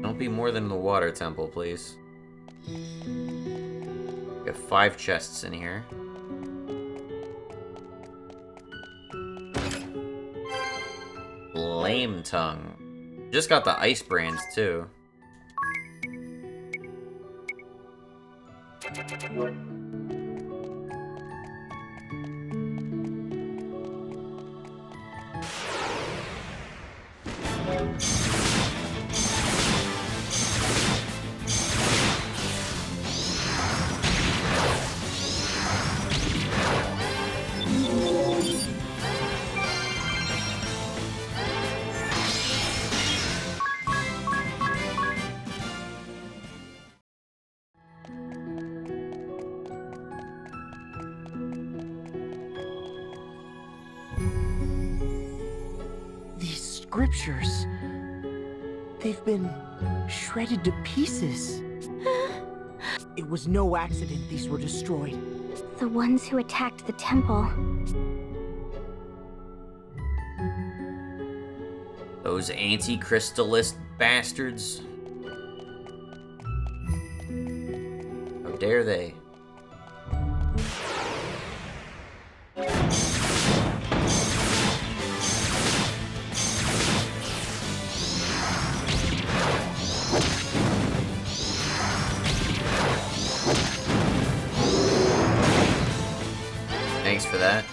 Don't be more than the water temple, please. We have 5 chests in here. Flame tongue. Just got the ice brands too. Scriptures. They've been shredded to pieces. It was no accident these were destroyed. The ones who attacked the temple. Those anti-crystalist bastards. How dare they? Thanks for that.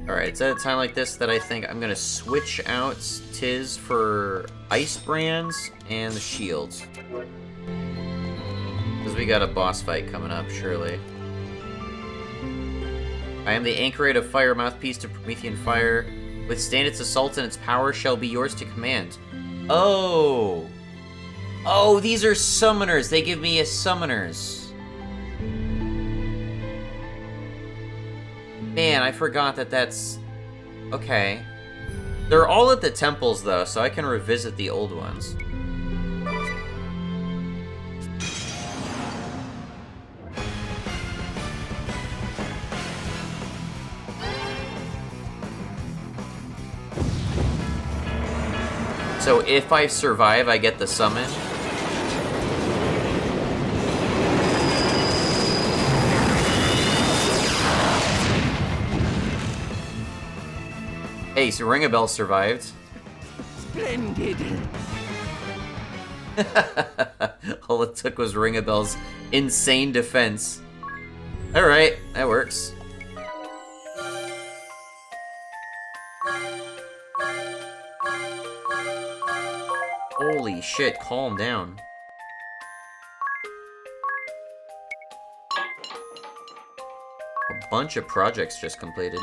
Alright, it's at a time like this that I think I'm gonna switch out Tiz for Ice Brands and the Shields. Because we got a boss fight coming up, surely. I am the Anchorite of Fire, mouthpiece to Promethean Fire. Withstand its assault and its power shall be yours to command. Oh! Oh, these are summoners! They give me a summoners. Man, I forgot that that's... Okay. They're all at the temples, though, so I can revisit the old ones. So if I survive, I get the summon? Hey, so Ring-a-Bell survived. Splendid! All it took was Ring-a-Bell's insane defense. Alright, that works. Holy shit, calm down. A bunch of projects just completed.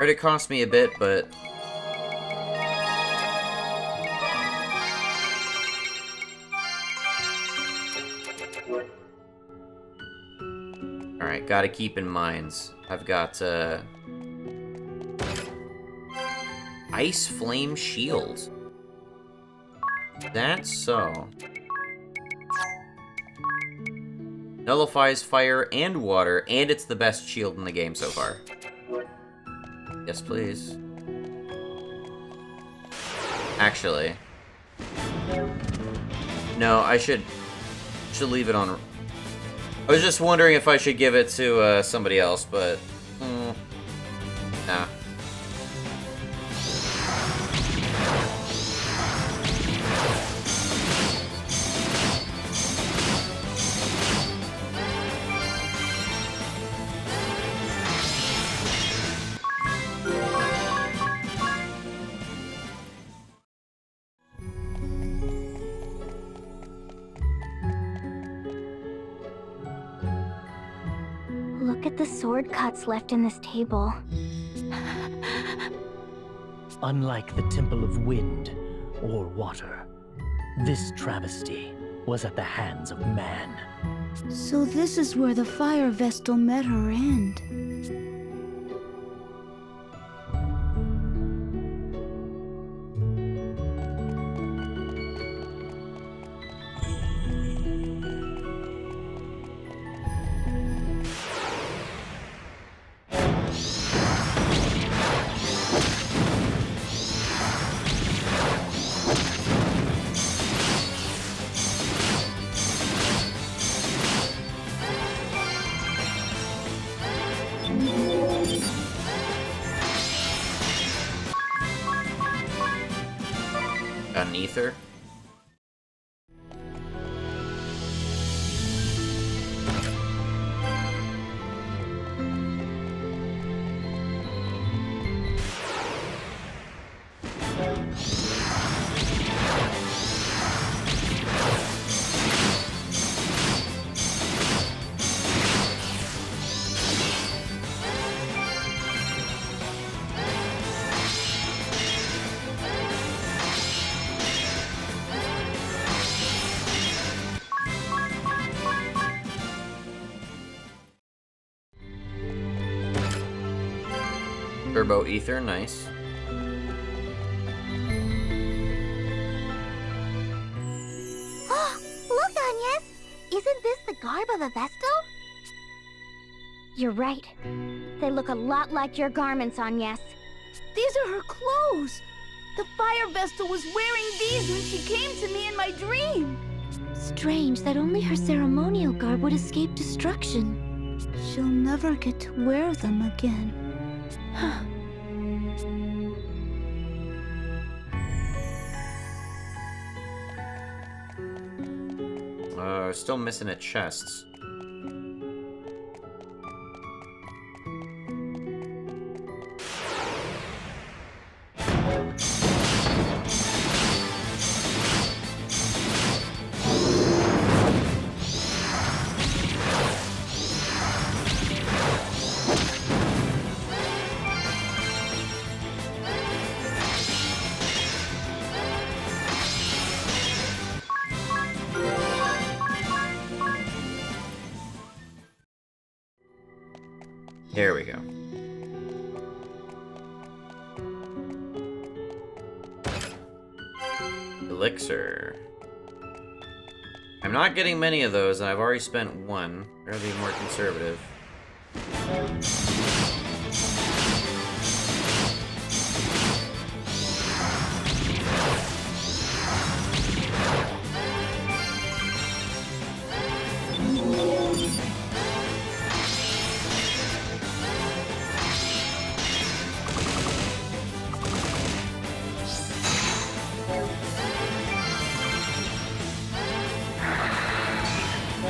It cost me a bit, but... Alright, gotta keep in mind, I've got, Ice Flame Shield. That's so. Nullifies fire and water, and it's the best shield in the game so far. Yes, please. Actually. No, I should leave it on... I was just wondering if I should give it to somebody else, but... nah. Look at the sword cuts left in this table. Unlike the Temple of Wind or Water, this travesty was at the hands of man. So this is where the Fire Vestal met her end. Got an ether. Turbo ether, nice. Look, Agnes! Isn't this the garb of a Vestal? You're right. They look a lot like your garments, Agnes. These are her clothes! The Fire Vestal was wearing these when she came to me in my dream! Strange that only her ceremonial garb would escape destruction. She'll never get to wear them again. Still missing a chest. There we go. Elixir. I'm not getting many of those, and I've already spent one. Gotta be more conservative.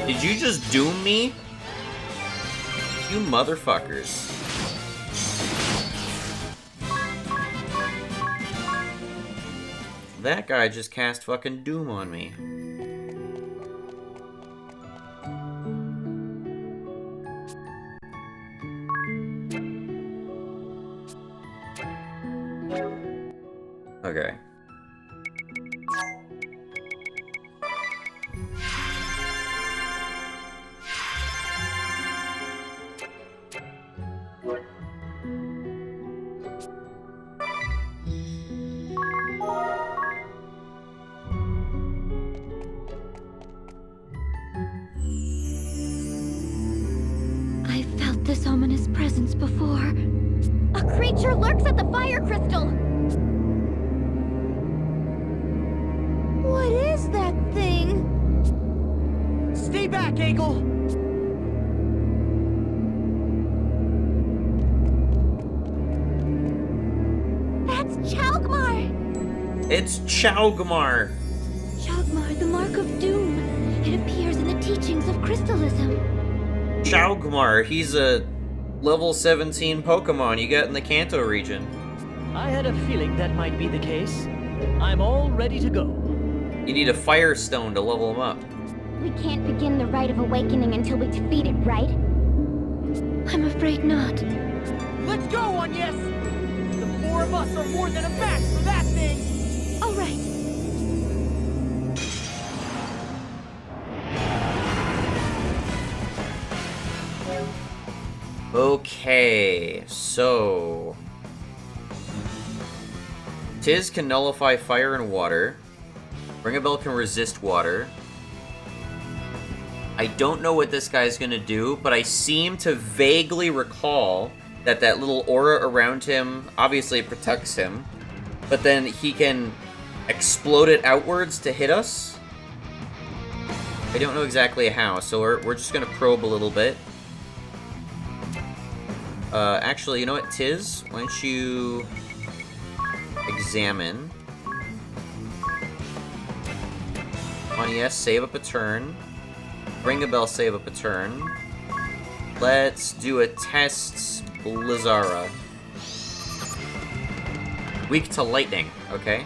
Did you just doom me? You motherfuckers. That guy just cast fucking doom on me. Okay. I felt this ominous presence before. A creature lurks at the fire crystal! What is that thing? Stay back, Egel! That's Chalgmar! It's Chalgmar! Chalgmar, the Mark of Doom. It appears in the teachings of crystalism. Chalgmar, he's a level 17 Pokemon you get in the Kanto region. I had a feeling that might be the case. I'm all ready to go. You need a Firestone to level him up. We can't begin the Rite of Awakening until we defeat it, right? I'm afraid not. Let's go, Agnes! The four of us are more than a match for that thing! All right. Okay, so... Tiz can nullify fire and water. Ringabel can resist water. I don't know what this guy's gonna do, but I seem to vaguely recall that that little aura around him, obviously it protects him, but then he can explode it outwards to hit us. I don't know exactly how, so we're just gonna probe a little bit. Actually, you know what, Tiz? Why don't you examine? Yes, save up a turn. Ringabel, save up a turn. Let's do a test Blizzara. Weak to lightning, okay.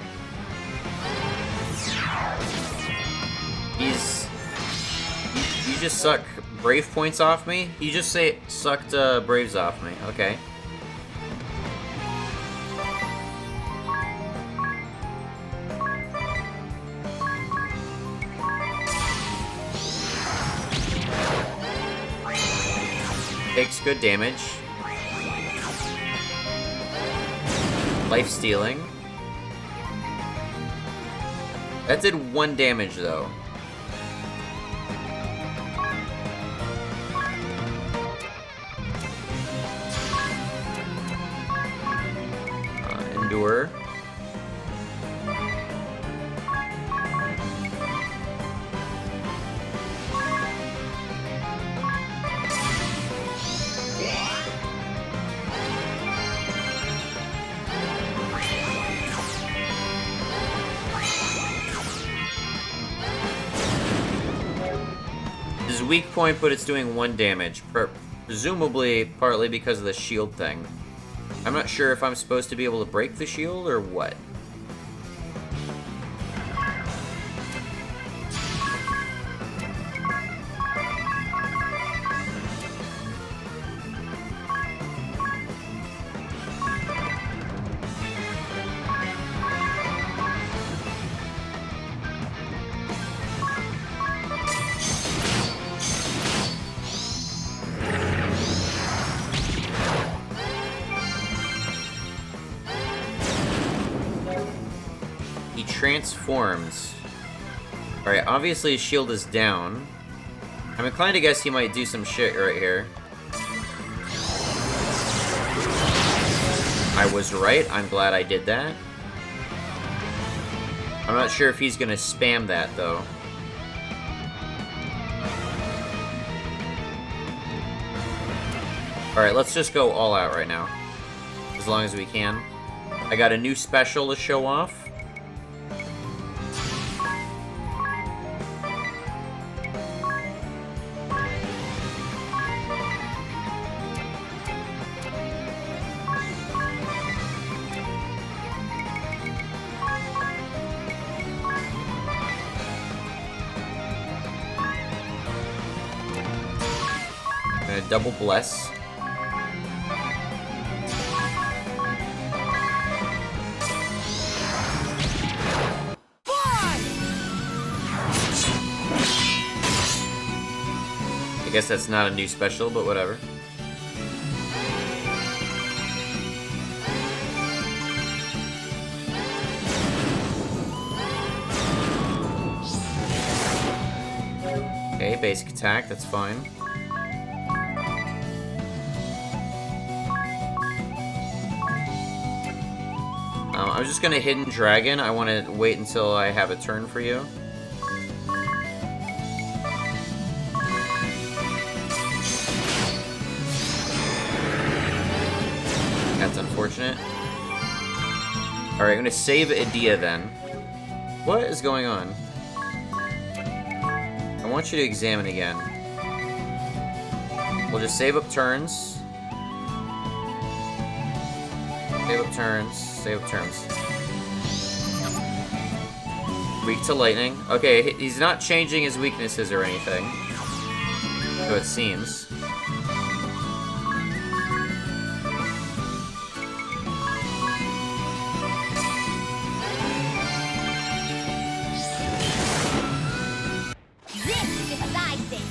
You just suck Brave points off me? You just sucked Braves off me, okay. Takes good damage. Life stealing. That did 1 damage though. weak point, but it's doing 1 damage. Presumably, partly because of the shield thing. I'm not sure if I'm supposed to be able to break the shield or what. Transforms. Alright, obviously his shield is down. I'm inclined to guess he might do some shit right here. I was right. I'm glad I did that. I'm not sure if he's gonna spam that, though. Alright, let's just go all out right now. As long as we can. I got a new special to show off. Double bless. I guess that's not a new special, but whatever. Okay, basic attack, that's fine. I'm just gonna Hidden Dragon. I want to wait until I have a turn for you. That's unfortunate. Alright, I'm gonna save Edea then. What is going on? I want you to examine again. We'll just save up turns. Save up turns. Save up turns. Weak to lightning. Okay, he's not changing his weaknesses or anything. So it seems. This is a side thing.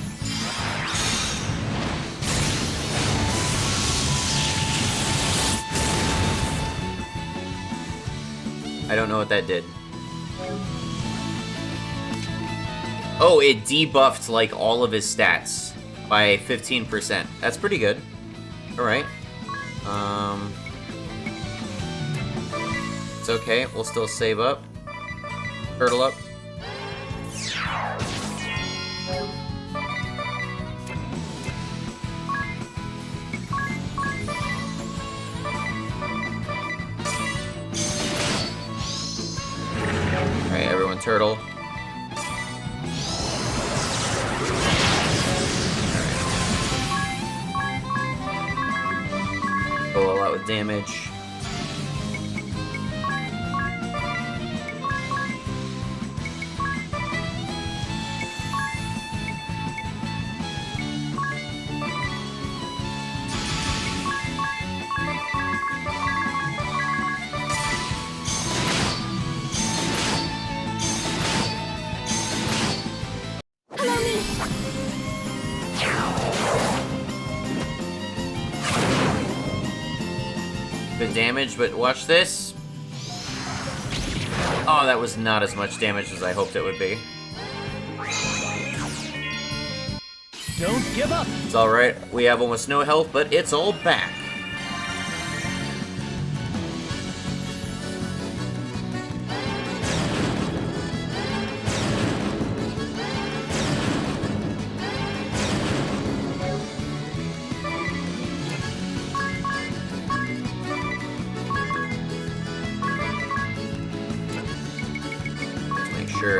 I don't know what that did. Oh, it debuffed, like, all of his stats by 15%. That's pretty good. Alright. It's okay. We'll still save up. Turtle up. Alright, everyone turtle. Go all out with damage. Good damage, but watch this. Oh, that was not as much damage as I hoped it would be. Don't give up. It's alright. We have almost no health, but it's all back.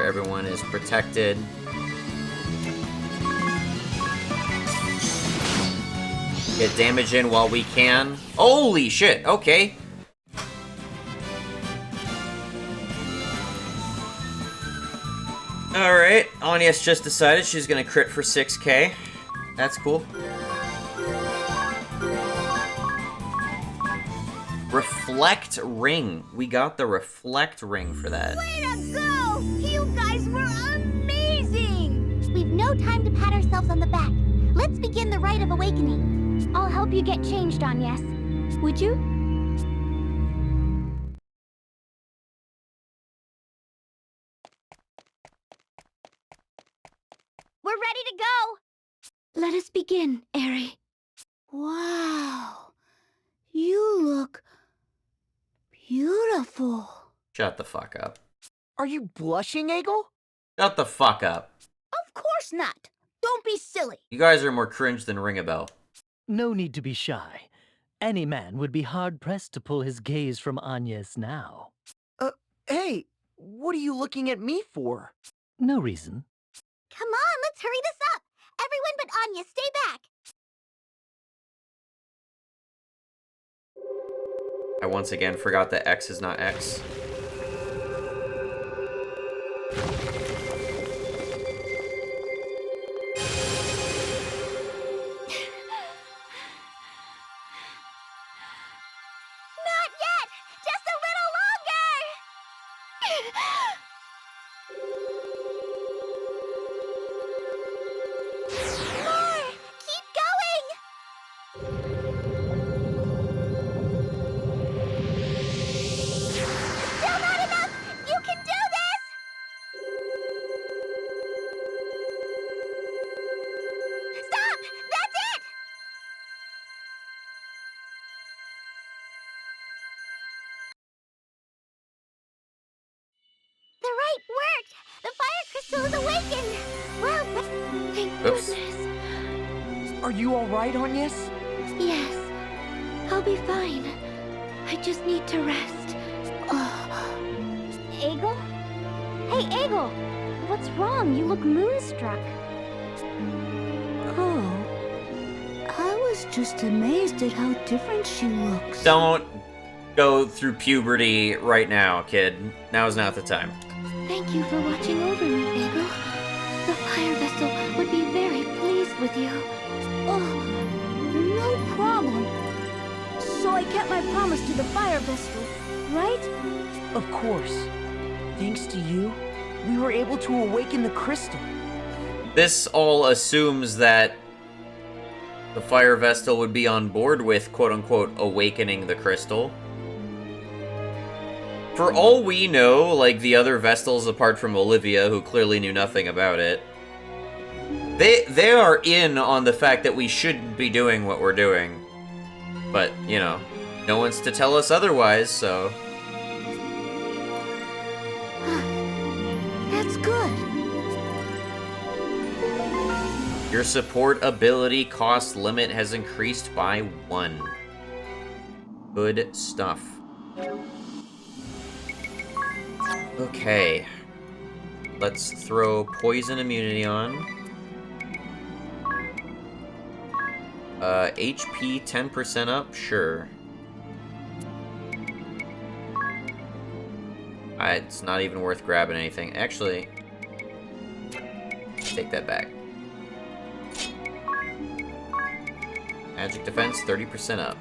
Everyone is protected. Get damage in while we can. Holy shit, okay. Alright, Anya's just decided she's gonna crit for 6k. That's cool. Reflect ring. We got the reflect ring for that. Way to go! You guys were amazing! We've no time to pat ourselves on the back. Let's begin the rite of awakening. I'll help you get changed on, yes. Would you? We're ready to go! Let us begin, Eri. Wow. You look beautiful. Shut the fuck up. Are you blushing, Egel? Shut the fuck up. Of course not. Don't be silly. You guys are more cringe than Ring a Bell. No need to be shy. Any man would be hard-pressed to pull his gaze from Agnes now. Hey, what are you looking at me for? No reason. Come on, let's hurry this up. Everyone but Anya, stay back. I once again forgot that X is not X. Not yet! Just a little longer! More! Keep going! Still not enough! You can do this! Stop! That's it! The rite worked! The fire crystal is awakened! Well, thank Oops. goodness. Are you alright, Agnes? Yes, I'll be fine. I just need to rest. Egel? Hey, Egel! What's wrong? You look moonstruck. Oh, I was just amazed at how different she looks. Don't go through puberty right now, kid. Now's not the time. Thank you for watching over me, Egel. The fire vessel would be very pleased with you. Oh, no problem. So I kept my promise to the fire vessel, right? Of course. Thanks to you, we were able to awaken the crystal. This all assumes that the Fire Vestal would be on board with, quote-unquote, awakening the crystal. For all we know, like the other Vestals apart from Olivia, who clearly knew nothing about it, they are in on the fact that we shouldn't be doing what we're doing. But, you know, no one's to tell us otherwise, so... That's good. Your support ability cost limit has increased by 1. Good stuff. Okay. Let's throw poison immunity on. HP 10% up? Sure. It's not even worth grabbing anything. Actually, take that back. Magic defense 30% up.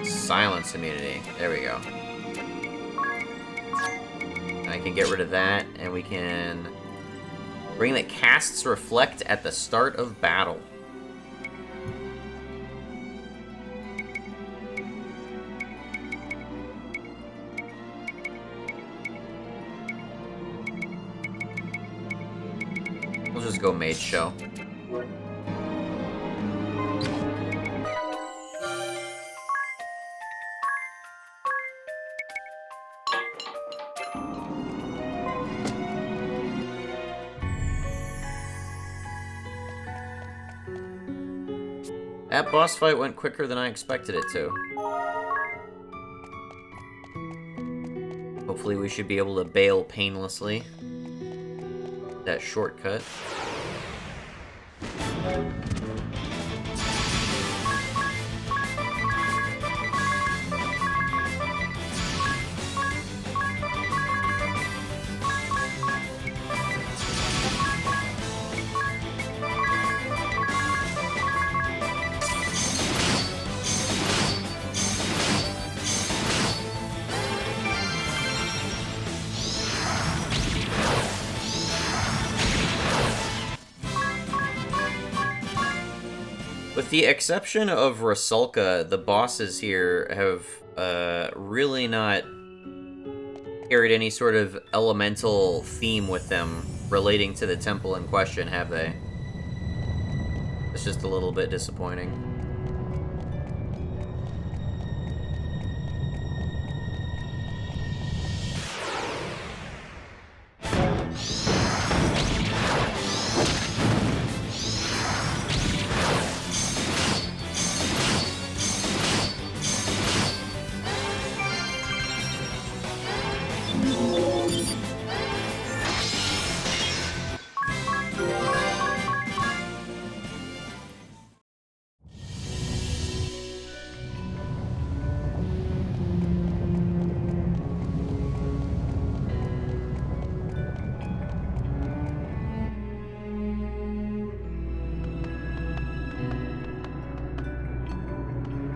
Silence immunity. There we go. I can get rid of that, and we can ring that casts reflect at the start of battle. We'll just go Mage Show. That boss fight went quicker than I expected it to. Hopefully we should be able to bail painlessly. That shortcut. With the exception of Rusalka, the bosses here have really not carried any sort of elemental theme with them relating to the temple in question, have they? It's just a little bit disappointing.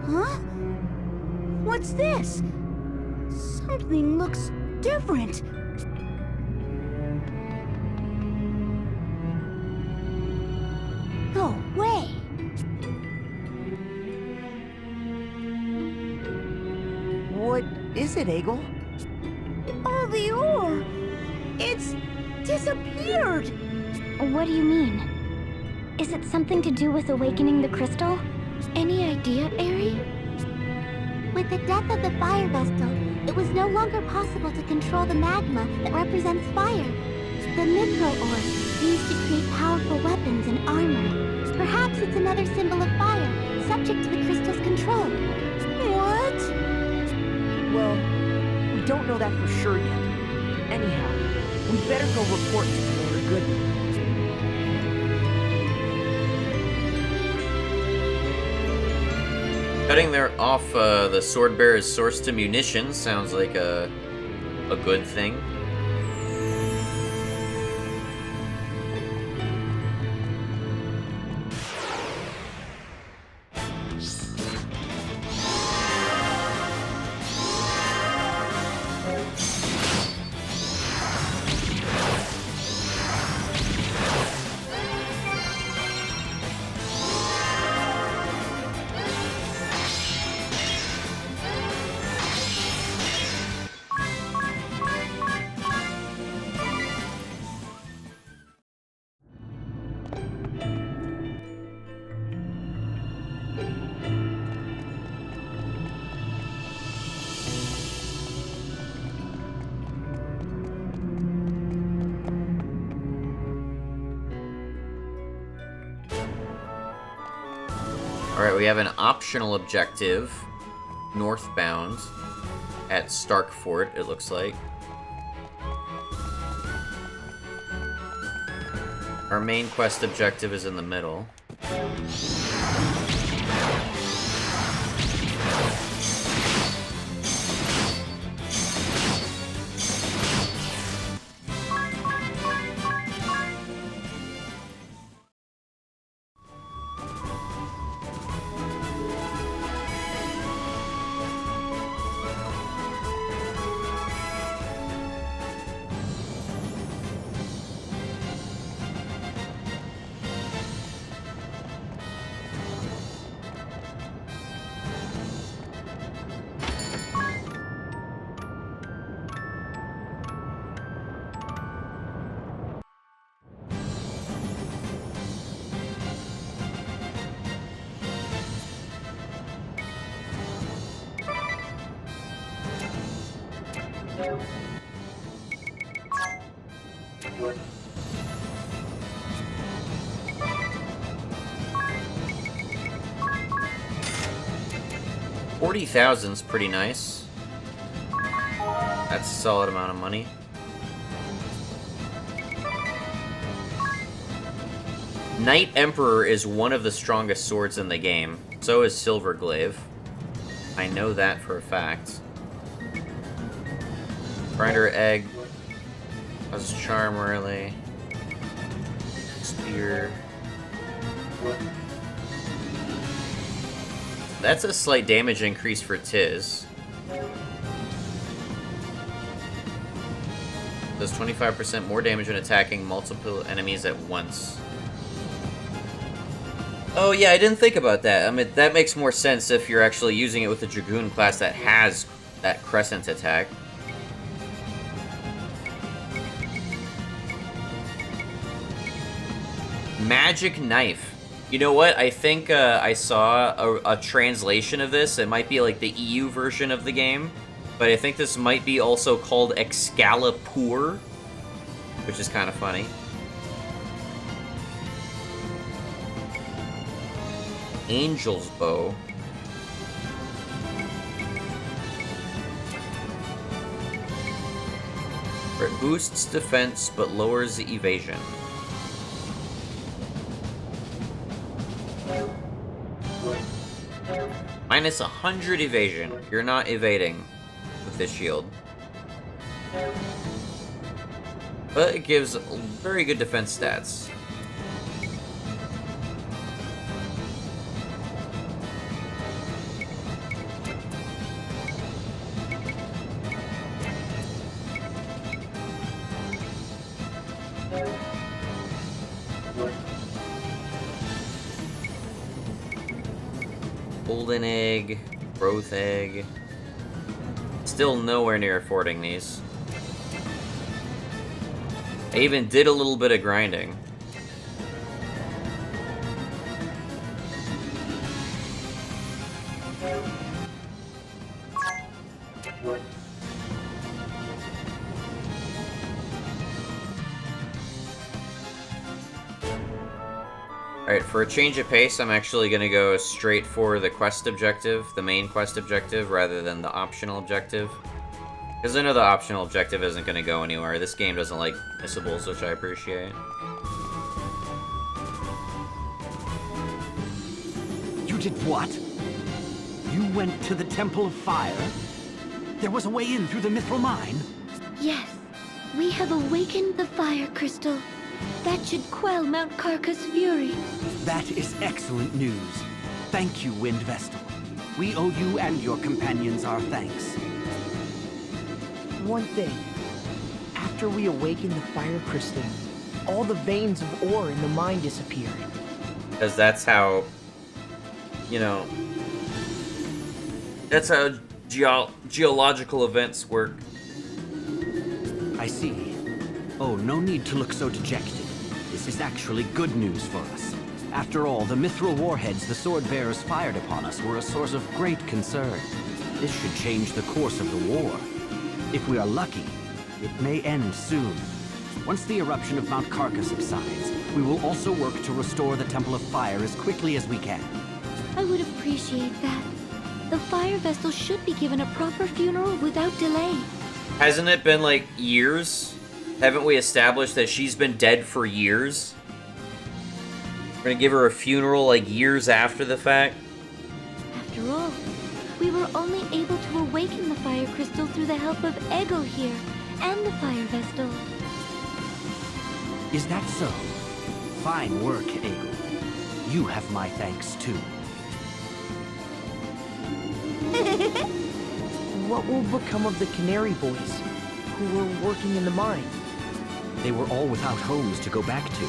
Huh? What's this? Something looks different. No way. What is it, Egel? Oh, the ore! It's disappeared! What do you mean? Is it something to do with awakening the crystal? Any idea, Eri? With the death of the Fire Vestal, it was no longer possible to control the magma that represents fire. The Micro Ore, used to create powerful weapons and armor. Perhaps it's another symbol of fire, subject to the crystal's control. What? Well, we don't know that for sure yet. Anyhow, we better go report to Commander Goodman. Cutting off the Swordbearer's source to munitions sounds like a good thing. Alright, we have an optional objective, northbound, at Stark Fort, it looks like. Our main quest objective is in the middle. $40,000's pretty nice. That's a solid amount of money. Knight Emperor is one of the strongest swords in the game. So is Silverglaive. I know that for a fact. Grinder Egg. Causes charm early. Spear. That's a slight damage increase for Tiz. Does 25% more damage when attacking multiple enemies at once. Oh yeah, I didn't think about that. I mean, that makes more sense if you're actually using it with the Dragoon class that has that crescent attack. Magic Knife. You know what? I think I saw a translation of this. It might be like the EU version of the game. But I think this might be also called Excalibur, which is kind of funny. Angel's Bow. It boosts defense but lowers evasion. Minus 100 evasion. You're not evading with this shield. But it gives very good defense stats. Golden Egg, Growth Egg. Still nowhere near affording these. I even did a little bit of grinding. Alright, for a change of pace, I'm actually going to go straight for the quest objective, the main quest objective, rather than the optional objective. Because I know the optional objective isn't going to go anywhere. This game doesn't like missables, which I appreciate. You did what? You went to the Temple of Fire? There was a way in through the Mithril Mine? Yes, we have awakened the fire crystal. That should quell Mount Karka's fury. That is excellent news. Thank you, Wind Vestal. We owe you and your companions our thanks. One thing. After we awakened the fire crystal, all the veins of ore in the mine disappeared. Because that's how, you know, that's how geological events work. I see. Oh, no need to look so dejected. This is actually good news for us. After all, the mithril warheads the sword bearers fired upon us were a source of great concern. This should change the course of the war. If we are lucky, it may end soon. Once the eruption of Mount Karka subsides, we will also work to restore the Temple of Fire as quickly as we can. I would appreciate that. The fire vessel should be given a proper funeral without delay. Hasn't it been like years? Haven't we established that she's been dead for years? We're gonna give her a funeral like years after the fact? After all, we were only able to awaken the fire crystal through the help of Ego here, and the fire vestal. Is that so? Fine work, Ego. You have my thanks, too. What will become of the Canary Boys, who were working in the mine? They were all without homes to go back to,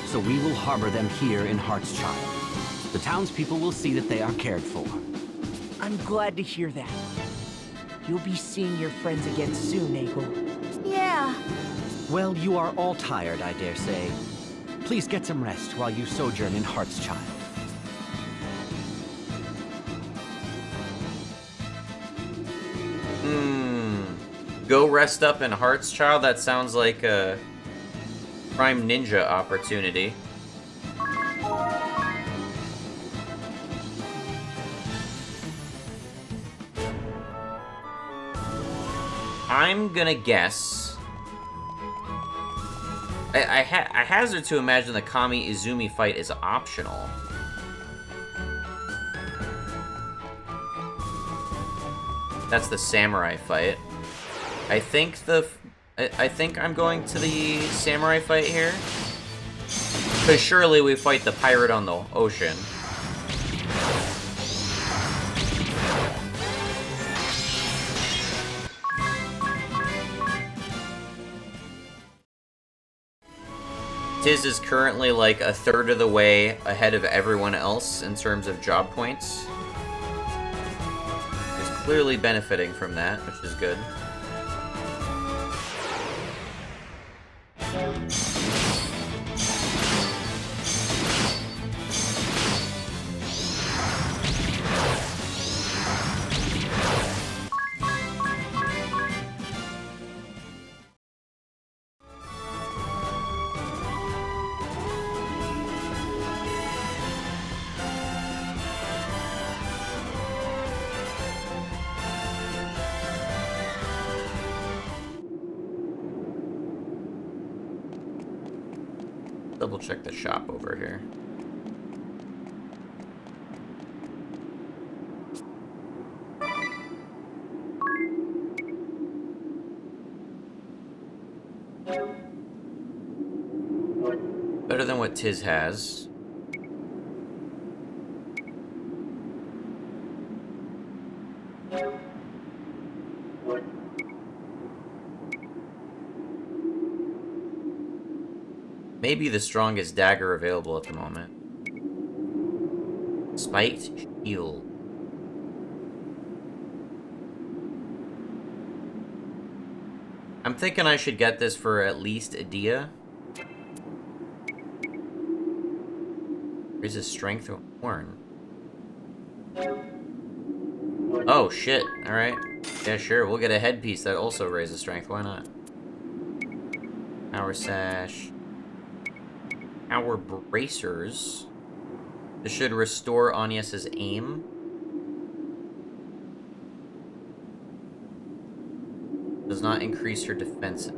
so we will harbor them here in Heartschild. The townspeople will see that they are cared for. I'm glad to hear that. You'll be seeing your friends again soon, Ego. Yeah. Well, you are all tired, I dare say. Please get some rest while you sojourn in Heartschild. Go rest up in Heartschild? That sounds like a Prime Ninja opportunity. I'm gonna guess I hazard to imagine the Kami Izumi fight is optional. That's the samurai fight. I think I'm going to the samurai fight here. Because surely we fight the pirate on the ocean. Tiz is currently like a third of the way ahead of everyone else in terms of job points. He's clearly benefiting from that, which is good. Double check the shop over here. Better than what Tiz has. Maybe the strongest dagger available at the moment. Spiked shield. I'm thinking I should get this for at least Edea. Raises strength or horn. Oh shit, alright. Yeah, sure, we'll get a headpiece that also raises strength, why not? Power sash. Our bracers. This should restore Agnes's aim. Does not increase her defense.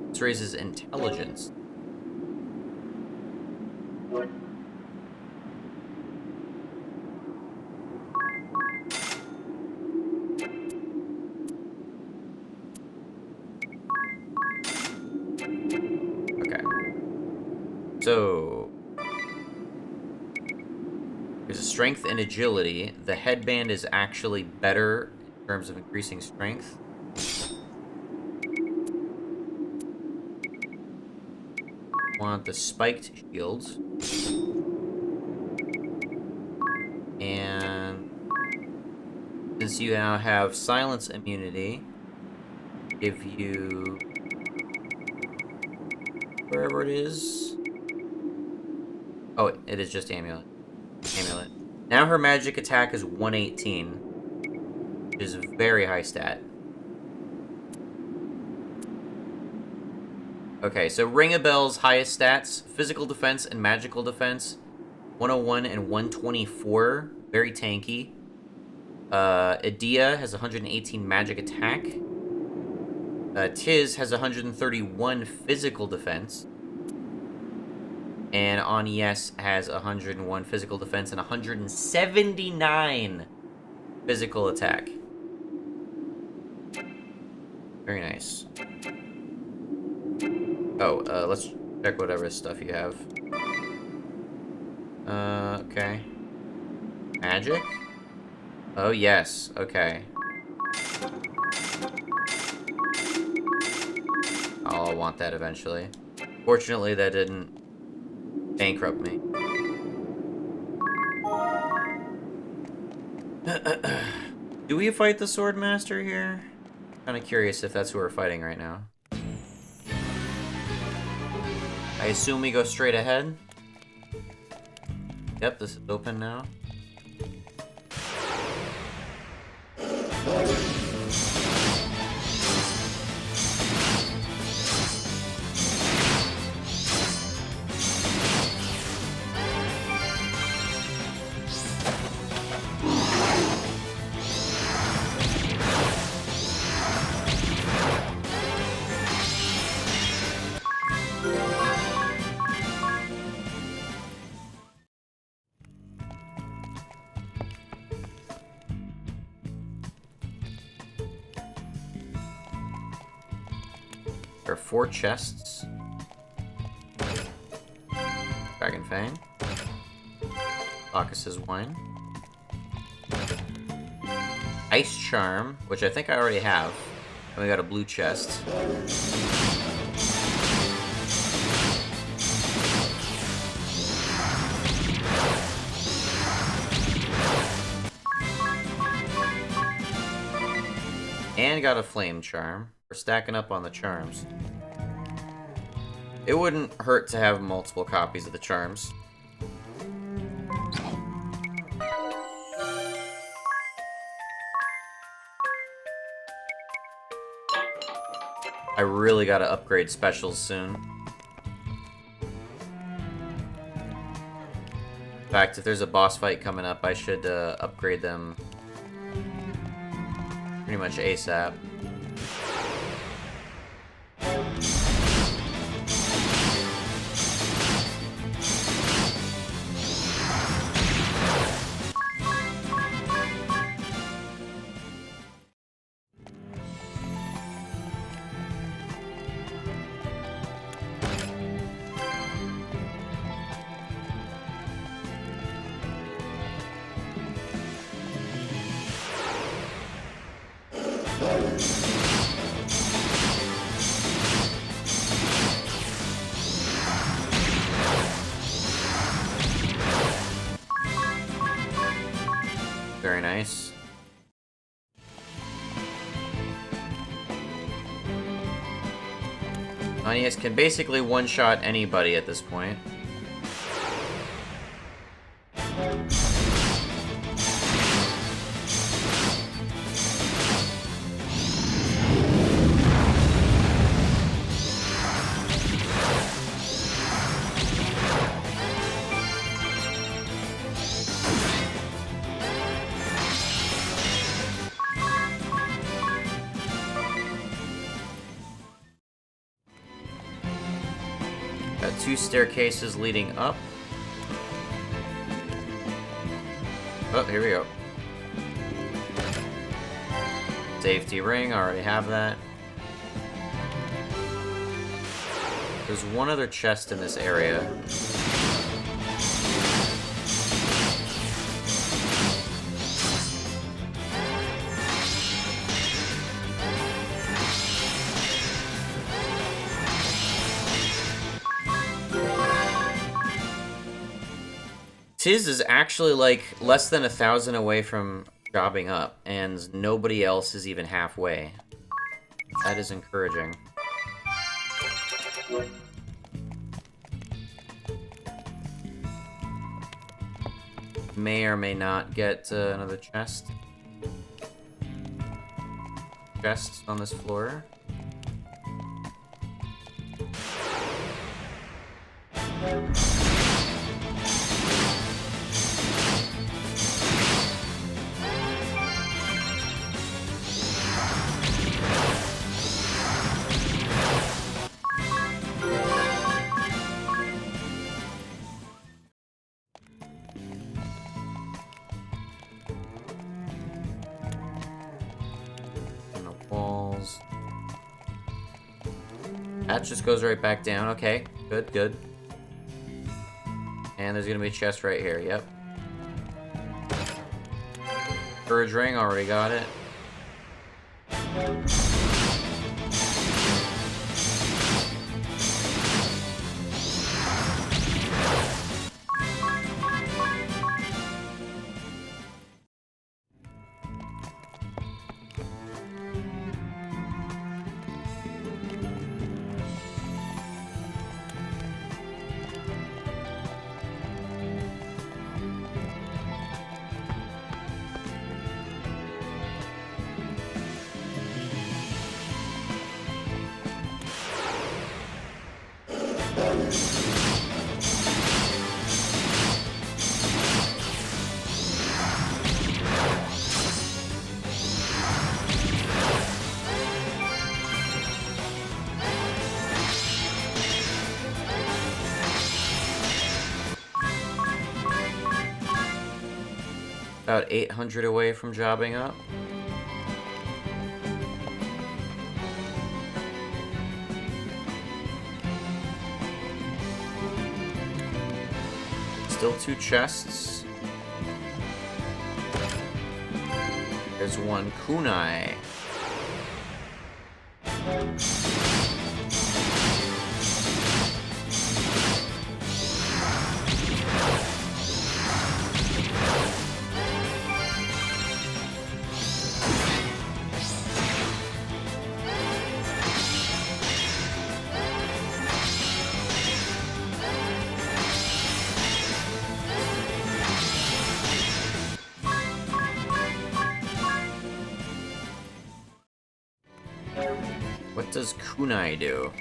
This raises intelligence. So, there's a strength and agility. The headband is actually better in terms of increasing strength. Want the spiked shields. And since you now have silence immunity, give you wherever it is. Oh, it is just amulet. Amulet. Now her magic attack is 118, which is a very high stat. Okay, so Ring a Bell's highest stats, physical defense and magical defense, 101 and 124, very tanky. Edea has 118 magic attack. Tiz has 131 physical defense. And Agnes has 101 physical defense and 179 physical attack. Very nice. Oh, let's check whatever stuff you have. Okay. Magic? Oh, yes. Okay. I'll want that eventually. Fortunately, that didn't bankrupt me. Do we fight the Swordmaster here? Kind of curious if that's who we're fighting right now. I assume we go straight ahead. Yep, this is open now. There are 4 chests. Dragon Fang. Bacchus's Wine. Ice Charm, which I think I already have. And we got a blue chest. And got a Flame Charm. We're stacking up on the charms. It wouldn't hurt to have multiple copies of the charms. I really gotta upgrade specials soon. In fact, if there's a boss fight coming up, I should upgrade them pretty much ASAP. Very nice. Anius can basically one-shot anybody at this point. Got 2 staircases leading up. Oh, here we go. Safety ring, already have that. There's one other chest in this area. Tiz is actually like less than 1,000 away from jobbing up, and nobody else is even halfway. That is encouraging. May or may not get another chest. Chests on this floor. That just goes right back down. Okay, good, good. And there's gonna be a chest right here, yep. Courage ring, already got it. About 800 away from jobbing up. still 2 chests. There's 1 kunai. What does kunai do?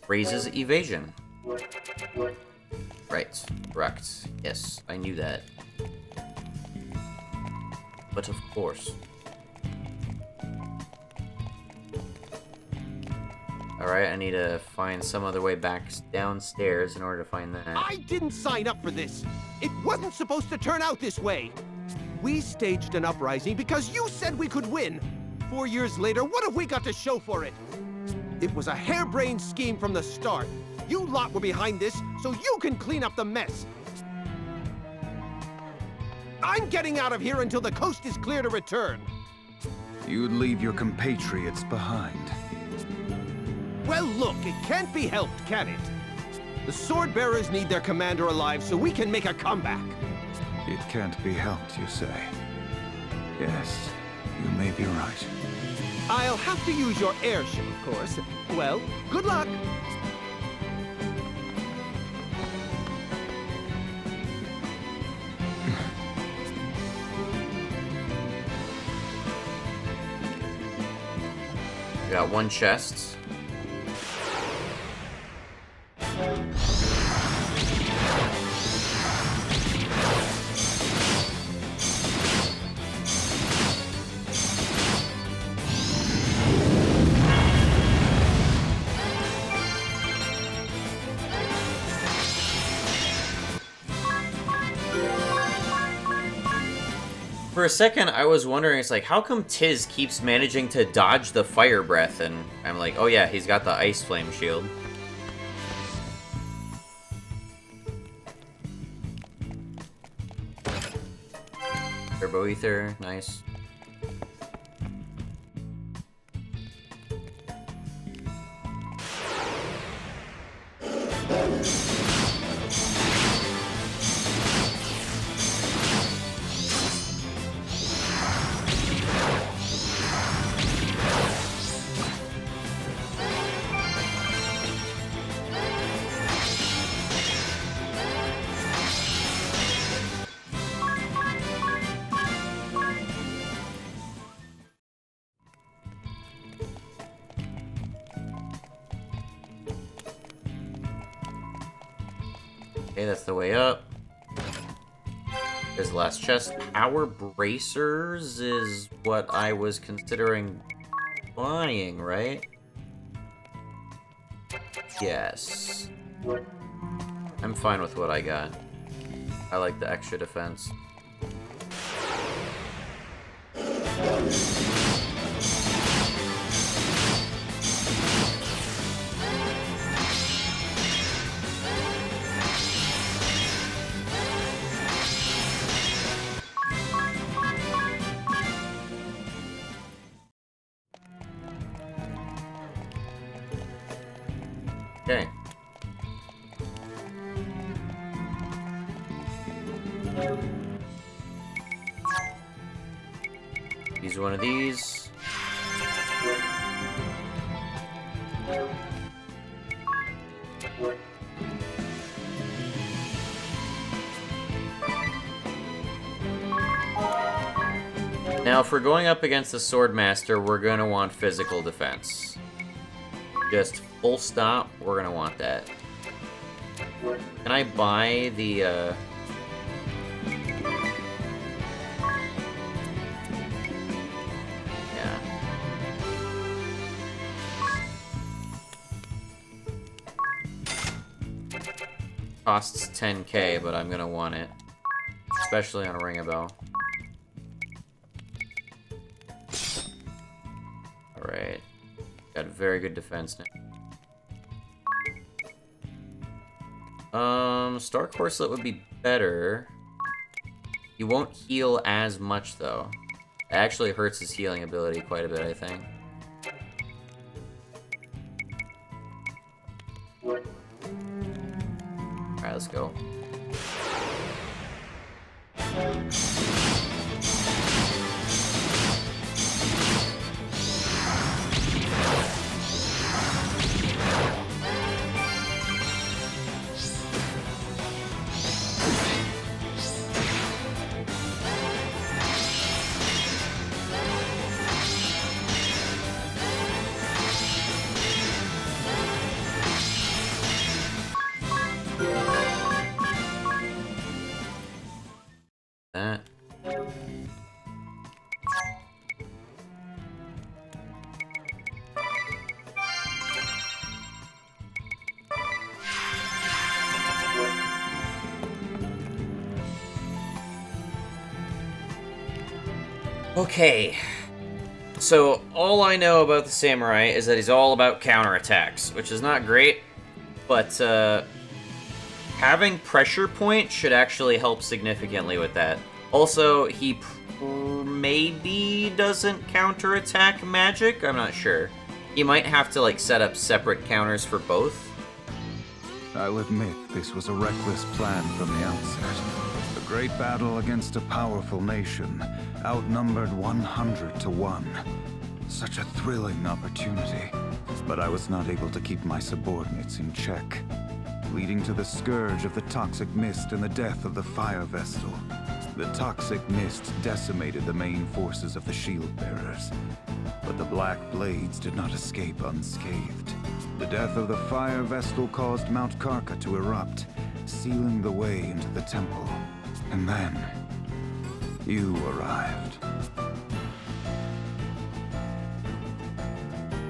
Raises evasion. Right, correct. Yes, I knew that. But of course. Alright, I need to find some other way back downstairs in order to find that. I didn't sign up for this! It wasn't supposed to turn out this way! We staged an uprising because you said we could win! 4 years later, what have we got to show for it? It was a harebrained scheme from the start. You lot were behind this, so you can clean up the mess. I'm getting out of here until the coast is clear to return. You'd leave your compatriots behind. Well, look, it can't be helped, can it? The Sword Bearers need their commander alive so we can make a comeback. It can't be helped, you say? Yes, you may be right. I'll have to use your airship, of course. Well, good luck! We got 1 chest. For a second, I was wondering, it's like, how come Tiz keeps managing to dodge the fire breath? And I'm like, oh yeah, he's got the ice flame shield. Turbo ether, nice. Okay, that's the way up. There's the last chest. Power bracers is what I was considering buying, right? Yes. I'm fine with what I got. I like the extra defense. Okay. Use one of these. Now, if we're going up against the Swordmaster, we're going to want physical defense. Just full stop, we're going to want that. Can I buy the, yeah. Costs 10k, but I'm going to want it. Especially on a Ring a Bell. Alright. Got a very good defense now. Star Corselet would be better. He won't heal as much, though. It actually hurts his healing ability quite a bit, I think. Alright, let's go. That. Okay. So, all I know about the samurai is that he's all about counterattacks, which is not great, but having pressure point should actually help significantly with that. Also, he maybe doesn't counterattack magic? I'm not sure. He might have to, like, set up separate counters for both. I'll admit this was a reckless plan from the outset. A great battle against a powerful nation, outnumbered 100 to 1. Such a thrilling opportunity. But I was not able to keep my subordinates in check, leading to the scourge of the Toxic Mist and the death of the Fire Vestal. The Toxic Mist decimated the main forces of the Shield Bearers, but the Black Blades did not escape unscathed. The death of the Fire Vestal caused Mount Karka to erupt, sealing the way into the temple. And then, you arrived.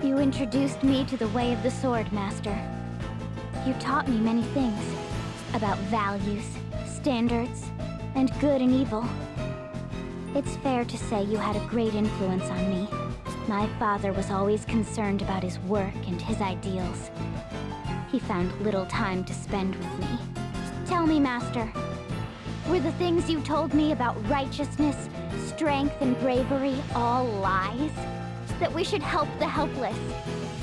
You introduced me to the way of the Sword Master. You taught me many things about values, standards, and good and evil. It's fair to say you had a great influence on me. My father was always concerned about his work and his ideals. He found little time to spend with me. Tell me, Master, were the things you told me about righteousness, strength, and bravery all lies? That we should help the helpless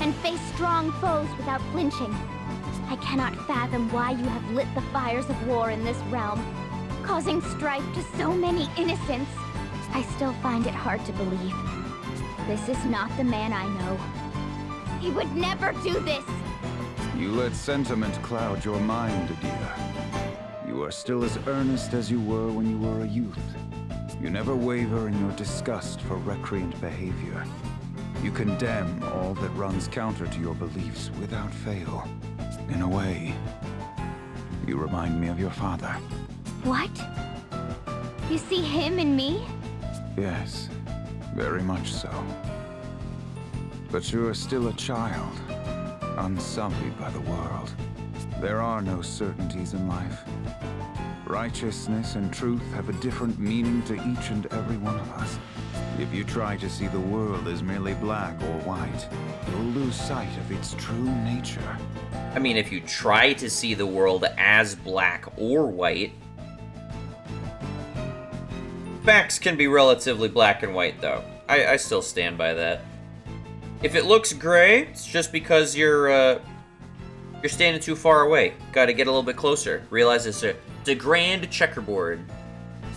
and face strong foes without flinching? I cannot fathom why you have lit the fires of war in this realm, causing strife to so many innocents. I still find it hard to believe. This is not the man I know. He would never do this! You let sentiment cloud your mind, Edea. You are still as earnest as you were when you were a youth. You never waver in your disgust for recreant behavior. You condemn all that runs counter to your beliefs without fail. In a way, you remind me of your father. What? You see him in me? Yes, very much so. But you are still a child, unsullied by the world. There are no certainties in life. Righteousness and truth have a different meaning to each and every one of us. If you try to see the world as merely black or white, you'll lose sight of its true nature. I mean, if you try to see the world as black or white... Facts can be relatively black and white, though. I still stand by that. If it looks gray, it's just because you're standing too far away. Gotta get a little bit closer. Realize it's a grand checkerboard.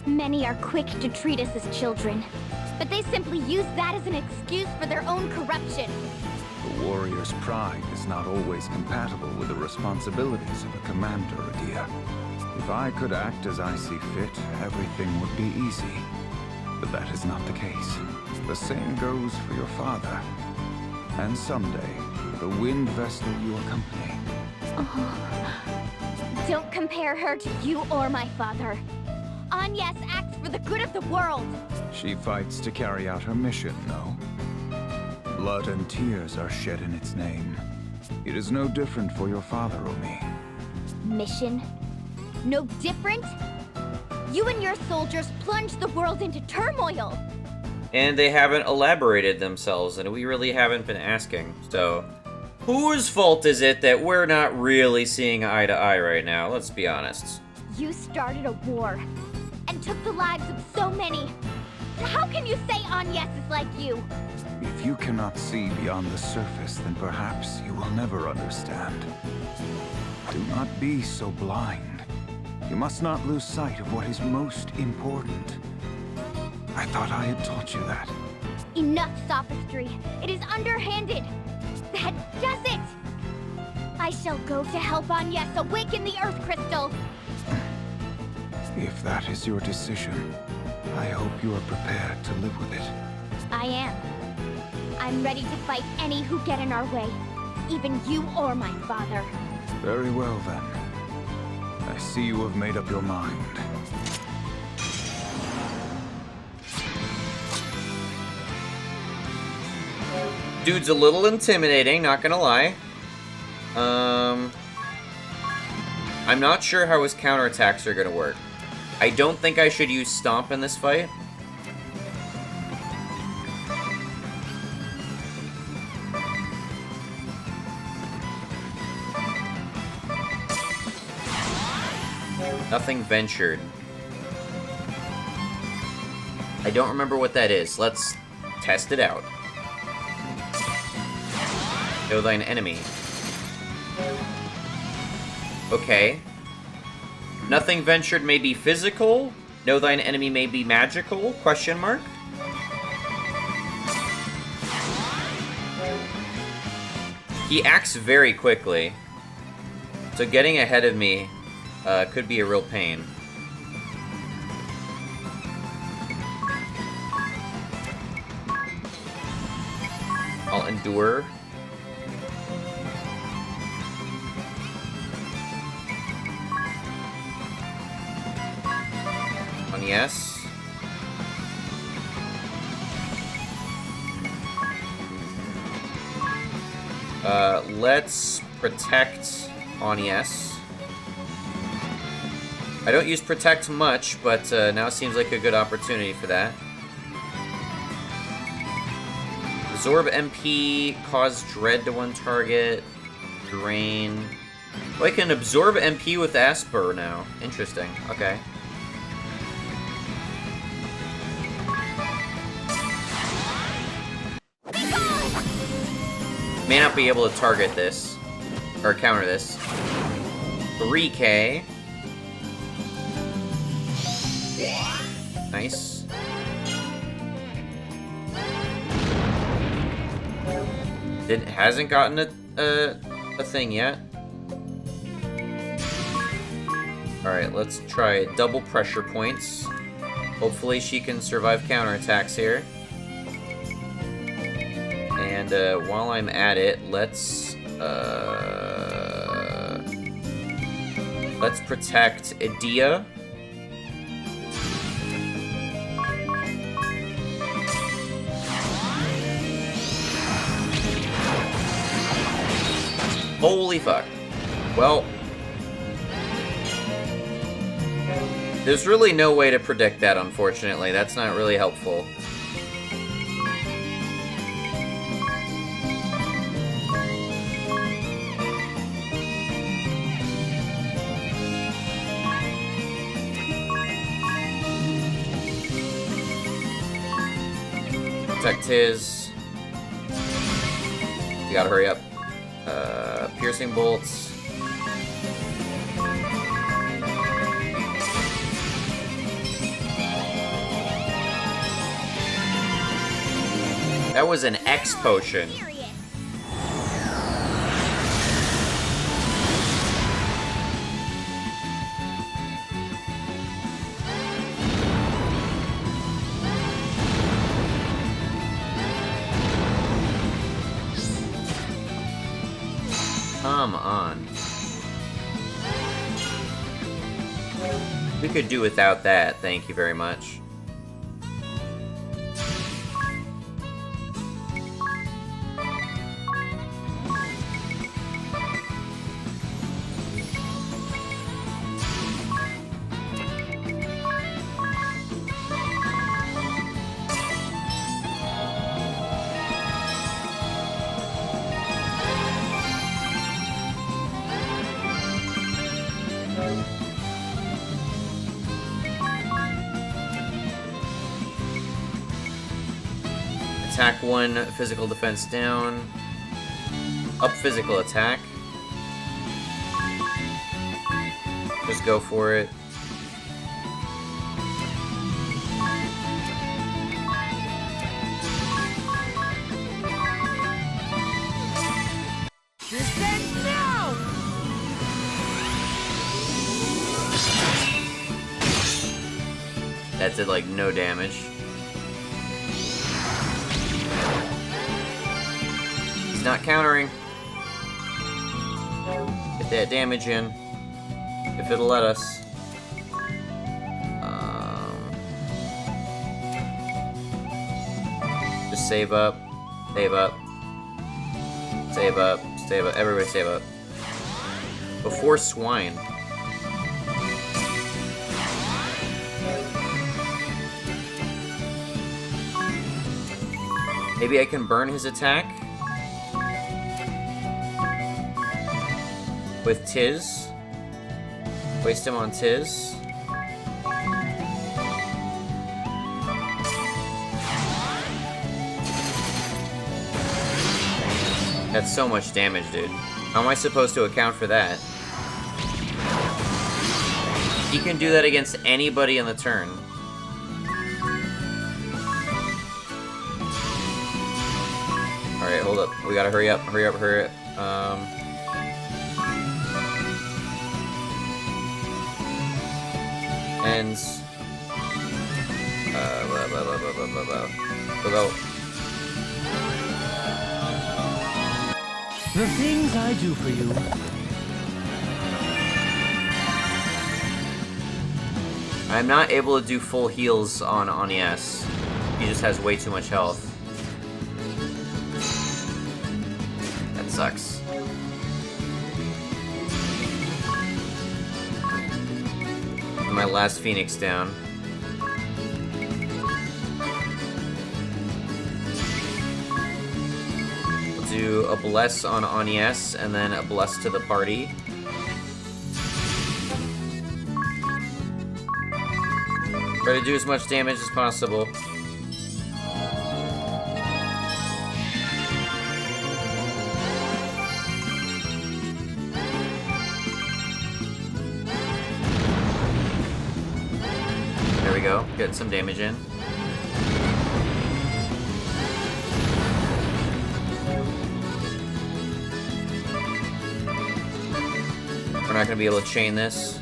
Many are quick to treat us as children, but they simply use that as an excuse for their own corruption. The warrior's pride is not always compatible with the responsibilities of a commander, Edea. If I could act as I see fit, everything would be easy. But that is not the case. The same goes for your father. And someday, the Wind Vestal you accompany. Oh. Don't compare her to you or my father. Agnes acts for the good of the world. She fights to carry out her mission, no? Blood and tears are shed in its name. It is no different for your father or me. Mission? No different? You and your soldiers plunged the world into turmoil. And they haven't elaborated themselves, and we really haven't been asking. So, whose fault is it that we're not really seeing eye to eye right now? Let's be honest. You started a war and took the lives of so many. How can you say Agnes is like you? If you cannot see beyond the surface, then perhaps you will never understand. Do not be so blind. You must not lose sight of what is most important. I thought I had taught you that. Enough sophistry. It is underhanded. That does it. I shall go to help Agnes awaken the Earth Crystal. If that is your decision, I hope you are prepared to live with it. I am. I'm ready to fight any who get in our way. Even you or my father. Very well, then. I see you have made up your mind. Dude's a little intimidating, not gonna lie. I'm not sure how his counterattacks are gonna work. I don't think I should use Stomp in this fight. Nothing ventured. I don't remember what that is. Let's test it out. Know thine enemy. Okay. Nothing ventured may be physical. Know thine enemy may be magical? Question mark. He acts very quickly. So getting ahead of me could be a real pain. I'll endure. Yes. Let's protect Agnes. I don't use protect much, but now seems like a good opportunity for that. Absorb MP, cause dread to one target, drain. Oh, I can absorb MP with Asper now. Interesting. Okay. May not be able to target this, or counter this. 3K. Nice. Hasn't gotten a thing yet. Alright, let's try double pressure points. Hopefully she can survive counterattacks here. And while I'm at it, let's protect Edea. Holy fuck. Well, there's really no way to predict that, unfortunately. That's not really helpful. Protect his. You gotta hurry up. Piercing bolts. That was an X potion. Come on. We could do without that, thank you very much. Attack 1, physical defense down. Up physical attack. Just go for it. Descend now! That did like no damage. He's not countering. Get that damage in. If it'll let us. Just save up. Save up. Save up. Save up. Everybody save up. Before swine. Maybe I can burn his attack with Tiz. Waste him on Tiz. That's so much damage, dude. How am I supposed to account for that? He can do that against anybody in the turn. Alright, hold up. We gotta hurry up, hurry up, hurry up. Ends. Go. The things I do for you. I'm not able to do full heals on Anies. He just has way too much health. That sucks. My last Phoenix down. We'll do a bless on Anies and then a bless to the party. Try to do as much damage as possible. There we go, getting some damage in. We're not gonna be able to chain this.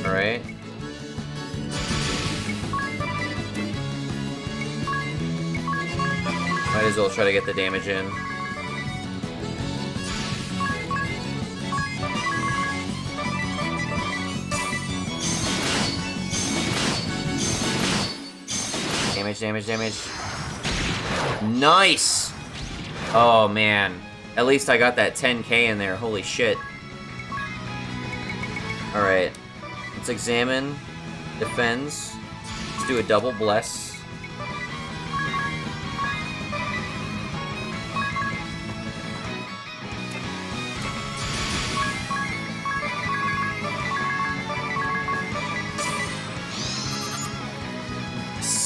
Alright. Might as well try to get the damage in. Damage. Nice! Oh, man. At least I got that 10k in there. Holy shit. Alright. Let's examine. Defends. Let's do a double bless.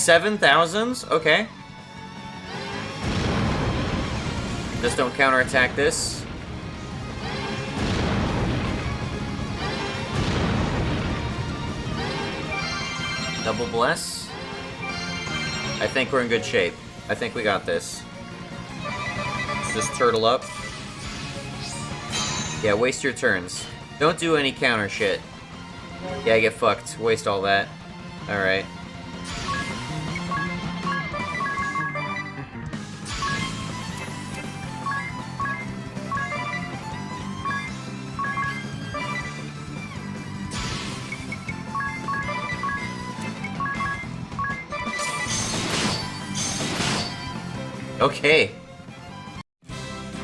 $7,000? Okay. Just don't counterattack this. Double bless. I think we're in good shape. I think we got this. Let's just turtle up. Yeah, waste your turns. Don't do any counter shit. Yeah, get fucked. Waste all that. Alright. Okay.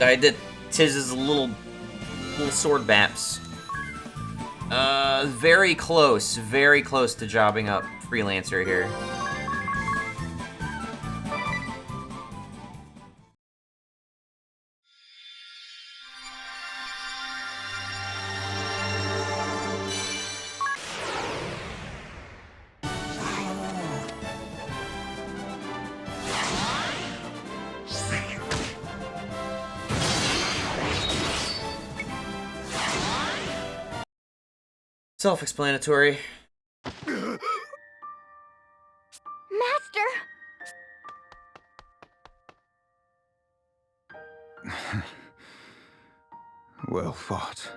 I did Tiz's little sword baps. Very close to jobbing up Freelancer here. Self-explanatory. Master! Well fought.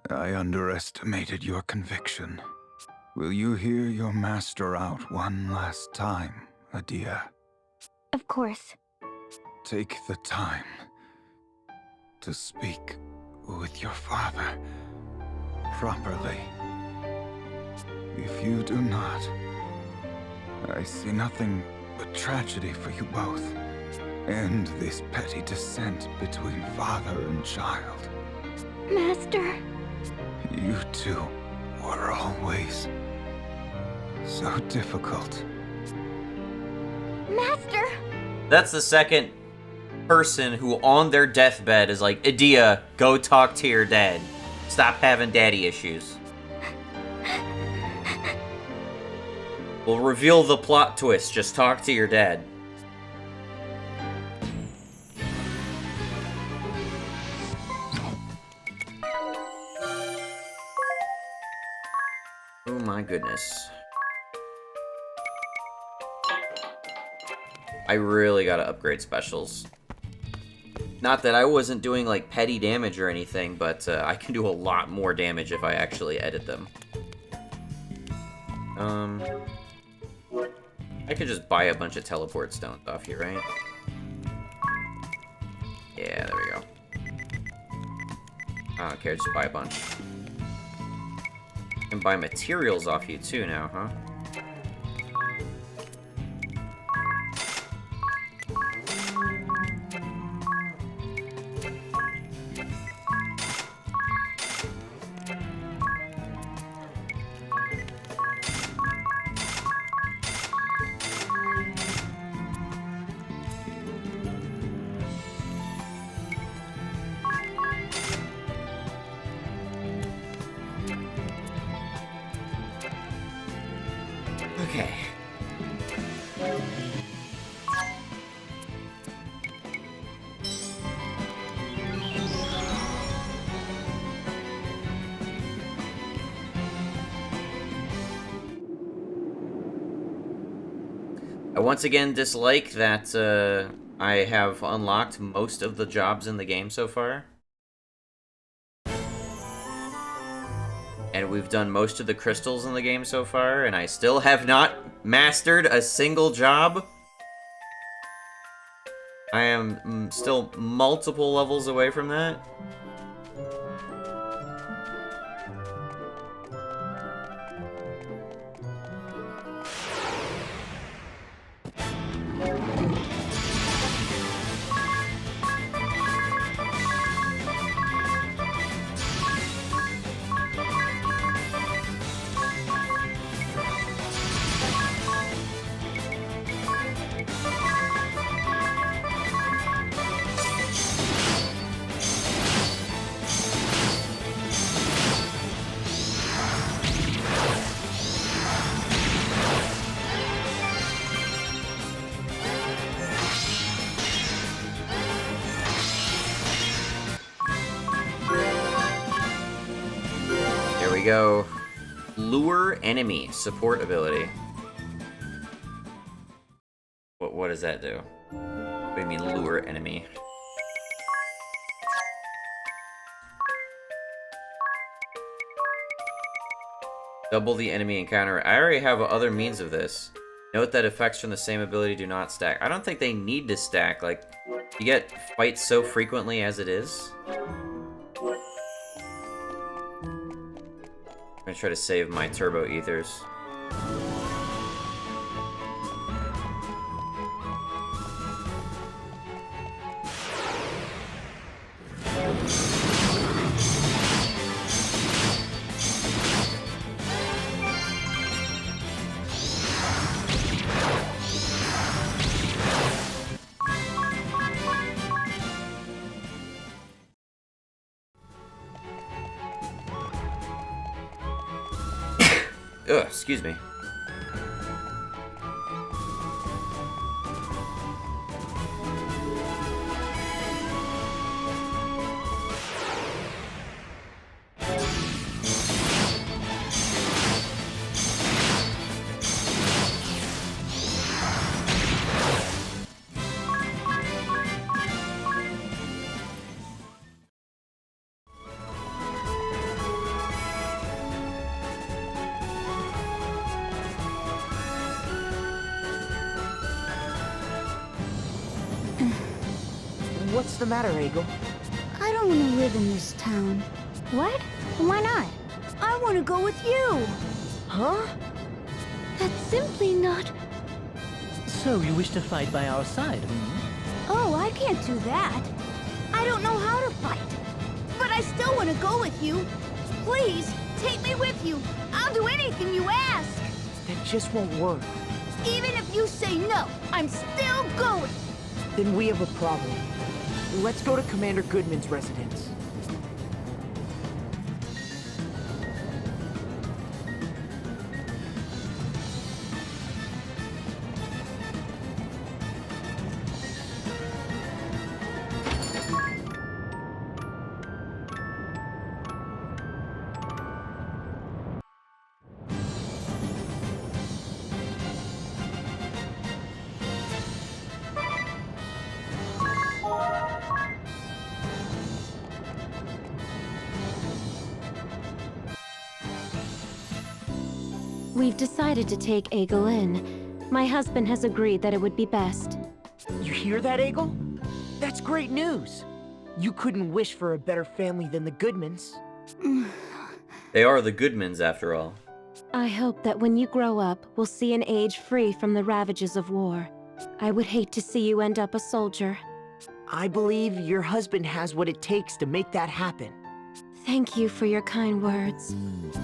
I underestimated your conviction. Will you hear your master out one last time, Adia? Of course. Take the time to speak with your father properly. If you do not, I see nothing but tragedy for you both. End this petty dissent between father and child. Master. You two were always so difficult. Master! That's the second person who on their deathbed is like, Adia, go talk to your dad. Stop having daddy issues. We'll reveal the plot twist. Just talk to your dad. Oh my goodness. I really gotta upgrade specials. Not that I wasn't doing like petty damage or anything, but I can do a lot more damage if I actually edit them. I could just buy a bunch of teleport stones off here, right? Yeah, there we go. I don't care, just buy a bunch. I can buy materials off you too now, huh? Okay. I once again dislike that I have unlocked most of the jobs in the game so far. And we've done most of the crystals in the game so far, and I still have not mastered a single job. I am still multiple levels away from that. Go. Lure enemy support ability. What does that do? What do you mean lure enemy? Double the enemy encounter. I already have other means of this. Note that effects from the same ability do not stack. I don't think they need to stack. Like, you get fights so frequently as it is. I'm gonna try to save my turbo ethers. Ugh, excuse me. What's the matter, Eagle? I don't want to live in this town. What? Why not? I want to go with you. Huh? That's simply not... So you wish to fight by our side, Oh, I can't do that. I don't know how to fight. But I still want to go with you. Please, take me with you. I'll do anything you ask. That just won't work. Even if you say no, I'm still going. Then we have a problem. Let's go to Commander Goodman's residence. We've decided to take Eagle in. My husband has agreed that it would be best. You hear that, Eagle? That's great news. You couldn't wish for a better family than the Goodmans. They are the Goodmans, after all. I hope that when you grow up, we'll see an age free from the ravages of war. I would hate to see you end up a soldier. I believe your husband has what it takes to make that happen. Thank you for your kind words.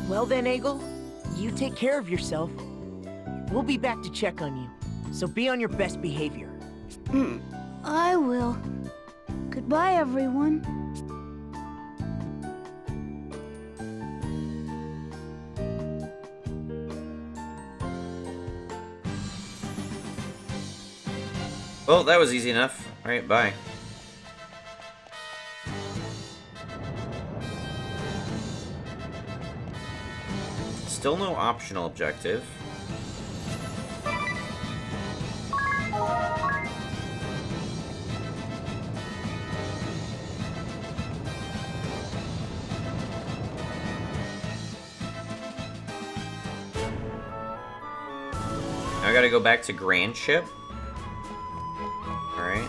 Well then, Eagle, you take care of yourself. We'll be back to check on you, so be on your best behavior. I will. Goodbye, everyone. Well, that was easy enough. Alright, bye. Still no optional objective. Now I gotta go back to Grand Ship. Alright.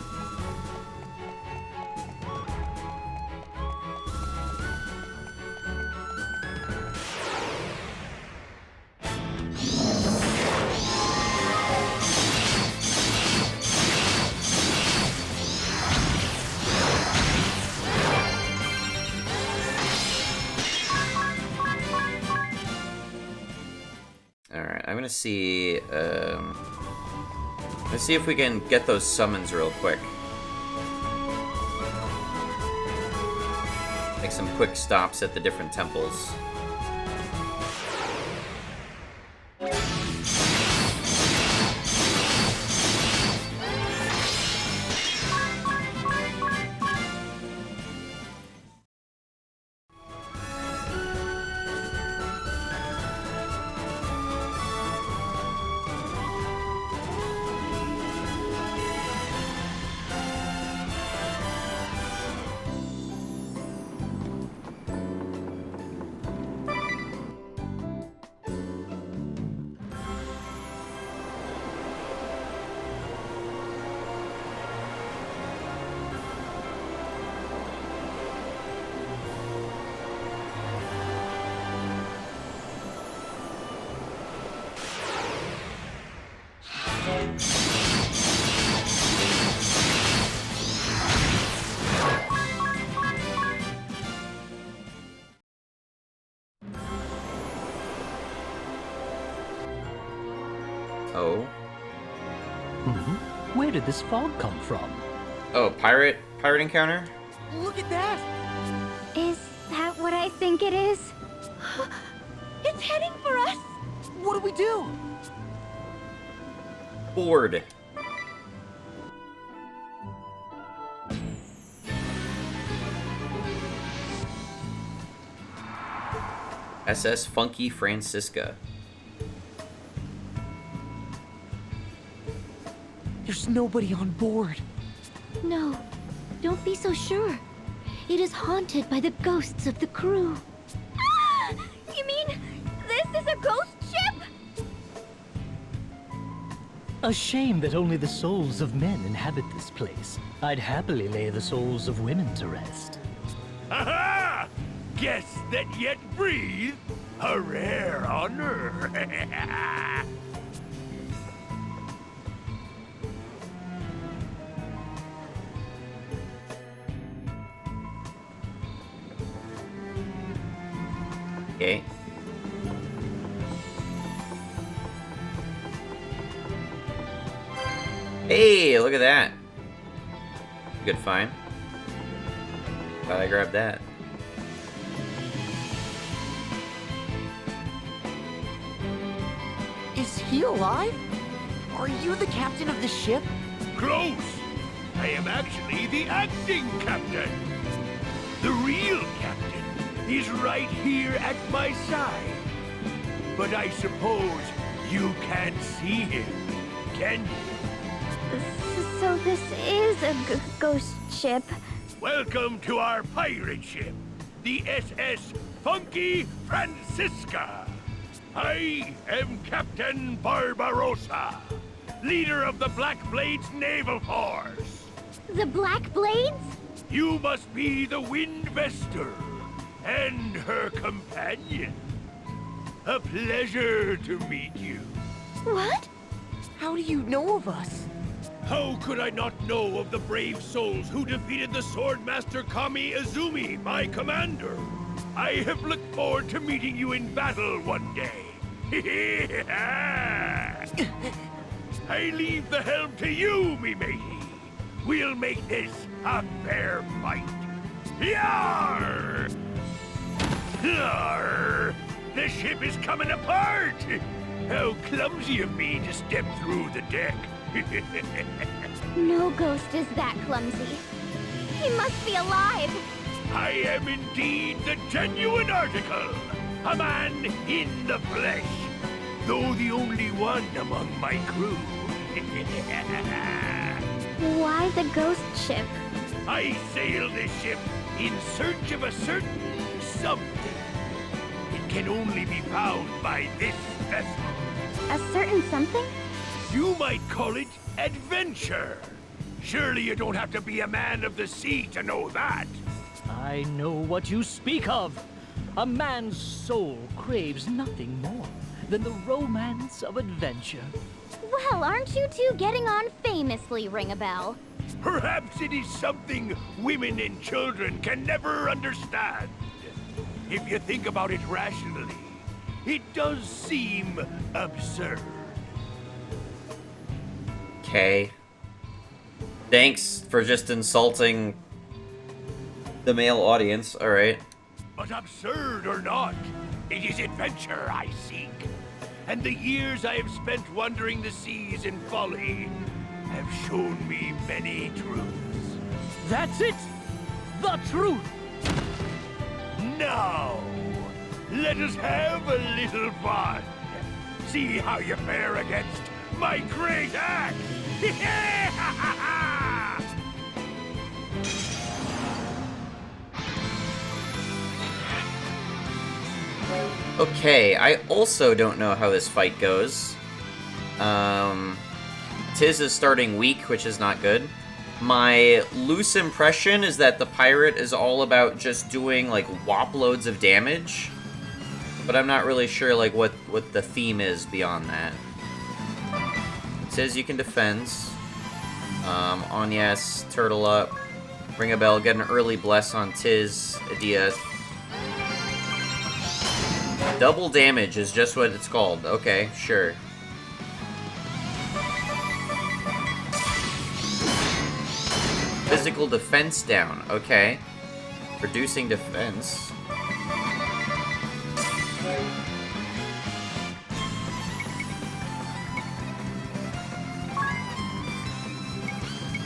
Alright, I'm gonna see, let's see if we can get those summons real quick. Make some quick stops at the different temples. Oh. Where did this fog come from? Oh, pirate encounter? Look at that! Is that what I think it is? It's heading for us! What do we do? Board. SS Funky Francisca. There's nobody on board. No, don't be so sure. It is haunted by the ghosts of the crew. Ah! You mean this is a ghost ship? A shame that only the souls of men inhabit this place. I'd happily lay the souls of women to rest. Aha! Guests that yet breathe? A rare honor. Okay. Hey, look at that. Good find. Glad I grabbed that. Is he alive? Are you the captain of the ship? Close! I am actually the acting captain. The real captain is right here at my side. But I suppose you can't see him, can you? So this is a ghost ship. Welcome to our pirate ship, the SS Funky Francisca. I am Captain Barbarossa, leader of the Black Blades Naval Force. The Black Blades? You must be the Wind Vestor and her companion. A pleasure to meet you. What? How do you know of us? How could I not know of the brave souls who defeated the Swordmaster Kami Izumi, my commander? I have looked forward to meeting you in battle one day. I leave the helm to you, me matey. We'll make this a fair fight. Yar! Yar! The ship is coming apart! How clumsy of me to step through the deck. No ghost is that clumsy. He must be alive. I am indeed the genuine article. A man in the flesh. Though the only one among my crew. Why the ghost ship? I sail this ship in search of a certain something. It can only be found by this vessel. A certain something? You might call it adventure. Surely you don't have to be a man of the sea to know that. I know what you speak of. A man's soul craves nothing more than the romance of adventure. Well, aren't you two getting on famously, ring a bell? Perhaps it is something women and children can never understand. If you think about it rationally, it does seem absurd. Okay. Thanks for just insulting the male audience. Alright. But absurd or not, it is adventure I seek. And the years I have spent wandering the seas in folly have shown me many truths. That's it! The truth! Now, let us have a little fun. See how you fare against my great axe! Okay, I also don't know how this fight goes. Tiz is starting weak, which is not good. My loose impression is that the pirate is all about just doing, like, whop loads of damage. But I'm not really sure, like, what the theme is beyond that. Tiz, you can defend. Anyas, turtle up. Ring a bell, get an early bless on Tiz, Adia. Double damage is just what it's called. Okay, sure. Physical defense down. Okay. Reducing defense.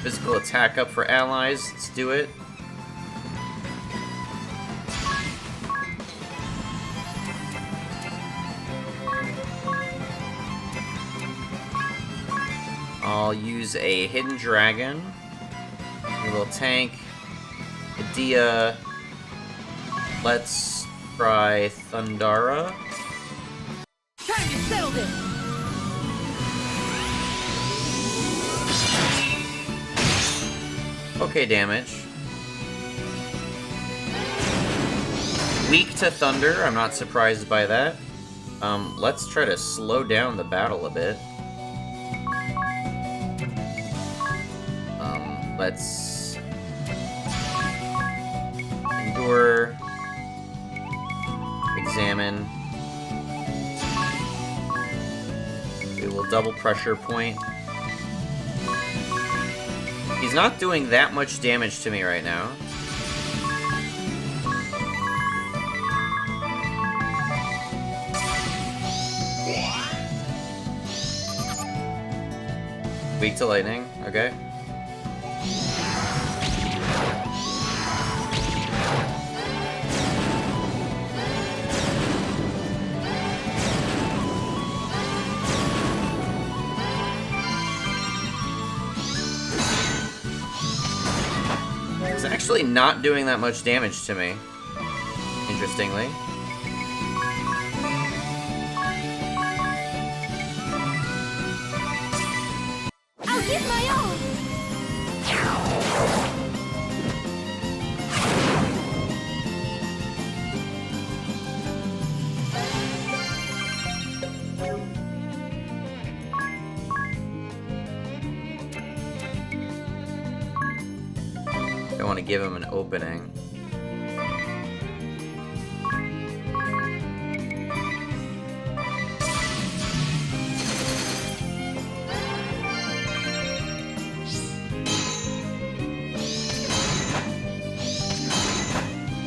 Physical attack up for allies. Let's do it. I'll use a hidden dragon. We will tank. Adia. Let's try Thundara. Time to settle this! Okay damage. Weak to thunder, I'm not surprised by that. Let's try to slow down the battle a bit. Let's endure, examine. We will double pressure point. He's not doing that much damage to me right now. Weak to lightning, okay. It's actually not doing that much damage to me, interestingly. I'll give my all! I want to give him an opening.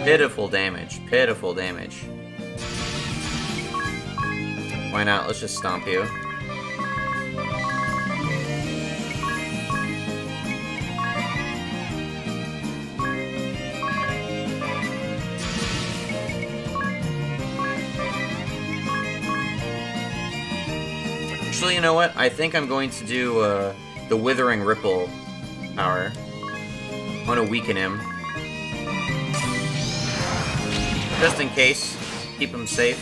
Pitiful damage. Pitiful damage. Why not? Let's just stomp you. Actually, you know what? I think I'm going to do the Withering Ripple power. I want to weaken him. Just in case. Keep him safe.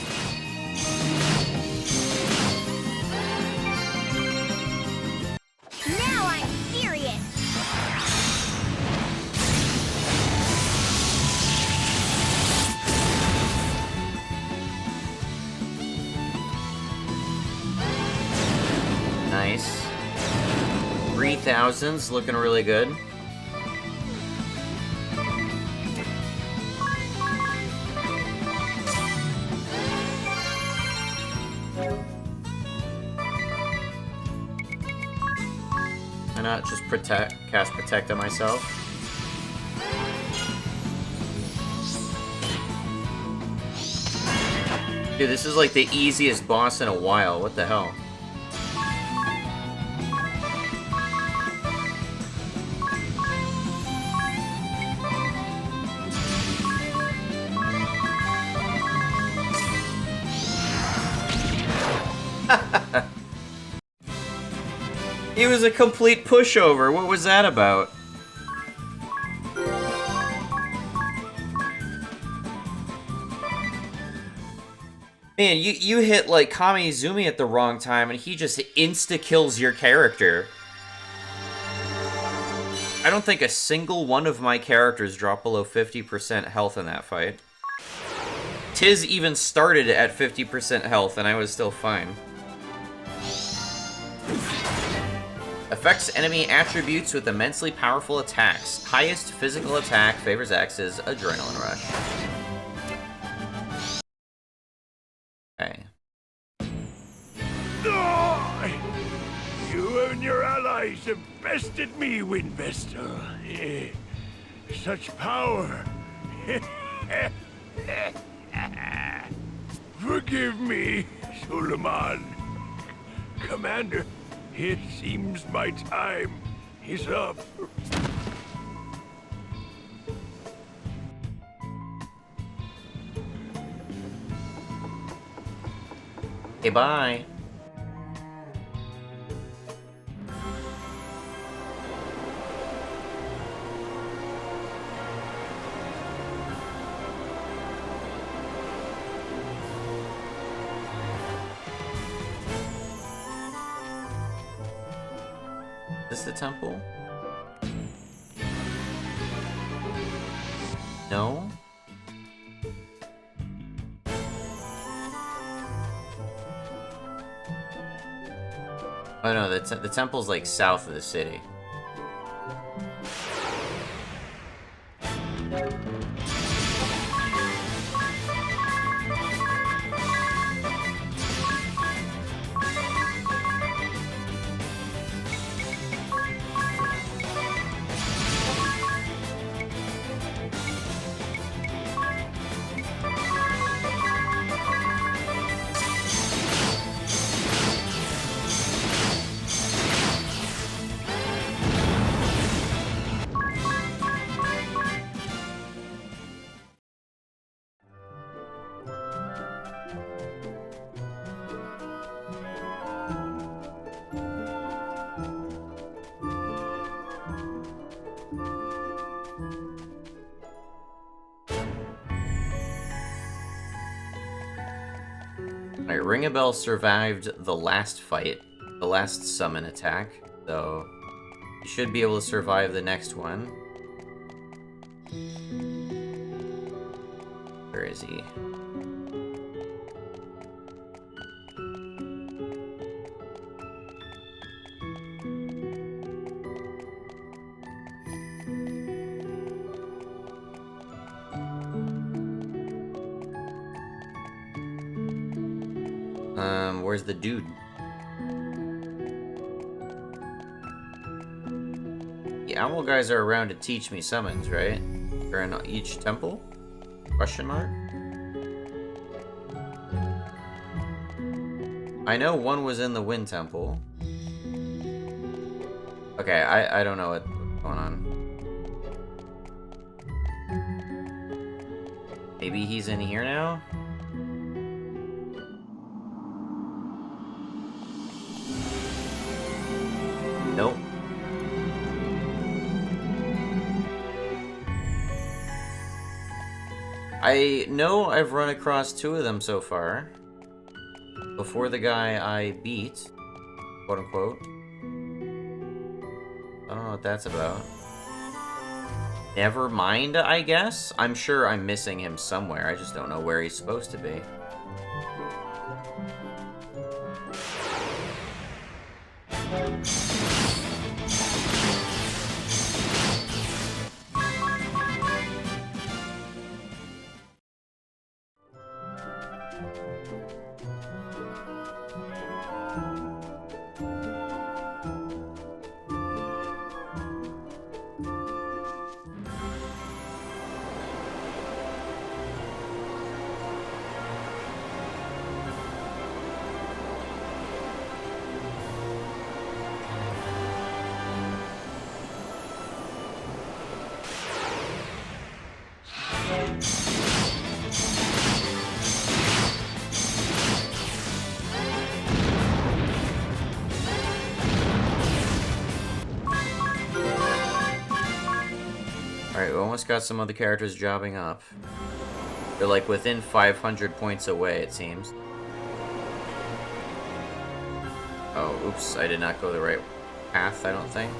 Now I'm serious! Nice. 3,000's looking really good. Why not just cast Protect on myself? Dude, this is like the easiest boss in a while. What the hell? He was a complete pushover. What was that about? Man, you hit like Kami Izumi at the wrong time and he just insta-kills your character. I don't think a single one of my characters dropped below 50% health in that fight. Tiz even started at 50% health and I was still fine. Affects enemy attributes with immensely powerful attacks. Highest physical attack favors X's Adrenaline Rush. Okay. You and your allies have bested me, Windvestal. Such power. Forgive me, Suleiman. Commander, it seems my time is up. Okay, bye. Is this the temple? No? Oh no, the temple's like south of the city. Alright, Ring-a-Bell survived the last fight, the last summon attack, so you should be able to survive the next one. Where is he? Where's the dude? The owl guys are around to teach me summons, right? They're in each temple? Question mark? I know one was in the Wind Temple. Okay, I don't know what's going on. Maybe he's in here now? Nope. I know I've run across two of them so far. Before the guy I beat, quote unquote. I don't know what that's about. Never mind, I guess? I'm sure I'm missing him somewhere, I just don't know where he's supposed to be. Alright, we almost got some other characters jobbing up. They're like within 500 points away, it seems. Oh, oops, I did not go the right path, I don't think.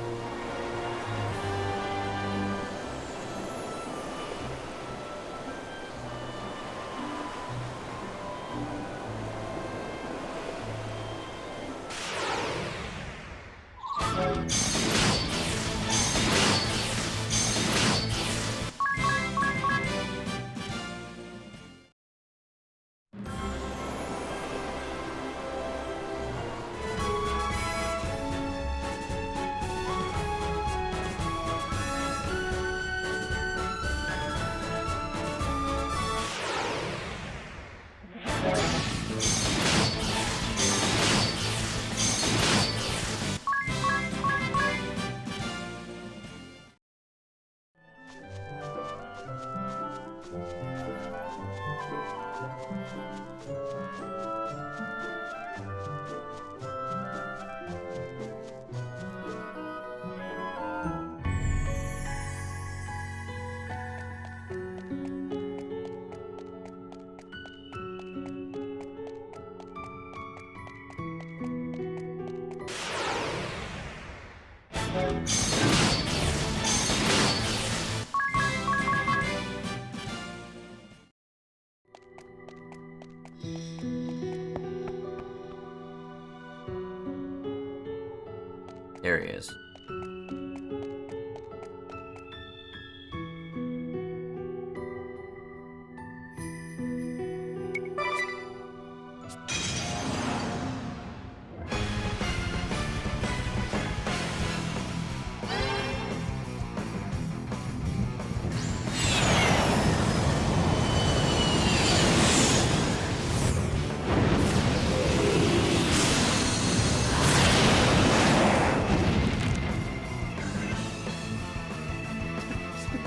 There he is.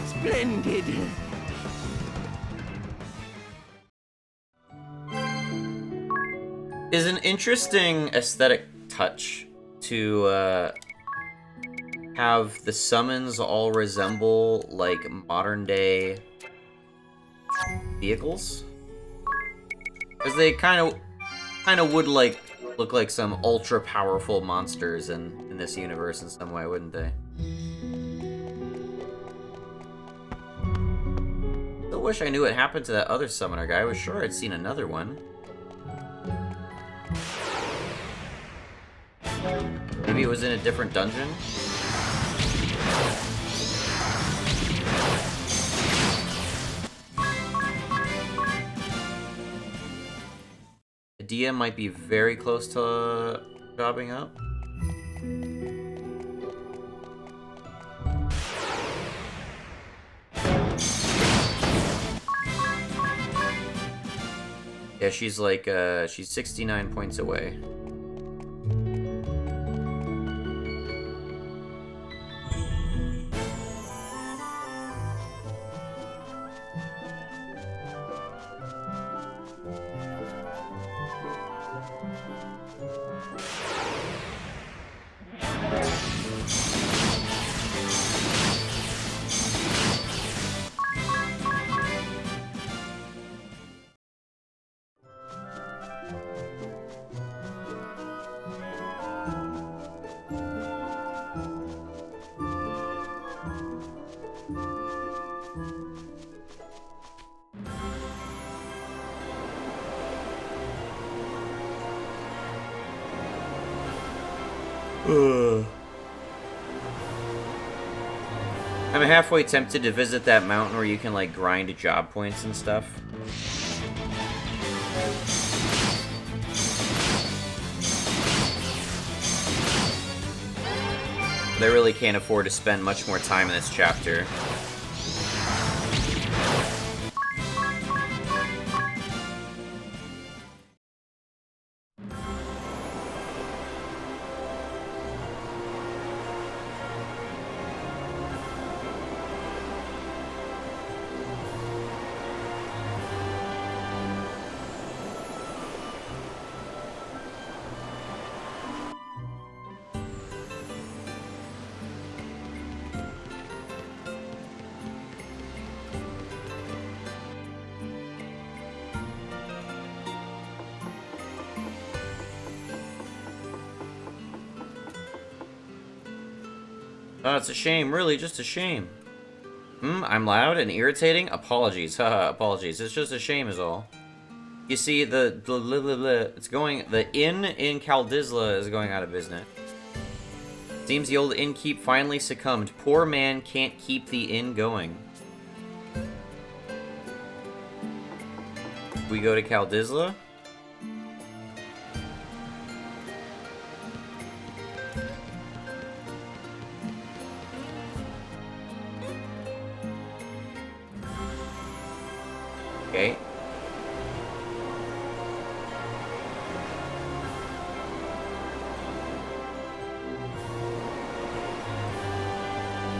Splendid! Is an interesting aesthetic touch to have the summons all resemble like modern day vehicles, because they kind of would like look like some ultra powerful monsters in this universe in some way, wouldn't they? Still wish I knew what happened to that other summoner guy. I was sure I'd seen another one. Maybe it was in a different dungeon? Dia might be very close to jobbing up. Yeah, she's like, she's 69 points away. I'm halfway tempted to visit that mountain where you can like grind job points and stuff. But I really can't afford to spend much more time in this chapter. Oh, it's a shame, really, just a shame. I'm loud and irritating? Apologies, haha, apologies. It's just a shame is all. You see, the inn in Kaldisla is going out of business. Seems the old innkeep finally succumbed. Poor man can't keep the inn going. We go to Kaldisla? Okay.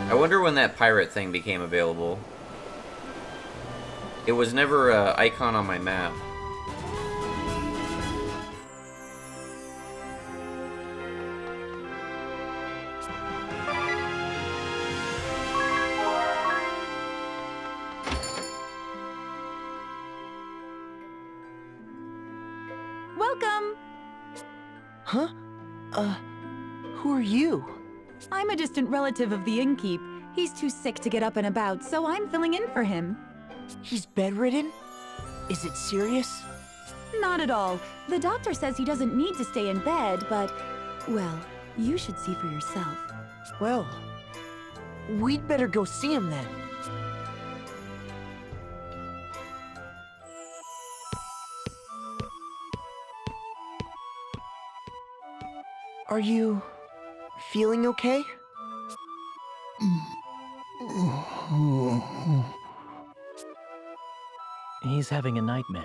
I wonder when that pirate thing became available. It was never an icon on my map. Welcome! Huh? Who are you? I'm a distant relative of the innkeep. He's too sick to get up and about, so I'm filling in for him. He's bedridden? Is it serious? Not at all. The doctor says he doesn't need to stay in bed, but... Well, you should see for yourself. Well, we'd better go see him then. Are you feeling okay? He's having a nightmare.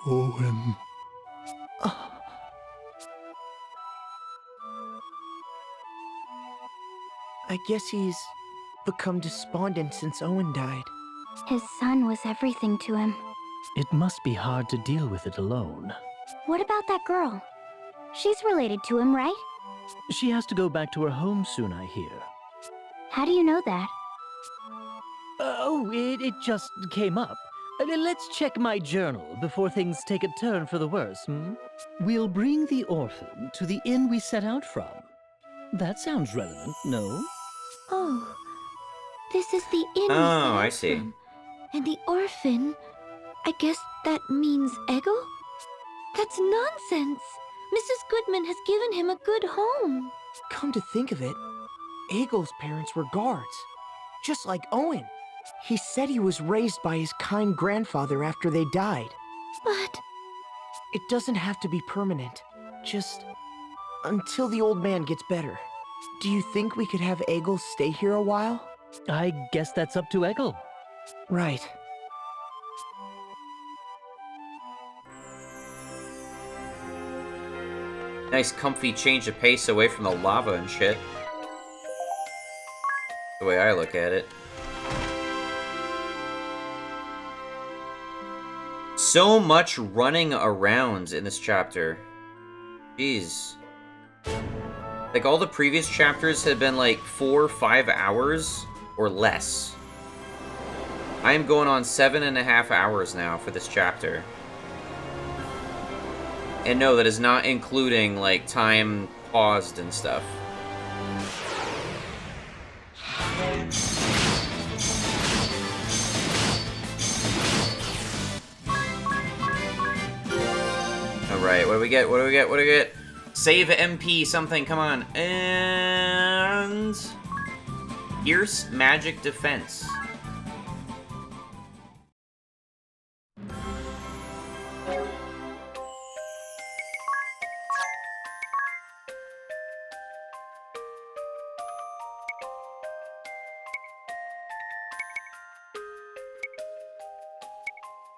Owen. I guess he's become despondent since Owen died. His son was everything to him. It must be hard to deal with it alone. What about that girl? She's related to him, right? She has to go back to her home soon, I hear. How do you know that? It just came up. Let's check my journal before things take a turn for the worse, hmm? We'll bring the orphan to the inn we set out from. That sounds relevant, no? Oh, this is the inn. Oh, I see. And the orphan, I guess that means Eggle? That's nonsense. Mrs. Goodman has given him a good home. Come to think of it, Eggle's parents were guards, just like Owen. He said he was raised by his kind grandfather after they died. But... It doesn't have to be permanent. Just until the old man gets better. Do you think we could have Eggle stay here a while? I guess that's up to Eggle. Right. Nice comfy change of pace away from the lava and shit. The way I look at it. So much running around in this chapter. Jeez. Like, all the previous chapters had been like 4 or 5 hours or less. I am going on 7.5 hours now for this chapter. And no, that is not including, like, time paused and stuff. Alright, what do we get? What do we get? What do we get? Save MP something, come on. And... Pierce Magic Defense.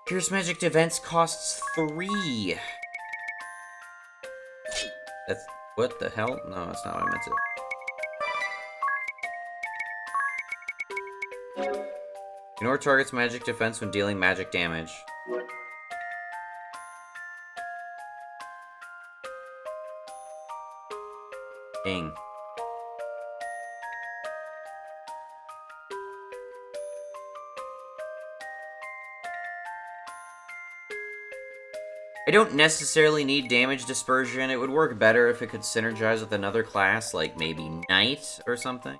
Pierce Magic Defense costs 3. That's... what the hell? No, that's not what I meant to... Ignore target's magic defense when dealing magic damage. Dang. I don't necessarily need damage dispersion. It would work better if it could synergize with another class, like maybe Knight or something.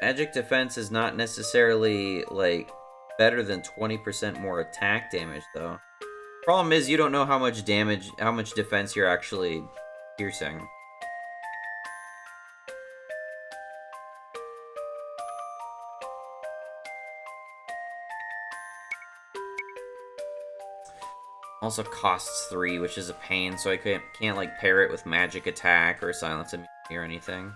Magic defense is not necessarily, like, better than 20% more attack damage, though. Problem is, you don't know how much damage, how much defense you're actually piercing. Also costs 3, which is a pain, so I can't like pair it with magic attack or silence immunity or anything.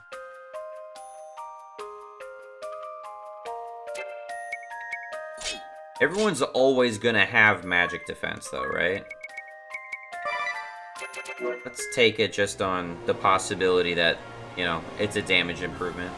Everyone's always gonna have magic defense though, right? Let's take it just on the possibility that, you know, it's a damage improvement.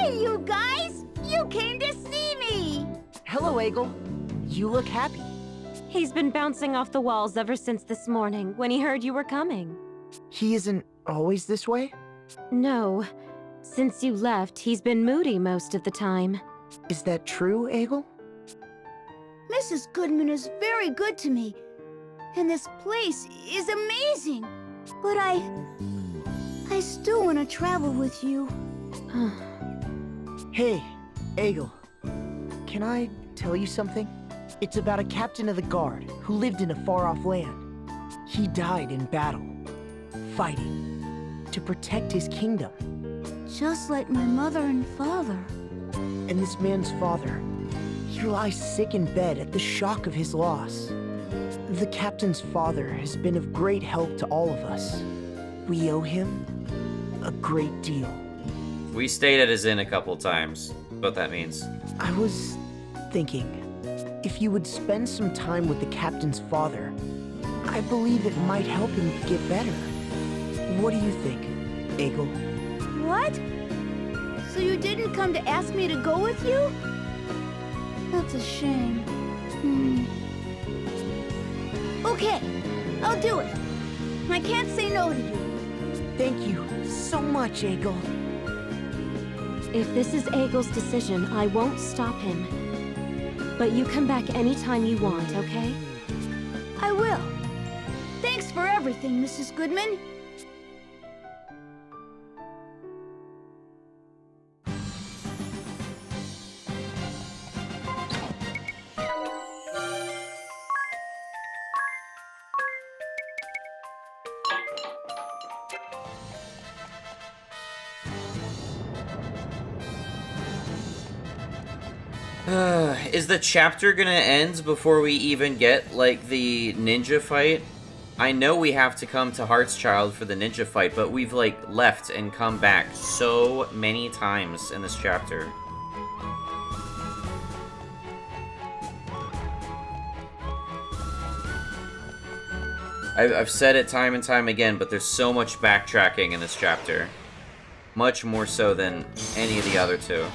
Hey, you guys! You came to see me! Hello, Egil. You look happy. He's been bouncing off the walls ever since this morning, when he heard you were coming. He isn't always this way? No. Since you left, he's been moody most of the time. Is that true, Egil? Mrs. Goodman is very good to me. And this place is amazing. But I still want to travel with you. Hey, Egil. Can I tell you something? It's about a captain of the guard who lived in a far-off land. He died in battle, fighting, to protect his kingdom. Just like my mother and father. And this man's father, he lies sick in bed at the shock of his loss. The captain's father has been of great help to all of us. We owe him a great deal. We stayed at his inn a couple times. What that means. I was thinking, if you would spend some time with the captain's father, I believe it might help him get better. What do you think, Egil? What? So you didn't come to ask me to go with you? That's a shame. Okay, I'll do it. I can't say no to you. Thank you so much, Egil. If this is Egil's decision, I won't stop him. But you come back anytime you want, okay? I will. Thanks for everything, Mrs. Goodman. Is the chapter gonna end before we even get, like, the ninja fight? I know we have to come to Heartschild for the ninja fight, but we've, like, left and come back so many times in this chapter. I've said it time and time again, but there's so much backtracking in this chapter. Much more so than any of the other two.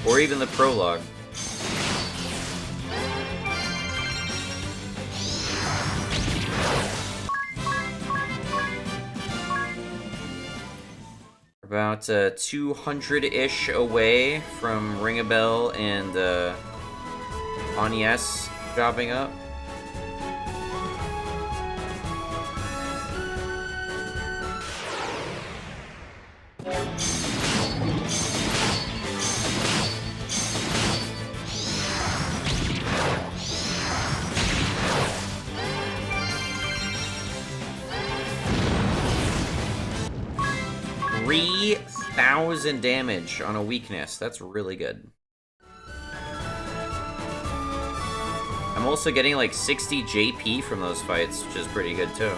Or even the prologue. About 200-ish away from Ringabel and Agnes jobbing up. Damage on a weakness. That's really good. I'm also getting like 60 JP from those fights, which is pretty good too.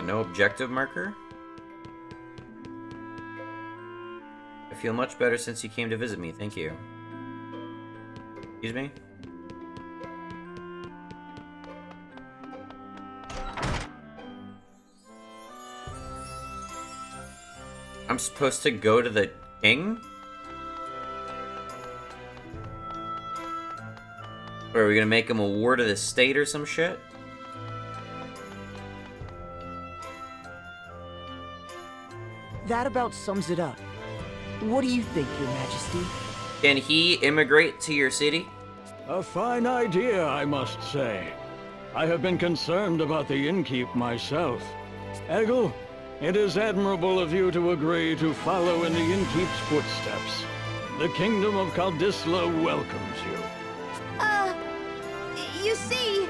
No objective marker? I feel much better since you came to visit me, thank you. Excuse me? I'm supposed to go to the king? Or are we gonna make him a ward of the state or some shit? That about sums it up. What do you think, Your Majesty? Can he immigrate to your city? A fine idea, I must say. I have been concerned about the innkeep myself. Egil, it is admirable of you to agree to follow in the innkeep's footsteps. the kingdom of Kaldisla welcomes you. You see,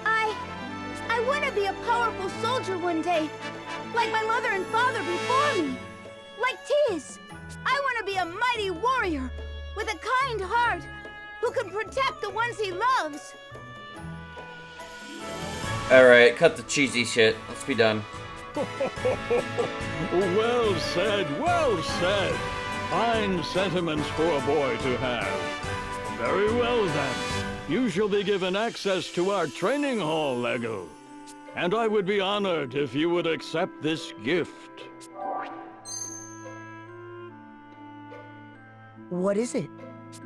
I want to be a powerful soldier one day, like my mother and father before me. Like Tiz. I want to be a mighty warrior with a kind heart who can protect the ones he loves. Alright, cut the cheesy shit. Let's be done. Well said, well said. Fine sentiments for a boy to have. Very well then. You shall be given access to our training hall, Lego. And I would be honored if you would accept this gift. What is it?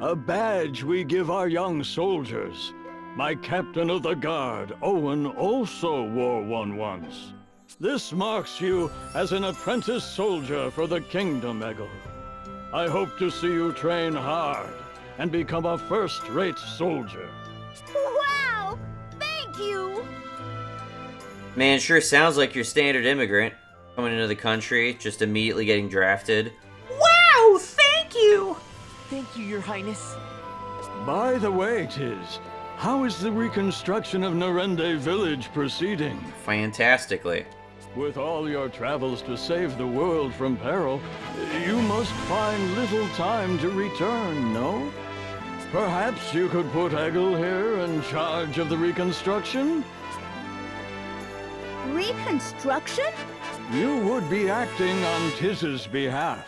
A badge we give our young soldiers. My captain of the guard, Owen, also wore one once. This marks you as an apprentice soldier for the kingdom, Eggle. I hope to see you train hard and become a first-rate soldier. Wow! Thank you! Man, sure sounds like your standard immigrant. Coming into the country, just immediately getting drafted. Wow! Thank you! Thank you, Your Highness. By the way, Tiz, how is the reconstruction of Narende village proceeding? Fantastically. With all your travels to save the world from peril, you must find little time to return, no? Perhaps you could put Eggle here in charge of the reconstruction? Reconstruction? You would be acting on Tiz's behalf.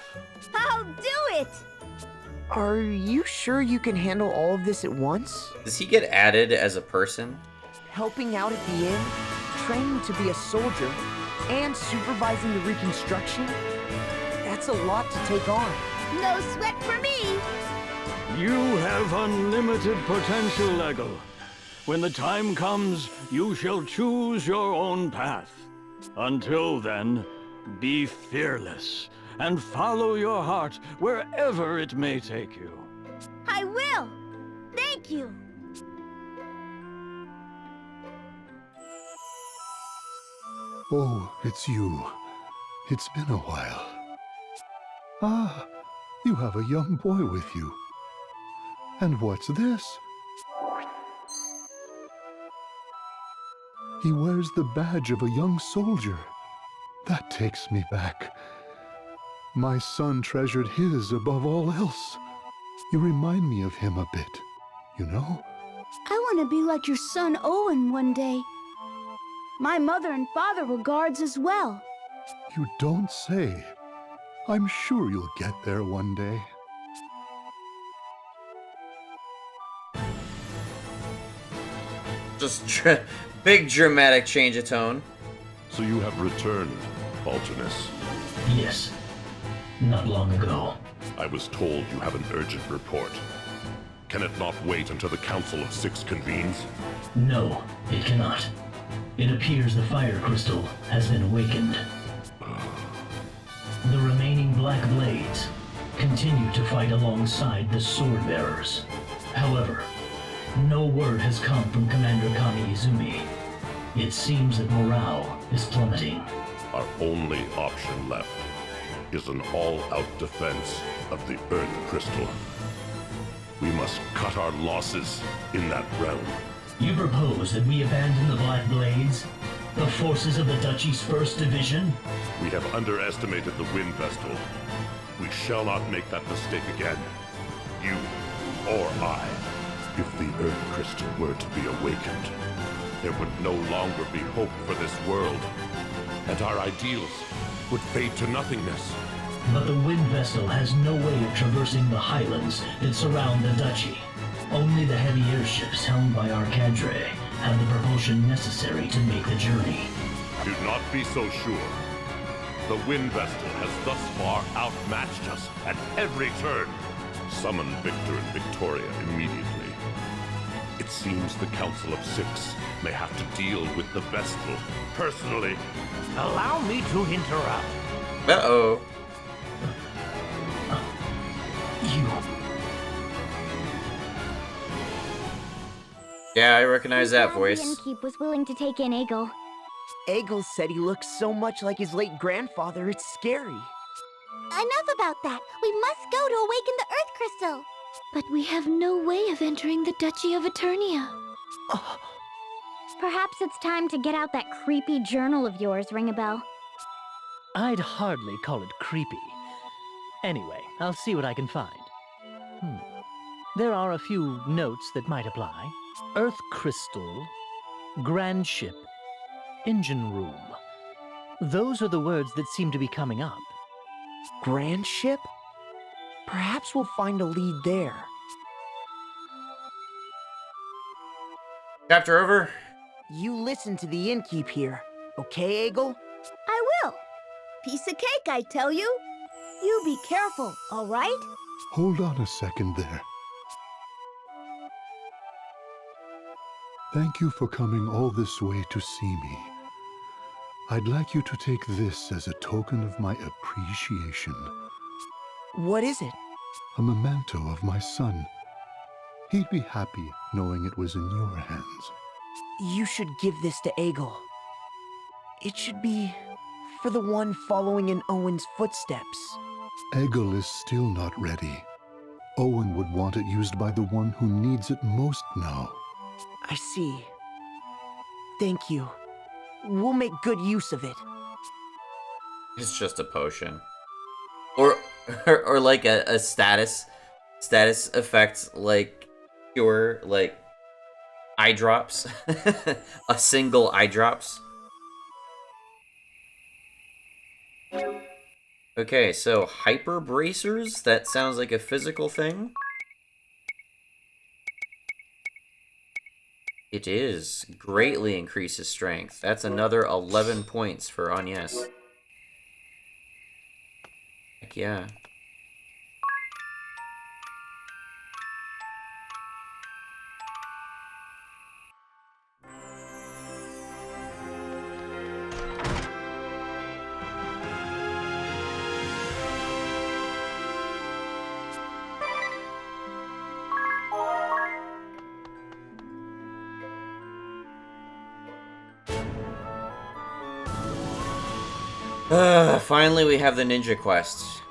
I'll do it! Are you sure you can handle all of this at once? Does he get added as a person? Helping out at the inn, training to be a soldier, and supervising the reconstruction? That's a lot to take on. No sweat for me! You have unlimited potential, Eggle. When the time comes, you shall choose your own path. Until then, be fearless and follow your heart wherever it may take you. I will! Thank you! Oh, it's you. It's been a while. Ah, you have a young boy with you. And what's this? He wears the badge of a young soldier. That takes me back. My son treasured his above all else. You remind me of him a bit, you know? I want to be like your son Owen one day. My mother and father were guards as well. You don't say. I'm sure you'll get there one day. Just big dramatic change of tone. So you have returned, Balternus. Yes. Not long ago. I was told you have an urgent report. Can it not wait until the Council of Six convenes? No, it cannot. It appears the fire crystal has been awakened. The remaining Black Blades continue to fight alongside the Sword Bearers. However, no word has come from Commander Kami Izumi. It seems that morale is plummeting. Our only option left is an all-out defense of the Earth Crystal. We must cut our losses in that realm. You propose that we abandon the Black Blades? The forces of the Duchy's 1st Division? We have underestimated the Wind Vestal. We shall not make that mistake again. You or I. If the Earth Crystal were to be awakened, there would no longer be hope for this world, and our ideals would fade to nothingness. But the Wind Vessel has no way of traversing the highlands that surround the Duchy. Only the heavy airships helmed by our cadre have the propulsion necessary to make the journey. Do not be so sure. The Wind Vestal has thus far outmatched us at every turn. Summon Victor and Victoria immediately. It seems the Council of Six may have to deal with the Vestal personally. Allow me to interrupt. Uh-oh. Yeah, I recognize that voice. The Innkeep was willing to take in Eggle. Eggle said he looks so much like his late grandfather, it's scary. Enough about that. We must go to awaken the Earth Crystal. But we have no way of entering the Duchy of Eternia. Perhaps it's time to get out that creepy journal of yours, Ringabel. I'd hardly call it creepy. Anyway, I'll see what I can find. There are a few notes that might apply. Earth Crystal, Grand Ship, Engine Room. Those are the words that seem to be coming up. Grand Ship? Perhaps we'll find a lead there. Chapter over. You listen to the innkeep here, okay, Egil? I will. Piece of cake, I tell you. You be careful, all right? Hold on a second there. Thank you for coming all this way to see me. I'd like you to take this as a token of my appreciation. What is it? A memento of my son. He'd be happy knowing it was in your hands. You should give this to Egil. It should be for the one following in Owen's footsteps. Egil is still not ready. Owen would want it used by the one who needs it most now. I see. Thank you. We'll make good use of it. It's just a potion. Or like a status effect, like pure, like eye drops. A single eye drops. Okay, so hyper bracers, that sounds like a physical thing. It is. Greatly increases strength. That's another 11 points for Agnes. Heck yeah. Finally we have the ninja quest.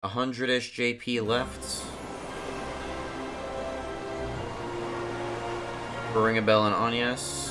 $100-ish JP left. For Ringabel and Agnes.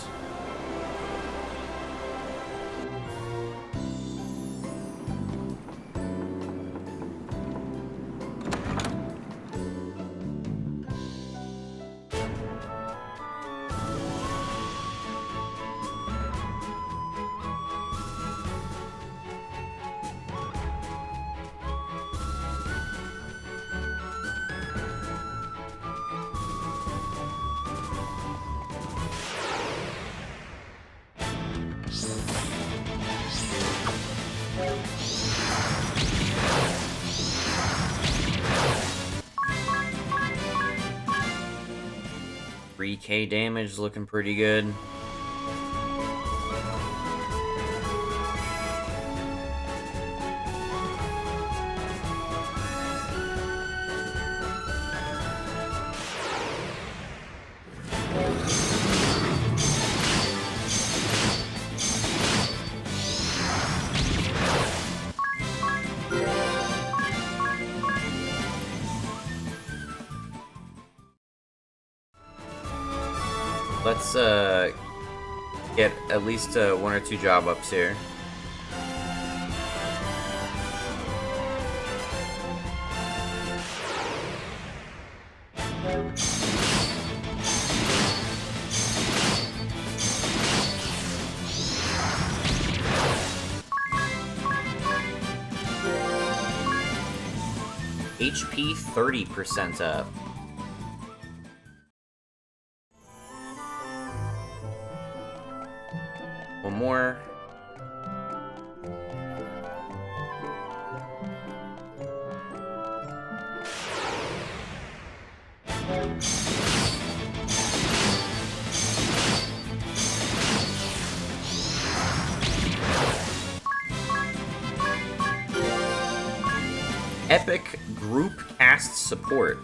$3K damage, looking pretty good. Let's get at least 1 or 2 job ups here. HP 30% up. One more. Epic group cast support.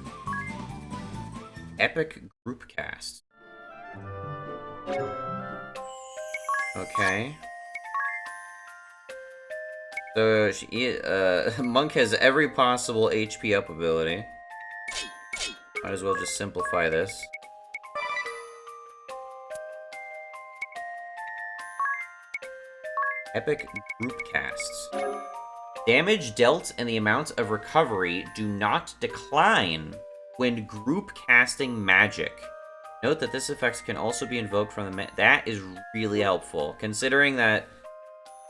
Epic group cast. Okay. So Monk has every possible HP up ability. Might as well just simplify this. Epic group casts. Damage dealt and the amount of recovery do not decline when group casting magic. Note that this effect can also be invoked from the that is really helpful. Considering that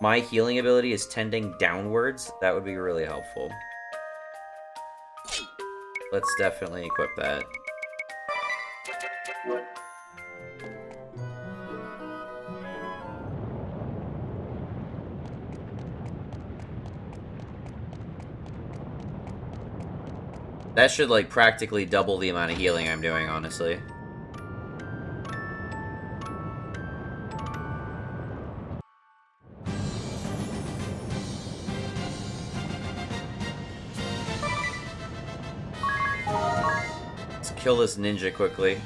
my healing ability is tending downwards, that would be really helpful. Let's definitely equip that. That should, like, practically double the amount of healing I'm doing, honestly. Let's kill this ninja quickly.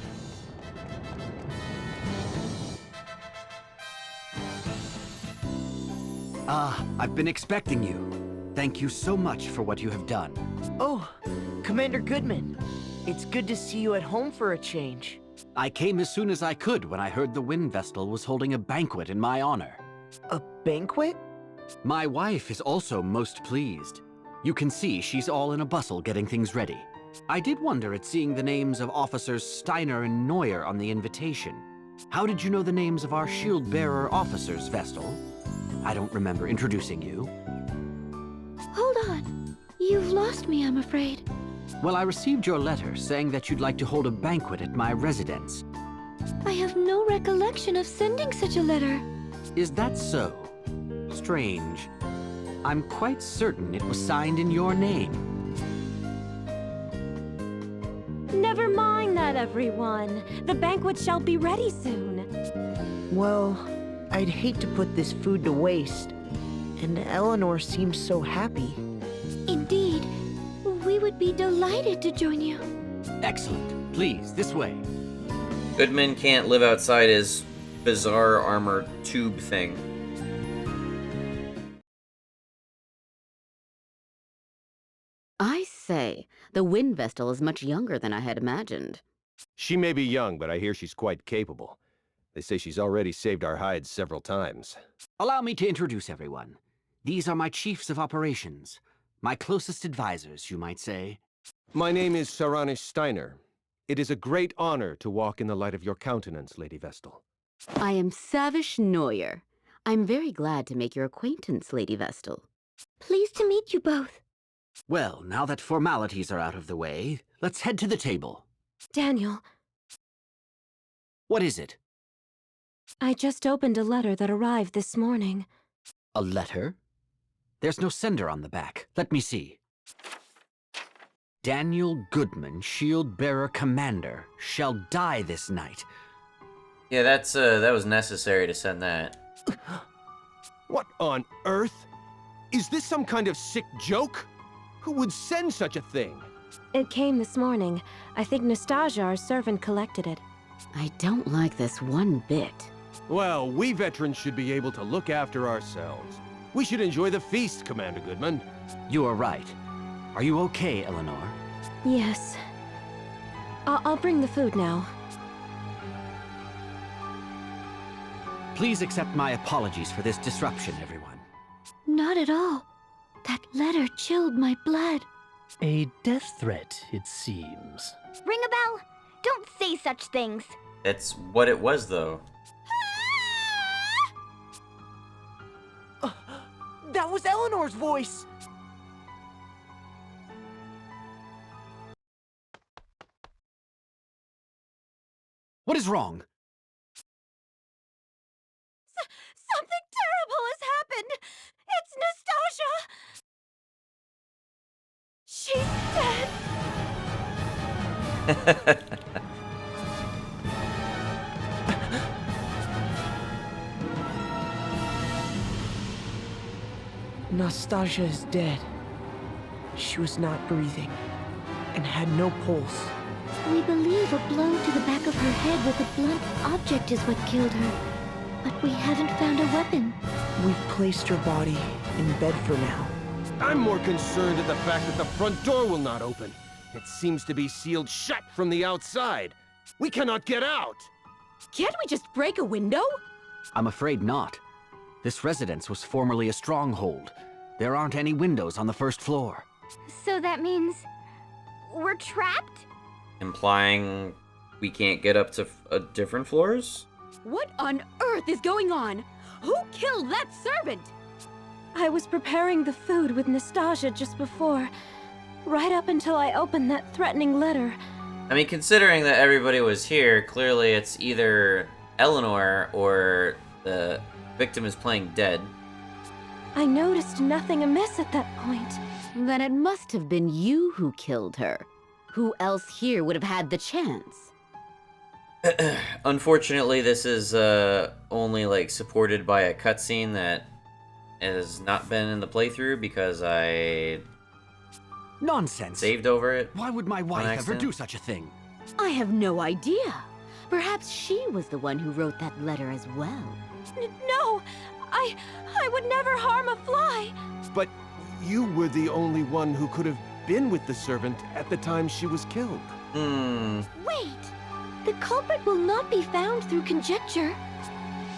I've been expecting you. Thank you so much for what you have done. Oh, Commander Goodman. It's good to see you at home for a change. I came as soon as I could when I heard the Wind Vestal was holding a banquet in my honor. A banquet? My wife is also most pleased. You can see she's all in a bustle getting things ready. I did wonder at seeing the names of Officers Steiner and Neuer on the invitation. How did you know the names of our shield-bearer officers, Vestal? I don't remember introducing you. Hold on. You've lost me, I'm afraid. Well, I received your letter saying that you'd like to hold a banquet at my residence. I have no recollection of sending such a letter. Is that so? Strange. I'm quite certain it was signed in your name. Never mind that, everyone. The banquet shall be ready soon. Well, I'd hate to put this food to waste. And Eleanor seems so happy. Indeed. We would be delighted to join you. Excellent. Please, this way. Goodman can't live outside his bizarre armor tube thing. I say, the Wind Vestal is much younger than I had imagined. She may be young, but I hear she's quite capable. They say she's already saved our hides several times. Allow me to introduce everyone. These are my chiefs of operations. My closest advisors, you might say. My name is Saranish Steiner. It is a great honor to walk in the light of your countenance, Lady Vestal. I am Savish Neuer. I'm very glad to make your acquaintance, Lady Vestal. Pleased to meet you both. Well, now that formalities are out of the way, let's head to the table. Daniel. What is it? I just opened a letter that arrived this morning. A letter? There's no sender on the back. Let me see. Daniel Goodman, Shield-Bearer Commander, shall die this night. Yeah, that was necessary to send that. What on earth? Is this some kind of sick joke? Who would send such a thing? It came this morning. I think Nastasia, our servant, collected it. I don't like this one bit. Well, we veterans should be able to look after ourselves. We should enjoy the feast, Commander Goodman. You are right. Are you okay, Eleanor? Yes. I'll bring the food now. Please accept my apologies for this disruption, everyone. Not at all. That letter chilled my blood. A death threat, it seems. Ring a bell? Don't say such things. That's what it was, though. That was Eleanor's voice! What is wrong? Something terrible has happened! It's Nastasia! She's dead! Nastasia is dead. She was not breathing and had no pulse. We believe a blow to the back of her head with a blunt object is what killed her. But we haven't found a weapon. We've placed her body in bed for now. I'm more concerned at the fact that the front door will not open. It seems to be sealed shut from the outside. We cannot get out! Can't we just break a window? I'm afraid not. This residence was formerly a stronghold. There aren't any windows on the first floor. So that means we're trapped? Implying we can't get up to different floors? What on earth is going on? Who killed that servant? I was preparing the food with Nastasia just before, right up until I opened that threatening letter. I mean, considering that everybody was here, clearly it's either Eleanor or the victim is playing dead. I noticed nothing amiss at that point. Then it must have been you who killed her. Who else here would have had the chance? Unfortunately, this is only like supported by a cutscene that has not been in the playthrough because I Nonsense. saved over it. Why would my on wife ever accident. do such a thing? I have no idea. Perhaps she was the one who wrote that letter as well. No! I would never harm a fly! But you were the only one who could have been with the servant at the time she was killed. Wait! The culprit will not be found through conjecture.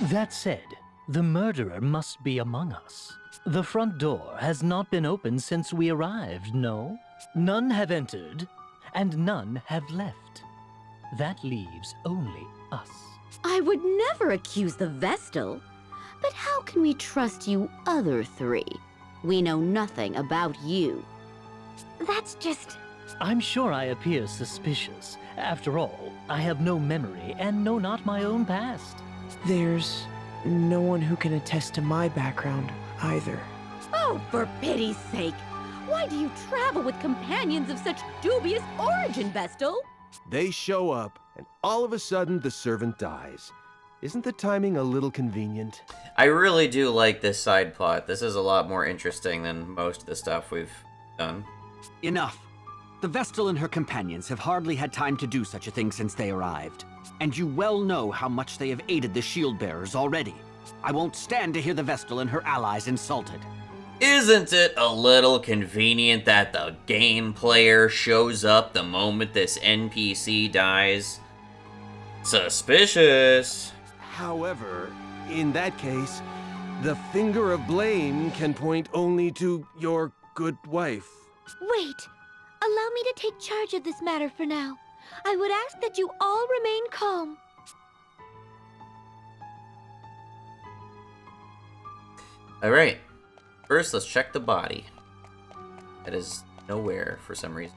That said, the murderer must be among us. The front door has not been opened since we arrived, no? None have entered, and none have left. That leaves only us. I would never accuse the Vestal. But how can we trust you other three? We know nothing about you. That's just... I'm sure I appear suspicious. After all, I have no memory and know not my own past. There's no one who can attest to my background either. Oh, for pity's sake! Why do you travel with companions of such dubious origin, Vestal? They show up, and all of a sudden the servant dies. Isn't the timing a little convenient? I really do like this side plot. This is a lot more interesting than most of the stuff we've done. Enough. The Vestal and her companions have hardly had time to do such a thing since they arrived. And you well know how much they have aided the shield bearers already. I won't stand to hear the Vestal and her allies insulted. Isn't it a little convenient that the game player shows up the moment this NPC dies? Suspicious. However, in that case, the finger of blame can point only to your good wife. Wait! Allow me to take charge of this matter for now. I would ask that you all remain calm. Alright. First, let's check the body. That is nowhere for some reason.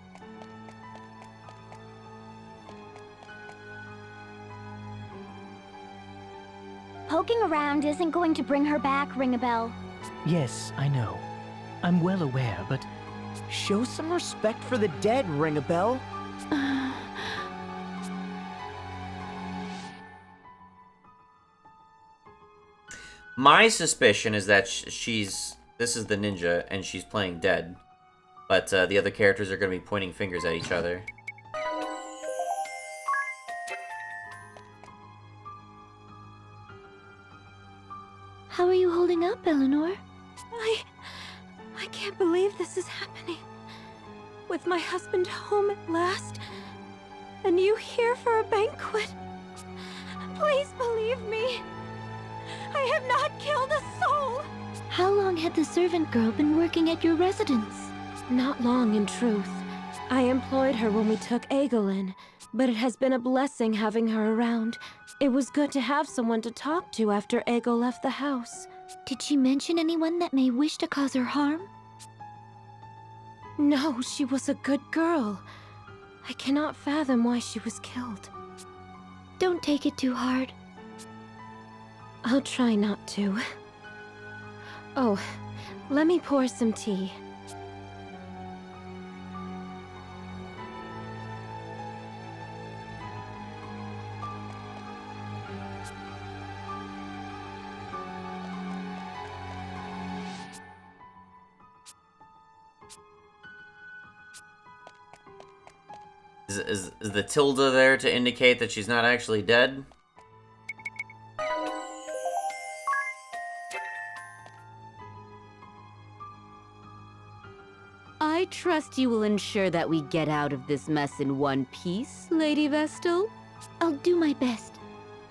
Poking around isn't going to bring her back, Ring-a-Bell. Yes, I know. I'm well aware, but... Show some respect for the dead, Ring-a-Bell. My suspicion is that she's... This is the ninja, and she's playing dead. But the other characters are going to be pointing fingers at each other. How are you holding up, Eleanor? I can't believe this is happening. With my husband home at last, and you here for a banquet. Please believe me. I have not killed a soul. How long had the servant girl been working at your residence? Not long, in truth. I employed her when we took Egil in, but it has been a blessing having her around. It was good to have someone to talk to after Egil left the house. Did she mention anyone that may wish to cause her harm? No, she was a good girl. I cannot fathom why she was killed. Don't take it too hard. I'll try not to. Oh, let me pour some tea. Is the tilde there to indicate that she's not actually dead? I trust you will ensure that we get out of this mess in one piece, Lady Vestal. I'll do my best.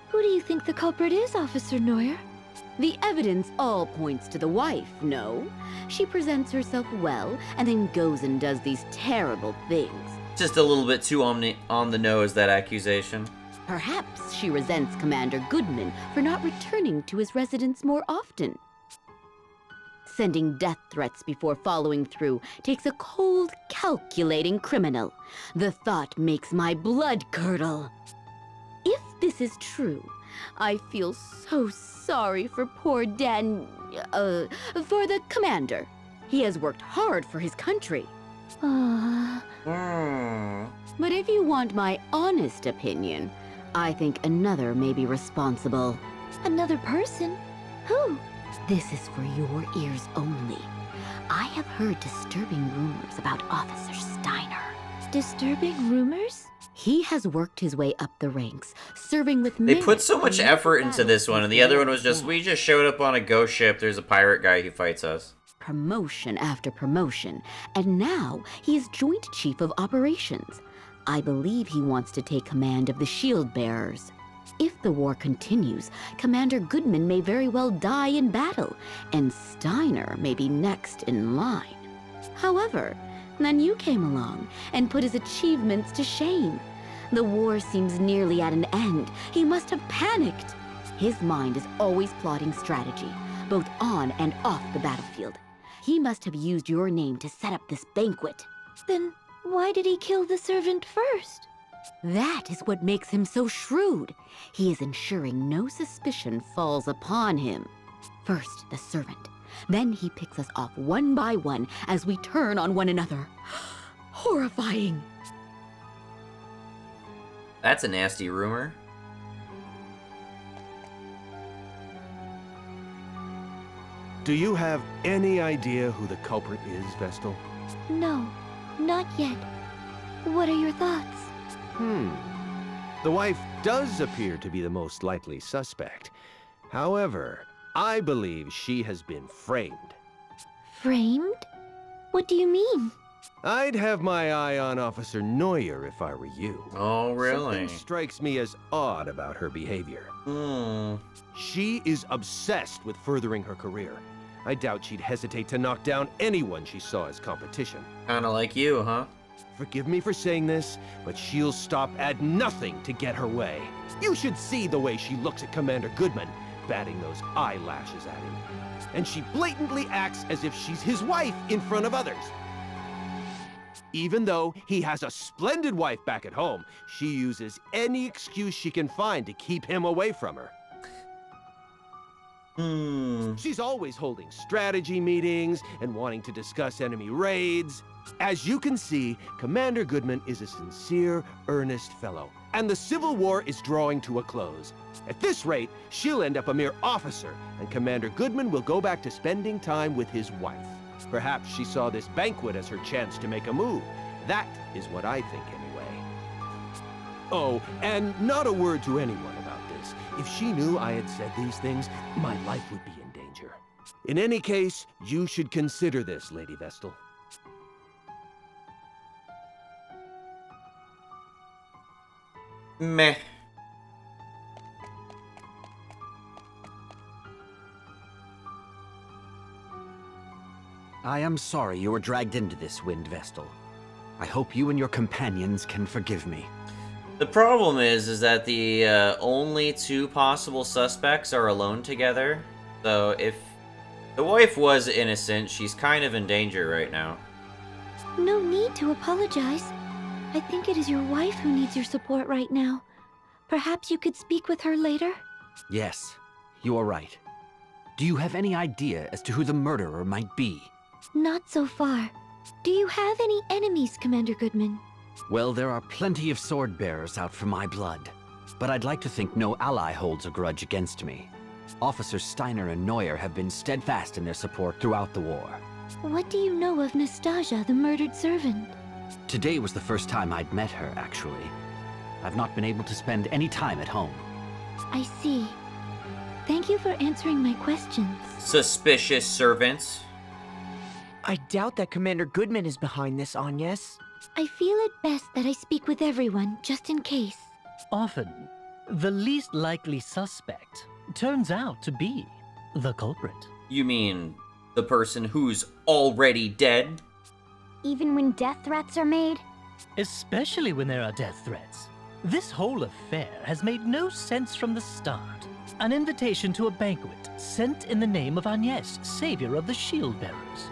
Who do you think the culprit is, Officer Neuer? The evidence all points to the wife, no? She presents herself well, and then goes and does these terrible things. Just a little bit too on the nose, that accusation. Perhaps she resents Commander Goodman for not returning to his residence more often. Sending death threats before following through takes a cold, calculating criminal. The thought makes my blood curdle. If this is true, I feel so sorry for poor for the commander. He has worked hard for his country. But if you want my honest opinion, I think another may be responsible. Another person? Who? This is for your ears only. I have heard disturbing rumors about Officer Steiner. Disturbing rumors? He has worked his way up the ranks, serving with They put so much effort into this one, and the other one was just, we just showed up on a ghost ship, there's a pirate guy who fights us. Promotion after promotion, and now he is Joint Chief of Operations. I believe he wants to take command of the Shield Bearers. If the war continues, Commander Goodman may very well die in battle, and Steiner may be next in line. However, then you came along and put his achievements to shame. The war seems nearly at an end. He must have panicked. His mind is always plotting strategy, both on and off the battlefield. He must have used your name to set up this banquet. Then why did he kill the servant first? That is what makes him so shrewd. He is ensuring no suspicion falls upon him. First, the servant. Then he picks us off one by one as we turn on one another. Horrifying. That's a nasty rumor. Do you have any idea who the culprit is, Vestal? No, not yet. What are your thoughts? The wife does appear to be the most likely suspect. However, I believe she has been framed. Framed? What do you mean? I'd have my eye on Officer Neuer if I were you. Oh, really? Something strikes me as odd about her behavior. She is obsessed with furthering her career. I doubt she'd hesitate to knock down anyone she saw as competition. Kinda like you, huh? Forgive me for saying this, but she'll stop at nothing to get her way. You should see the way she looks at Commander Goodman, batting those eyelashes at him. And she blatantly acts as if she's his wife in front of others. Even though he has a splendid wife back at home, she uses any excuse she can find to keep him away from her. She's always holding strategy meetings and wanting to discuss enemy raids. As you can see, Commander Goodman is a sincere, earnest fellow, and the Civil War is drawing to a close. At this rate, she'll end up a mere officer, and Commander Goodman will go back to spending time with his wife. Perhaps she saw this banquet as her chance to make a move. That is what I think anyway. Oh, and not a word to anyone about this. If she knew I had said these things, my life would be in danger. In any case, you should consider this, Lady Vestal. Meh. I am sorry you were dragged into this, Wind Vestal. I hope you and your companions can forgive me. The problem is that the only two possible suspects are alone together. So if the wife was innocent, she's kind of in danger right now. No need to apologize. I think it is your wife who needs your support right now. Perhaps you could speak with her later? Yes, you are right. Do you have any idea as to who the murderer might be? Not so far. Do you have any enemies, Commander Goodman? Well, there are plenty of sword bearers out for my blood. But I'd like to think no ally holds a grudge against me. Officers Steiner and Neuer have been steadfast in their support throughout the war. What do you know of Nastasia, the murdered servant? Today was the first time I'd met her, actually. I've not been able to spend any time at home. I see. Thank you for answering my questions. Suspicious servant. I doubt that Commander Goodman is behind this, Agnes. I feel it best that I speak with everyone, just in case. Often, the least likely suspect turns out to be the culprit. You mean the person who's already dead? Even when death threats are made? Especially when there are death threats. This whole affair has made no sense from the start. An invitation to a banquet sent in the name of Agnes, savior of the Shield Bearers.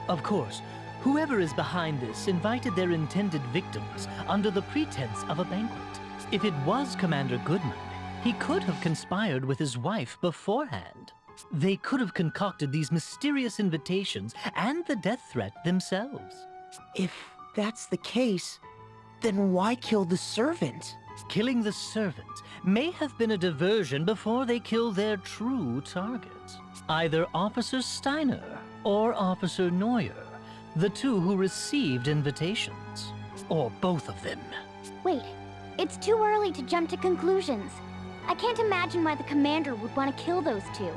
Of course, whoever is behind this invited their intended victims under the pretense of a banquet. If it was Commander Goodman, he could have conspired with his wife beforehand. They could have concocted these mysterious invitations and the death threat themselves. If that's the case, then why kill the servant? Killing the servant may have been a diversion before they kill their true target. Either Officer Steiner or Officer Neuer, the two who received invitations. Or both of them. Wait, it's too early to jump to conclusions. I can't imagine why the commander would want to kill those two.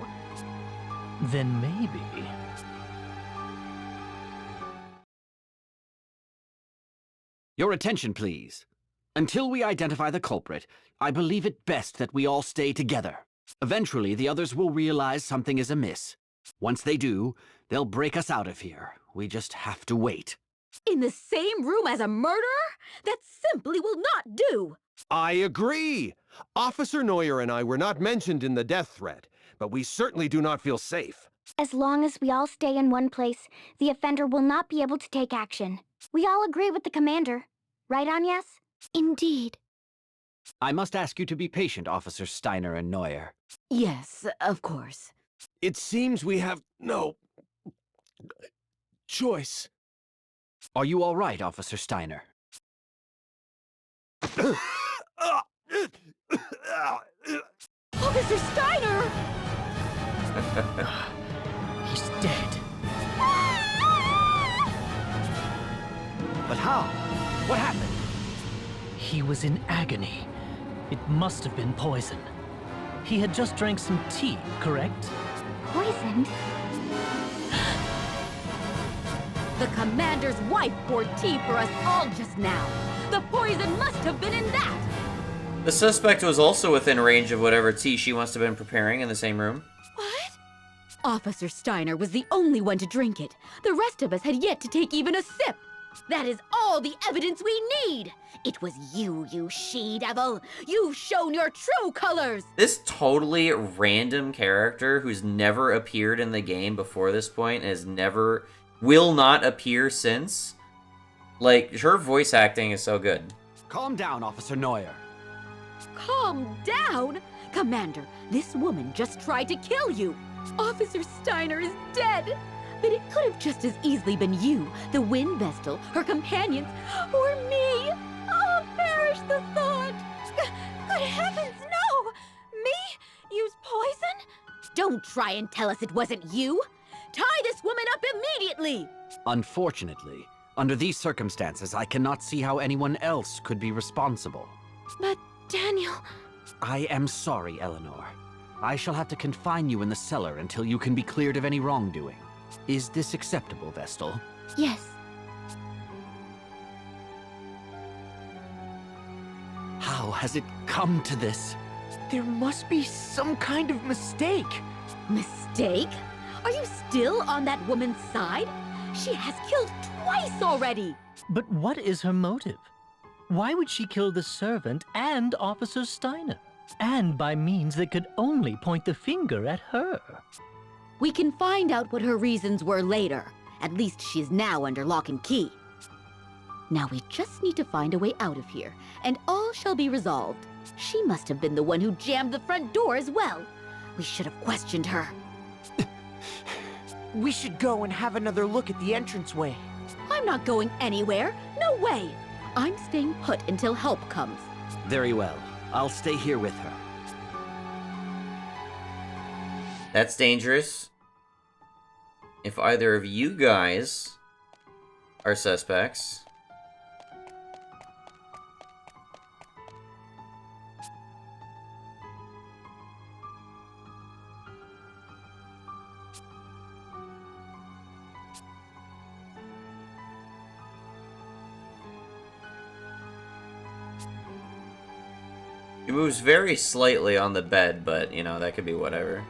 Then maybe... Your attention, please. Until we identify the culprit, I believe it best that we all stay together. Eventually, the others will realize something is amiss. Once they do, they'll break us out of here. We just have to wait. In the same room as a murderer? That simply will not do! I agree! Officer Neuer and I were not mentioned in the death threat, but we certainly do not feel safe. As long as we all stay in one place, the offender will not be able to take action. We all agree with the commander. Right, Agnes? Indeed. I must ask you to be patient, Officer Steiner and Neuer. Yes, of course. It seems we have no... choice. Are you all right, Officer Steiner? Officer Steiner! He's dead. But how? What happened? He was in agony. It must have been poison. He had just drank some tea, correct? Poisoned? The commander's wife poured tea for us all just now. The poison must have been in that! The suspect was also within range of whatever tea she must have been preparing in the same room. What? Officer Steiner was the only one to drink it. The rest of us had yet to take even a sip. That is all the evidence we need! It was you, you she-devil! You've shown your true colors! This totally random character who's never appeared in the game before this point and has never... will not appear since. Like, her voice acting is so good. Calm down, Officer Neuer. Calm down! Commander, this woman just tried to kill you! Officer Steiner is dead! But it could have just as easily been you, the Wind Vestal, her companions, or me! Oh, perish the thought! Good heavens, no! Me? Use poison? Don't try and tell us it wasn't you! Tie this woman up immediately! Unfortunately, under these circumstances, I cannot see how anyone else could be responsible. But, Daniel... I am sorry, Eleanor. I shall have to confine you in the cellar until you can be cleared of any wrongdoing. Is this acceptable, Vestal? Yes. How has it come to this? There must be some kind of mistake. Mistake? Are you still on that woman's side? She has killed twice already! But what is her motive? Why would she kill the servant and Officer Steiner? And by means that could only point the finger at her. We can find out what her reasons were later. At least she is now under lock and key. Now we just need to find a way out of here, and all shall be resolved. She must have been the one who jammed the front door as well. We should have questioned her. We should go and have another look at the entranceway. I'm not going anywhere. No way. I'm staying put until help comes. Very well. I'll stay here with her. That's dangerous. If either of you guys are suspects, She moves very slightly on the bed, but, you know, that could be whatever.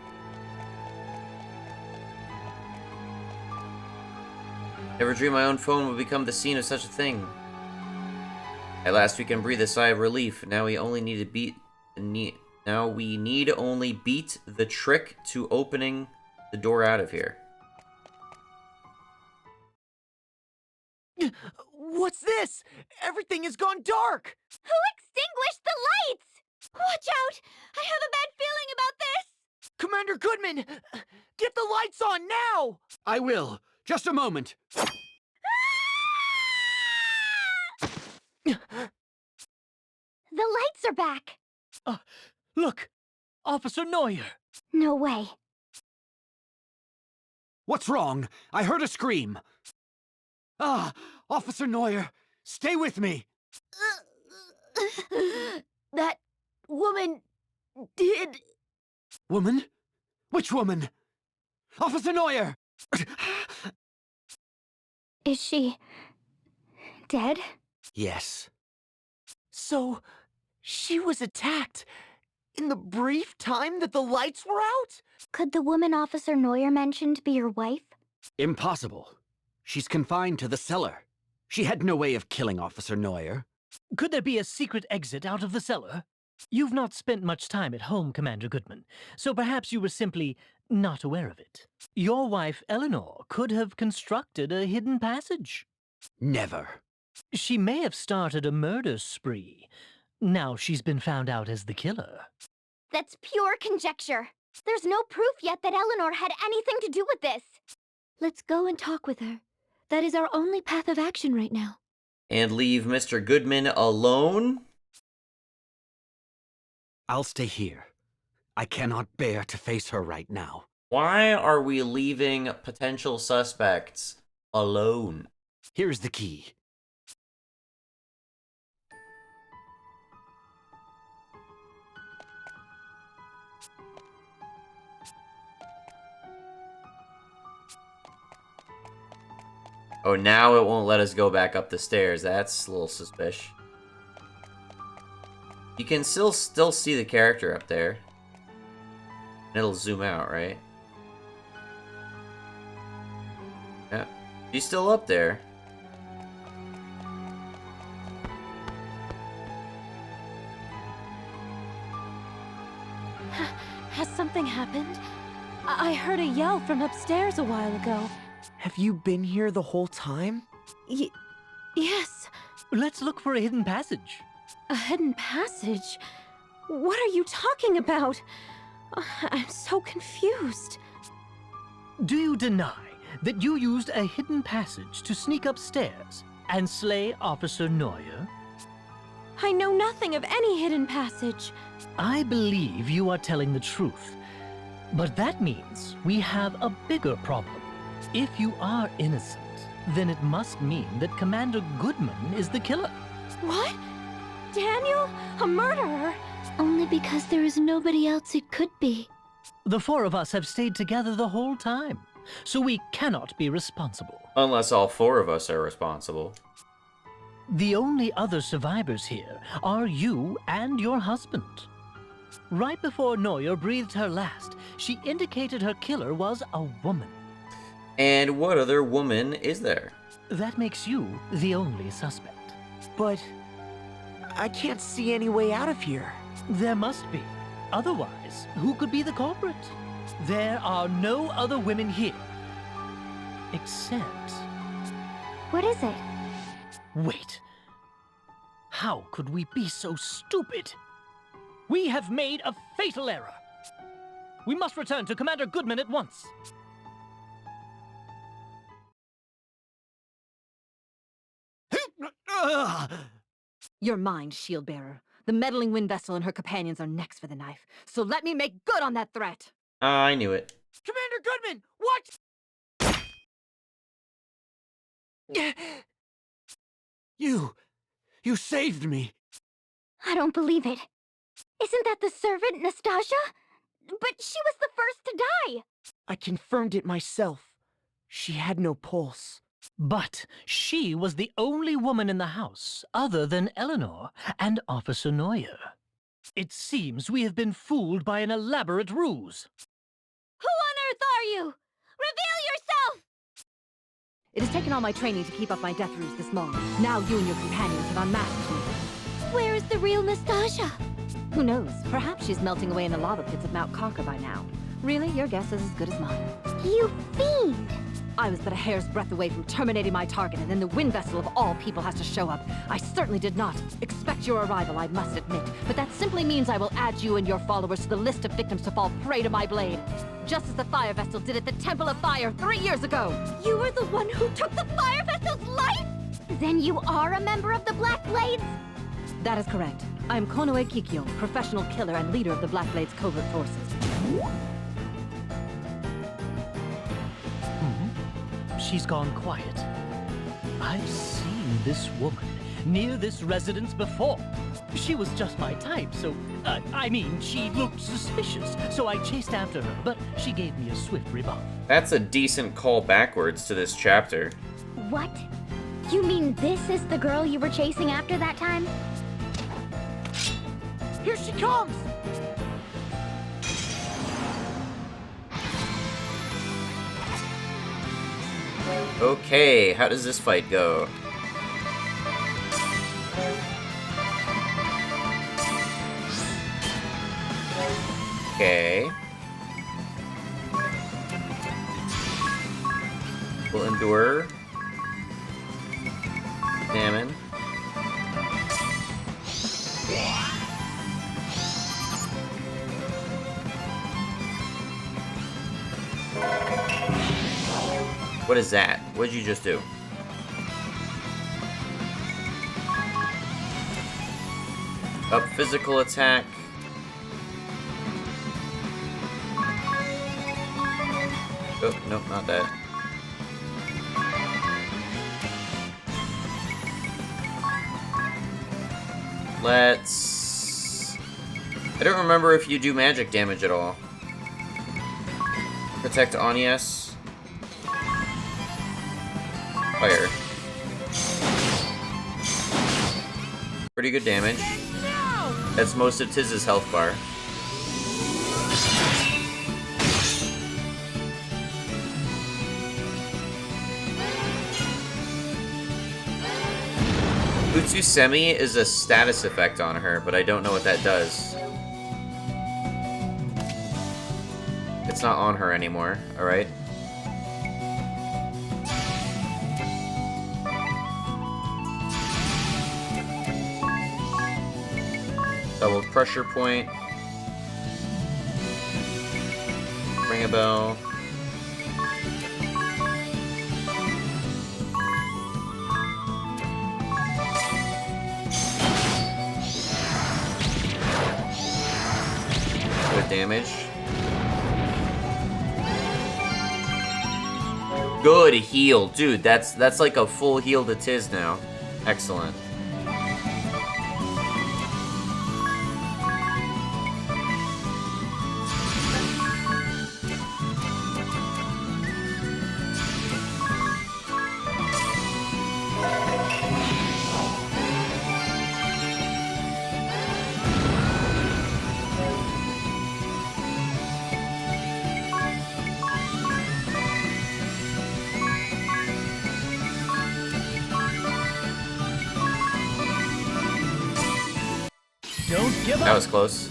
Never dreamed my own phone would become the scene of such a thing. At last we can breathe a sigh of relief. Now we only need to beat the trick to opening the door out of here. What's this? Everything has gone dark! Who extinguished the lights? Watch out! I have a bad feeling about this! Commander Goodman! Get the lights on now! I will. Just a moment. The lights are back! Look! Officer Neuer! No way. What's wrong? I heard a scream. Ah, Officer Neuer, stay with me. That woman did... Woman? Which woman? Officer Neuer! Is she... dead? Yes. So, she was attacked in the brief time that the lights were out? Could the woman Officer Neuer mentioned be your wife? Impossible. She's confined to the cellar. She had no way of killing Officer Neuer. Could there be a secret exit out of the cellar? You've not spent much time at home, Commander Goodman, so perhaps you were simply not aware of it. Your wife, Eleanor, could have constructed a hidden passage. Never. She may have started a murder spree. Now she's been found out as the killer. That's pure conjecture. There's no proof yet that Eleanor had anything to do with this. Let's go and talk with her. That is our only path of action right now. And leave Mr. Goodman alone? I'll stay here. I cannot bear to face her right now. Why are we leaving potential suspects alone? Here's the key. Oh, now it won't let us go back up the stairs. That's a little suspicious. You can still see the character up there. It'll zoom out, right? Yeah. She's still up there. Has something happened? I heard a yell from upstairs a while ago. Have you been here the whole time? Yes. Let's look for a hidden passage. A hidden passage? What are you talking about? I'm so confused. Do you deny that you used a hidden passage to sneak upstairs and slay Officer Neuer? I know nothing of any hidden passage. I believe you are telling the truth. But that means we have a bigger problem. If you are innocent, then it must mean that Commander Goodman is the killer. What? Daniel? A murderer? Only because there is nobody else it could be. The four of us have stayed together the whole time, so we cannot be responsible. Unless all four of us are responsible. The only other survivors here are you and your husband. Right before Neuer breathed her last, she indicated her killer was a woman. And what other woman is there? That makes you the only suspect. But I can't see any way out of here. There must be. Otherwise, who could be the culprit? There are no other women here. Except... What is it? Wait. How could we be so stupid? We have made a fatal error. We must return to Commander Goodman at once. You're mine, Shieldbearer. The meddling wind vessel and her companions are next for the knife. So let me make good on that threat. I knew it. Commander Goodman, what? You saved me. I don't believe it. Isn't that the servant, Nastasia? But she was the first to die. I confirmed it myself. She had no pulse. But she was the only woman in the house, other than Eleanor and Officer Neuer. It seems we have been fooled by an elaborate ruse. Who on earth are you? Reveal yourself! It has taken all my training to keep up my death ruse this long. Now you and your companions have unmasked me. Where is the real Nastasha? Who knows? Perhaps she's melting away in the lava pits of Mount Carker by now. Really, your guess is as good as mine. You fiend! I was but a hair's breadth away from terminating my target, and then the Wind Vessel of all people has to show up. I certainly did not expect your arrival, I must admit. But that simply means I will add you and your followers to the list of victims to fall prey to my blade. Just as the Fire Vessel did at the Temple of Fire 3 years ago. You were the one who took the Fire Vessel's life? Then you are a member of the Black Blades? That is correct. I am Konoe Kikyo, professional killer and leader of the Black Blades covert forces. She's gone quiet. I've seen this woman near this residence before. She was just my type, so, I mean, she looked suspicious, so I chased after her, but she gave me a swift rebuff. That's a decent call backwards to this chapter. What? You mean this is the girl you were chasing after that time? Here she comes! Okay, how does this fight go? Okay. We'll endure. Examine. What is that? What did you just do? Up physical attack. Oh, nope, not that. Let's... I don't remember if you do magic damage at all. Protect Anies. Fire. Pretty good damage. That's most of Tiz's health bar. Utsusemi is a status effect on her, but I don't know what that does. It's not on her anymore, alright? Double pressure point. Ring a bell. Good damage. Good heal. Dude, that's like a full heal to Tiz now. Excellent. That was close.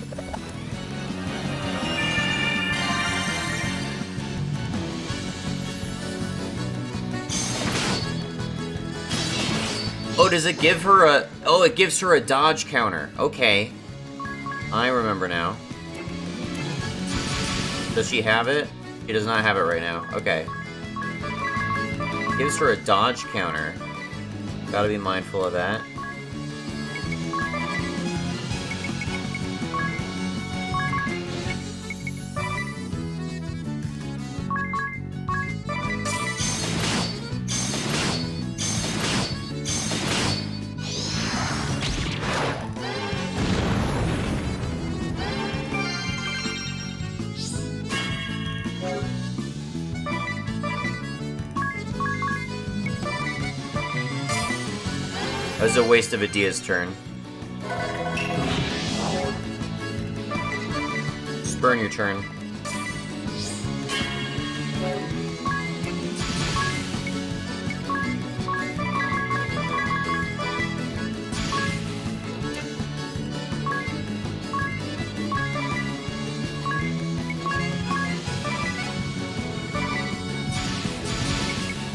Oh, does it give her a... Oh, it gives her a dodge counter. Okay. I remember now. Does she have it? She does not have it right now. Okay. Gives her a dodge counter. Gotta be mindful of that. That was a waste of Adia's turn. burn your turn.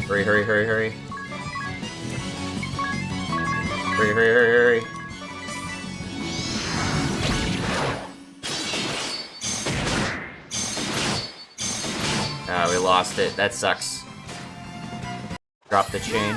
Hurry, hurry, hurry, hurry. Hurry, hurry, hurry, hurry. Ah, we lost it. That sucks. Drop the chain.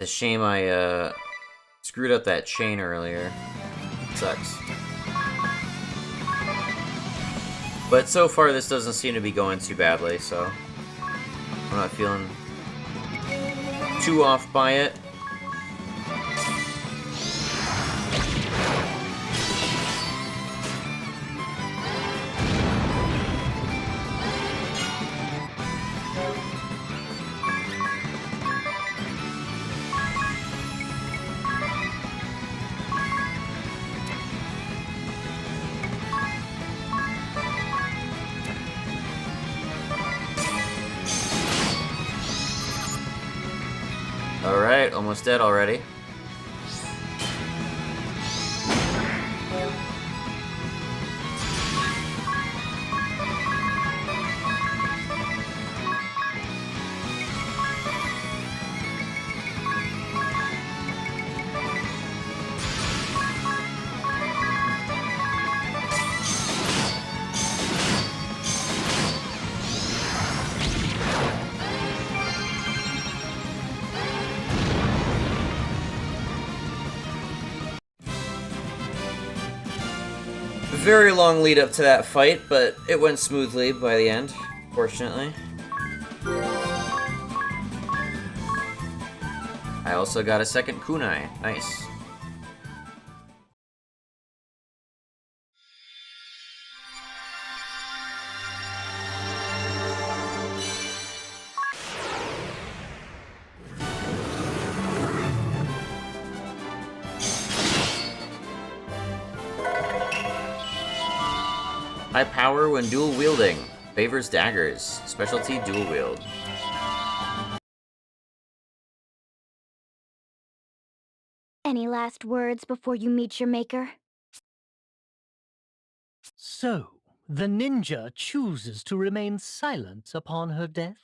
It's a shame I, screwed up that chain earlier. Sucks. But so far, this doesn't seem to be going too badly, so I'm not feeling too off by it. Alright, almost dead already. Very long lead up to that fight, but it went smoothly by the end, fortunately. I also got a second kunai. Nice. High power when dual wielding. Favors daggers. Specialty dual wield. Any last words before you meet your maker? So, the ninja chooses to remain silent upon her death?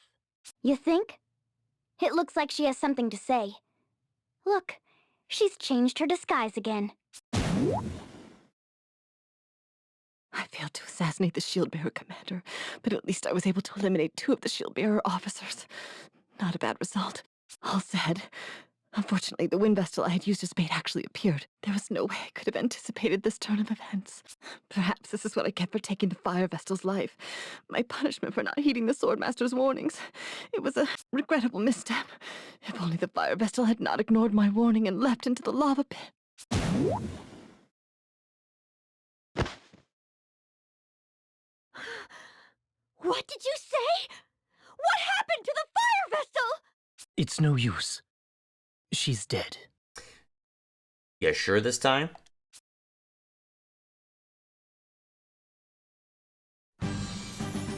You think? It looks like she has something to say. Look, she's changed her disguise again. I failed to assassinate the Shield-Bearer commander, but at least I was able to eliminate 2 of the Shield-Bearer officers. Not a bad result. All said, unfortunately, the wind vessel I had used as bait actually appeared. There was no way I could have anticipated this turn of events. Perhaps this is what I get for taking the Fire Vestal's life. My punishment for not heeding the Swordmaster's warnings. It was a regrettable misstep. If only the Fire Vestal had not ignored my warning and leapt into the lava pit. What did you say? What happened to the fire vessel? It's no use. She's dead. Yeah, sure this time?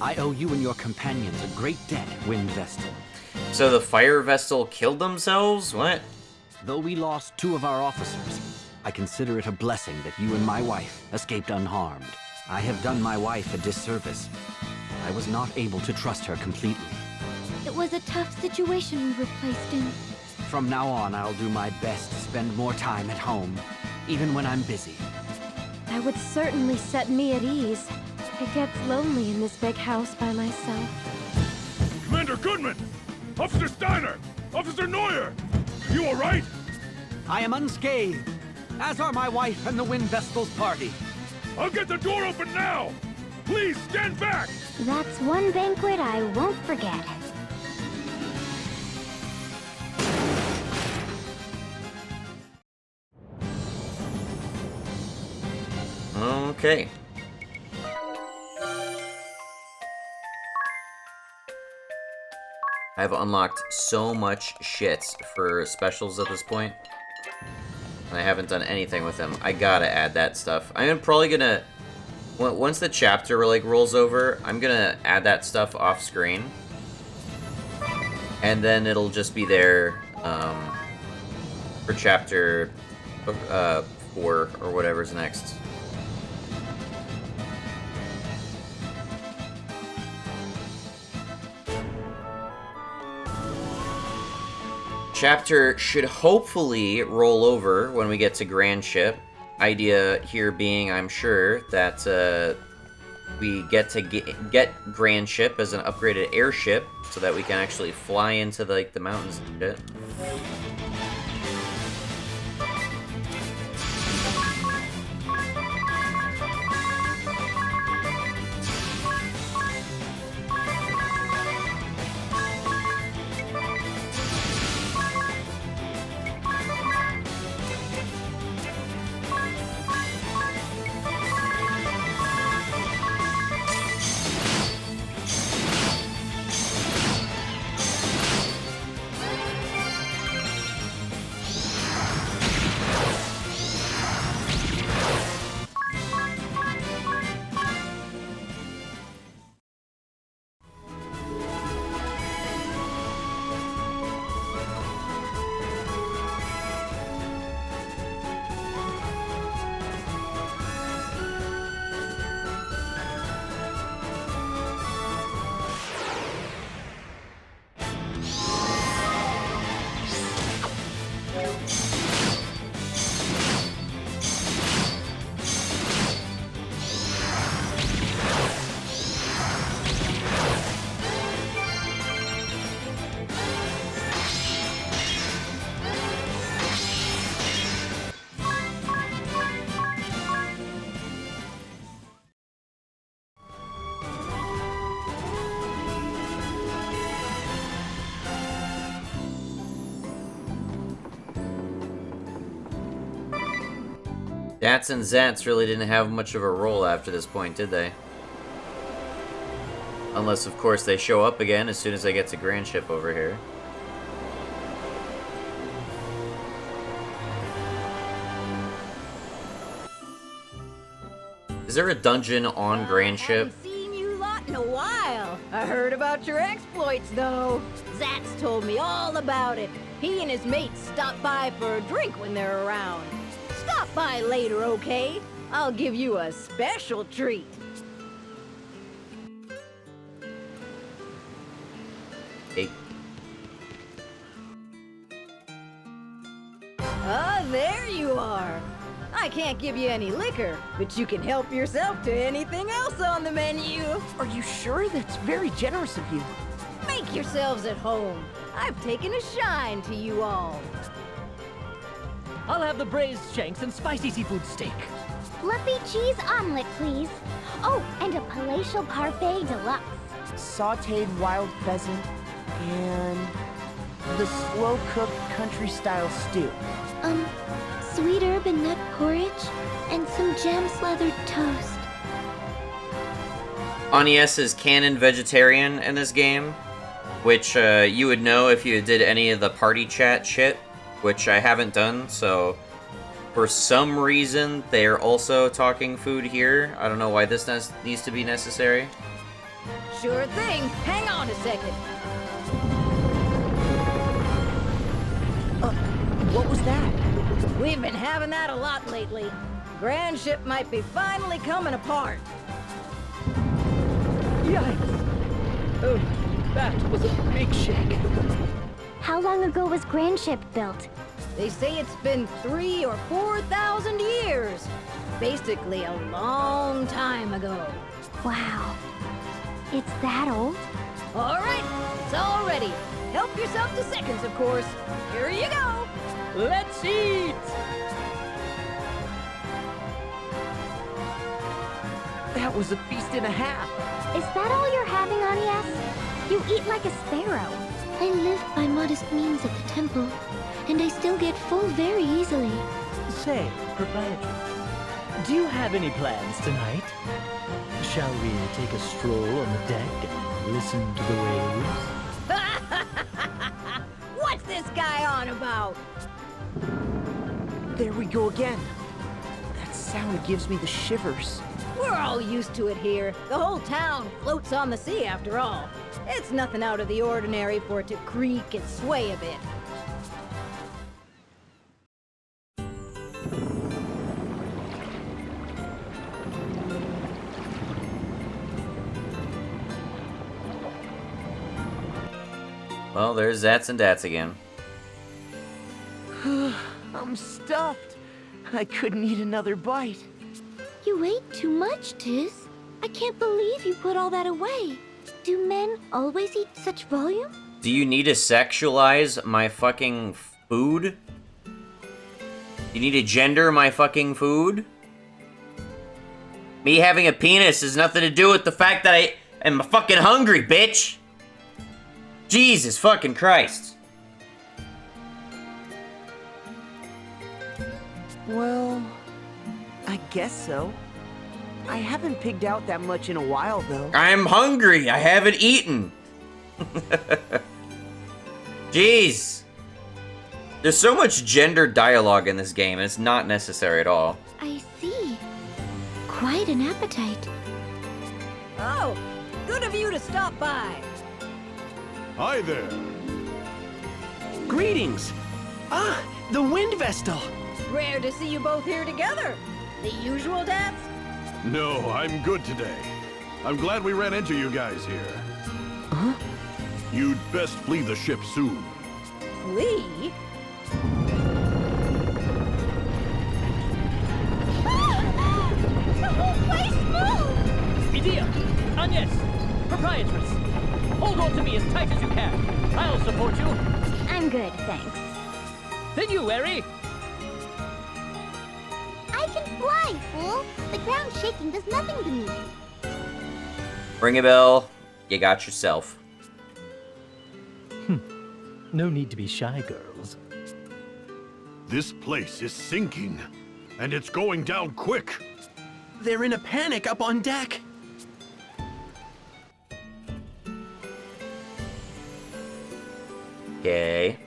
I owe you and your companions a great debt, Wind Vestal. So the fire vessel killed themselves? What? Though we lost 2 of our officers, I consider it a blessing that you and my wife escaped unharmed. I have done my wife a disservice. I was not able to trust her completely. It was a tough situation we were placed in. From now on, I'll do my best to spend more time at home, even when I'm busy. That would certainly set me at ease. It gets lonely in this big house by myself. Commander Goodman! Officer Steiner! Officer Neuer! You alright? I am unscathed, as are my wife and the Wind Vestal's party. I'll get the door open now! Please stand back! That's one banquet I won't forget. Okay. I've unlocked so much shit for specials at this point, and I haven't done anything with them. I gotta add that stuff. I'm probably gonna, once the chapter like rolls over, I'm gonna add that stuff off screen, and then it'll just be there for chapter 4 or whatever's next. Chapter should hopefully roll over when we get to Grand Ship. Idea here being, I'm sure, that we get to get Grand Ship as an upgraded airship so that we can actually fly into the mountains and shit. Dats and Zats really didn't have much of a role after this point, did they? Unless, of course, they show up again as soon as I get to Grand Ship over here. Is there a dungeon on Grand Ship? I haven't seen you lot in a while. I heard about your exploits, though. Zats told me all about it. He and his mates stop by for a drink when they're around. Stop by later, okay? I'll give you a special treat. Hey. Ah, there you are. I can't give you any liquor, but you can help yourself to anything else on the menu. Are you sure? That's very generous of you. Make yourselves at home. I've taken a shine to you all. I'll have the braised shanks and spicy seafood steak. Fluffy cheese omelet, please. Oh, and a palatial parfait deluxe. Sautéed wild pheasant and the slow-cooked country-style stew. Sweet herb and nut porridge and some jam-slathered toast. Anies is canon vegetarian in this game, which you would know if you did any of the party chat shit, which I haven't done, so for some reason they're also talking food here. I don't know why this needs to be necessary. Sure thing. Hang on a second. What was that? We've been having that a lot lately. Grand ship might be finally coming apart. Yikes! Oh, that was a big shake. How long ago was Grand Ship built? They say it's been 3,000 or 4,000 years. Basically a long time ago. Wow. It's that old? All right, it's all ready. Help yourself to seconds, of course. Here you go. Let's eat! That was a feast and a half. Is that all you're having, Anies? You eat like a sparrow. I live by modest means at the temple, and I still get full very easily. Say, proprietress, do you have any plans tonight? Shall we take a stroll on the deck and listen to the waves? What's this guy on about? There we go again. That sound gives me the shivers. We're all used to it here. The whole town floats on the sea after all. It's nothing out of the ordinary for it to creak and sway a bit. Well, there's Zats and Dats again. I'm stuffed. I couldn't eat another bite. You ate too much, Tiz. I can't believe you put all that away. Do men always eat such volume? Do you need to sexualize my fucking food? You need to gender my fucking food? Me having a penis has nothing to do with the fact that I am fucking hungry, bitch! Jesus fucking Christ. Well, I guess so. I haven't pigged out that much in a while, though. I'm hungry. I haven't eaten. Jeez. There's so much gendered dialogue in this game, and it's not necessary at all. I see. Quite an appetite. Oh, good of you to stop by. Hi there. Greetings. Ah, the Wind Vestal. Rare to see you both here together. The usual dance? No, I'm good today. I'm glad we ran into you guys here. Huh? You'd best flee the ship soon. Flee? The whole place moved! Medea! Anies! Proprietress! Hold on to me as tight as you can. I'll support you. I'm good, thanks. Then you, Eri! I can fly, fool! The ground shaking does nothing to me. Ring a bell. You got yourself. No need to be shy, girls. This place is sinking, and it's going down quick. They're in a panic up on deck. Okay.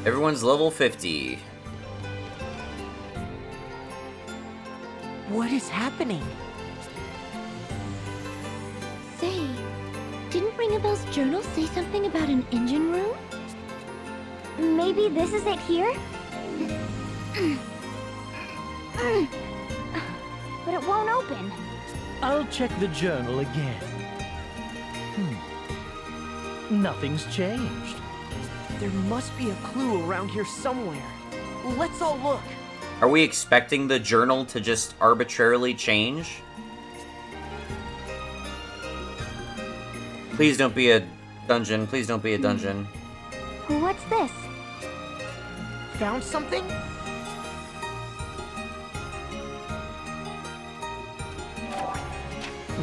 Everyone's level 50. What is happening? Say, didn't Ringabel's journal say something about an engine room? Maybe this is it here? But it won't open. I'll check the journal again. Nothing's changed. There must be a clue around here somewhere. Let's all look. Are we expecting the journal to just arbitrarily change? Please don't be a dungeon. Please don't be a dungeon. What's this? found something?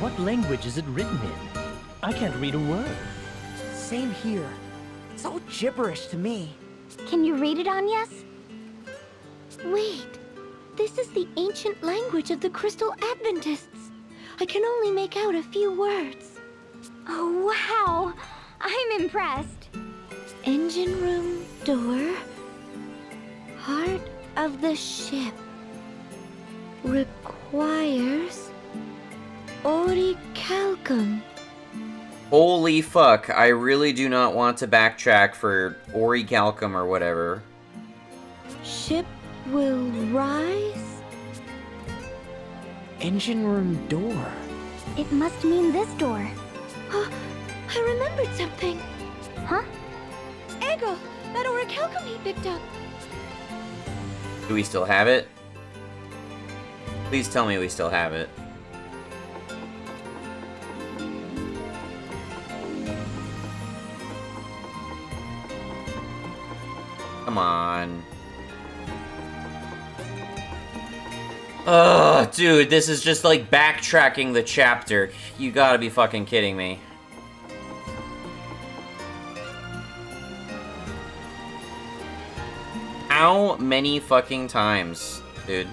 What language is it written in? I can't read a word. Same here. It's all gibberish to me. Can you read it, Agnes? Wait, this is the ancient language of the Crystal Adventists. I can only make out a few words. Oh, wow. I'm impressed. Engine room door. Heart of the ship. Requires orichalcum. Holy fuck, I really do not want to backtrack for orichalcum or whatever. Ship will rise? Engine room door. It must mean this door. Oh, I remembered something. Huh? Eggle, that orichalcum he picked up. Do we still have it? Please tell me we still have it. Come on. Ugh, dude, this is just like backtracking the chapter. You gotta be fucking kidding me. How many fucking times, dude?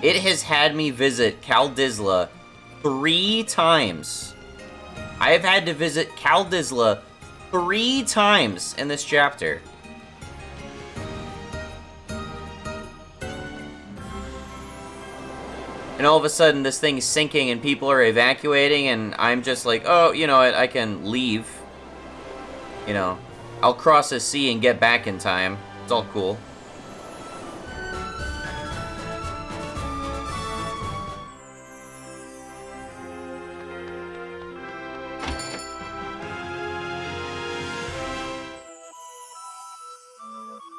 It has had me visit Kaldisla 3 times. I have had to visit Kaldisla 3 times in this chapter. And all of a sudden, this thing's sinking and people are evacuating, and I'm just like, oh, you know what, I can leave. You know, I'll cross the sea and get back in time. It's all cool.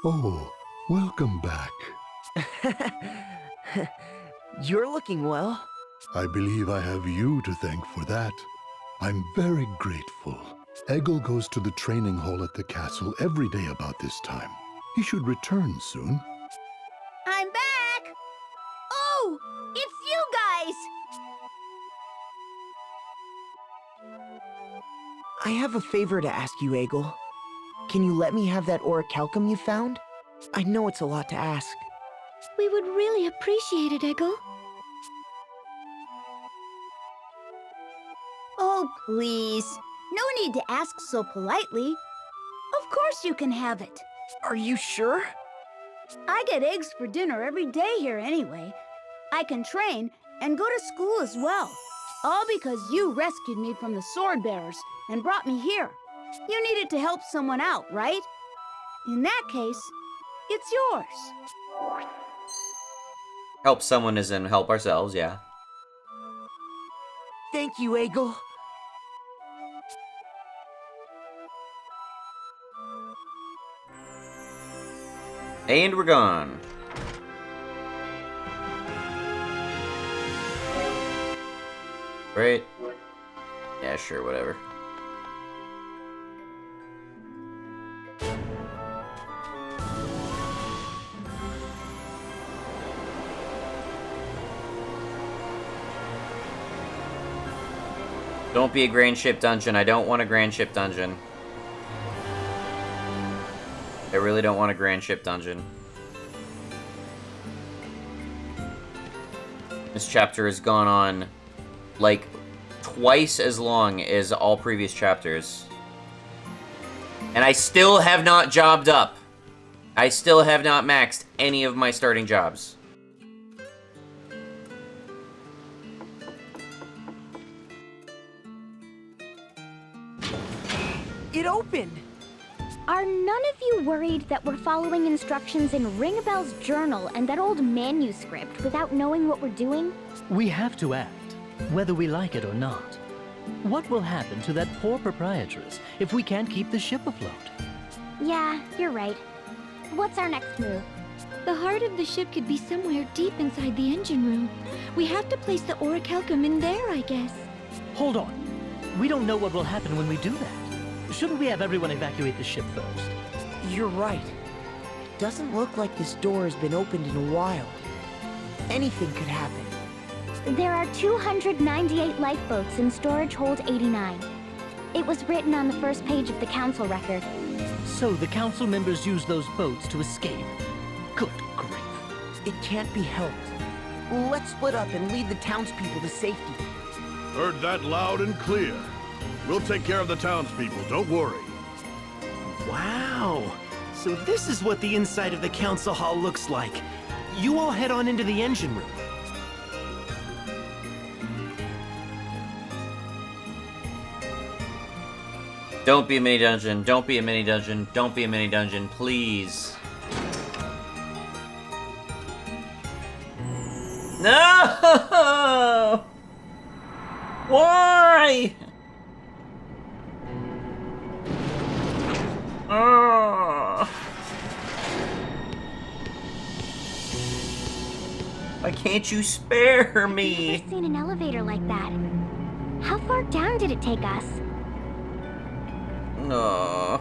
Oh, welcome back. You're looking well. I believe I have you to thank for that. I'm very grateful. Eggle goes to the training hall at the castle every day about this time. He should return soon. I'm back! Oh, it's you guys! I have a favor to ask you, Eggle. Can you let me have that orichalcum you found? I know it's a lot to ask. We would really appreciate it, Eggle. Oh, please. No need to ask so politely. Of course you can have it. Are you sure? I get eggs for dinner every day here anyway. I can train and go to school as well. All because you rescued me from the sword bearers and brought me here. You needed to help someone out, right? In that case, it's yours. Help someone as in help ourselves, yeah. Thank you, Eggle. And we're gone. Right? Yeah, sure, whatever. Don't be a grand ship dungeon. I don't want a grand ship dungeon. I really don't want a grand ship dungeon. This chapter has gone on like twice as long as all previous chapters. And I still have not jobbed up. I still have not maxed any of my starting jobs. It opened! Are none of you worried that we're following instructions in Ringabel's journal and that old manuscript without knowing what we're doing? We have to act, whether we like it or not. What will happen to that poor proprietress if we can't keep the ship afloat? Yeah, you're right. What's our next move? The heart of the ship could be somewhere deep inside the engine room. We have to place the orichalcum in there, I guess. Hold on. We don't know what will happen when we do that. Shouldn't we have everyone evacuate the ship first? You're right. Doesn't look like this door has been opened in a while. Anything could happen. There are 298 lifeboats in storage hold 89. It was written on the first page of the council record. So the council members use those boats to escape. Good grief. It can't be helped. Let's split up and lead the townspeople to safety. Heard that loud and clear. We'll take care of the townspeople, don't worry. Wow. So this is what the inside of the council hall looks like. You all head on into the engine room. Don't be a mini dungeon. Don't be a mini dungeon. Don't be a mini dungeon, please. No! Why? Oh. Why can't you spare me? I've never seen an elevator like that. How far down did it take us? No.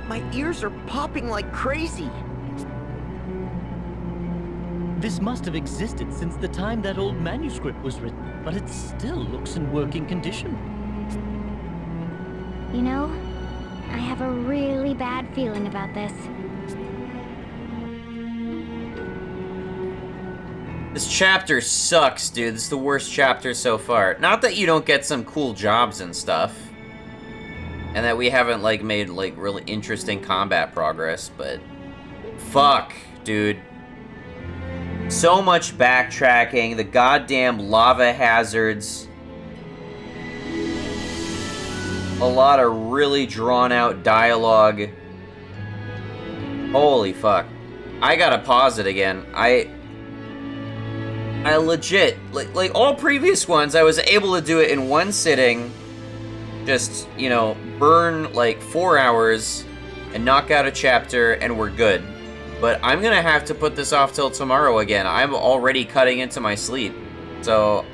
My ears are popping like crazy. This must have existed since the time that old manuscript was written, but it still looks in working condition. You know, I have a really bad feeling about this. This chapter sucks, dude. This is the worst chapter so far. Not that you don't get some cool jobs and stuff. And that we haven't, like, made, like, really interesting combat progress, but... Fuck, dude. So much backtracking, the goddamn lava hazards. A lot of really drawn-out dialogue. Holy fuck. I gotta pause it again. I legit, like all previous ones, I was able to do it in one sitting. Just, you know, burn like 4 hours and knock out a chapter and we're good. But I'm gonna have to put this off till tomorrow again. I'm already cutting into my sleep. So,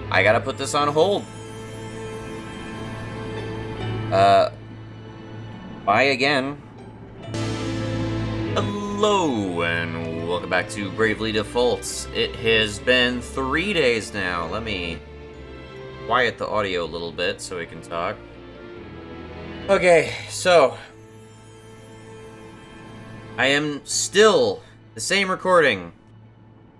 I gotta put this on hold. Bye again. Hello, and welcome back to Bravely Defaults. It has been 3 days now. Let me quiet the audio a little bit so we can talk. Okay, so... I am still the same recording,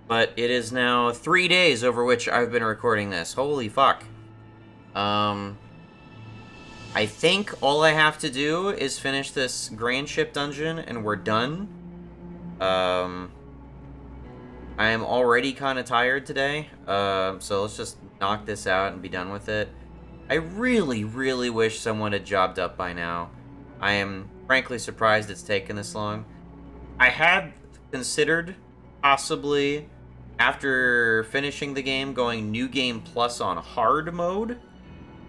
but it is now 3 days over which I've been recording this. Holy fuck. I think all I have to do is finish this Grand Ship dungeon and we're done. I am already kind of tired today, so let's just knock this out and be done with it. I really, really wish someone had jobbed up by now. I am frankly surprised it's taken this long. I had considered possibly, after finishing the game, going New Game Plus on hard mode,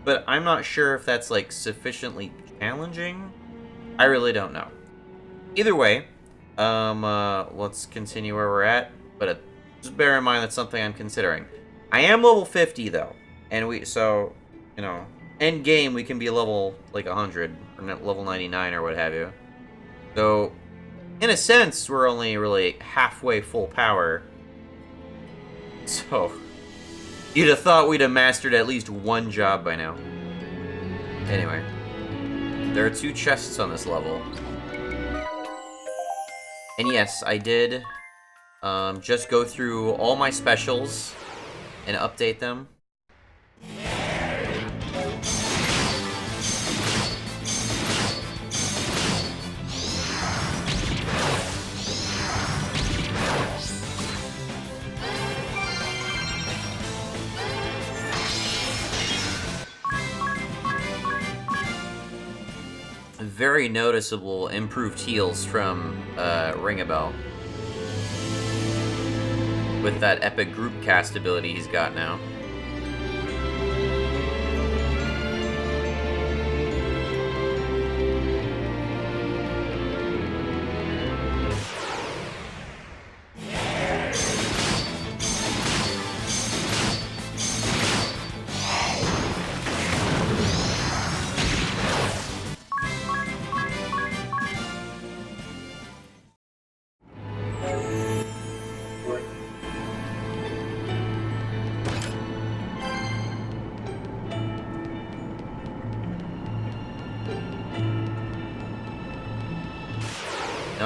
but I'm not sure if that's, like, sufficiently challenging. I really don't know. Either way, let's continue where we're at, but just bear in mind that's something I'm considering. I am level 50, though, and so, you know, end game we can be level, like, 100, or level 99, or what have you. So, in a sense, we're only really halfway full power. So, you'd have thought we'd have mastered at least one job by now. Anyway, there are 2 chests on this level. And yes, I did just go through all my specials and update them. Very noticeable improved heals from Ring a Bell. With that epic group cast ability he's got now.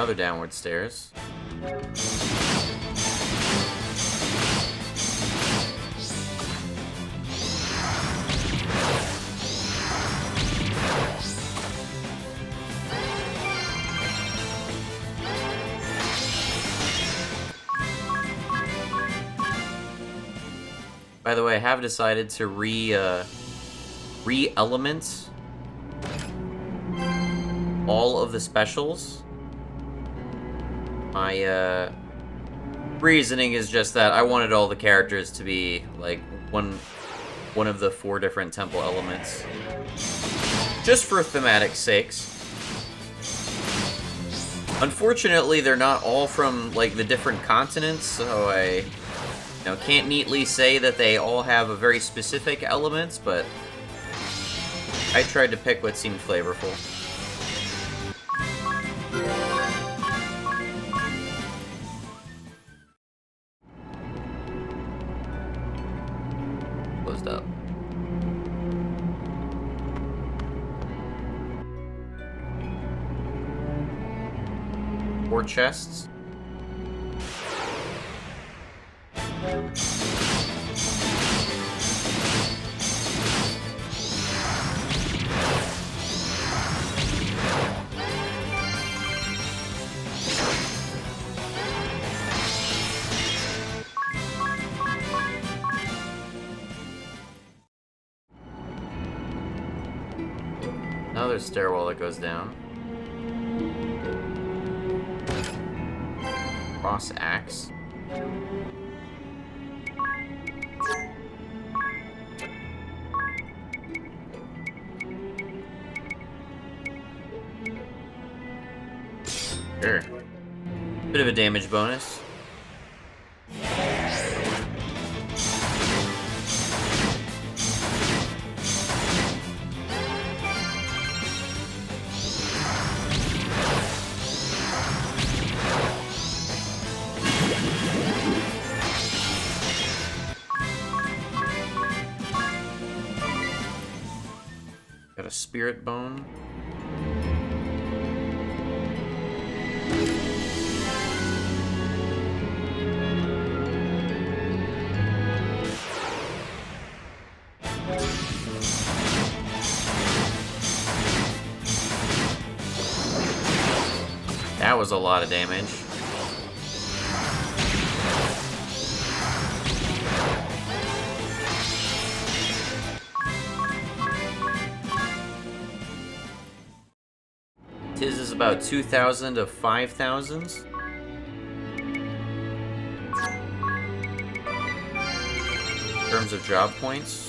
Another downward stairs. By the way, I have decided to re-element all of the specials. My reasoning is just that I wanted all the characters to be like one of the 4 different temple elements, just for thematic sakes. Unfortunately, they're not all from like the different continents, so I can't neatly say that they all have a very specific elements, but I tried to pick what seemed flavorful. Closed up. Four chests. Another stairwell that goes down. Cross axe. Sure. Bit of a damage bonus. Got a spirit bone. That was a lot of damage. His is about 2,000 of 5,000s. In terms of job points.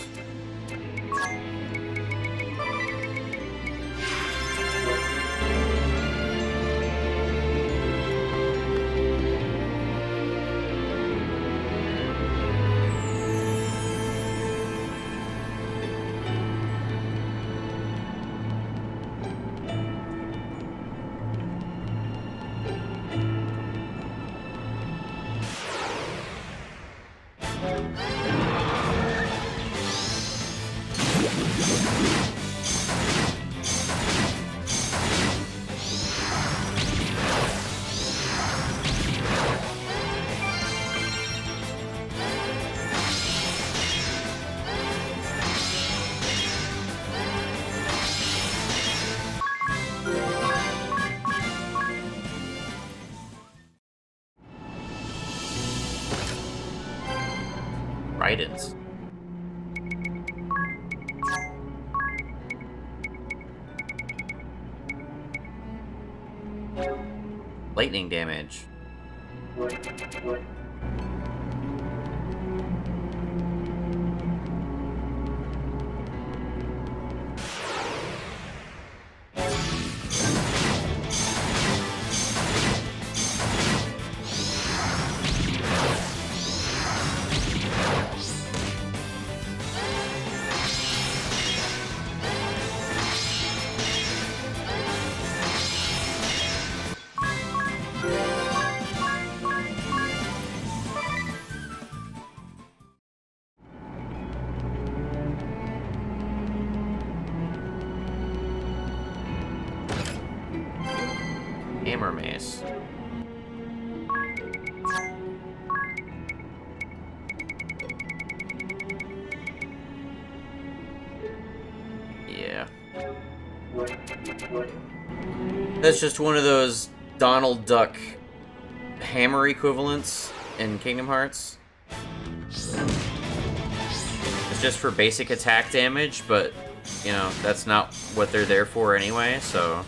Tridents. Lightning damage. Hammer mace. Yeah. That's just one of those Donald Duck hammer equivalents in Kingdom Hearts. It's just for basic attack damage, but, you know, that's not what they're there for anyway, so...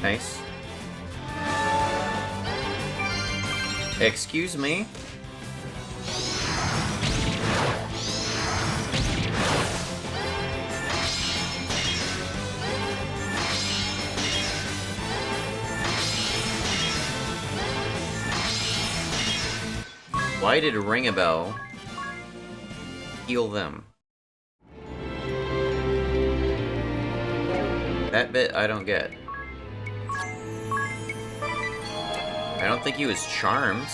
Nice. Excuse me? Why did Ring a Bell heal them? That bit I don't get. I don't think he was charmed.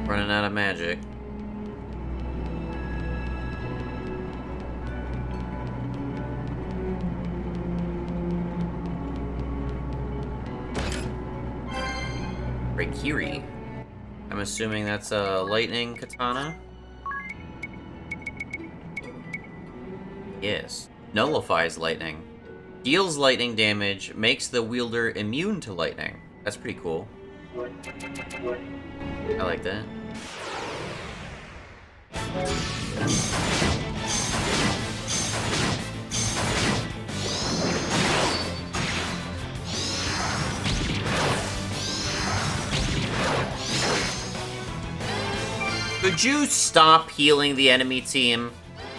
Running out of magic. Raikiri. I'm assuming that's a lightning katana? Yes. Nullifies lightning. Deals lightning damage, makes the wielder immune to lightning. That's pretty cool. I like that. Could you stop healing the enemy team?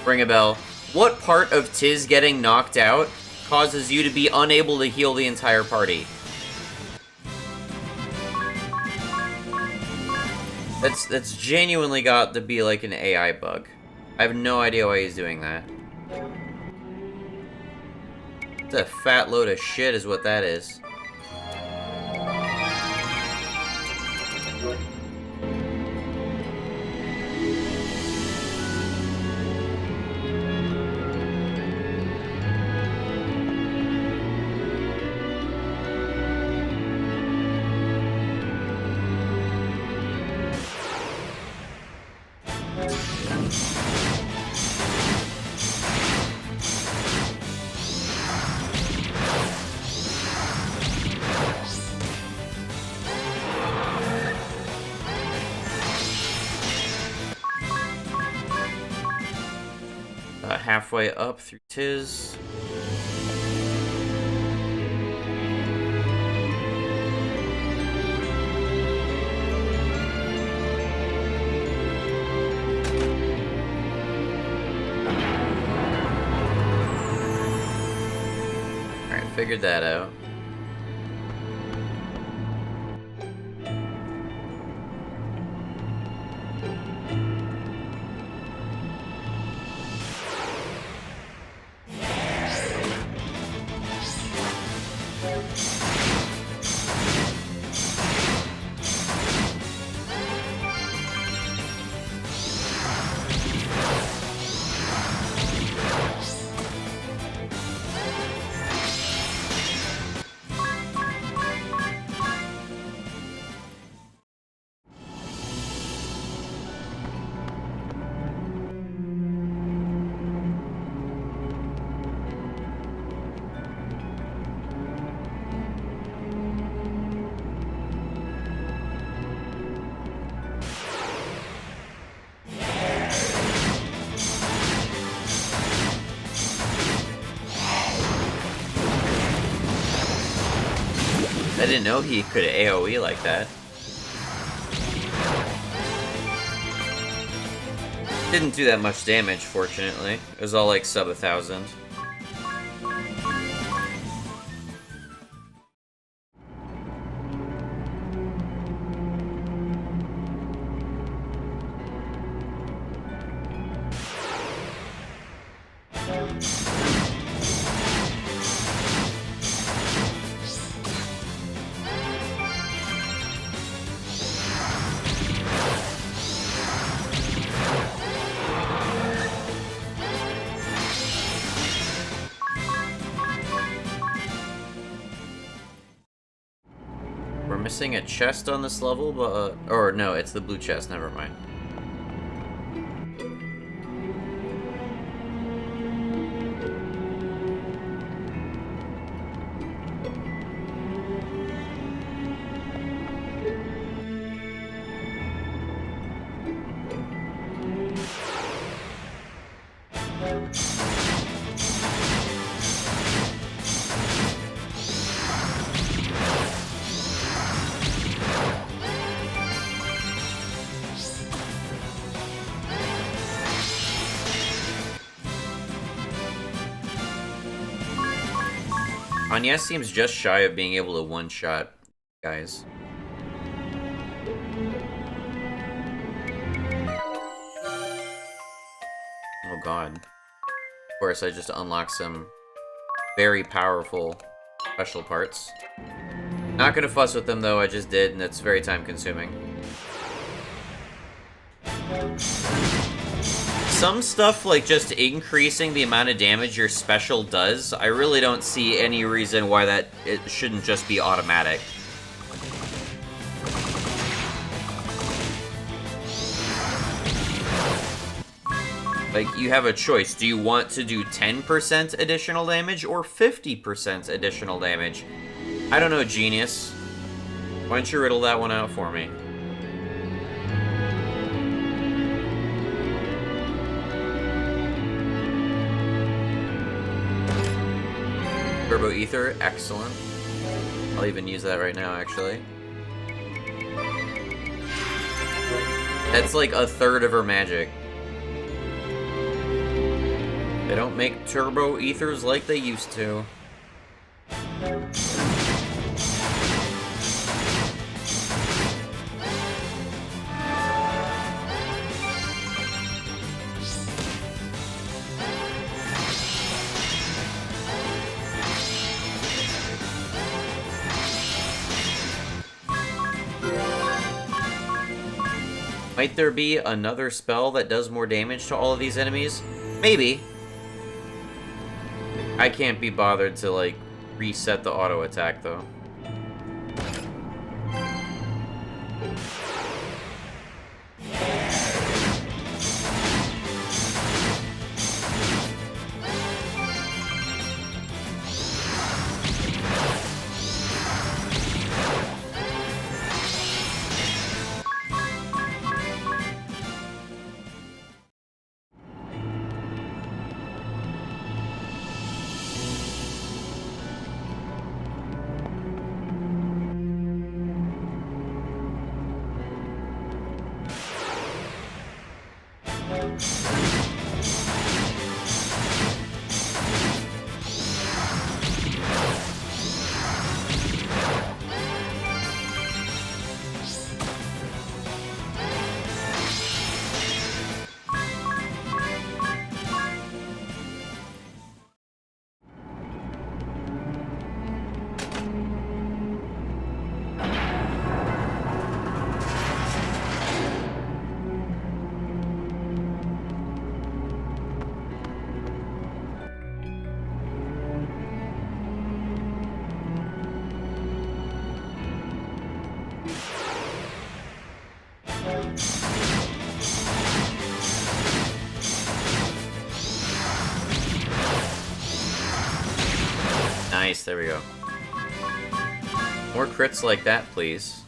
Ring a bell. What part of Tiz getting knocked out causes you to be unable to heal the entire party? That's genuinely got to be like an AI bug. I have no idea why he's doing that. It's a fat load of shit is what that is. halfway up through Tiz. Alright, figured that out. I didn't know he could AoE like that. Didn't do that much damage, fortunately. It was all like sub 1,000. We're missing a chest on this level, but or no, it's the blue chest, never mind. Anya seems just shy of being able to one-shot guys. Oh god. Of course, I just unlocked some very powerful special parts. Not gonna fuss with them though, I just did, and it's very time-consuming. Some stuff, like just increasing the amount of damage your special does, I really don't see any reason why that it shouldn't just be automatic. Like, you have a choice. Do you want to do 10% additional damage or 50% additional damage? I don't know, Genius. Why don't you riddle that one out for me? Turbo Ether, excellent. I'll even use that right now, actually. That's like a third of her magic. They don't make Turbo Ethers like they used to. Might there be another spell that does more damage to all of these enemies? Maybe. I can't be bothered to, like, reset the auto attack, though. Nice, there we go. More crits like that, please.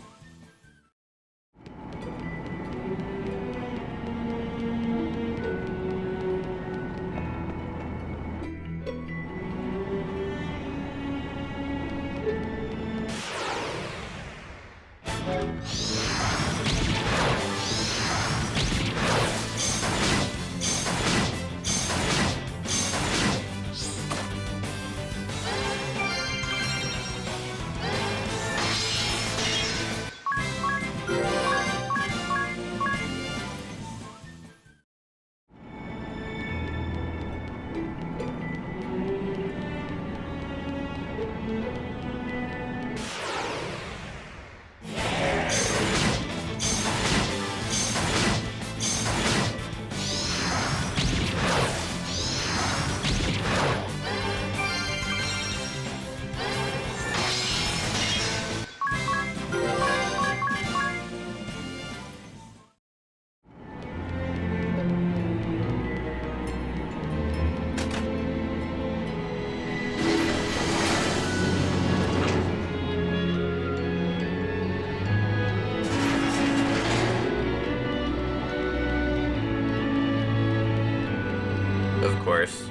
Of course.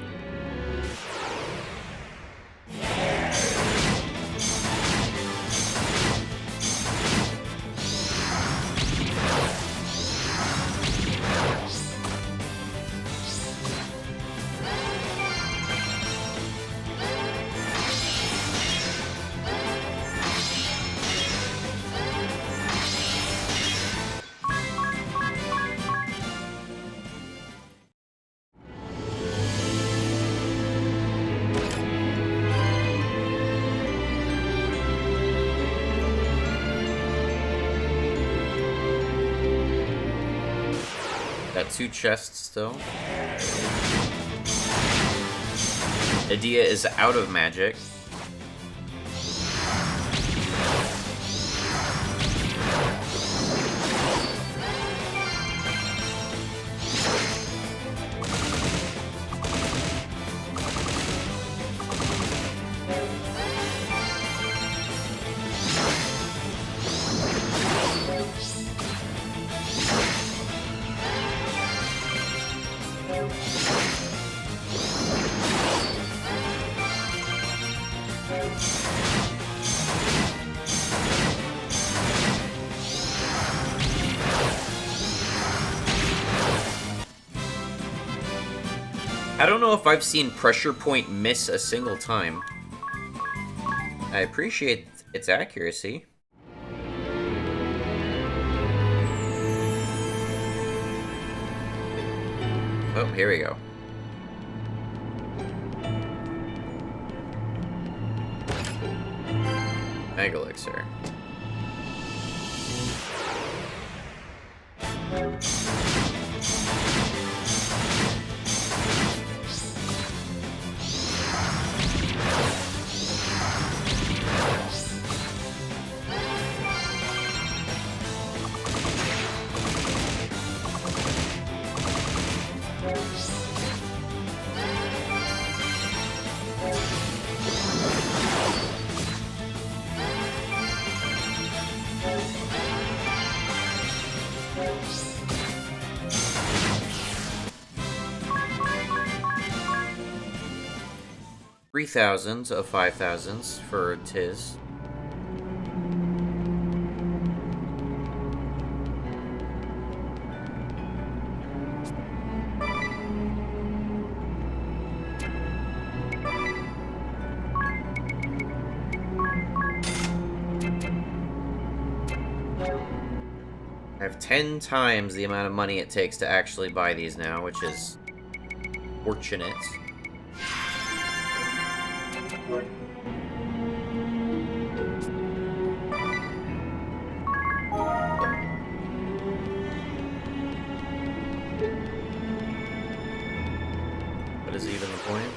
Got 2 chests still. Edea is out of magic. I don't know if I've seen Pressure Point miss a single time. I appreciate its accuracy. Oh, here we go. Mega Elixir. $3,000 of 5,000s for Tiz. I have 10 times the amount of money it takes to actually buy these now, which is fortunate. But is even the point?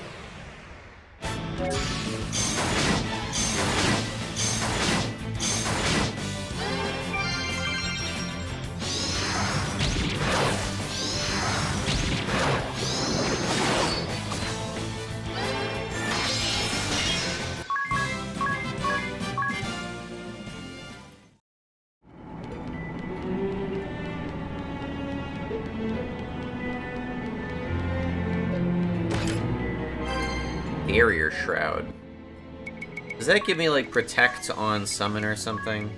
Barrier Shroud. Does that give me, like, Protect on Summon or something?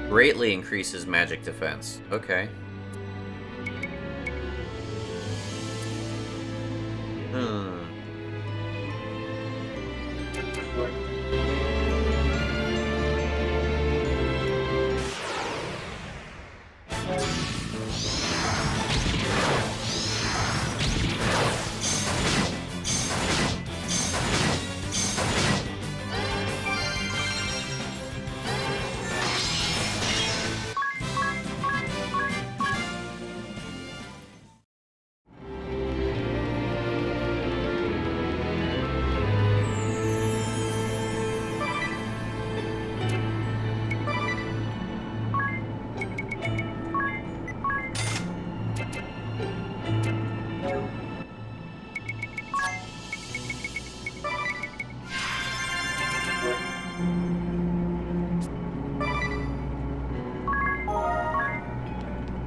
Greatly increases magic defense. Okay.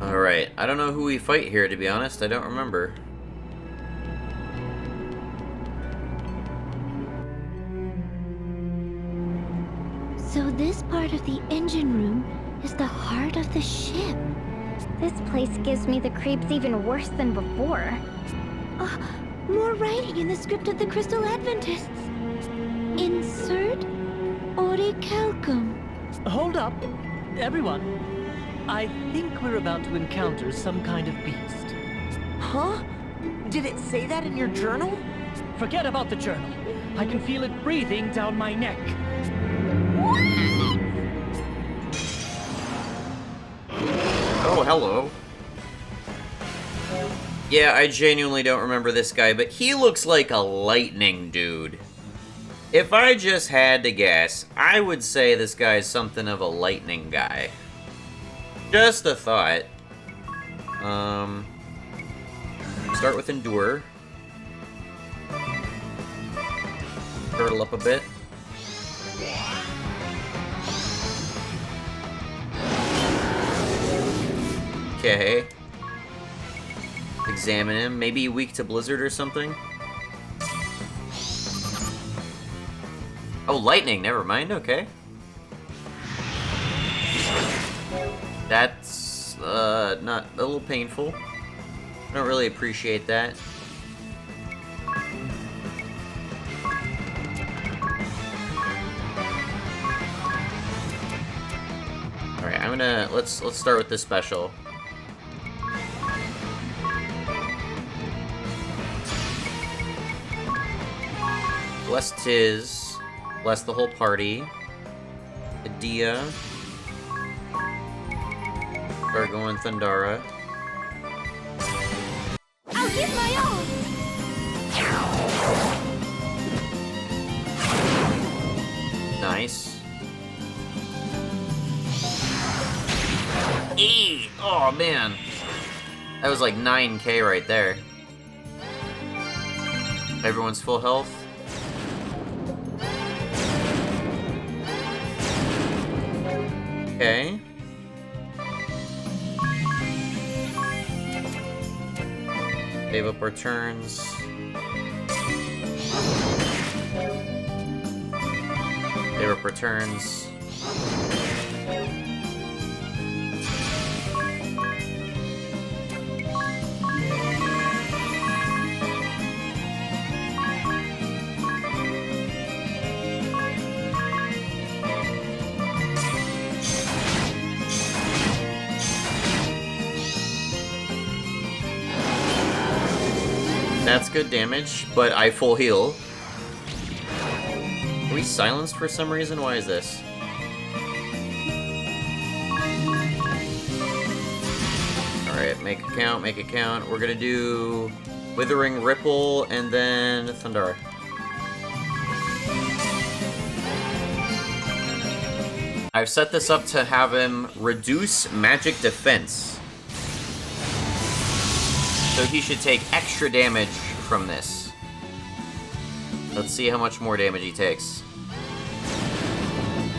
Alright, I don't know who we fight here, to be honest. I don't remember. So this part of the engine room is the heart of the ship. This place gives me the creeps even worse than before. More writing in the script of the Crystal Adventists. Insert Orichalcum. Hold up, everyone. I think we're about to encounter some kind of beast. Huh? Did it say that in your journal? Forget about the journal. I can feel it breathing down my neck. Oh, hello. Yeah, I genuinely don't remember this guy, but he looks like a lightning dude. If I just had to guess, I would say this guy's something of a lightning guy. Just a thought. Start with Endure. Turtle up a bit. Okay. Examine him. Maybe weak to Blizzard or something? Oh, lightning. Never mind. Okay. That's, not a little painful. I don't really appreciate that. Alright, I'm gonna, let's start with this special. Bless Tiz. Bless the whole party. Adia. Gargo and Thundara. I'll give my all! Nice. E! Oh man. That was like 9k right there. Everyone's full health. Okay. Save up our turns. Save up our turns. That's good damage, but I full heal. Are we silenced for some reason? Why is this? Alright, make a count, make a count. We're gonna do Withering Ripple and then Thundara. I've set this up to have him reduce magic defense. So he should take extra damage from this. Let's see how much more damage he takes.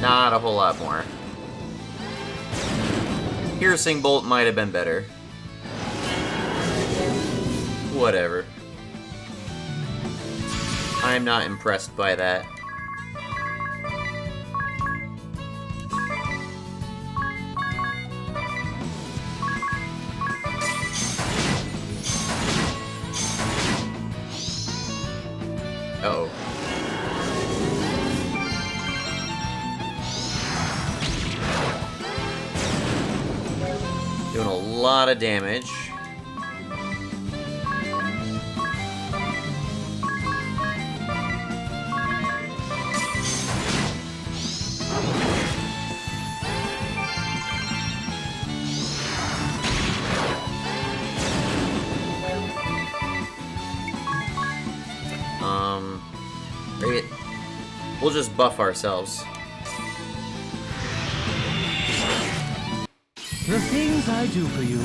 Not a whole lot more. Piercing Bolt might have been better. Whatever. I'm not impressed by that. Uh-oh. Doing a lot of damage. We'll just buff ourselves. The things I do for you.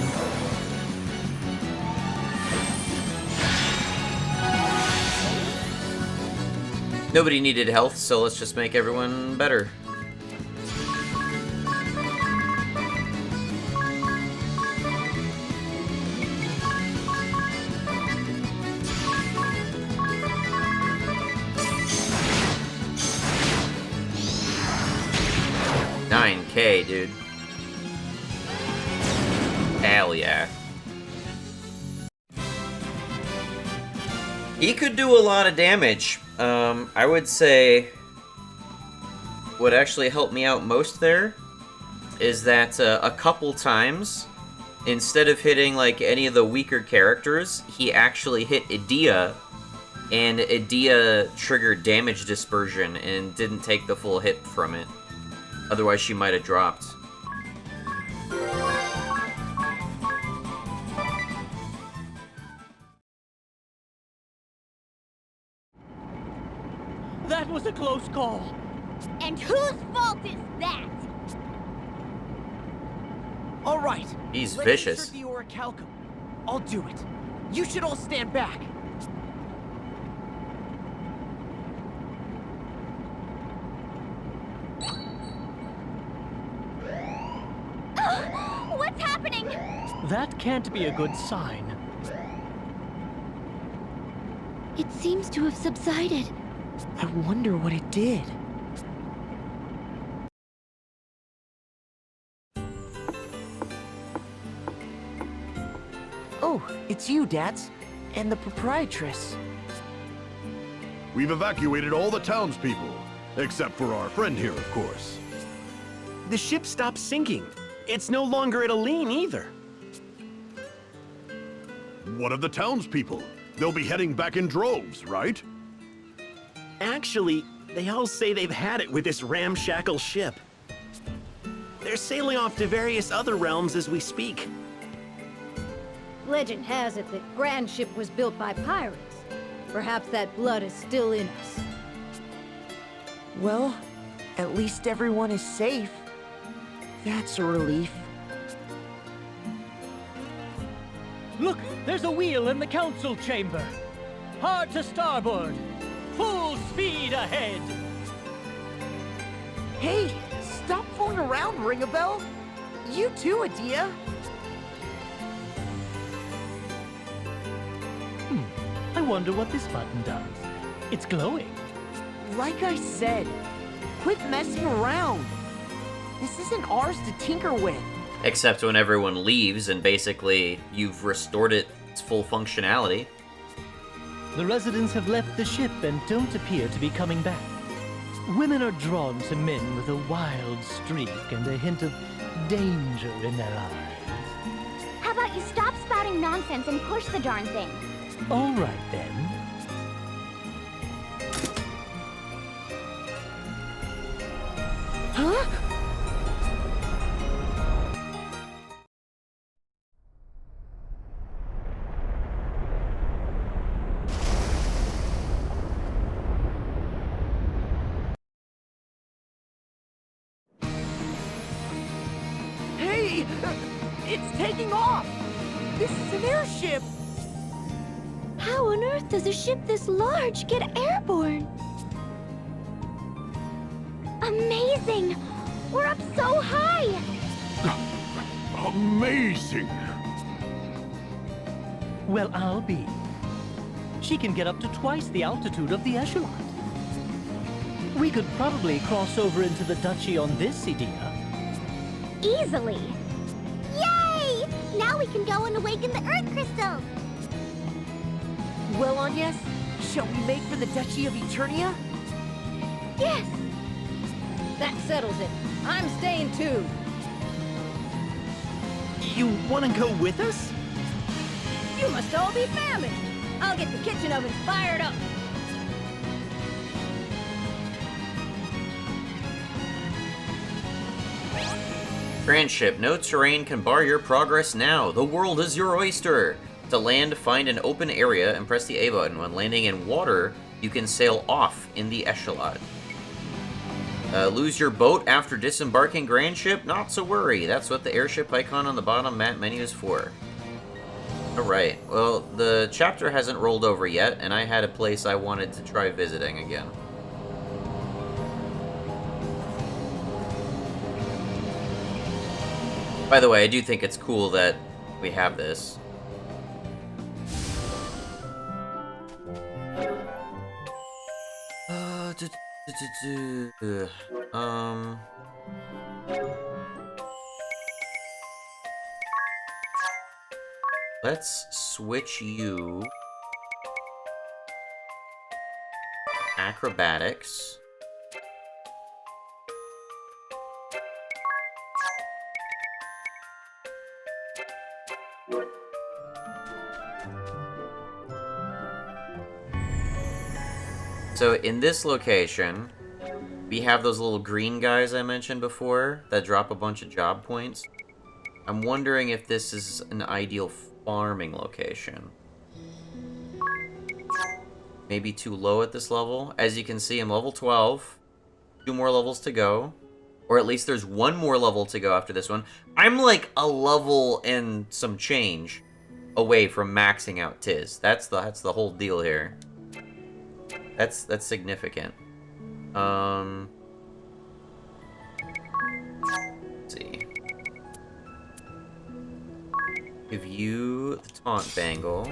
Nobody needed health, so let's just make everyone better. $9K, dude. Hell yeah. He could do a lot of damage. I would say what actually helped me out most there is that a couple times, instead of hitting like any of the weaker characters, he actually hit Edea, and Edea triggered damage dispersion and didn't take the full hit from it. Otherwise, she might have dropped. That was a close call. And whose fault is that? All right. He's let's vicious. insert the orichalcum. I'll do it. You should all stand back. What's happening? That can't be a good sign. It seems to have subsided. I wonder what it did. Oh, it's you, Dats. And the proprietress. We've evacuated all the townspeople, except for our friend here, of course. The ship stopped sinking. It's no longer at Aline either. What of the townspeople? They'll be heading back in droves, right? Actually, they all say they've had it with this ramshackle ship. They're sailing off to various other realms as we speak. Legend has it that Grand Ship was built by pirates. Perhaps that blood is still in us. Well, at least everyone is safe. That's a relief. Look, there's a wheel in the council chamber. Hard to starboard. Full speed ahead. Hey, stop fooling around, Ring-a-Bell. You too, Edea. I wonder what this button does. It's glowing. Like I said, quit messing around. This isn't ours to tinker with. Except when everyone leaves and basically you've restored its full functionality. The residents have left the ship and don't appear to be coming back. Women are drawn to men with a wild streak and a hint of danger in their eyes. How about you stop spouting nonsense and push the darn thing? All right, then. Huh? Hey! It's taking off! This is an airship! How on earth does a ship this large get airborne? Amazing! We're up so high! Amazing! Well, I'll be. She can get up to twice the altitude of the Echelon. We could probably cross over into the Duchy on this idea. Easily. Yay! Now we can go and awaken the Earth Crystal! Well, Agnes, shall we make for the Duchy of Eternia? Yes! That settles it. I'm staying too. You want to go with us? You must all be famished. I'll get the kitchen ovens fired up. Grand ship, no terrain can bar your progress now. The world is your oyster. To land, find an open area and press the A button. When landing in water, you can sail off in the Echelon. Lose your boat after disembarking Grand ship? Not to worry. That's what the airship icon on the bottom map menu is for. Alright, well, the chapter hasn't rolled over yet, and I had a place I wanted to try visiting again. By the way, I do think it's cool that we have this. Let's switch you to acrobatics. So in this location, we have those little green guys I mentioned before that drop a bunch of job points. I'm wondering if this is an ideal farming location. Maybe too low at this level. As you can see, I'm level 12. 2 more levels to go. Or at least there's 1 more level to go after this one. I'm like a level and some change away from maxing out Tiz. That's the whole deal here. That's significant. Let's see. Give you the taunt bangle.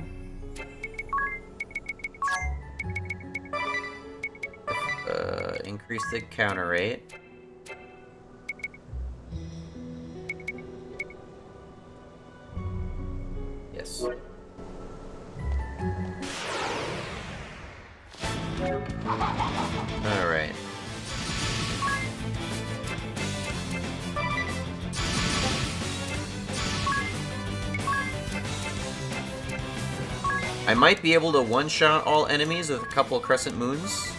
Increase the counter rate. Yes. Alright. I might be able to one-shot all enemies with a couple crescent moons.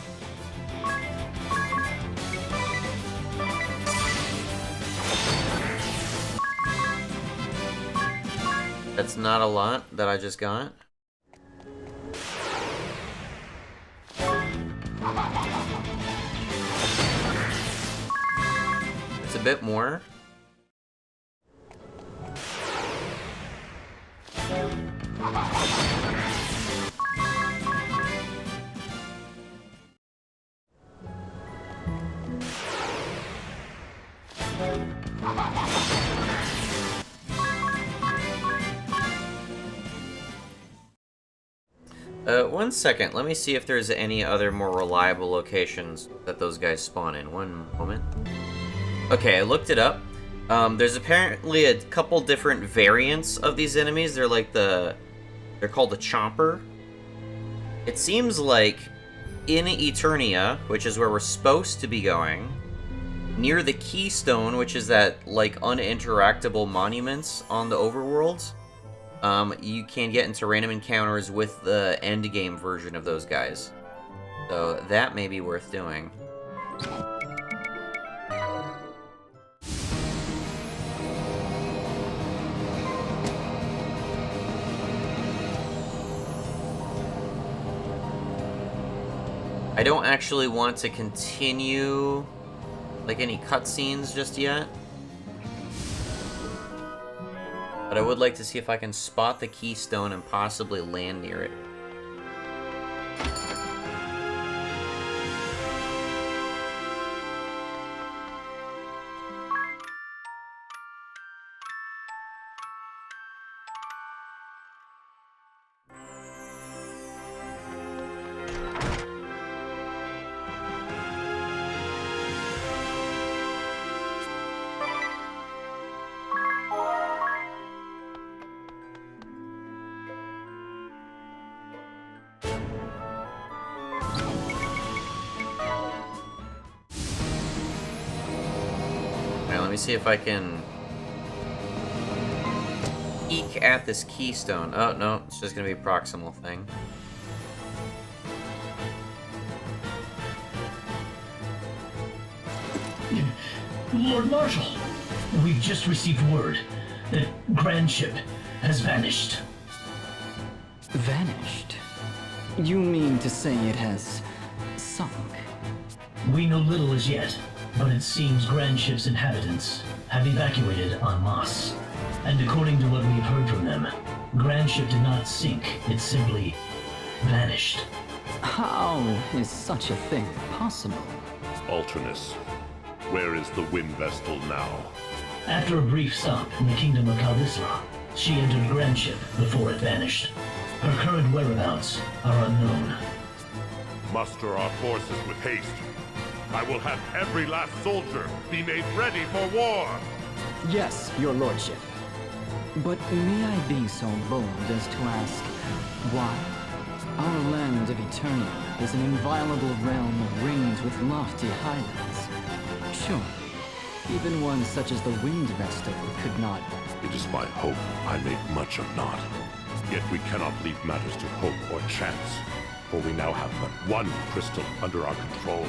That's not a lot that I just got. It's a bit more. One second. Let me see if there's any other more reliable locations that those guys spawn in. One moment. Okay, I looked it up. There's apparently a couple different variants of these enemies. They're like they're called the Chomper. It seems like in Eternia, which is where we're supposed to be going, near the Keystone, which is that like uninteractable monuments on the overworld, you can get into random encounters with the endgame version of those guys. So that may be worth doing. I don't actually want to continue like any cutscenes just yet. But I would like to see if I can spot the Keystone and possibly land near it. see if I can eke at this keystone. Oh, no, it's just gonna be a proximal thing. Lord Marshal, we've just received word that Grand Ship has vanished. Vanished? You mean to say it has sunk? We know little as yet, but it seems Grand Ship's inhabitants have evacuated en masse. And according to what we've heard from them, Grand Ship did not sink, it simply vanished. How is such a thing possible? Alternus, where is the Wind Vestal now? After a brief stop in the kingdom of Kaldisla, she entered Grand Ship before it vanished. Her current whereabouts are unknown. Muster our forces with haste. I will have every last soldier be made ready for war! Yes, your lordship. But may I be so bold as to ask, why? Our land of Eternia is an inviolable realm ringed with lofty highlands. Sure, even one such as the Wind Vestal could not... It is my hope I make much of naught. Yet we cannot leave matters to hope or chance, for we now have but one crystal under our control.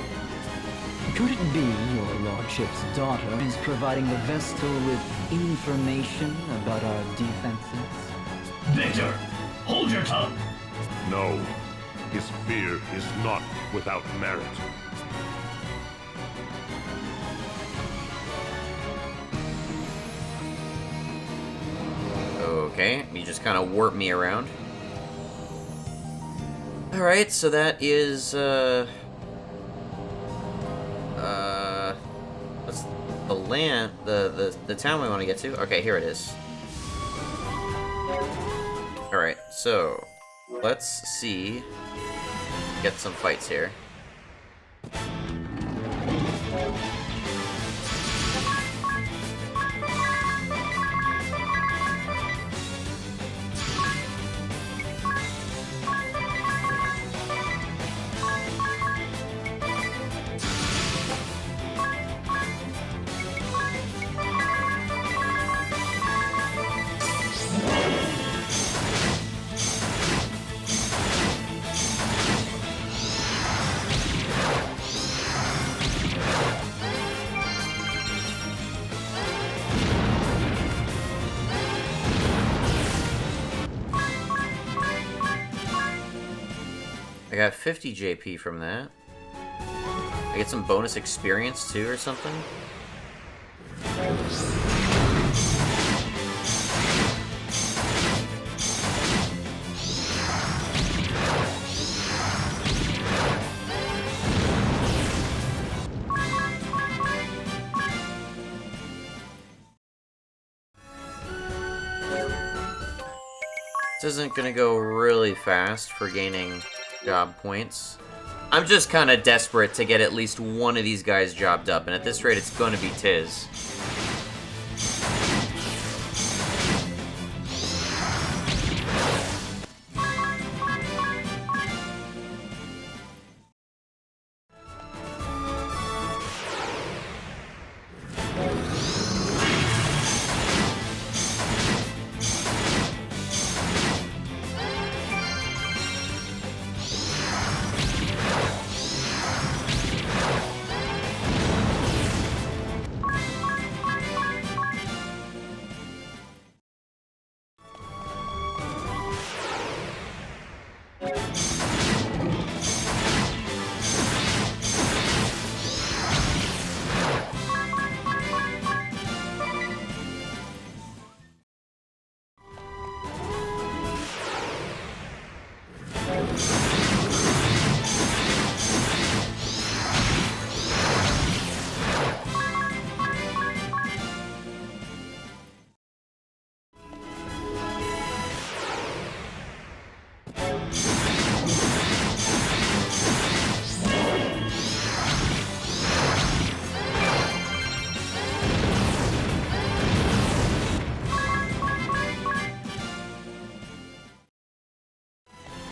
Could it be your lordship's daughter is providing the Vestal with information about our defenses? Victor, hold your tongue! No, his fear is not without merit. Okay, you just kind of warp me around. Alright, so that is, what's the land, the town we want to get to? Okay, here it is. Alright, so, let's see, get some fights here. I got 50 JP from that. I get some bonus experience too or something? This isn't gonna go really fast for gaining job points. I'm just kind of desperate to get at least one of these guys jobbed up, and at this rate it's gonna be Tiz.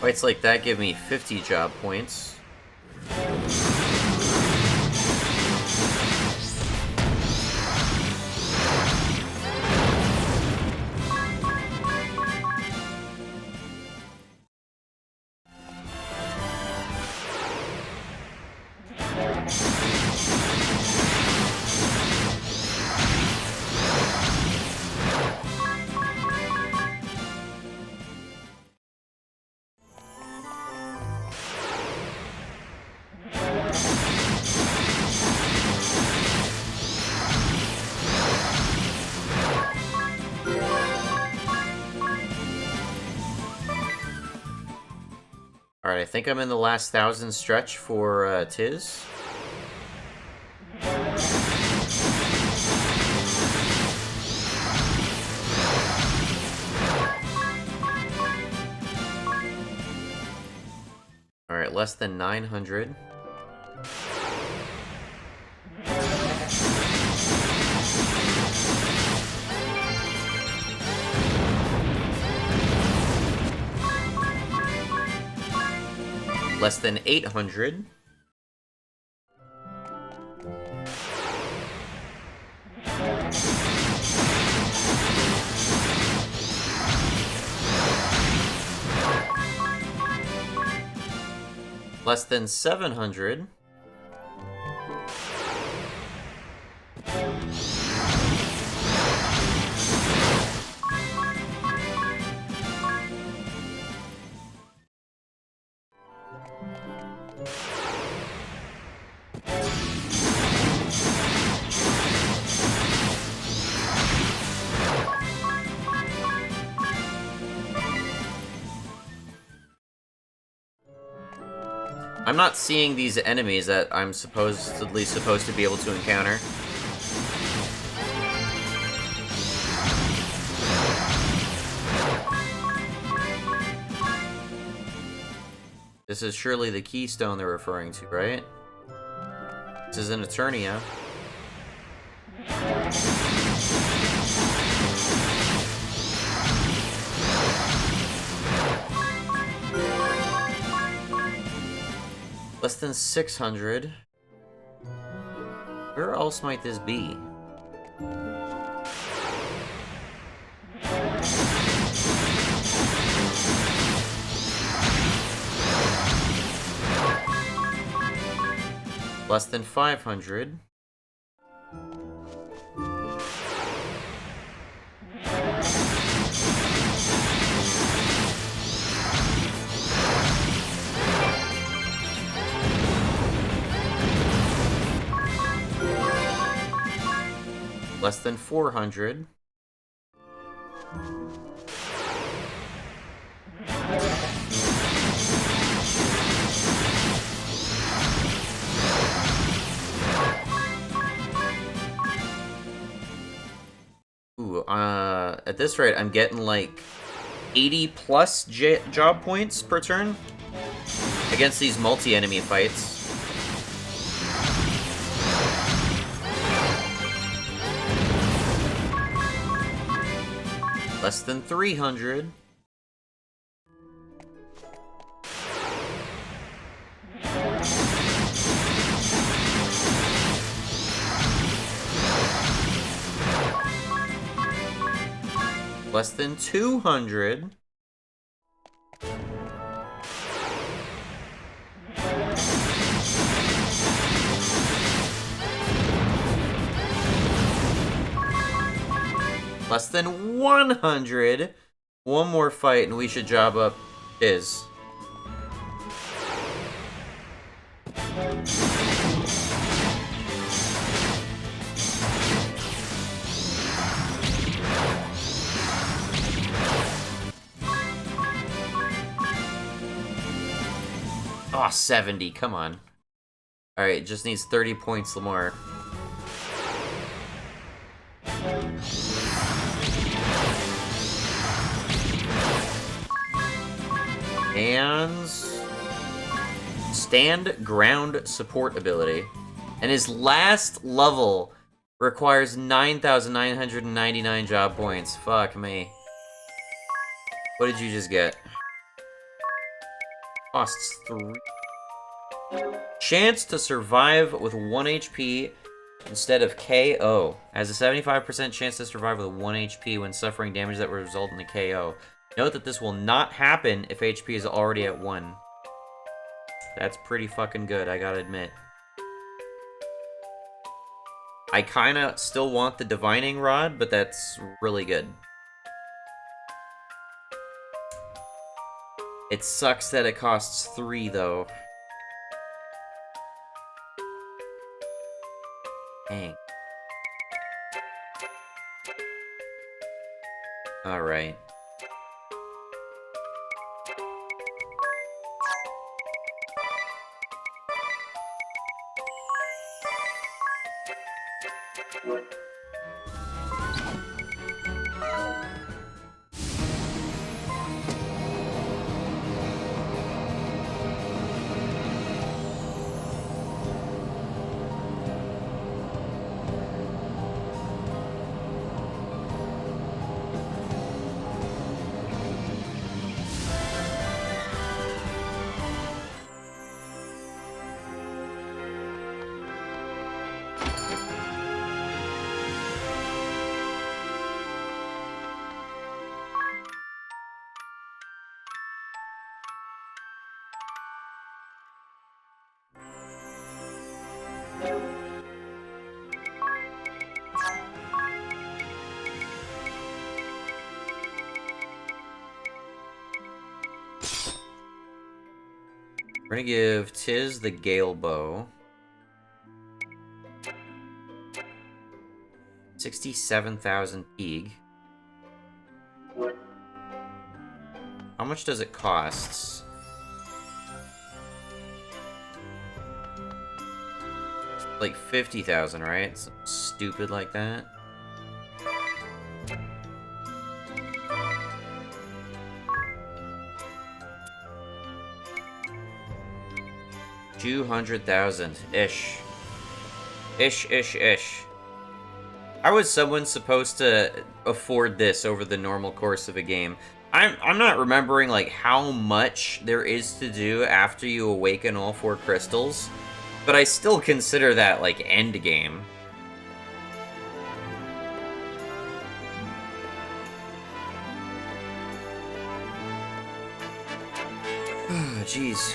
Fights like that give me 50 job points. Alright, I think I'm in the last 1,000 stretch for Tiz. Alright, less than 900. Less than 800. Less than 700. I'm not seeing these enemies that I'm supposedly supposed to be able to encounter. This is surely the keystone they're referring to, right? This is in Eternia. Less than 600. Where else might this be? Less than 500. Less than 400. Ooh, at this rate, I'm getting like 80 plus job points per turn against these multi-enemy fights. Less than 300. Less than 200. Less than 100. One more fight and we should job up Tiz. Oh, 70, come on. Alright, just needs 30 points more. And stand ground support ability. And his last level requires 9,999 job points. Fuck me. What did you just get? Costs 3. Chance to survive with 1 HP instead of KO. Has a 75% chance to survive with 1 HP when suffering damage that will result in a KO. Note that this will not happen if HP is already at 1. That's pretty fucking good, I gotta admit. I kinda still want the Divining Rod, but that's really good. It sucks that it costs 3, though. Dang. Alright. We're gonna give Tiz the Gale Bow. 67,000 Peeg. How much does it cost? Like 50,000, right? Something stupid like that. $200,000-ish. Ish. How is someone supposed to afford this over the normal course of a game? I'm not remembering like how much there is to do after you awaken all 4 crystals, but I still consider that like end game. Jeez.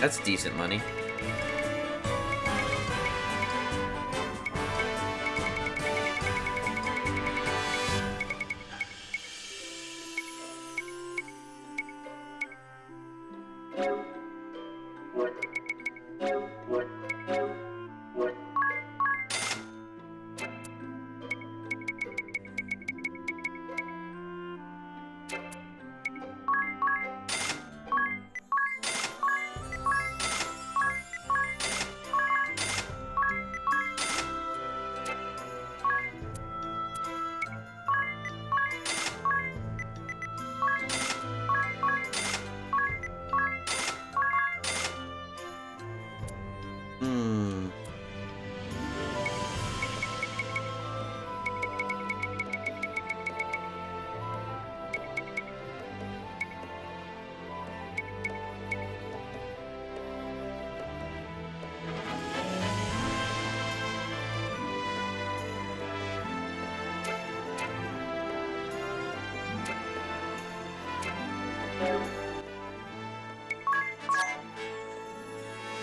That's decent money.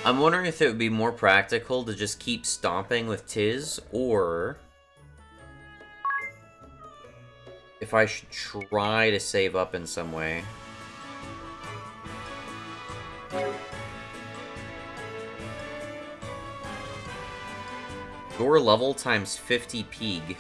I'm wondering if it would be more practical to just keep stomping with Tiz, or if I should try to save up in some way. Your level times 50 Peeg.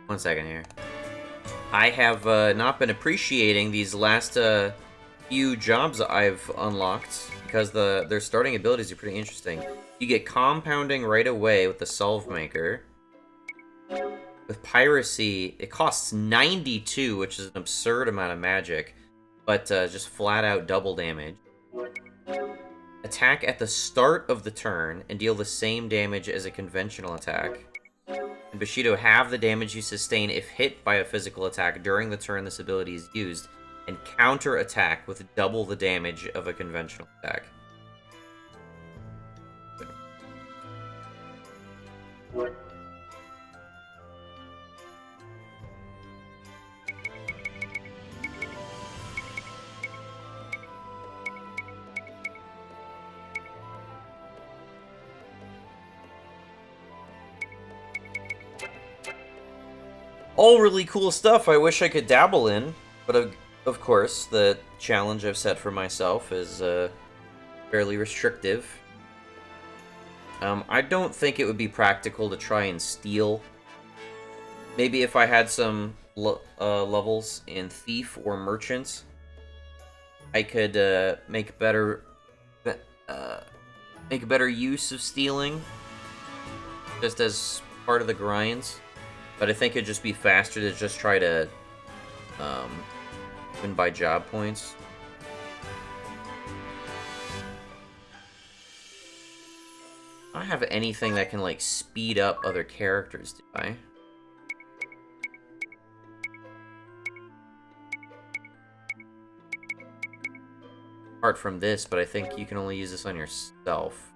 One second here. I have not been appreciating these last few jobs I've unlocked because their starting abilities are pretty interesting. You get compounding right away with the Solve Maker. With Piracy, it costs 92, which is an absurd amount of magic, but just flat out double damage. Attack at the start of the turn and deal the same damage as a conventional attack. And Bushido, halve the damage you sustain if hit by a physical attack during the turn this ability is used, and counter attack with double the damage of a conventional attack. all really cool stuff I wish I could dabble in, but of course, the challenge I've set for myself is fairly restrictive. I don't think it would be practical to try and steal. Maybe if I had some levels in Thief or Merchant, I could make better use of stealing, just as part of the grinds. But I think it'd just be faster to just try to win by job points. I don't have anything that can, like, speed up other characters, do I? Apart from this, but I think you can only use this on yourself.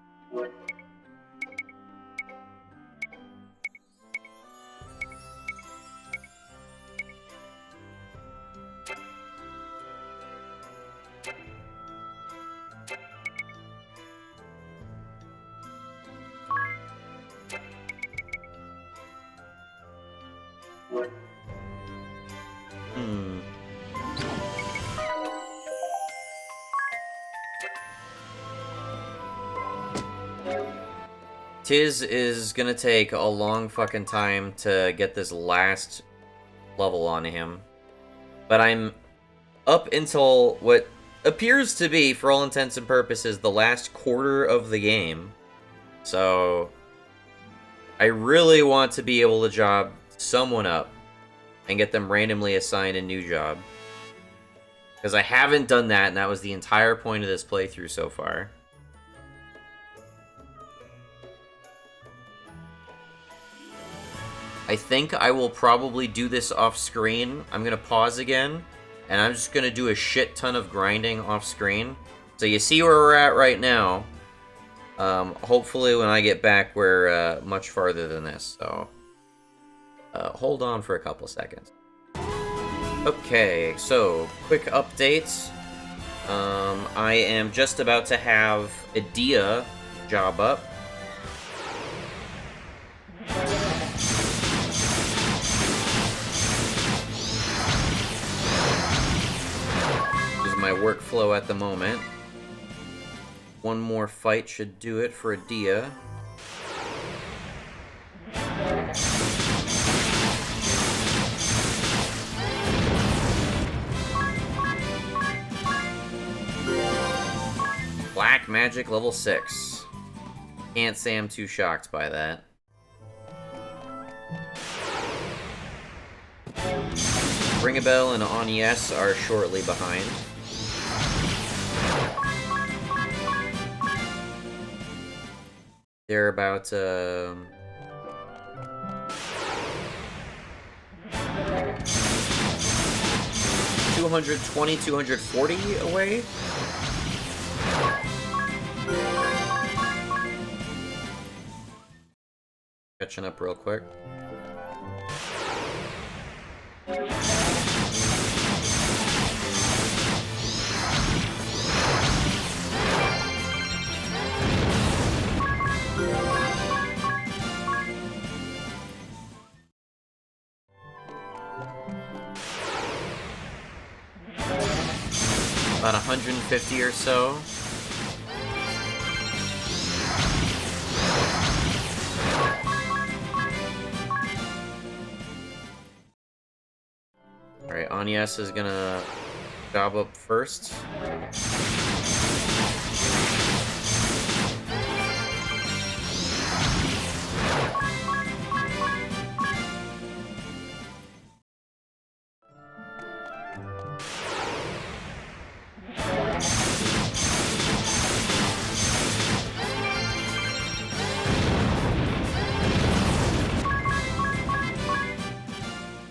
Tiz is gonna take a long fucking time to get this last level on him. But I'm up until what appears to be, for all intents and purposes, the last quarter of the game. So I really want to be able to job someone up and get them randomly assigned a new job. Because I haven't done that, and that was the entire point of this playthrough so far. I think I will probably do this off screen. I'm gonna pause again, and I'm just gonna do a shit ton of grinding off screen. So you see where we're at right now. Hopefully when I get back, we're much farther than this, so hold on for a couple seconds. Okay, so quick updates. I am just about to have Edea job up. My workflow at the moment. One more fight should do it for Edea. Black Magic level 6. Can't say I'm too shocked by that. Ringabel and Anies are shortly behind. They're about 220, 240 away. Catching up real quick. About 150 or so. Alright, Anies is gonna job up first.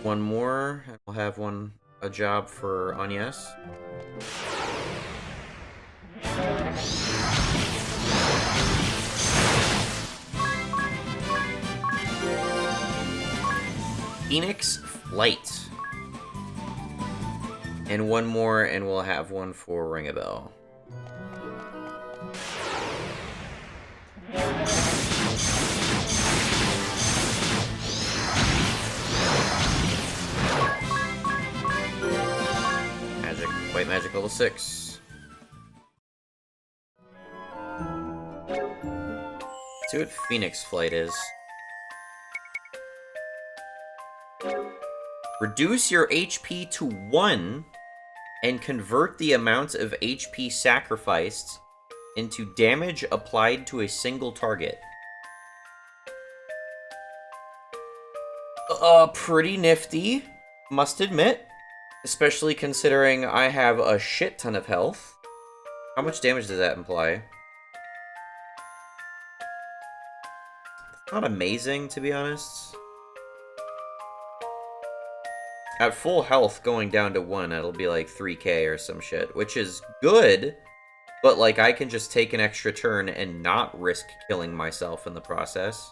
One more, and we'll have a job for Anies. Phoenix Flight. And one more, and we'll have one for Ringabel. White magic level 6. Let's see what Phoenix Flight is. Reduce your HP to 1 and convert the amount of HP sacrificed into damage applied to a single target. Pretty nifty, must admit. Especially considering I have a shit ton of health. How much damage does that imply? Not amazing, to be honest. At full health, going down to 1, it'll be like 3k or some shit, which is good, but like I can just take an extra turn and not risk killing myself in the process.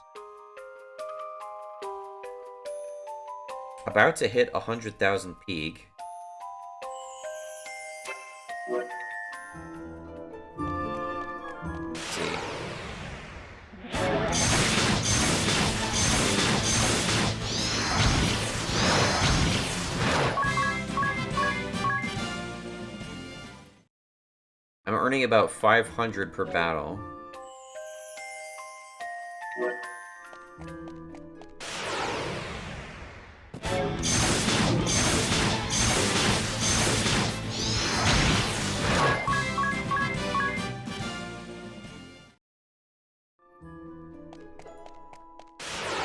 About to hit 100,000 peak. Let's see. I'm earning about 500 per battle.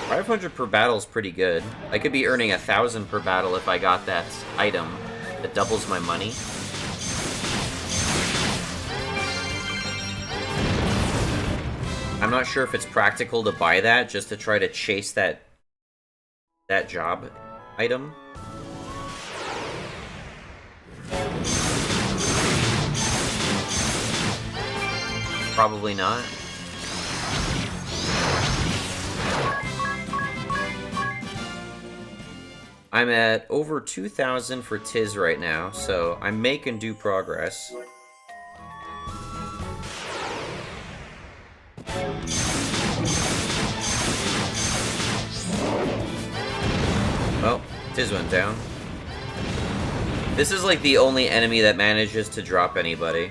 $500 per battle is pretty good. I could be earning 1,000 per battle if I got that item that doubles my money. I'm not sure if it's practical to buy that just to try to chase that job item. Probably not. I'm at over 2,000 for Tiz right now, so I'm making due progress. Well, Tiz went down. This is like the only enemy that manages to drop anybody.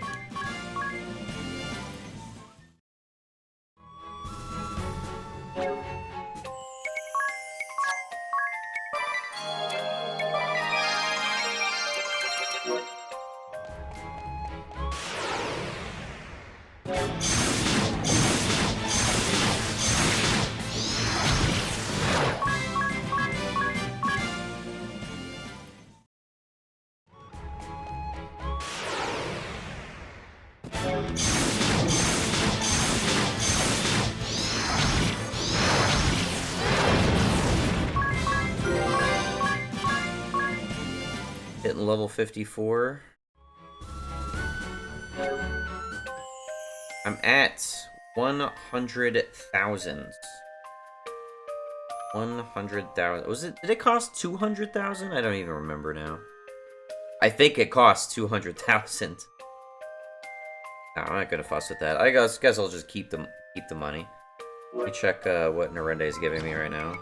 Hitting level 54. I'm at 100,000. 100,000. Was it? Did it cost 200,000? I don't even remember now. I think it cost 200,000. No, I'm not gonna fuss with that. I guess I'll just keep the money. Let me check what Narende is giving me right now.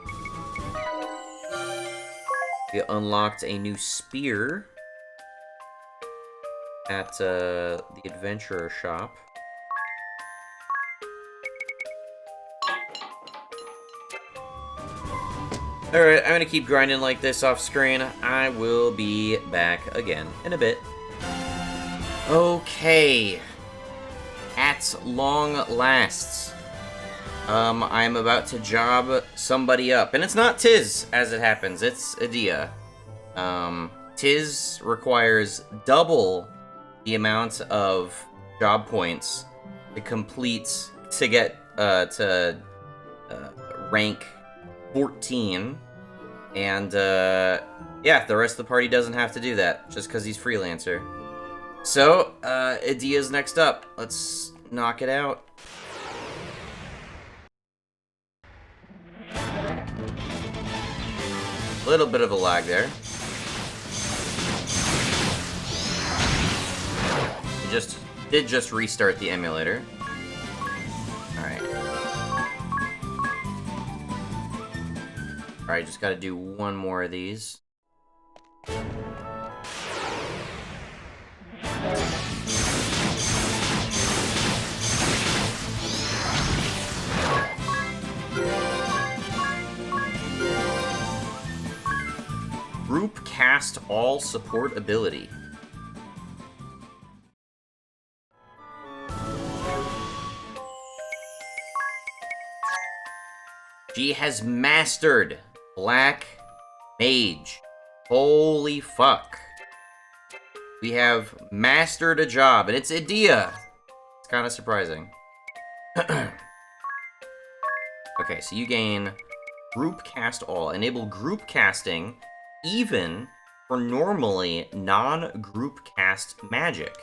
We unlocked a new spear at the adventurer shop. Alright, I'm gonna keep grinding like this off screen. I will be back again in a bit. Okay. At long lasts. I'm about to job somebody up. And it's not Tiz, as it happens. It's Edea. Tiz requires double the amount of job points to complete, to get, rank 14. And, yeah, the rest of the party doesn't have to do that, just because he's freelancer. So, Edea's next up. Let's knock it out. Little bit of a lag there. Did just restart the emulator. Alright. Alright, just gotta do one more of these. cast all support ability. She has mastered Black Mage. Holy fuck. We have mastered a job, and it's Edea. It's kind of surprising. Okay, so you gain Group Cast All. Enable group casting even for normally non-group cast magic.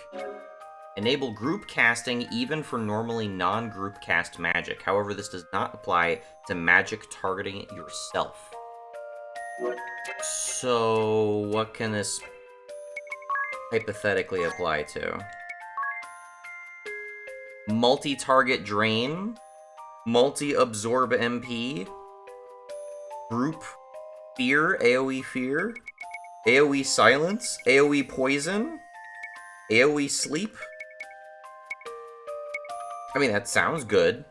Enable group casting even for normally non-group cast magic. However, this does not apply to magic targeting yourself. So, what can this hypothetically apply to? Multi-target drain, multi-absorb MP, group fear, AoE silence, AoE poison, AoE sleep. I mean, that sounds good.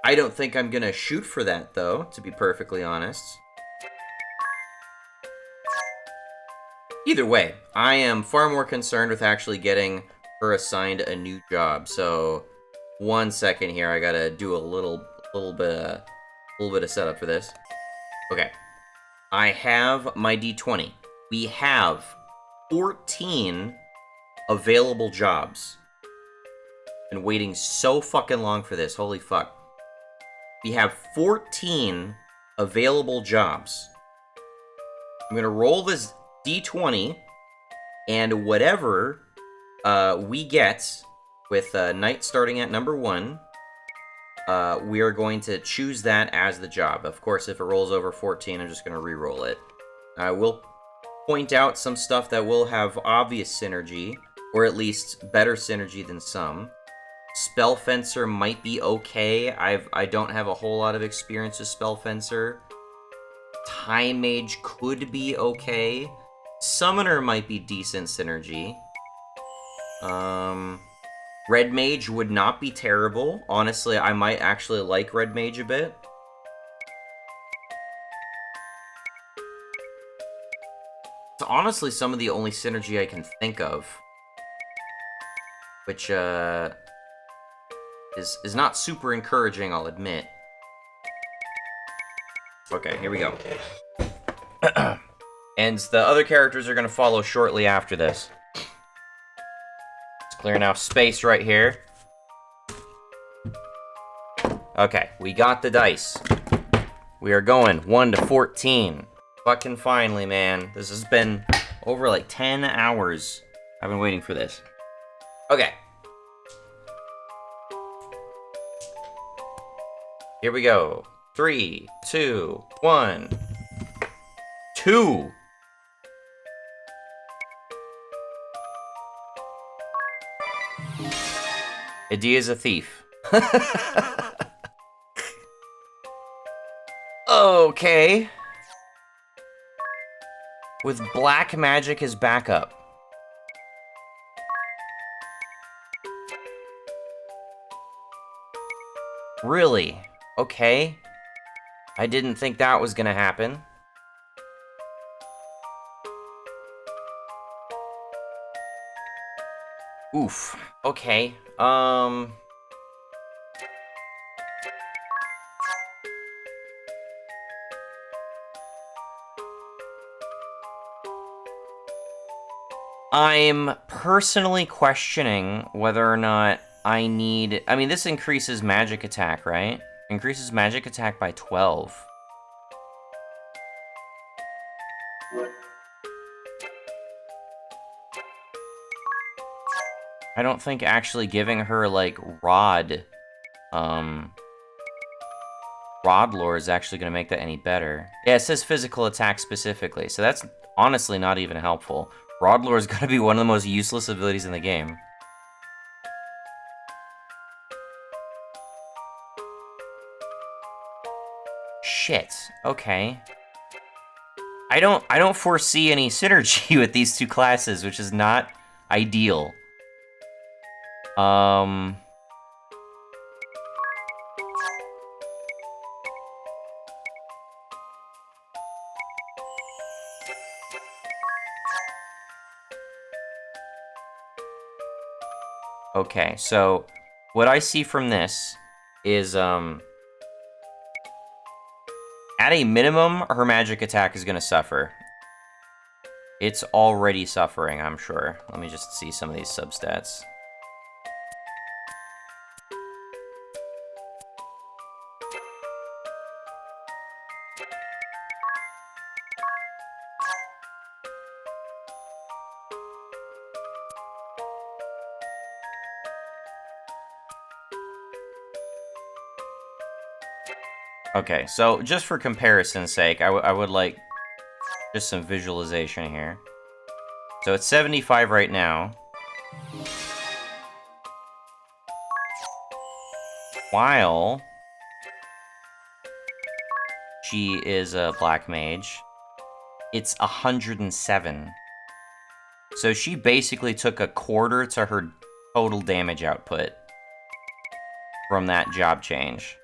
I don't think I'm gonna shoot for that, though, to be perfectly honest. Either way, I am far more concerned with actually getting her assigned a new job. So, 1 second here, I gotta do a little bit of setup for this. Okay, I have my D20. We have 14 available jobs. Been waiting so fucking long for this. Holy fuck. We have 14 available jobs. I'm gonna roll this D20, and whatever we get with Knight starting at number 1, we are going to choose that as the job. Of course, if it rolls over 14, I'm just gonna re-roll it. I will point out some stuff that will have obvious synergy, or at least better synergy than some. Spell Fencer might be okay. I don't have a whole lot of experience with Spell Fencer. Time Mage could be okay. Summoner might be decent synergy. Red Mage would not be terrible. Honestly, I might actually like Red Mage a bit. It's honestly some of the only synergy I can think of. Which, is not super encouraging, I'll admit. Okay, here we go. And the other characters are going to follow shortly after this. Let's clear enough space right here. Okay, we got the dice. We are going 1 to 14. Fucking finally, man. This has been over like 10 hours. I've been waiting for this. Okay. Here we go. 3, 2, 1. 2. Edea's a thief. Okay. With black magic as backup. Really? Okay. I didn't think that was gonna happen. Oof. Okay. I'm personally questioning whether or not I need... I mean, this increases magic attack, right? Increases magic attack by 12. I don't think actually giving her, like, Rod Lore is actually going to make that any better. Yeah, it says physical attack specifically, so that's honestly not even helpful. Rod Lore is going to be one of the most useless abilities in the game. Shit. Okay. I don't foresee any synergy with these two classes, which is not ideal. Okay, so what I see from this is, at a minimum, her magic attack is going to suffer. It's already suffering, I'm sure. Let me just see some of these substats. Okay, so just for comparison's sake, I would like just some visualization here. So it's 75 right now. While she is a black mage, it's 107. So she basically took a quarter to her total damage output from that job change.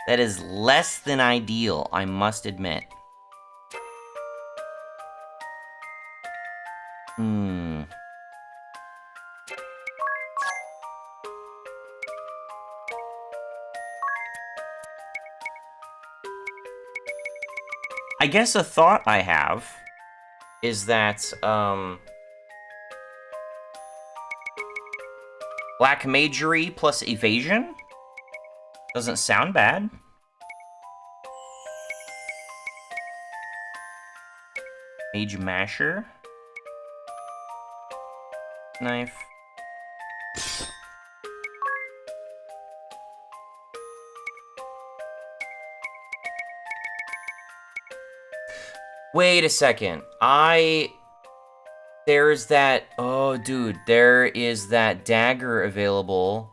That is less than ideal, I must admit. I guess a thought I have is that, black magery plus evasion? Doesn't sound bad. Mage masher. Knife. Wait a second. There's that... Oh, dude. There is that dagger available.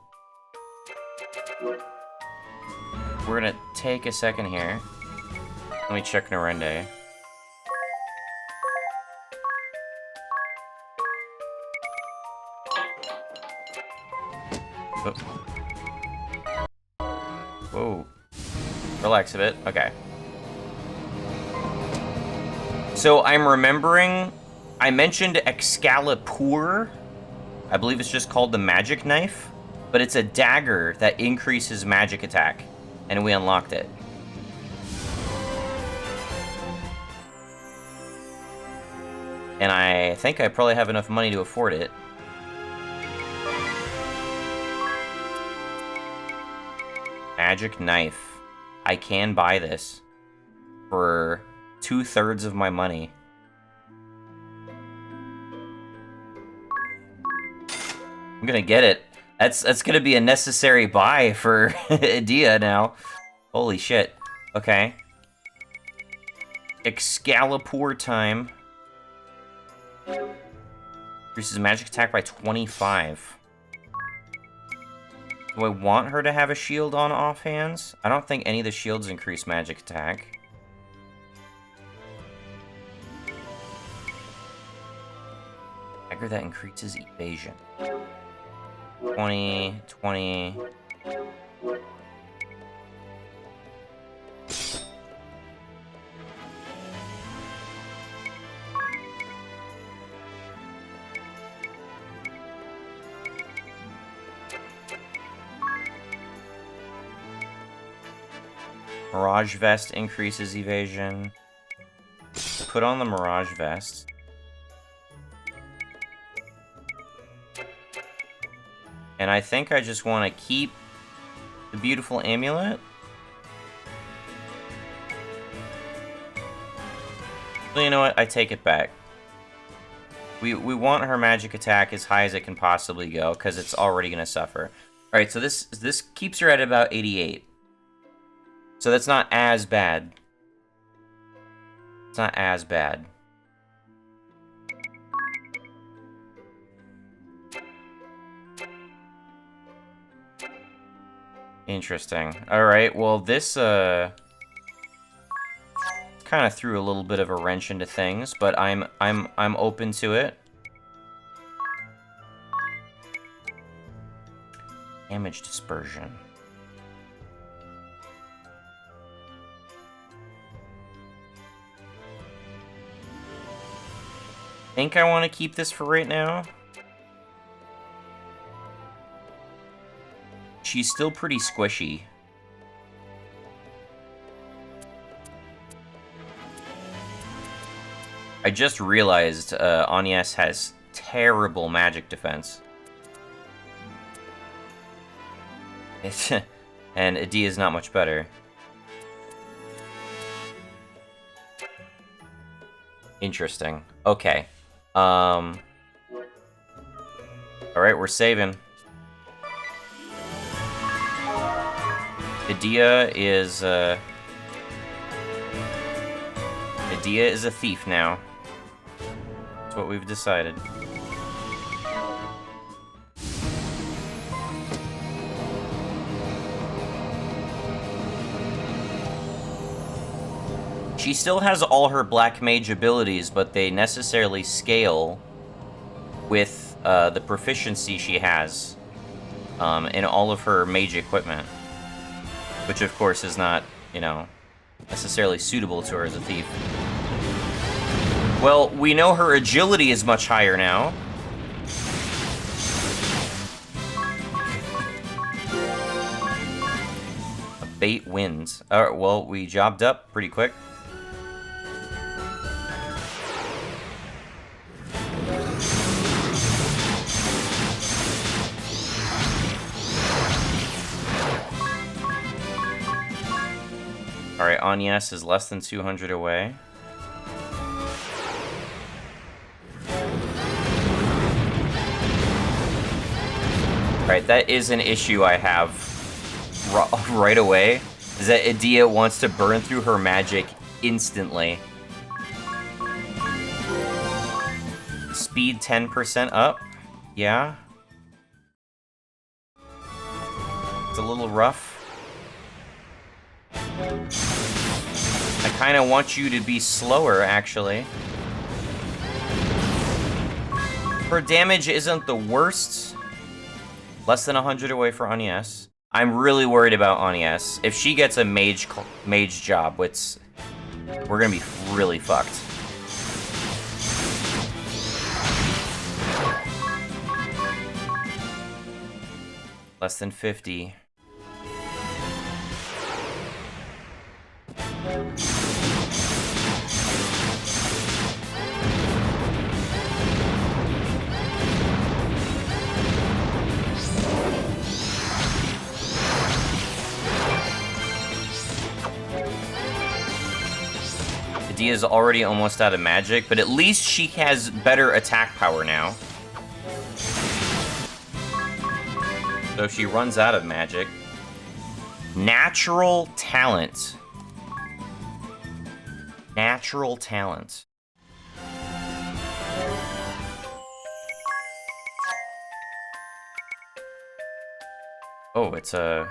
We're gonna take a second here. Let me check Narende. Oh. Whoa. Relax a bit. Okay. So I'm remembering... I mentioned Excalibur. I believe it's just called the magic knife. But it's a dagger that increases magic attack. And we unlocked it. And I think I probably have enough money to afford it. Magic knife. I can buy this for 2/3 of my money. I'm gonna get it. That's gonna be a necessary buy for Edea now. Holy shit. Okay. Excalibur time. Increases magic attack by 25. Do I want her to have a shield on offhands? I don't think any of the shields increase magic attack. Dagger that increases evasion. 20, 20. Mirage Vest increases evasion. Put on the Mirage Vest. And I think I just want to keep the beautiful amulet. Well, you know what? I take it back. We want her magic attack as high as it can possibly go, because it's already going to suffer. Alright, so this keeps her at about 88. So that's not as bad. It's not as bad. Interesting. Alright, well this kind of threw a little bit of a wrench into things, but I'm open to it. Damage dispersion. think I want to keep this for right now. She's still pretty squishy. I just realized Agnes has terrible magic defense. And Edea is not much better. Interesting. Okay. Alright, we're saving. Edea is a thief now. That's what we've decided. She still has all her black mage abilities, but they necessarily scale with the proficiency she has in all of her mage equipment. Which, of course, is not, you know, necessarily suitable to her as a thief. Well, we know her agility is much higher now. A bait wins. Alright, well, we jobbed up pretty quick. Alright, Agnes is less than 200 away. Alright, that is an issue I have right away, is that Edea wants to burn through her magic instantly. Speed 10% up? Yeah. It's a little rough. I kind of want you to be slower, actually. Her damage isn't the worst. Less than 100 away for Agnes. I'm really worried about Agnes. If she gets a mage job, we're gonna be really fucked. Less than 50. Edea's already almost out of magic, but at least she has better attack power now. So if she runs out of magic. Natural talent. Natural talent. Oh, it's a...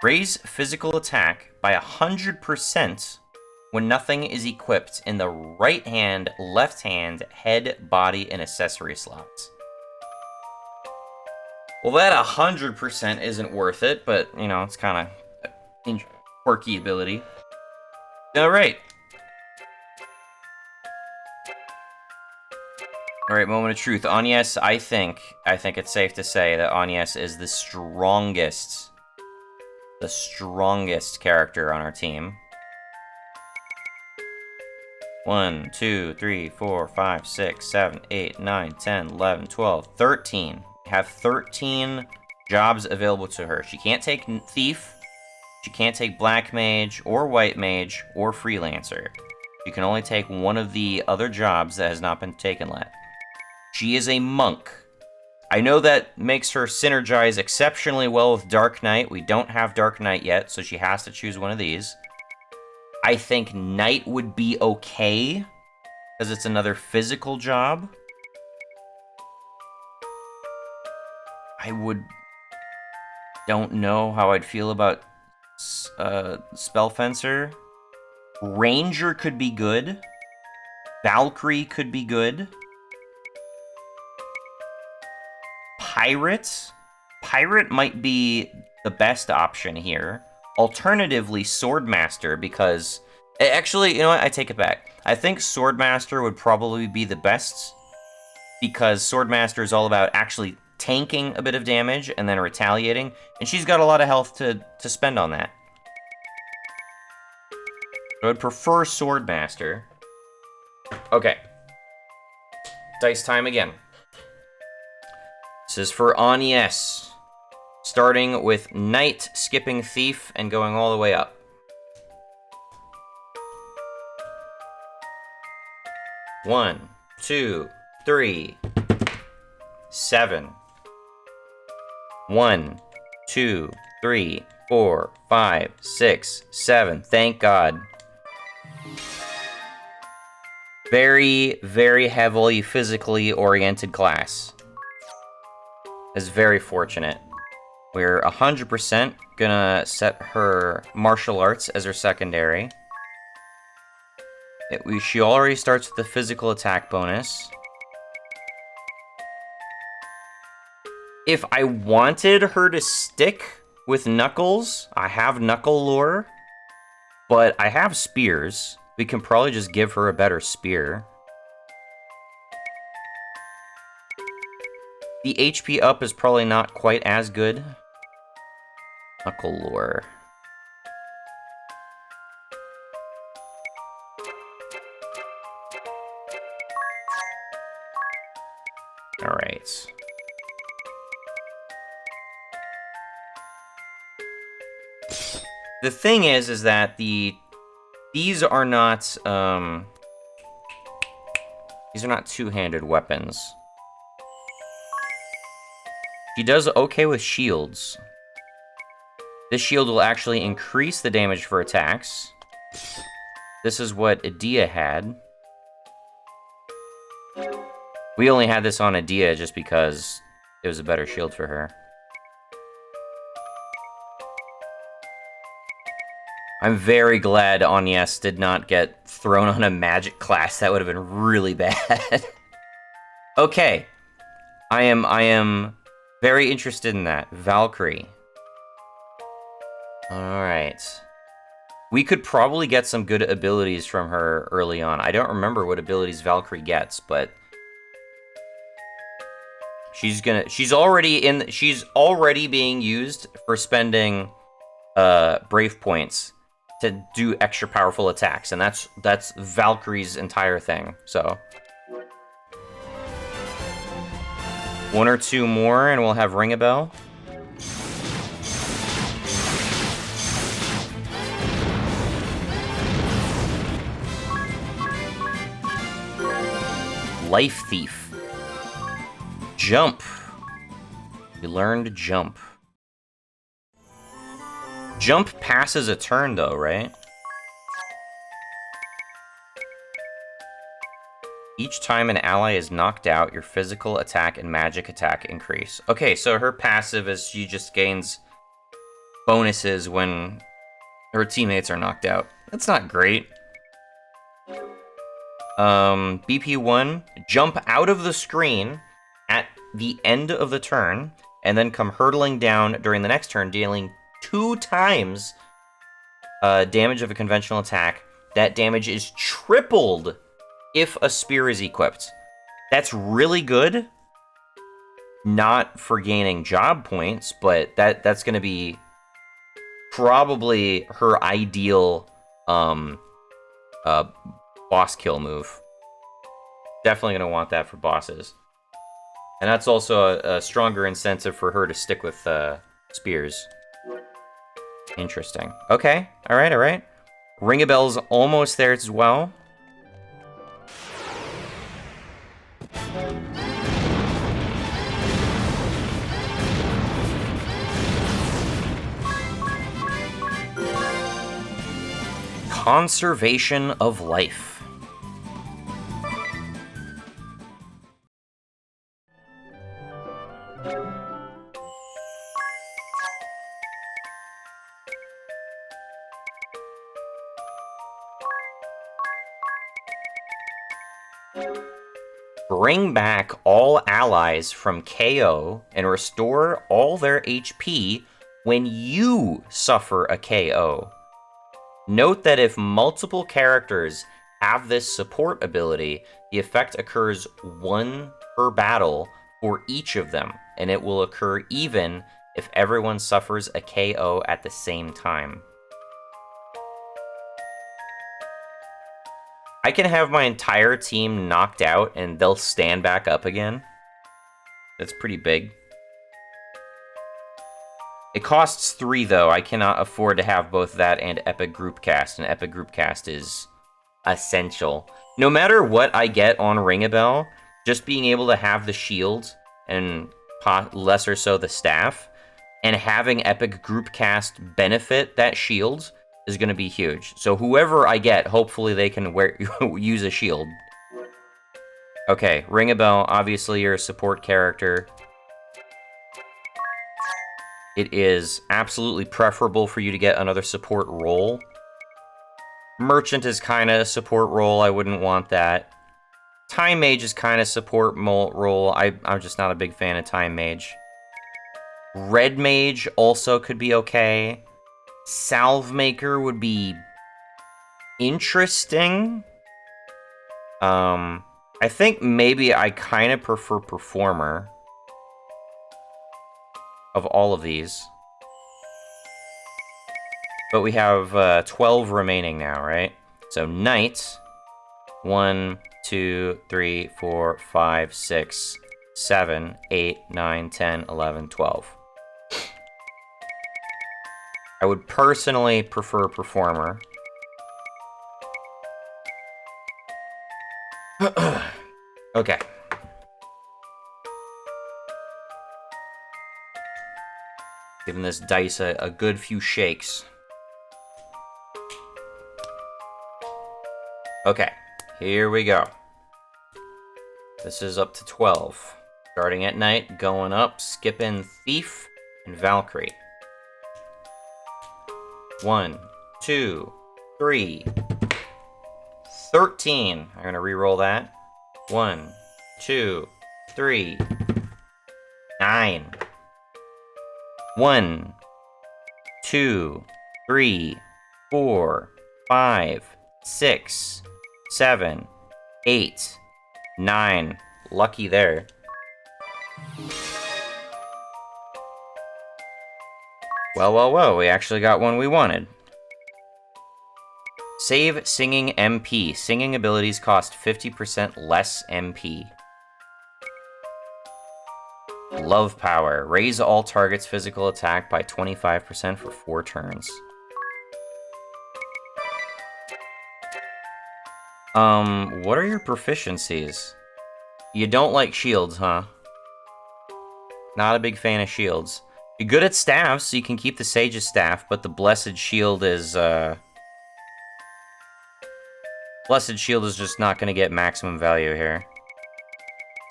Raise physical attack by 100% when nothing is equipped in the right hand, left hand, head, body, and accessory slots. Well, that 100% isn't worth it, but, you know, it's kind of quirky ability. Alright. Alright, moment of truth. Agnes, I think it's safe to say that Agnes is the strongest character on our team. 1, 2, 3, 4, 5, 6, 7, 8, 9, 10, 11, 12, 13. We have 13 jobs available to her. She can't take Thief, she can't take Black Mage, or White Mage, or Freelancer. She can only take one of the other jobs that has not been taken yet. She is a monk. I know that makes her synergize exceptionally well with Dark Knight. We don't have Dark Knight yet, so she has to choose one of these. I think Knight would be okay, because it's another physical job. Don't know how I'd feel about Spellfencer. Ranger could be good. Valkyrie could be good. Pirate might be the best option here. Alternatively, Swordmaster, because Actually, you know what? I take it back. I think Swordmaster would probably be the best, because Swordmaster is all about actually tanking a bit of damage and then retaliating, and she's got a lot of health to spend on that. I would prefer Swordmaster. Okay. Dice time again. This is for Agnes. Starting with Knight, skipping Thief, and going all the way up. One, 2, 3, 7. 1, 2, 3, 4, 5, 6, 7. Thank God. Very, very heavily physically oriented class. Is very fortunate. We're 100% gonna set her martial arts as her secondary. She already starts with the physical attack bonus. If I wanted her to stick with Knuckles, I have Knuckle Lure, but I have spears. We can probably just give her a better spear. The HP up is probably not quite as good. Knuckle Lure. Alright. The thing is that these are not two-handed weapons. She does okay with shields. This shield will actually increase the damage for attacks. This is what Edea had. We only had this on Edea just because it was a better shield for her. I'm very glad Agnes did not get thrown on a magic class. That would have been really bad. Okay. I am very interested in that. Valkyrie. Alright. We could probably get some good abilities from her early on. I don't remember what abilities Valkyrie gets, but she's already being used for spending brave points to do extra powerful attacks, and that's Valkyrie's entire thing. So 1 or 2 more and we'll have Ring a Bell. Life Thief. Jump. You learned Jump. Jump passes a turn though, right? Each time an ally is knocked out, your physical attack and magic attack increase. Okay, so her passive is she just gains bonuses when her teammates are knocked out. That's not great. BP1, jump out of the screen at the end of the turn, and then come hurtling down during the next turn, dealing 2 times damage of a conventional attack. That damage is tripled if a spear is equipped. That's really good. Not for gaining job points, but that's going to be probably her ideal boss kill move. Definitely going to want that for bosses. And that's also a stronger incentive for her to stick with spears. Interesting. Okay. Alright, alright. Ring a Bell's almost there as well. Conservation of life. Bring back all allies from KO and restore all their HP when you suffer a KO. Note that if multiple characters have this support ability, the effect occurs 1 per battle for each of them, and it will occur even if everyone suffers a KO at the same time. I can have my entire team knocked out and they'll stand back up again. That's pretty big. It costs 3 though. I cannot afford to have both that and Epic Group Cast, and Epic Group Cast is essential. No matter what I get on Ring a Bell, just being able to have the shield and lesser so the staff, and having Epic Group Cast benefit that shield is going to be huge. So whoever I get, hopefully they can use a shield. Okay, Ring a Bell, obviously you're a support character. It is absolutely preferable for you to get another support role. Merchant is kind of a support role, I wouldn't want that. Time Mage is kind of support role, I'm just not a big fan of Time Mage. Red Mage also could be okay. Salve Maker would be interesting. I think maybe I kind of prefer Performer of all of these. But we have 12 remaining now, right? So Knight, 1, 2, 3, 4, 5, 6, 7, 8, 9, 10, 11, 12. I would personally prefer Performer. Okay. Giving this dice a good few shakes. Okay, here we go. This is up to 12. Starting at Knight, going up, skipping Thief and Valkyrie. 1, 2, 3, 13. I'm gonna re-roll that. 1, 2, 3, 9. 1, 2, 3, 4, 5, 6, 7, 8, 9. Lucky there. Well, we actually got one we wanted. Save Singing MP. Singing abilities cost 50% less MP. Love Power. Raise all targets' physical attack by 25% for 4 turns. What are your proficiencies? You don't like shields, huh? Not a big fan of shields. You're good at staffs, so you can keep the Sage's staff, but the Blessed Shield is, Blessed Shield is just not gonna get maximum value here.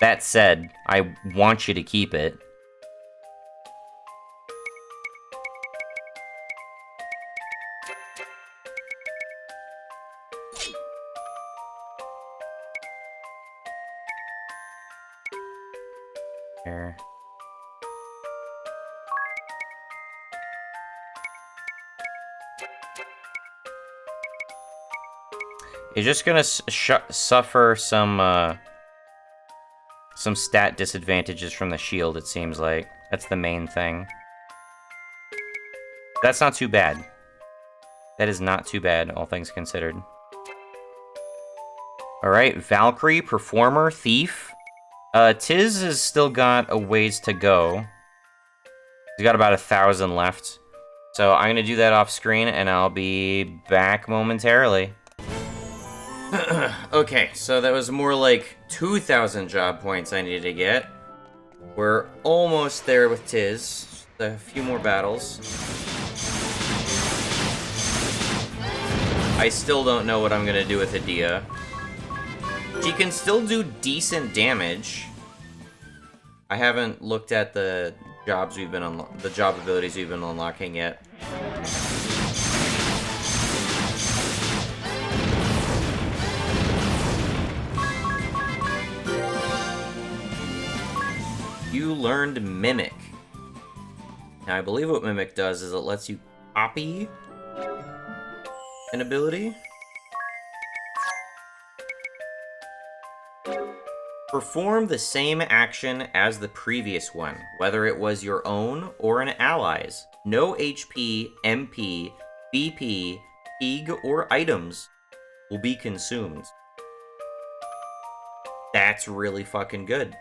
That said, I want you to keep it. Here. You're just gonna suffer some stat disadvantages from the shield, it seems like. That's the main thing. That's not too bad. That is not too bad, all things considered. Alright, Valkyrie, Performer, Thief. Tiz has still got a ways to go. He's got about 1,000 left. So I'm gonna do that off screen, and I'll be back momentarily. Okay, so that was more like 2,000 job points I needed to get. We're almost there with Tiz. Just a few more battles. I still don't know what I'm gonna do with Adia. She can still do decent damage. I haven't looked at the jobs we've been the job abilities we've been unlocking yet. You learned Mimic. Now, I believe what Mimic does is it lets you copy an ability. Perform the same action as the previous one, whether it was your own or an ally's. No HP, MP, BP, EG, or items will be consumed. That's really fucking good.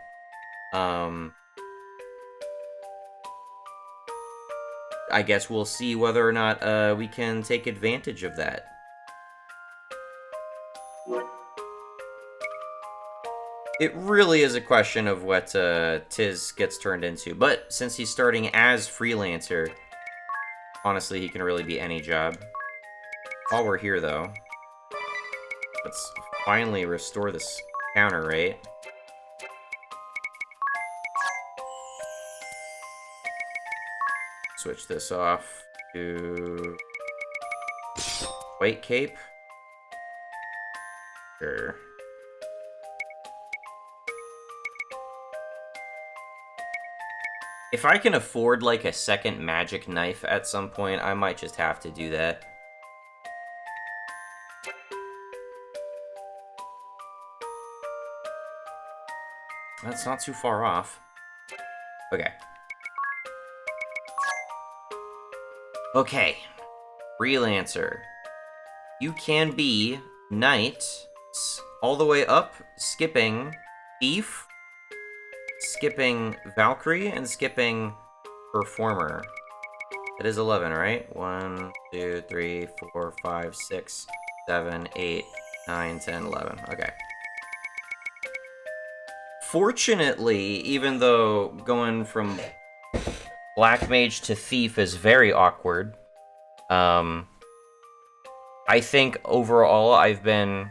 I guess we'll see whether or not we can take advantage of that. It really is a question of what Tiz gets turned into, but since he's starting as Freelancer, honestly, he can really be any job. While we're here, though, let's finally restore this counter rate. Switch this off to White Cape. Sure. If I can afford, like, a second magic knife at some point, I might just have to do that. That's not too far off. Okay. Okay. Freelancer. You can be Knight all the way up, skipping Thief, skipping Valkyrie, and skipping Performer. It is 11, right? 1, 2, 3, 4, 5, 6, 7, 8, 9, 10, 11. Okay. Fortunately, even though going from Black Mage to Thief is very awkward, I think overall I've been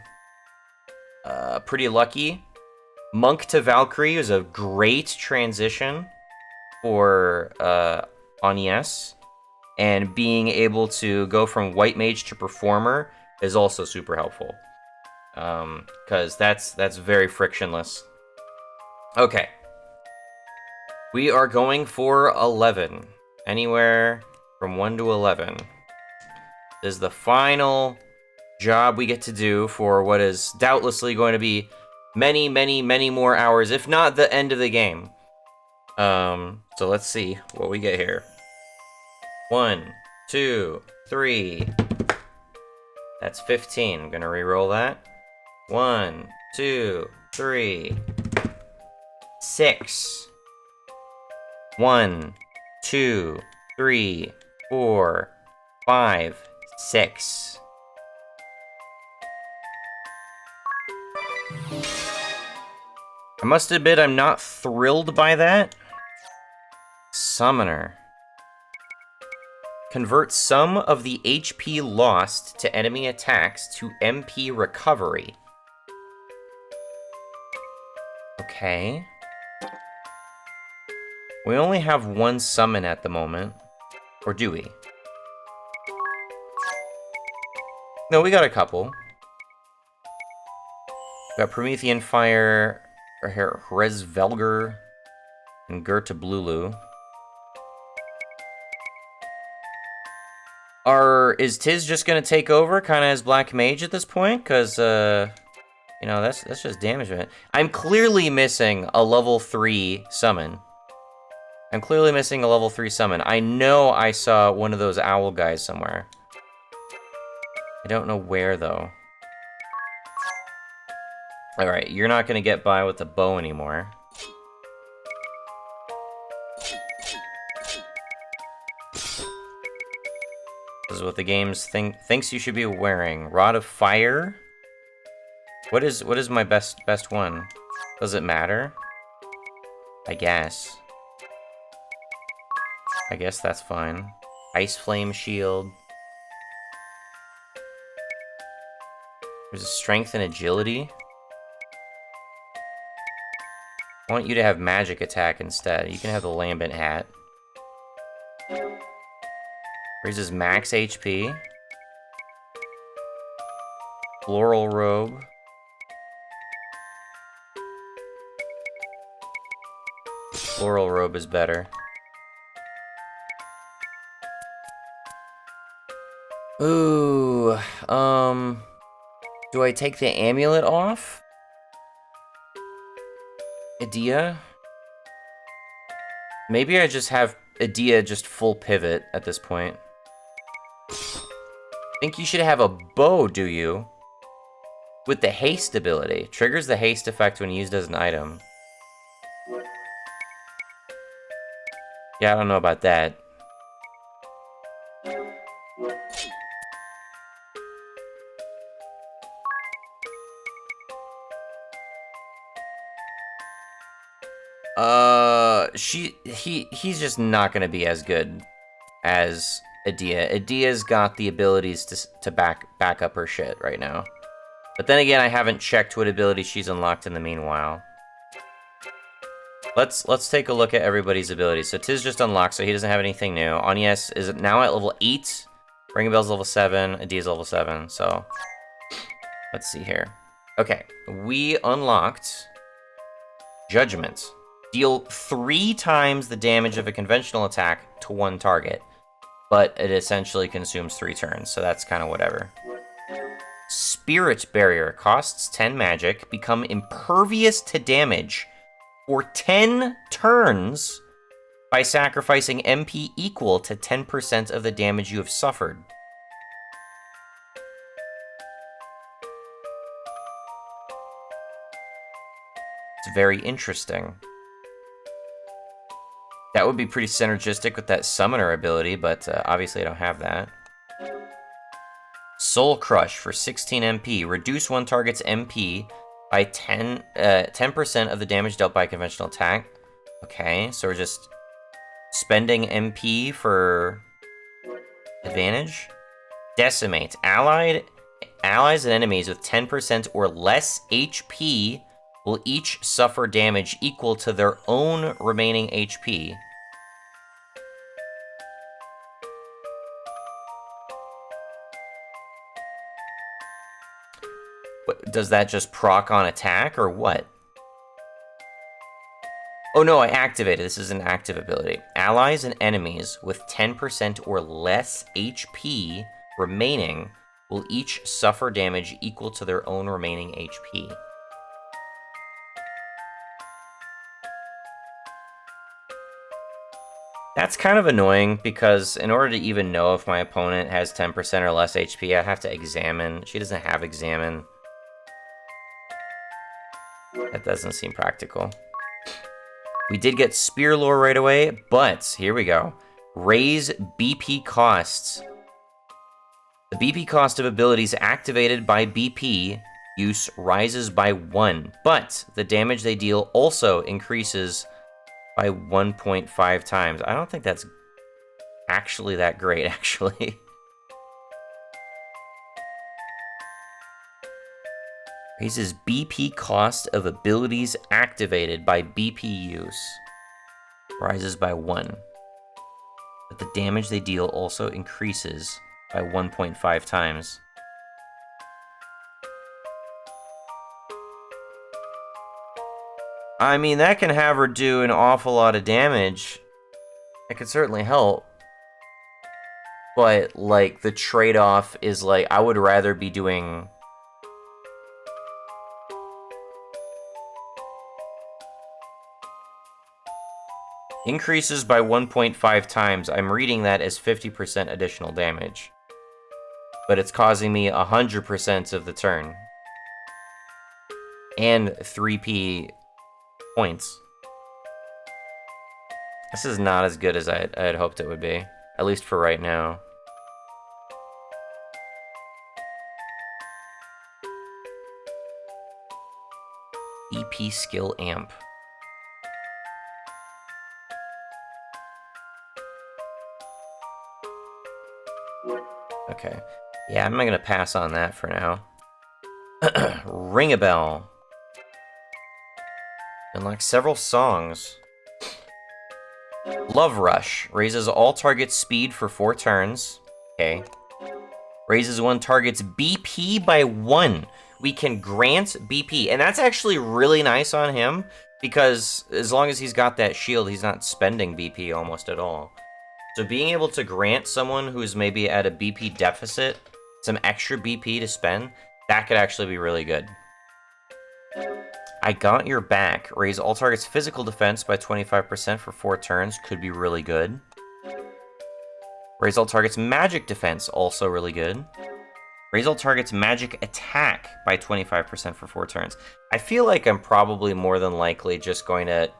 pretty lucky. Monk to Valkyrie is a great transition for Agnes, and being able to go from White Mage to Performer is also super helpful, because that's very frictionless. Okay. We are going for 11. Anywhere from 1 to 11. This is the final job we get to do for what is doubtlessly going to be many, many, many more hours, if not the end of the game. So let's see what we get here. 1, 2, 3. That's 15. I'm gonna re-roll that. 1, 2, 3. 6. 1, 2, 3, 4, 5, 6. I must admit I'm not thrilled by that. Summoner. Convert some of the HP lost to enemy attacks to MP recovery. Okay. We only have one summon at the moment. Or do we? No, we got a couple. We got Promethean Fire, Hresvelger, and Gerta Blulu. Is Tiz just gonna take over, kind of as Black Mage at this point? Because, you know, that's just damage. I'm clearly missing a level 3 summon. I know I saw one of those owl guys somewhere. I don't know where, though. Alright, you're not gonna get by with the bow anymore. This is what the game thinks you should be wearing. Rod of Fire? What is my best one? Does it matter? I guess that's fine. Ice Flame Shield. There's a Strength and Agility. I want you to have Magic Attack instead. You can have the Lambent Hat. Raises max HP. Floral Robe. Floral Robe is better. Ooh, do I take the amulet off? Edea? Maybe I just have Edea just full pivot at this point. Think you should have a bow, do you? With the haste ability. Triggers the haste effect when used as an item. Yeah, I don't know about that. He's just not gonna be as good as Edea. Edea's got the abilities to back up her shit right now. But then again, I haven't checked what ability she's unlocked in the meanwhile. Let's take a look at everybody's abilities. So Tiz just unlocked, so he doesn't have anything new. Anies is now at level 8. Ring a Bell's level 7. Edea's level 7. So let's see here. Okay, we unlocked Judgment. Deal 3 times the damage of a conventional attack to one target, but it essentially consumes 3 turns, so that's kind of whatever. Spirit Barrier costs 10 magic, become impervious to damage for 10 turns by sacrificing MP equal to 10% of the damage you have suffered. It's very interesting. That would be pretty synergistic with that summoner ability, but obviously I don't have that. Soul Crush for 16 MP. Reduce one target's MP by 10% of the damage dealt by a conventional attack. Okay, so we're just spending MP for advantage. Decimate. Allies and enemies with 10% or less HP will each suffer damage equal to their own remaining HP. Does that just proc on attack, or what? Oh no, I activated. This is an active ability. Allies and enemies with 10% or less HP remaining will each suffer damage equal to their own remaining HP. That's kind of annoying, because in order to even know if my opponent has 10% or less HP, I have to examine. She doesn't have examine. That doesn't seem practical. We did get Spear Lore right away, but here we go. Raise BP costs. The BP cost of abilities activated by BP use rises by 1, but the damage they deal also increases by 1.5 times. I don't think that's actually that great, actually. Raises BP cost of abilities activated by BP use. Rises by 1. But the damage they deal also increases by 1.5 times. I mean, that can have her do an awful lot of damage. It could certainly help. But, like, the trade-off is, like, I would rather be doing... Increases by 1.5 times. I'm reading that as 50% additional damage. But it's causing me 100% of the turn. And 3p points. This is not as good as I had hoped it would be. At least for right now. EP skill amp. Okay. Yeah, I'm not gonna pass on that for now. Ring a Bell. Unlock several songs. Love Rush. Raises all targets' speed for 4 turns. Okay. Raises one target's BP by 1. We can grant BP. And that's actually really nice on him, because as long as he's got that shield, he's not spending BP almost at all. So being able to grant someone who's maybe at a BP deficit some extra BP to spend, that could actually be really good. I got your back. Raise all targets' physical defense by 25% for 4 turns. Could be really good. Raise all targets' magic defense. Also really good. Raise all targets' magic attack by 25% for 4 turns. I feel like I'm probably more than likely just going to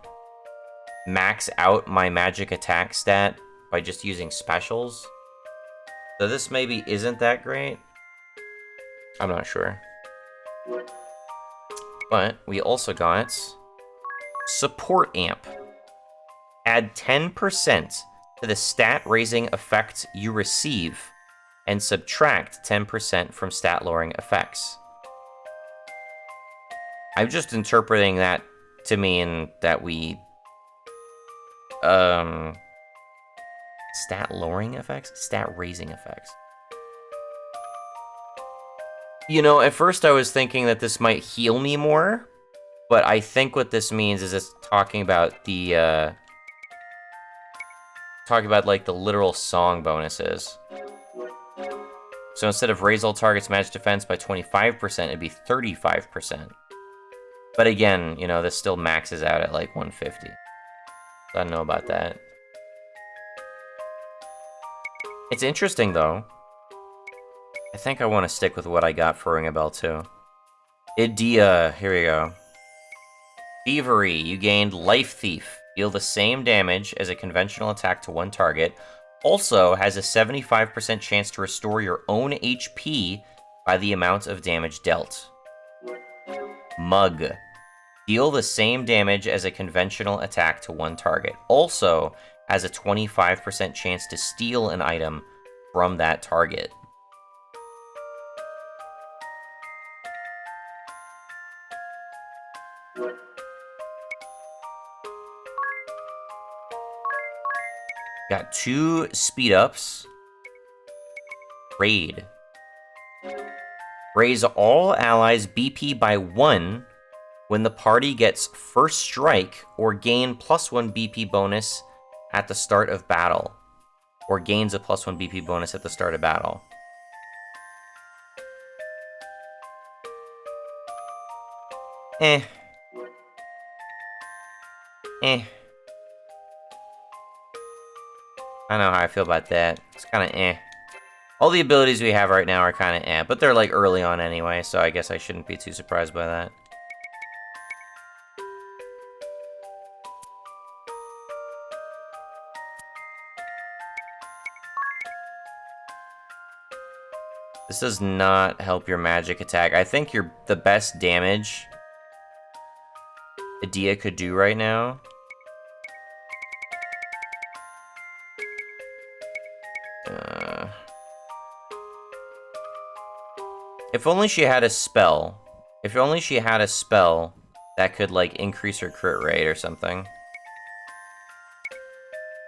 max out my magic attack stat by just using specials. So this maybe isn't that great. I'm not sure. But we also got Support Amp. Add 10% to the stat raising effect you receive and subtract 10% from stat lowering effects. I'm just interpreting that to mean that we stat lowering effects? Stat raising effects. You know, at first I was thinking that this might heal me more, but I think what this means is it's talking about the, like, the literal song bonuses. So instead of raise all targets match defense by 25%, it'd be 35%. But again, you know, this still maxes out at, like, 150. So I don't know about that. It's interesting, though. I think I want to stick with what I got for Ring a Bell, too. Idea, here we go. Thievery, you gained Life Thief. Deal the same damage as a conventional attack to one target. Also has a 75% chance to restore your own HP by the amount of damage dealt. Mug. Deal the same damage as a conventional attack to one target. Also has a 25% chance to steal an item from that target. Got 2 speed ups. Raid. Raise all allies BP by 1 when the party gets first strike, or gain +1 BP bonus at the start of battle. Or gains a +1 BP bonus at the start of battle. Eh. I don't know how I feel about that. It's kind of eh. All the abilities we have right now are kind of eh, but they're like early on anyway, so I guess I shouldn't be too surprised by that. This does not help your magic attack. I think the best damage Idea could do right now . If only she had a spell. If only she had a spell that could, like, increase her crit rate or something.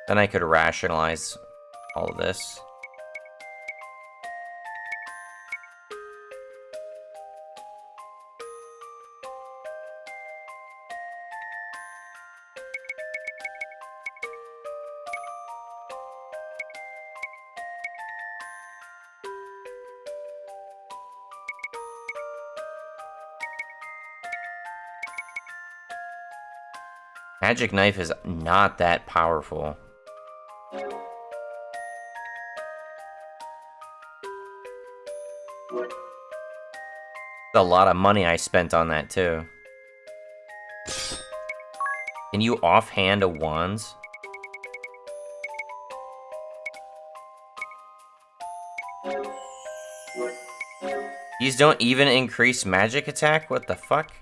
Then I could rationalize all of this. Magic Knife is not that powerful. A lot of money I spent on that, too. Can you offhand a wands? These don't even increase magic attack? What the fuck?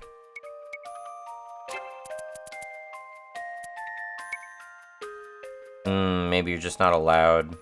Maybe you're just not allowed.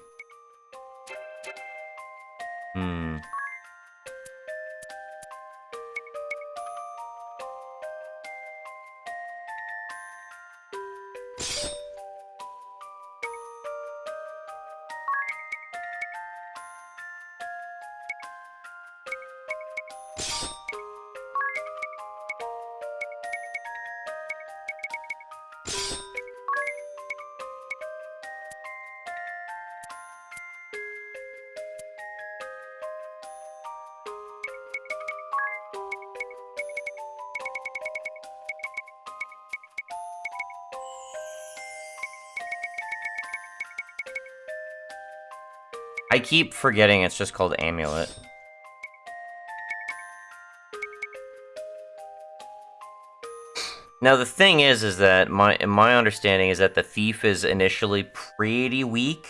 I keep forgetting it's just called amulet. Now the thing is that my understanding is that the thief is initially pretty weak,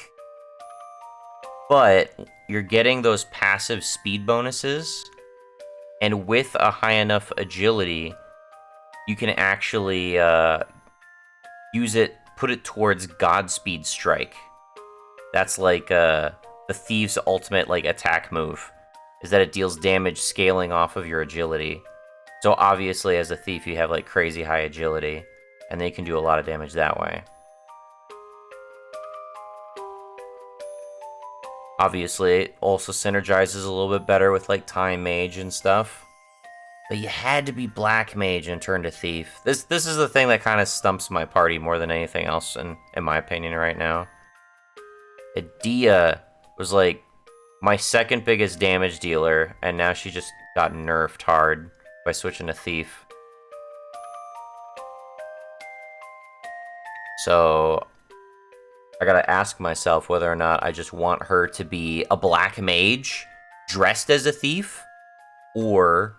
but you're getting those passive speed bonuses, and with a high enough agility, you can actually use it, put it towards Godspeed Strike. That's like the thief's ultimate like attack move, is that it deals damage scaling off of your agility. So obviously, as a thief, you have like crazy high agility, and then you can do a lot of damage that way. Obviously, it also synergizes a little bit better with like Time Mage and stuff. But you had to be Black Mage and turn to Thief. This is the thing that kind of stumps my party more than anything else, in my opinion, right now. Edea was like my second biggest damage dealer, and now she just got nerfed hard by switching to Thief. So I gotta ask myself whether or not I just want her to be a Black Mage dressed as a thief, or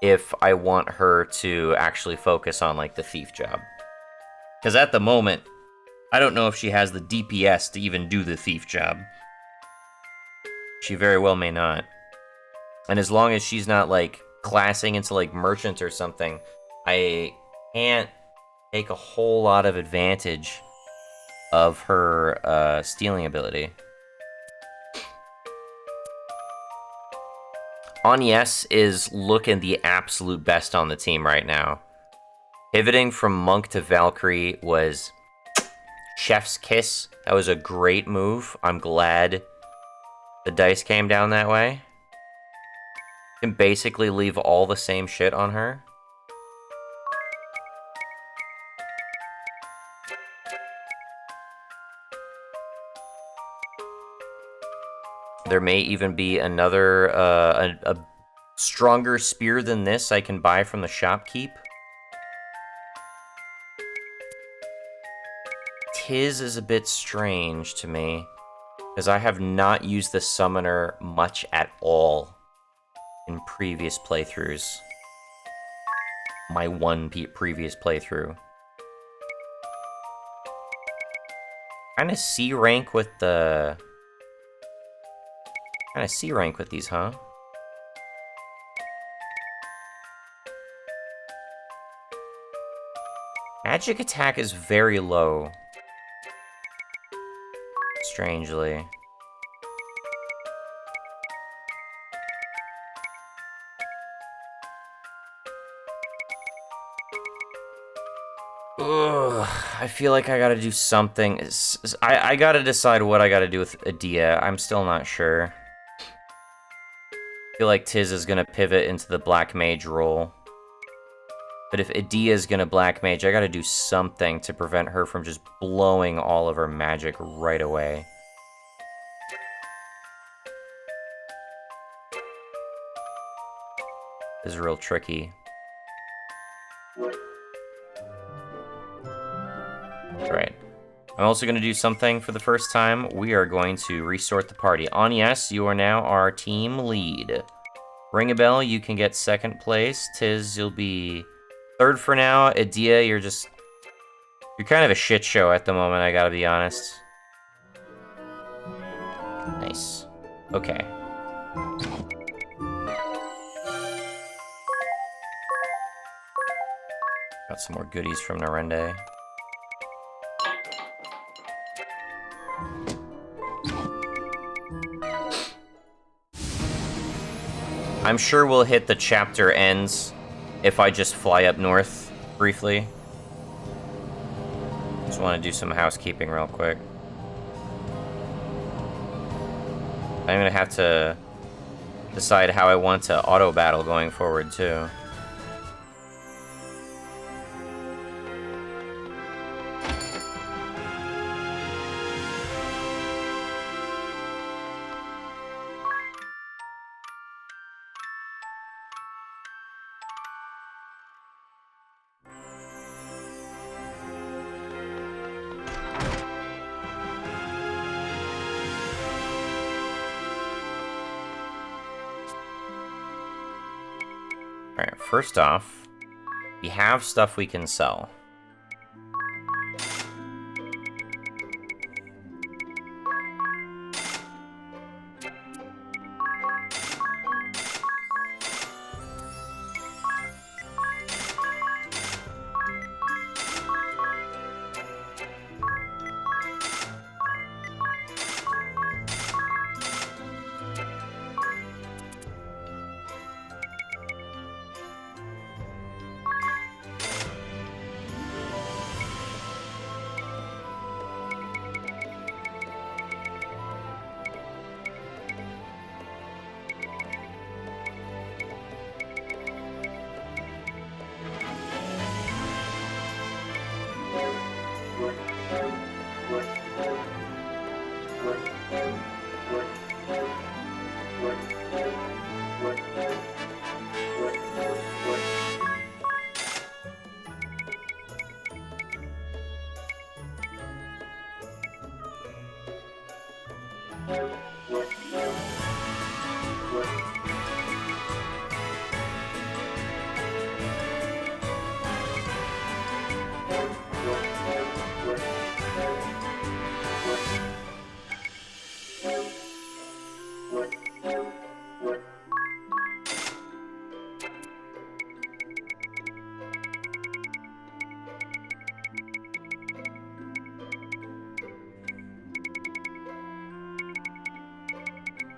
if I want her to actually focus on like the thief job. Because at the moment, I don't know if she has the DPS to even do the thief job. She very well may not. And as long as she's not like classing into like merchant or something, I can't take a whole lot of advantage of her stealing ability. Agnes is looking the absolute best on the team right now. Pivoting from Monk to Valkyrie was chef's kiss. That was a great move. I'm glad the dice came down that way. You can basically leave all the same shit on her. There may even be another, a stronger spear than this I can buy from the shopkeep. Tiz is a bit strange to me, because I have not used the summoner much at all in previous playthroughs. My one previous playthrough. Kinda C rank with the... Kinda C rank with these, huh? Magic attack is very low. Strangely. Ugh, I feel like I gotta do something. I gotta decide what I gotta do with Edea. I'm still not sure. I feel like Tiz is gonna pivot into the Black Mage role. But if Edea is gonna Black Mage, I gotta do something to prevent her from just blowing all of her magic right away. This is real tricky. Right. I'm also going to do something for the first time. We are going to resort the party. Agnes, you are now our team lead. Ring a bell, you can get second place. Tiz, you'll be third for now. Edea, you're kind of a shit show at the moment, I gotta be honest. Nice. Okay. Got some more goodies from Narende. I'm sure we'll hit the chapter ends if I just fly up north briefly. Just want to do some housekeeping real quick. I'm gonna have to decide how I want to auto battle going forward too. Alright, first off, we have stuff we can sell.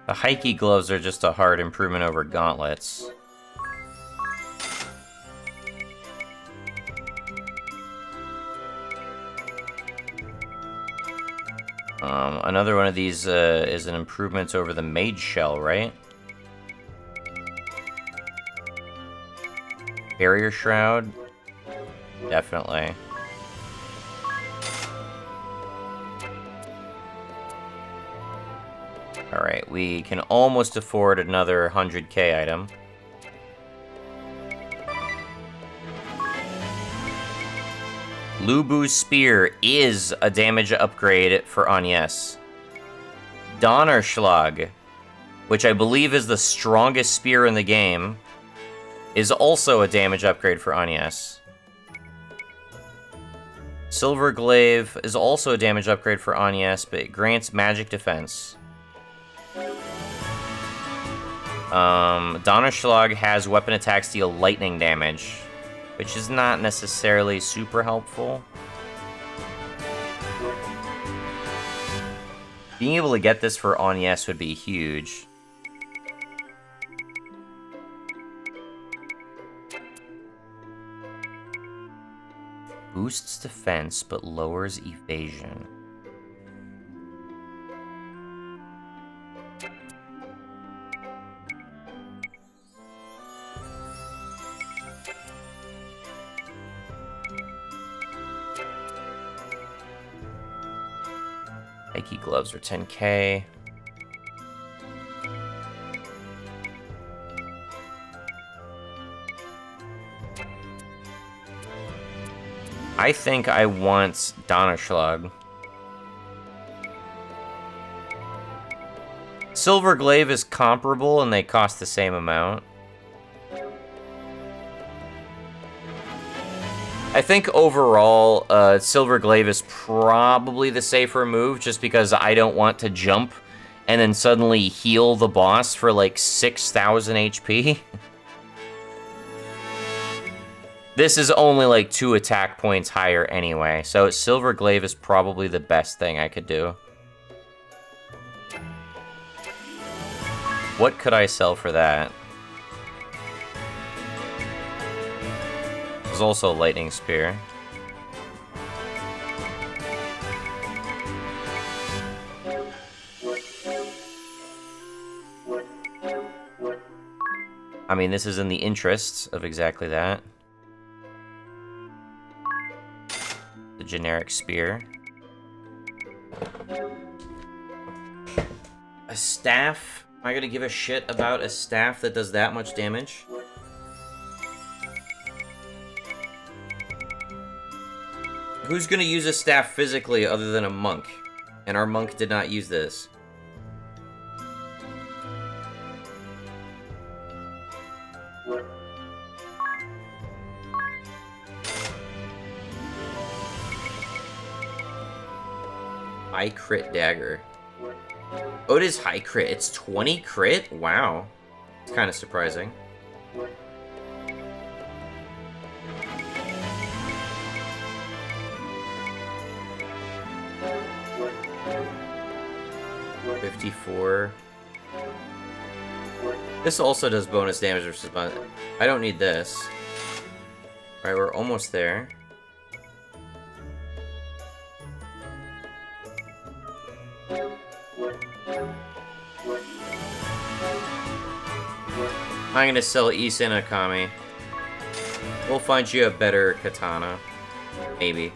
The Heike gloves are just a hard improvement over gauntlets. Another one of these is an improvement over the Mage Shell, right? Barrier Shroud? Definitely. Alright, we can almost afford another 100k item. Lubu's Spear is a damage upgrade for Agnes. Donnerschlag, which I believe is the strongest spear in the game, is also a damage upgrade for Agnes. Silver Glaive is also a damage upgrade for Agnes, but it grants magic defense. Donnerschlag has weapon attacks deal lightning damage, which is not necessarily super helpful. Being able to get this for Agnes would be huge. Boosts defense, but lowers evasion. Nike gloves are 10k. I think I want Donnerschlag. Silver Glaive is comparable and they cost the same amount. I think overall, Silver Glaive is probably the safer move just because I don't want to jump and then suddenly heal the boss for like 6,000 HP. This is only like 2 attack points higher anyway, so Silver Glaive is probably the best thing I could do. What could I sell for that? There's also a Lightning Spear. I mean, this is in the interests of exactly that. The generic spear. A staff? Am I gonna give a shit about a staff that does that much damage? Who's gonna use a staff physically other than a monk? And our monk did not use this. high crit dagger. Oh, it is high crit. It's 20 crit? Wow. It's kind of surprising. $54. This also does bonus damage versus my... I don't need this. Alright, we're almost there. I'm gonna sell Issa and Akami. We'll find you a better katana. Maybe.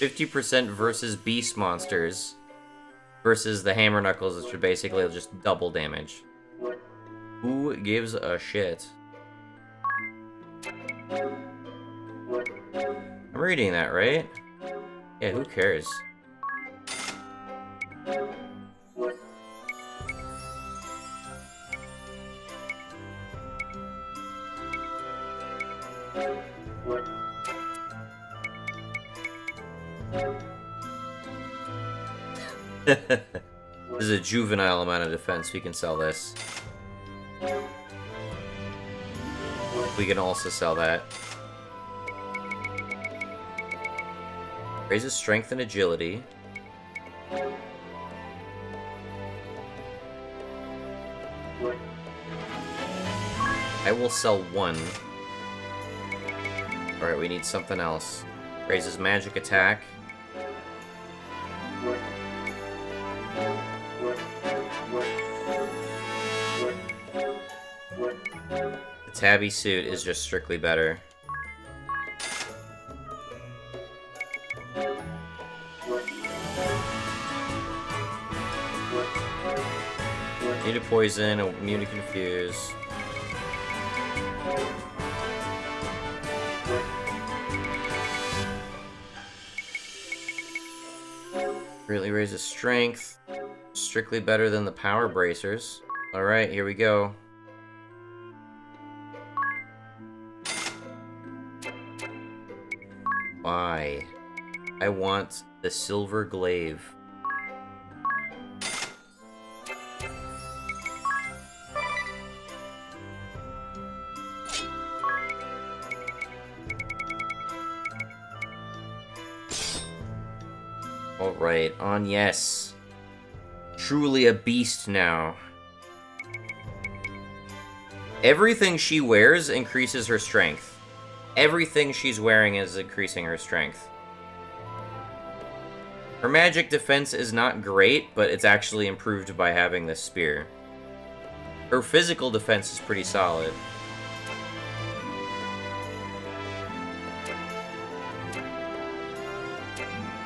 %50 versus beast monsters. Versus the hammer knuckles, which are basically just double damage. Who gives a shit? I'm reading that, right? Yeah, who cares? This is a juvenile amount of defense. We can sell this. We can also sell that. Raises strength and agility. I will sell one. Alright, we need something else. Raises magic attack. The tabby suit is just strictly better. Immune to poison, immune to confuse. Greatly raises strength. Strictly better than the power bracers. Alright, here we go. Why? I want the silver glaive. Alright, on yes. Truly a beast now. Everything she wears increases her strength. Everything she's wearing is increasing her strength. Her magic defense is not great, but it's actually improved by having this spear. Her physical defense is pretty solid.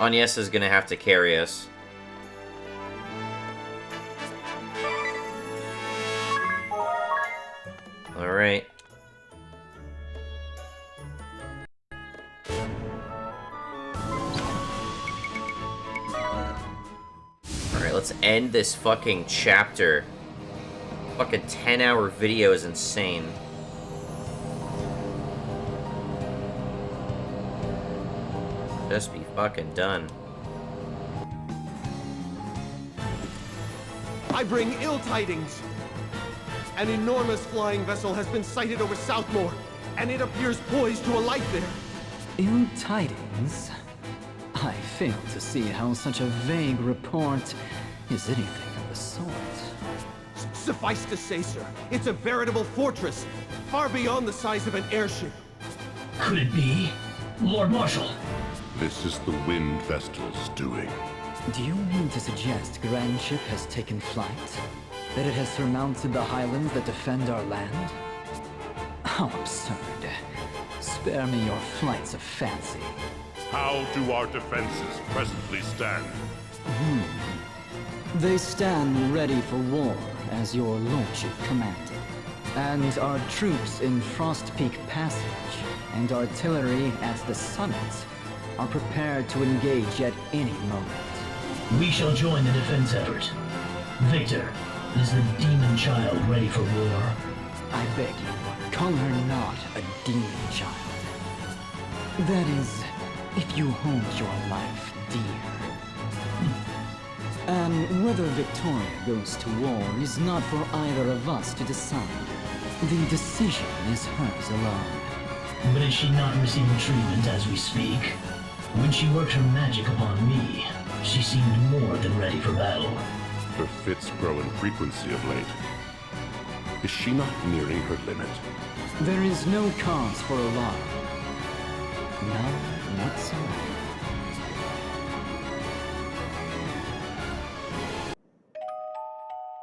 Agnes is gonna have to carry us. Alright. Alright, let's end this fucking chapter. Fucking 10-hour video is insane. Just be fucking done. I bring ill tidings. An enormous flying vessel has been sighted over Southmore, and it appears poised to alight there. Ill tidings? I fail to see how such a vague report is anything of the sort. Suffice to say, sir, it's a veritable fortress, far beyond the size of an airship. Could it be? Lord Marshal! This is the Wind Vestal's doing. Do you mean to suggest Grand Ship has taken flight? That it has surmounted the highlands that defend our land? How absurd. Spare me your flights of fancy. How do our defenses presently stand? They stand ready for war, as your lordship commanded. And our troops in Frost Peak Passage and artillery at the summit are prepared to engage at any moment. We shall join the defense effort. Victor, is the demon child ready for war? I beg you, call her not a demon child. That is, if you hold your life dear. And whether Victoria goes to war is not for either of us to decide. The decision is hers alone. But is she not receiving treatment as we speak? When she worked her magic upon me, she seemed more than ready for battle. Her fits grow in frequency of late. Is she not nearing her limit? There is no cause for alarm. None whatsoever.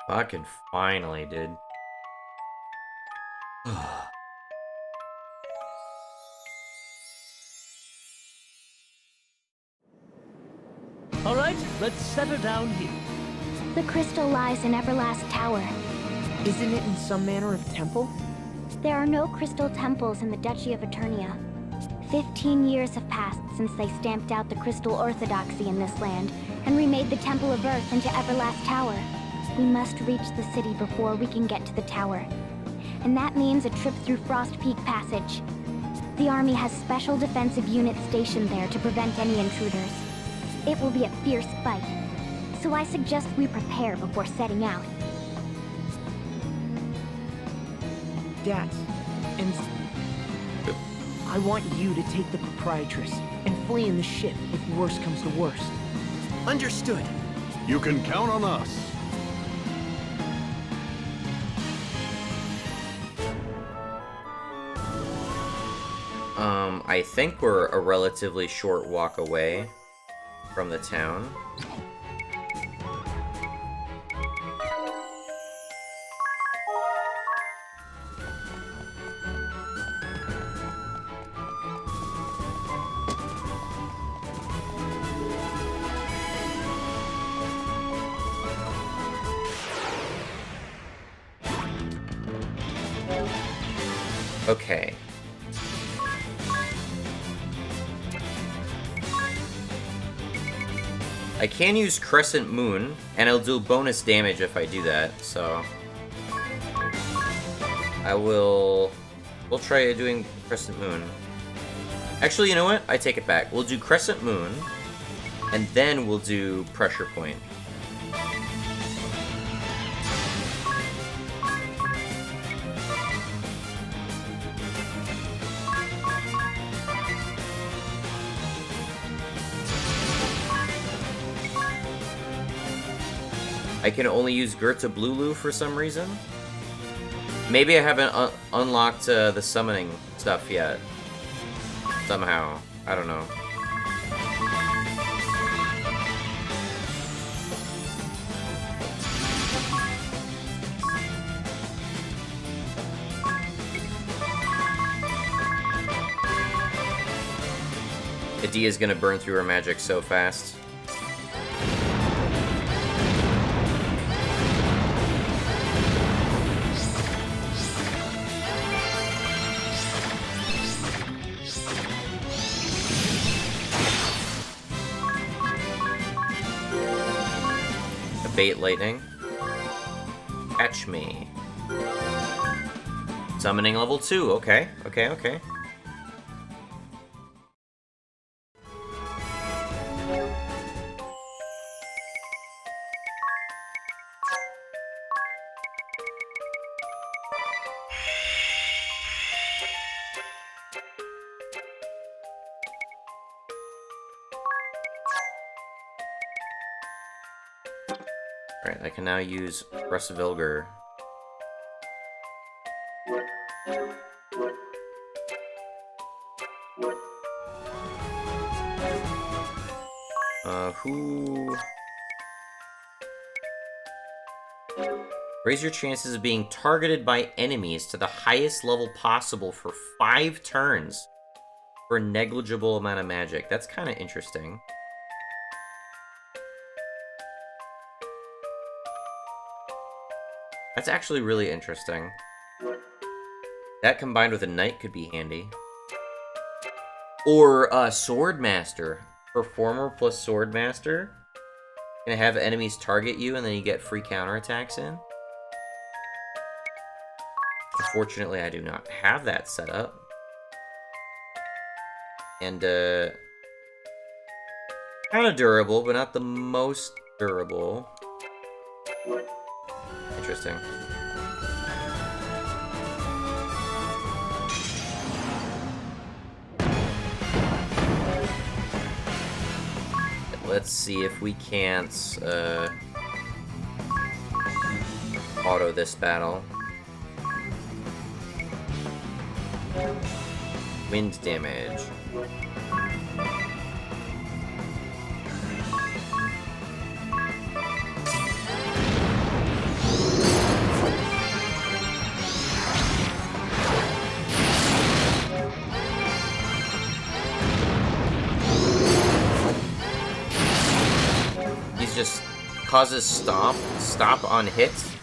Fucking finally, dude. All right, let's set her down here. The crystal lies in Everlast Tower. Isn't it in some manner of temple? There are no crystal temples in the Duchy of Eternia. 15 years have passed since they stamped out the crystal orthodoxy in this land and remade the Temple of Earth into Everlast Tower. We must reach the city before we can get to the tower. And that means a trip through Frost Peak Passage. The army has special defensive units stationed there to prevent any intruders. It will be a fierce fight, so I suggest we prepare before setting out. Dad, and I want you to take the Proprietress and flee in the ship if worst comes to worst. Understood. You can count on us. I think we're a relatively short walk away from the town. Okay. I can use Crescent Moon, and it'll do bonus damage if I do that, so... We'll try doing Crescent Moon. Actually, you know what? I take it back. We'll do Crescent Moon, and then we'll do Pressure Point. I can only use Gerta Blulu for some reason. Maybe I haven't unlocked the summoning stuff yet. Somehow. I don't know. Adia's gonna burn through her magic so fast. Bait lightning. Catch me. Summoning level 2. Okay. Okay. Alright, I can now use Rustvilger. Who... Raise your chances of being targeted by enemies to the highest level possible for 5 turns for a negligible amount of magic. That's kind of interesting. That's actually really interesting. That combined with a knight could be handy. Or a Swordmaster. Performer plus Swordmaster. Gonna have enemies target you and then you get free counterattacks in. Unfortunately, I do not have that set up. And, kind of durable, but not the most durable. Interesting. Let's see if we can't, auto this battle. Wind damage. He's just causes stop on hits.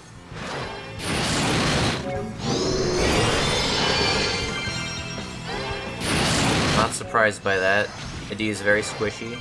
Not surprised by that. Idea is very squishy.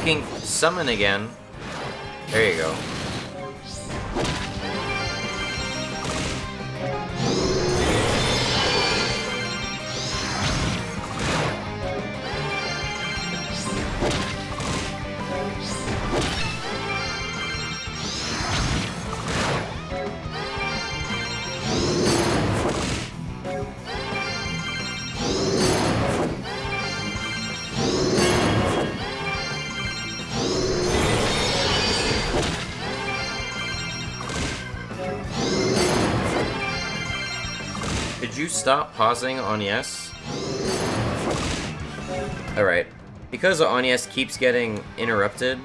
You can summon again. There you go. Could you stop pausing on yes? Alright. Because Onyes keeps getting interrupted,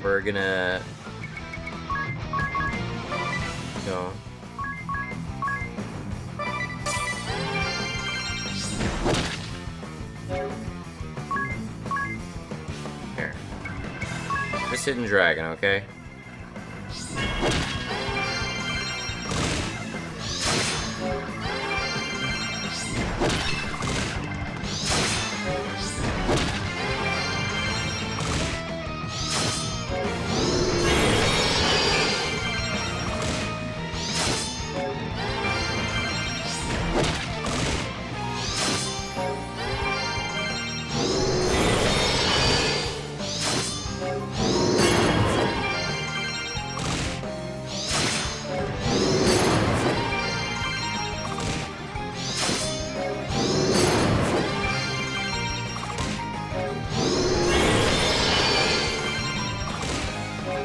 we're gonna go. Here. Just Hidden Dragon, okay?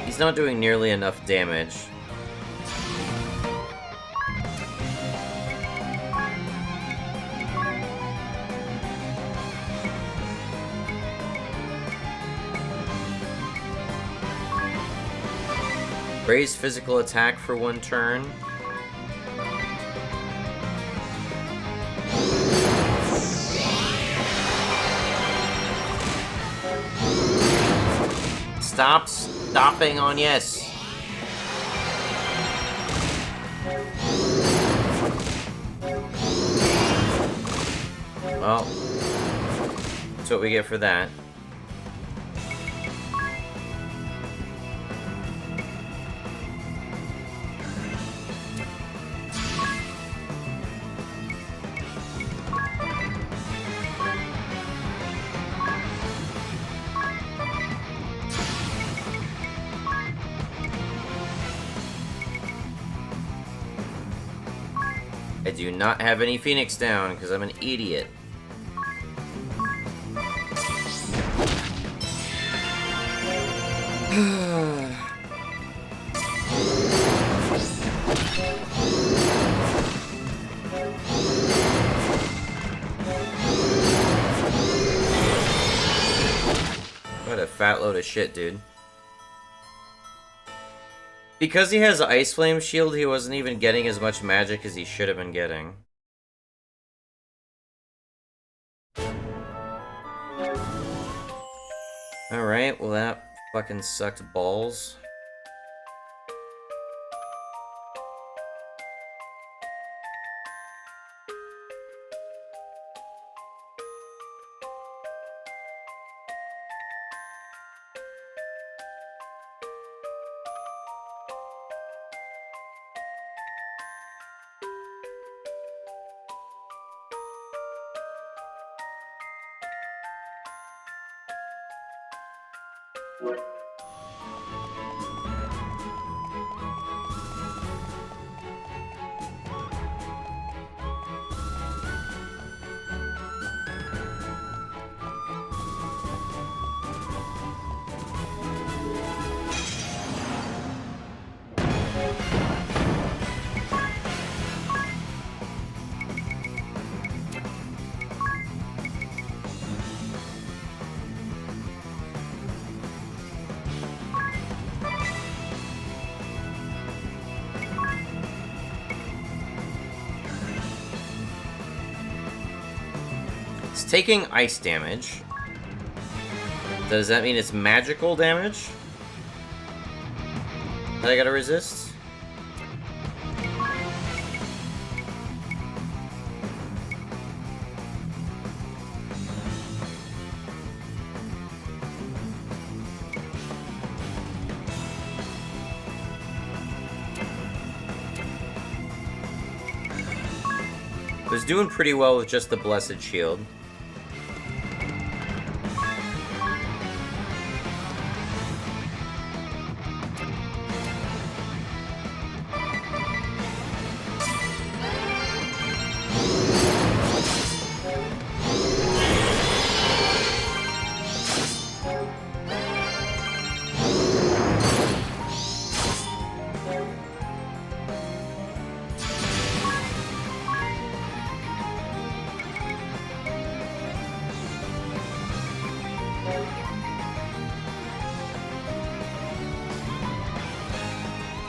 He's not doing nearly enough damage. Raise physical attack for 1 turn. Stop stopping on yes. Well, that's what we get for that. I do not have any Phoenix down because I'm an idiot. fat load of shit, dude. Because he has Ice Flame Shield, he wasn't even getting as much magic as he should have been getting. Alright, well that fucking sucked balls. It's taking ice damage. Does that mean it's magical damage that I gotta resist? I was doing pretty well with just the Blessed Shield.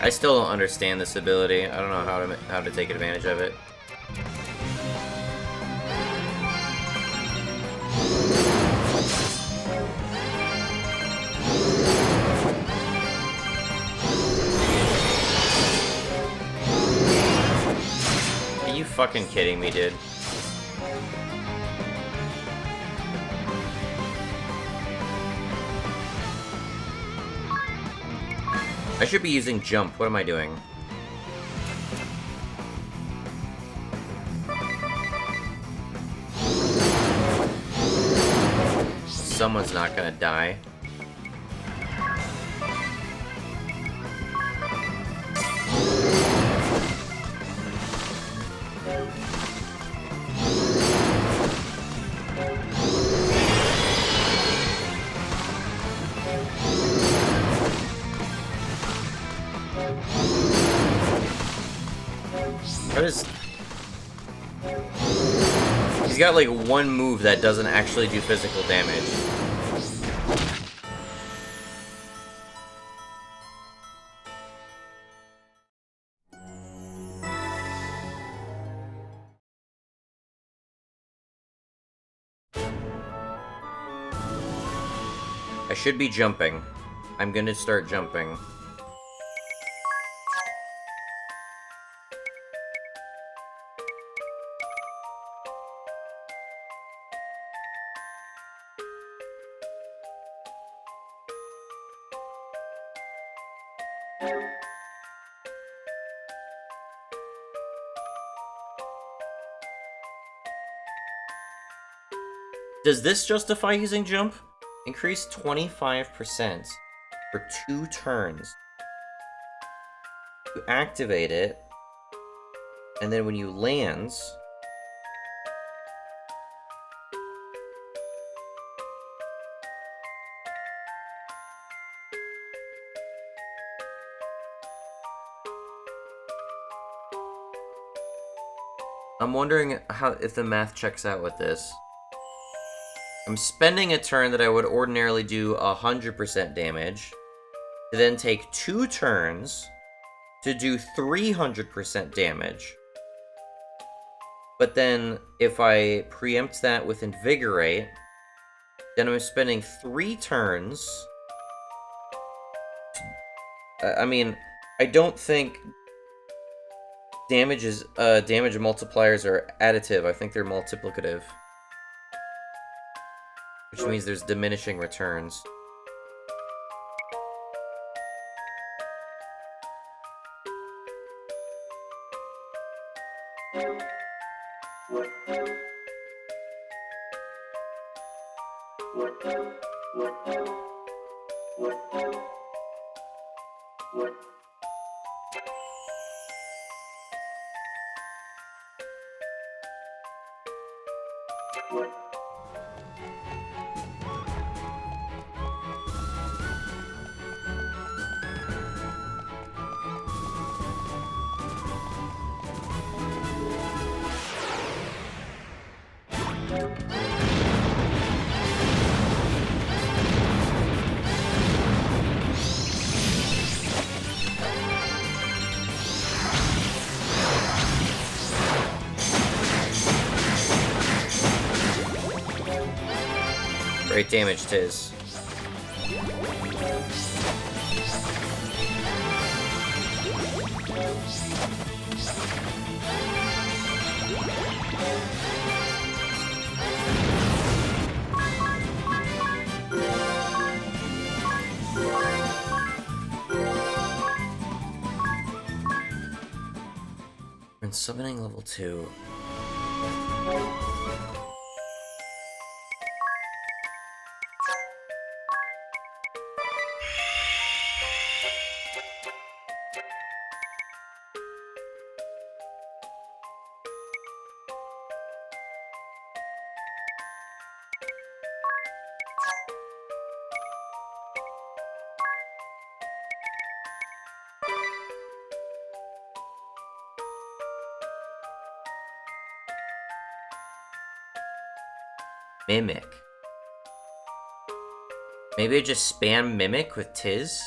I still don't understand this ability. I don't know how to take advantage of it. Are you fucking kidding me, dude? I should be using jump. What am I doing? Someone's not gonna die. What is... He's got like one move that doesn't actually do physical damage. I should be jumping. I'm gonna start jumping. Does this justify using jump? Increase 25% for 2 turns. You activate it, and then when you land, I'm wondering how if the math checks out with this. I'm spending a turn that I would ordinarily do 100% damage, to then take 2 turns to do 300% damage. But then, if I preempt that with Invigorate, then I'm spending 3 turns. I mean, I don't think damage multipliers are additive. I think they're multiplicative. Which means there's diminishing returns. Great damage, Tiz. And summoning level 2. Mimic. Maybe I just spam Mimic with Tiz?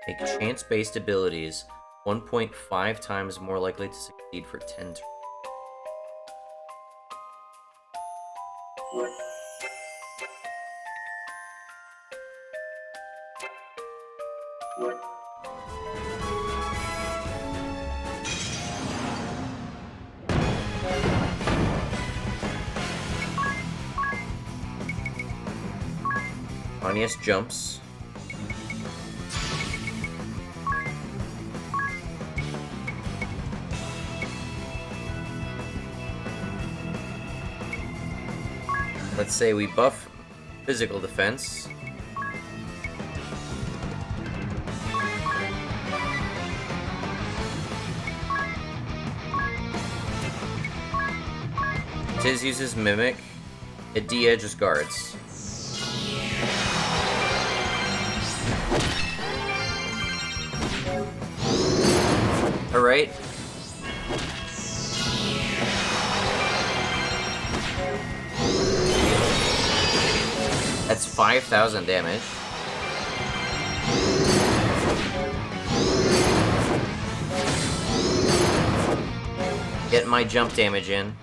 Make chance-based abilities 1.5 times more likely to succeed for 10 turns. Anius jumps. Let's say we buff physical defense. Tiz uses Mimic. It de-edges guards. Alright. That's 5,000 damage. Get my jump damage in.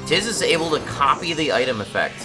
Tiz is able to copy the item effect.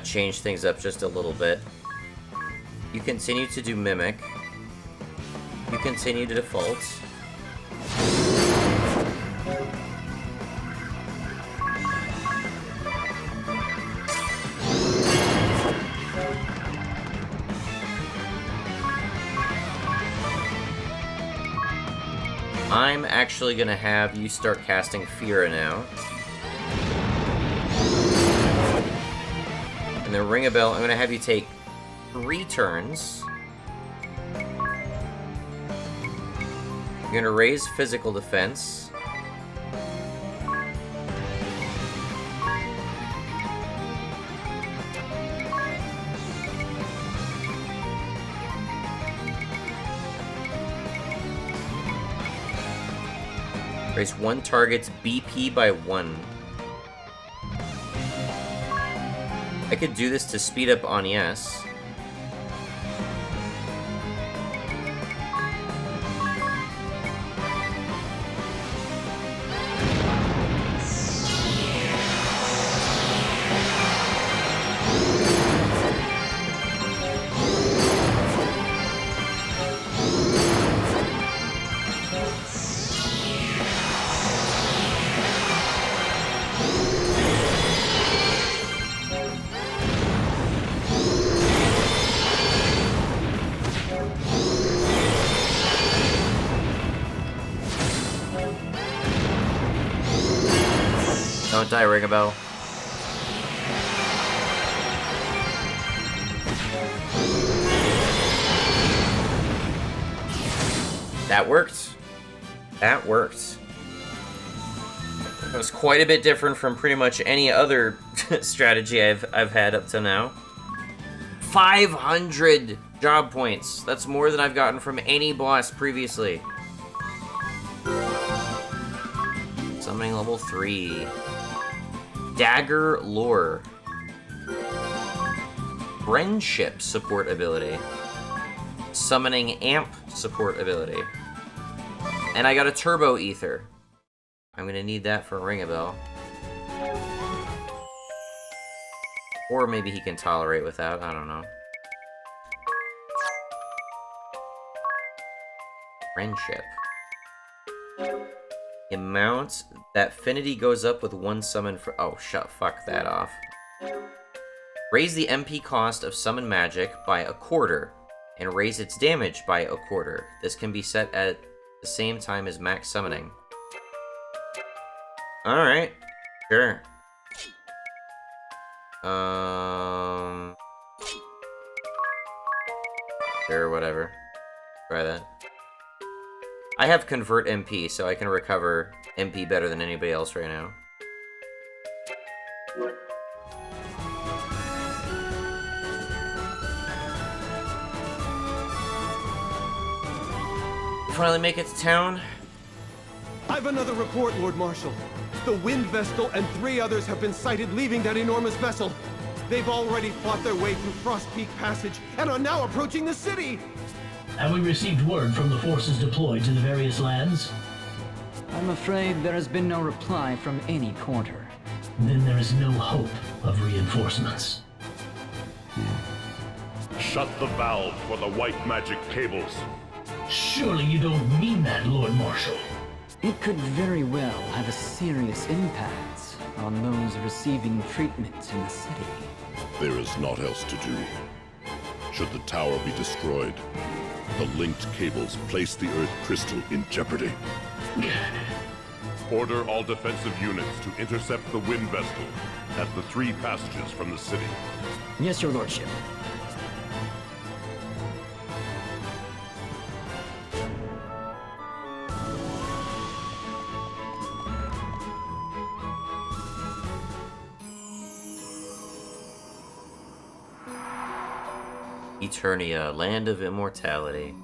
change things up just a little bit. You continue to do Mimic. You continue to default. I'm actually gonna have you start casting Fira now. And then ring a bell. I'm gonna have you take 3 turns. You're gonna raise physical defense. Raise one target's BP by 1. I could do this to speed up Agnes. Don't die, ring a bell. That worked. That worked. That was quite a bit different from pretty much any other strategy I've had up to now. 500 job points. That's more than I've gotten from any boss previously. Summoning level 3. Dagger Lore. Friendship support ability. Summoning Amp support ability. And I got a Turbo Ether. I'm gonna need that for Ring a Bell. Or maybe he can tolerate without, I don't know. Friendship. The amount that affinity goes up with one summon for— oh, fuck that off. Raise the MP cost of summon magic by 1/4, and raise its damage by 1/4. This can be set at the same time as max summoning. Alright, sure. Sure, whatever. Try that. I have Convert MP, so I can recover MP better than anybody else right now. Finally make it to town. I've another report, Lord Marshal. The Wind Vestal and 3 others have been sighted leaving that enormous vessel. They've already fought their way through Frost Peak Passage and are now approaching the city. Have we received word from the forces deployed to the various lands? I'm afraid there has been no reply from any quarter. Then there is no hope of reinforcements. Shut the valve for the white magic cables. Surely you don't mean that, Lord Marshal. It could very well have a serious impact on those receiving treatment in the city. There is naught else to do. Should the tower be destroyed, the linked cables place the Earth Crystal in jeopardy. Order all defensive units to intercept the Wind Vestal at the 3 passages from the city. Yes, your lordship. Eternia, land of immortality.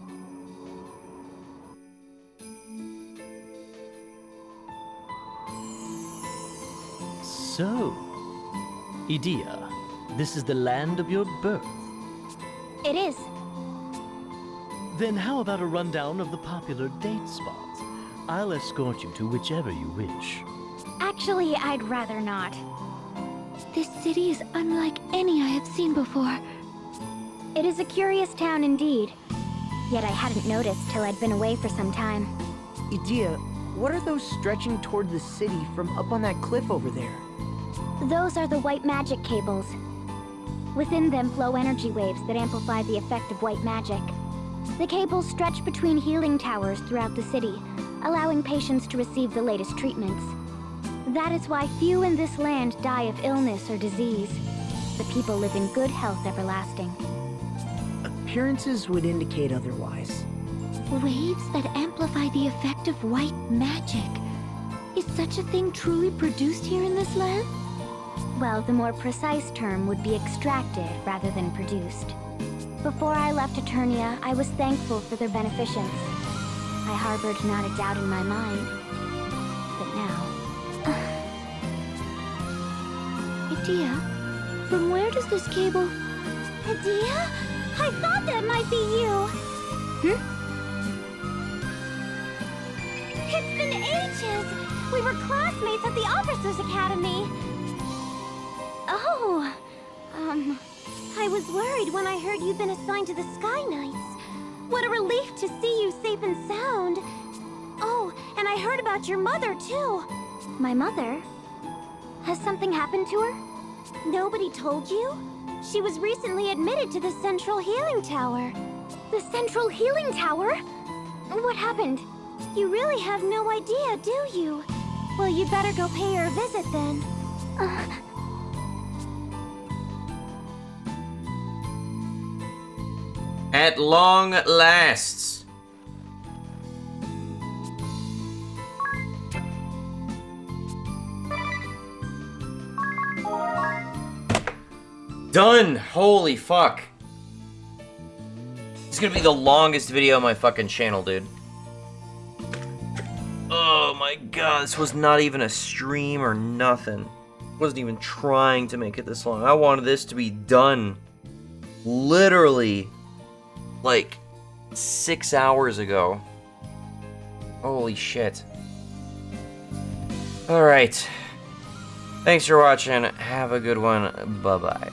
So, Edea, this is the land of your birth. It is. Then how about a rundown of the popular date spots? I'll escort you to whichever you wish. Actually, I'd rather not. This city is unlike any I have seen before. It is a curious town indeed. Yet I hadn't noticed till I'd been away for some time. Edea, what are those stretching toward the city from up on that cliff over there? Those are the white magic cables. Within them flow energy waves that amplify the effect of white magic. The cables stretch between healing towers throughout the city, allowing patients to receive the latest treatments. That is why few in this land die of illness or disease. The people live in good health everlasting. Appearances would indicate otherwise. Waves that amplify the effect of white magic. Is such a thing truly produced here in this land? Well, the more precise term would be extracted rather than produced. Before I left Eternia, I was thankful for their beneficence. I harbored not a doubt in my mind. But now... Edea, from where does this cable... Edea? I thought that might be you! It's been ages! We were classmates at the Officers' Academy! Oh, I was worried when I heard you'd been assigned to the Sky Knights. What a relief to see you safe and sound. Oh, and I heard about your mother, too. My mother? Has something happened to her? Nobody told you? She was recently admitted to the Central Healing Tower. The Central Healing Tower? What happened? You really have no idea, do you? Well, you'd better go pay her a visit then. At long lasts. Done! Holy fuck. It's gonna be the longest video on my fucking channel, dude. Oh my god, this was not even a stream or nothing. Wasn't even trying to make it this long. I wanted this to be done literally like 6 hours ago. Holy shit. Alright. Thanks for watching. Have a good one. Bye-bye.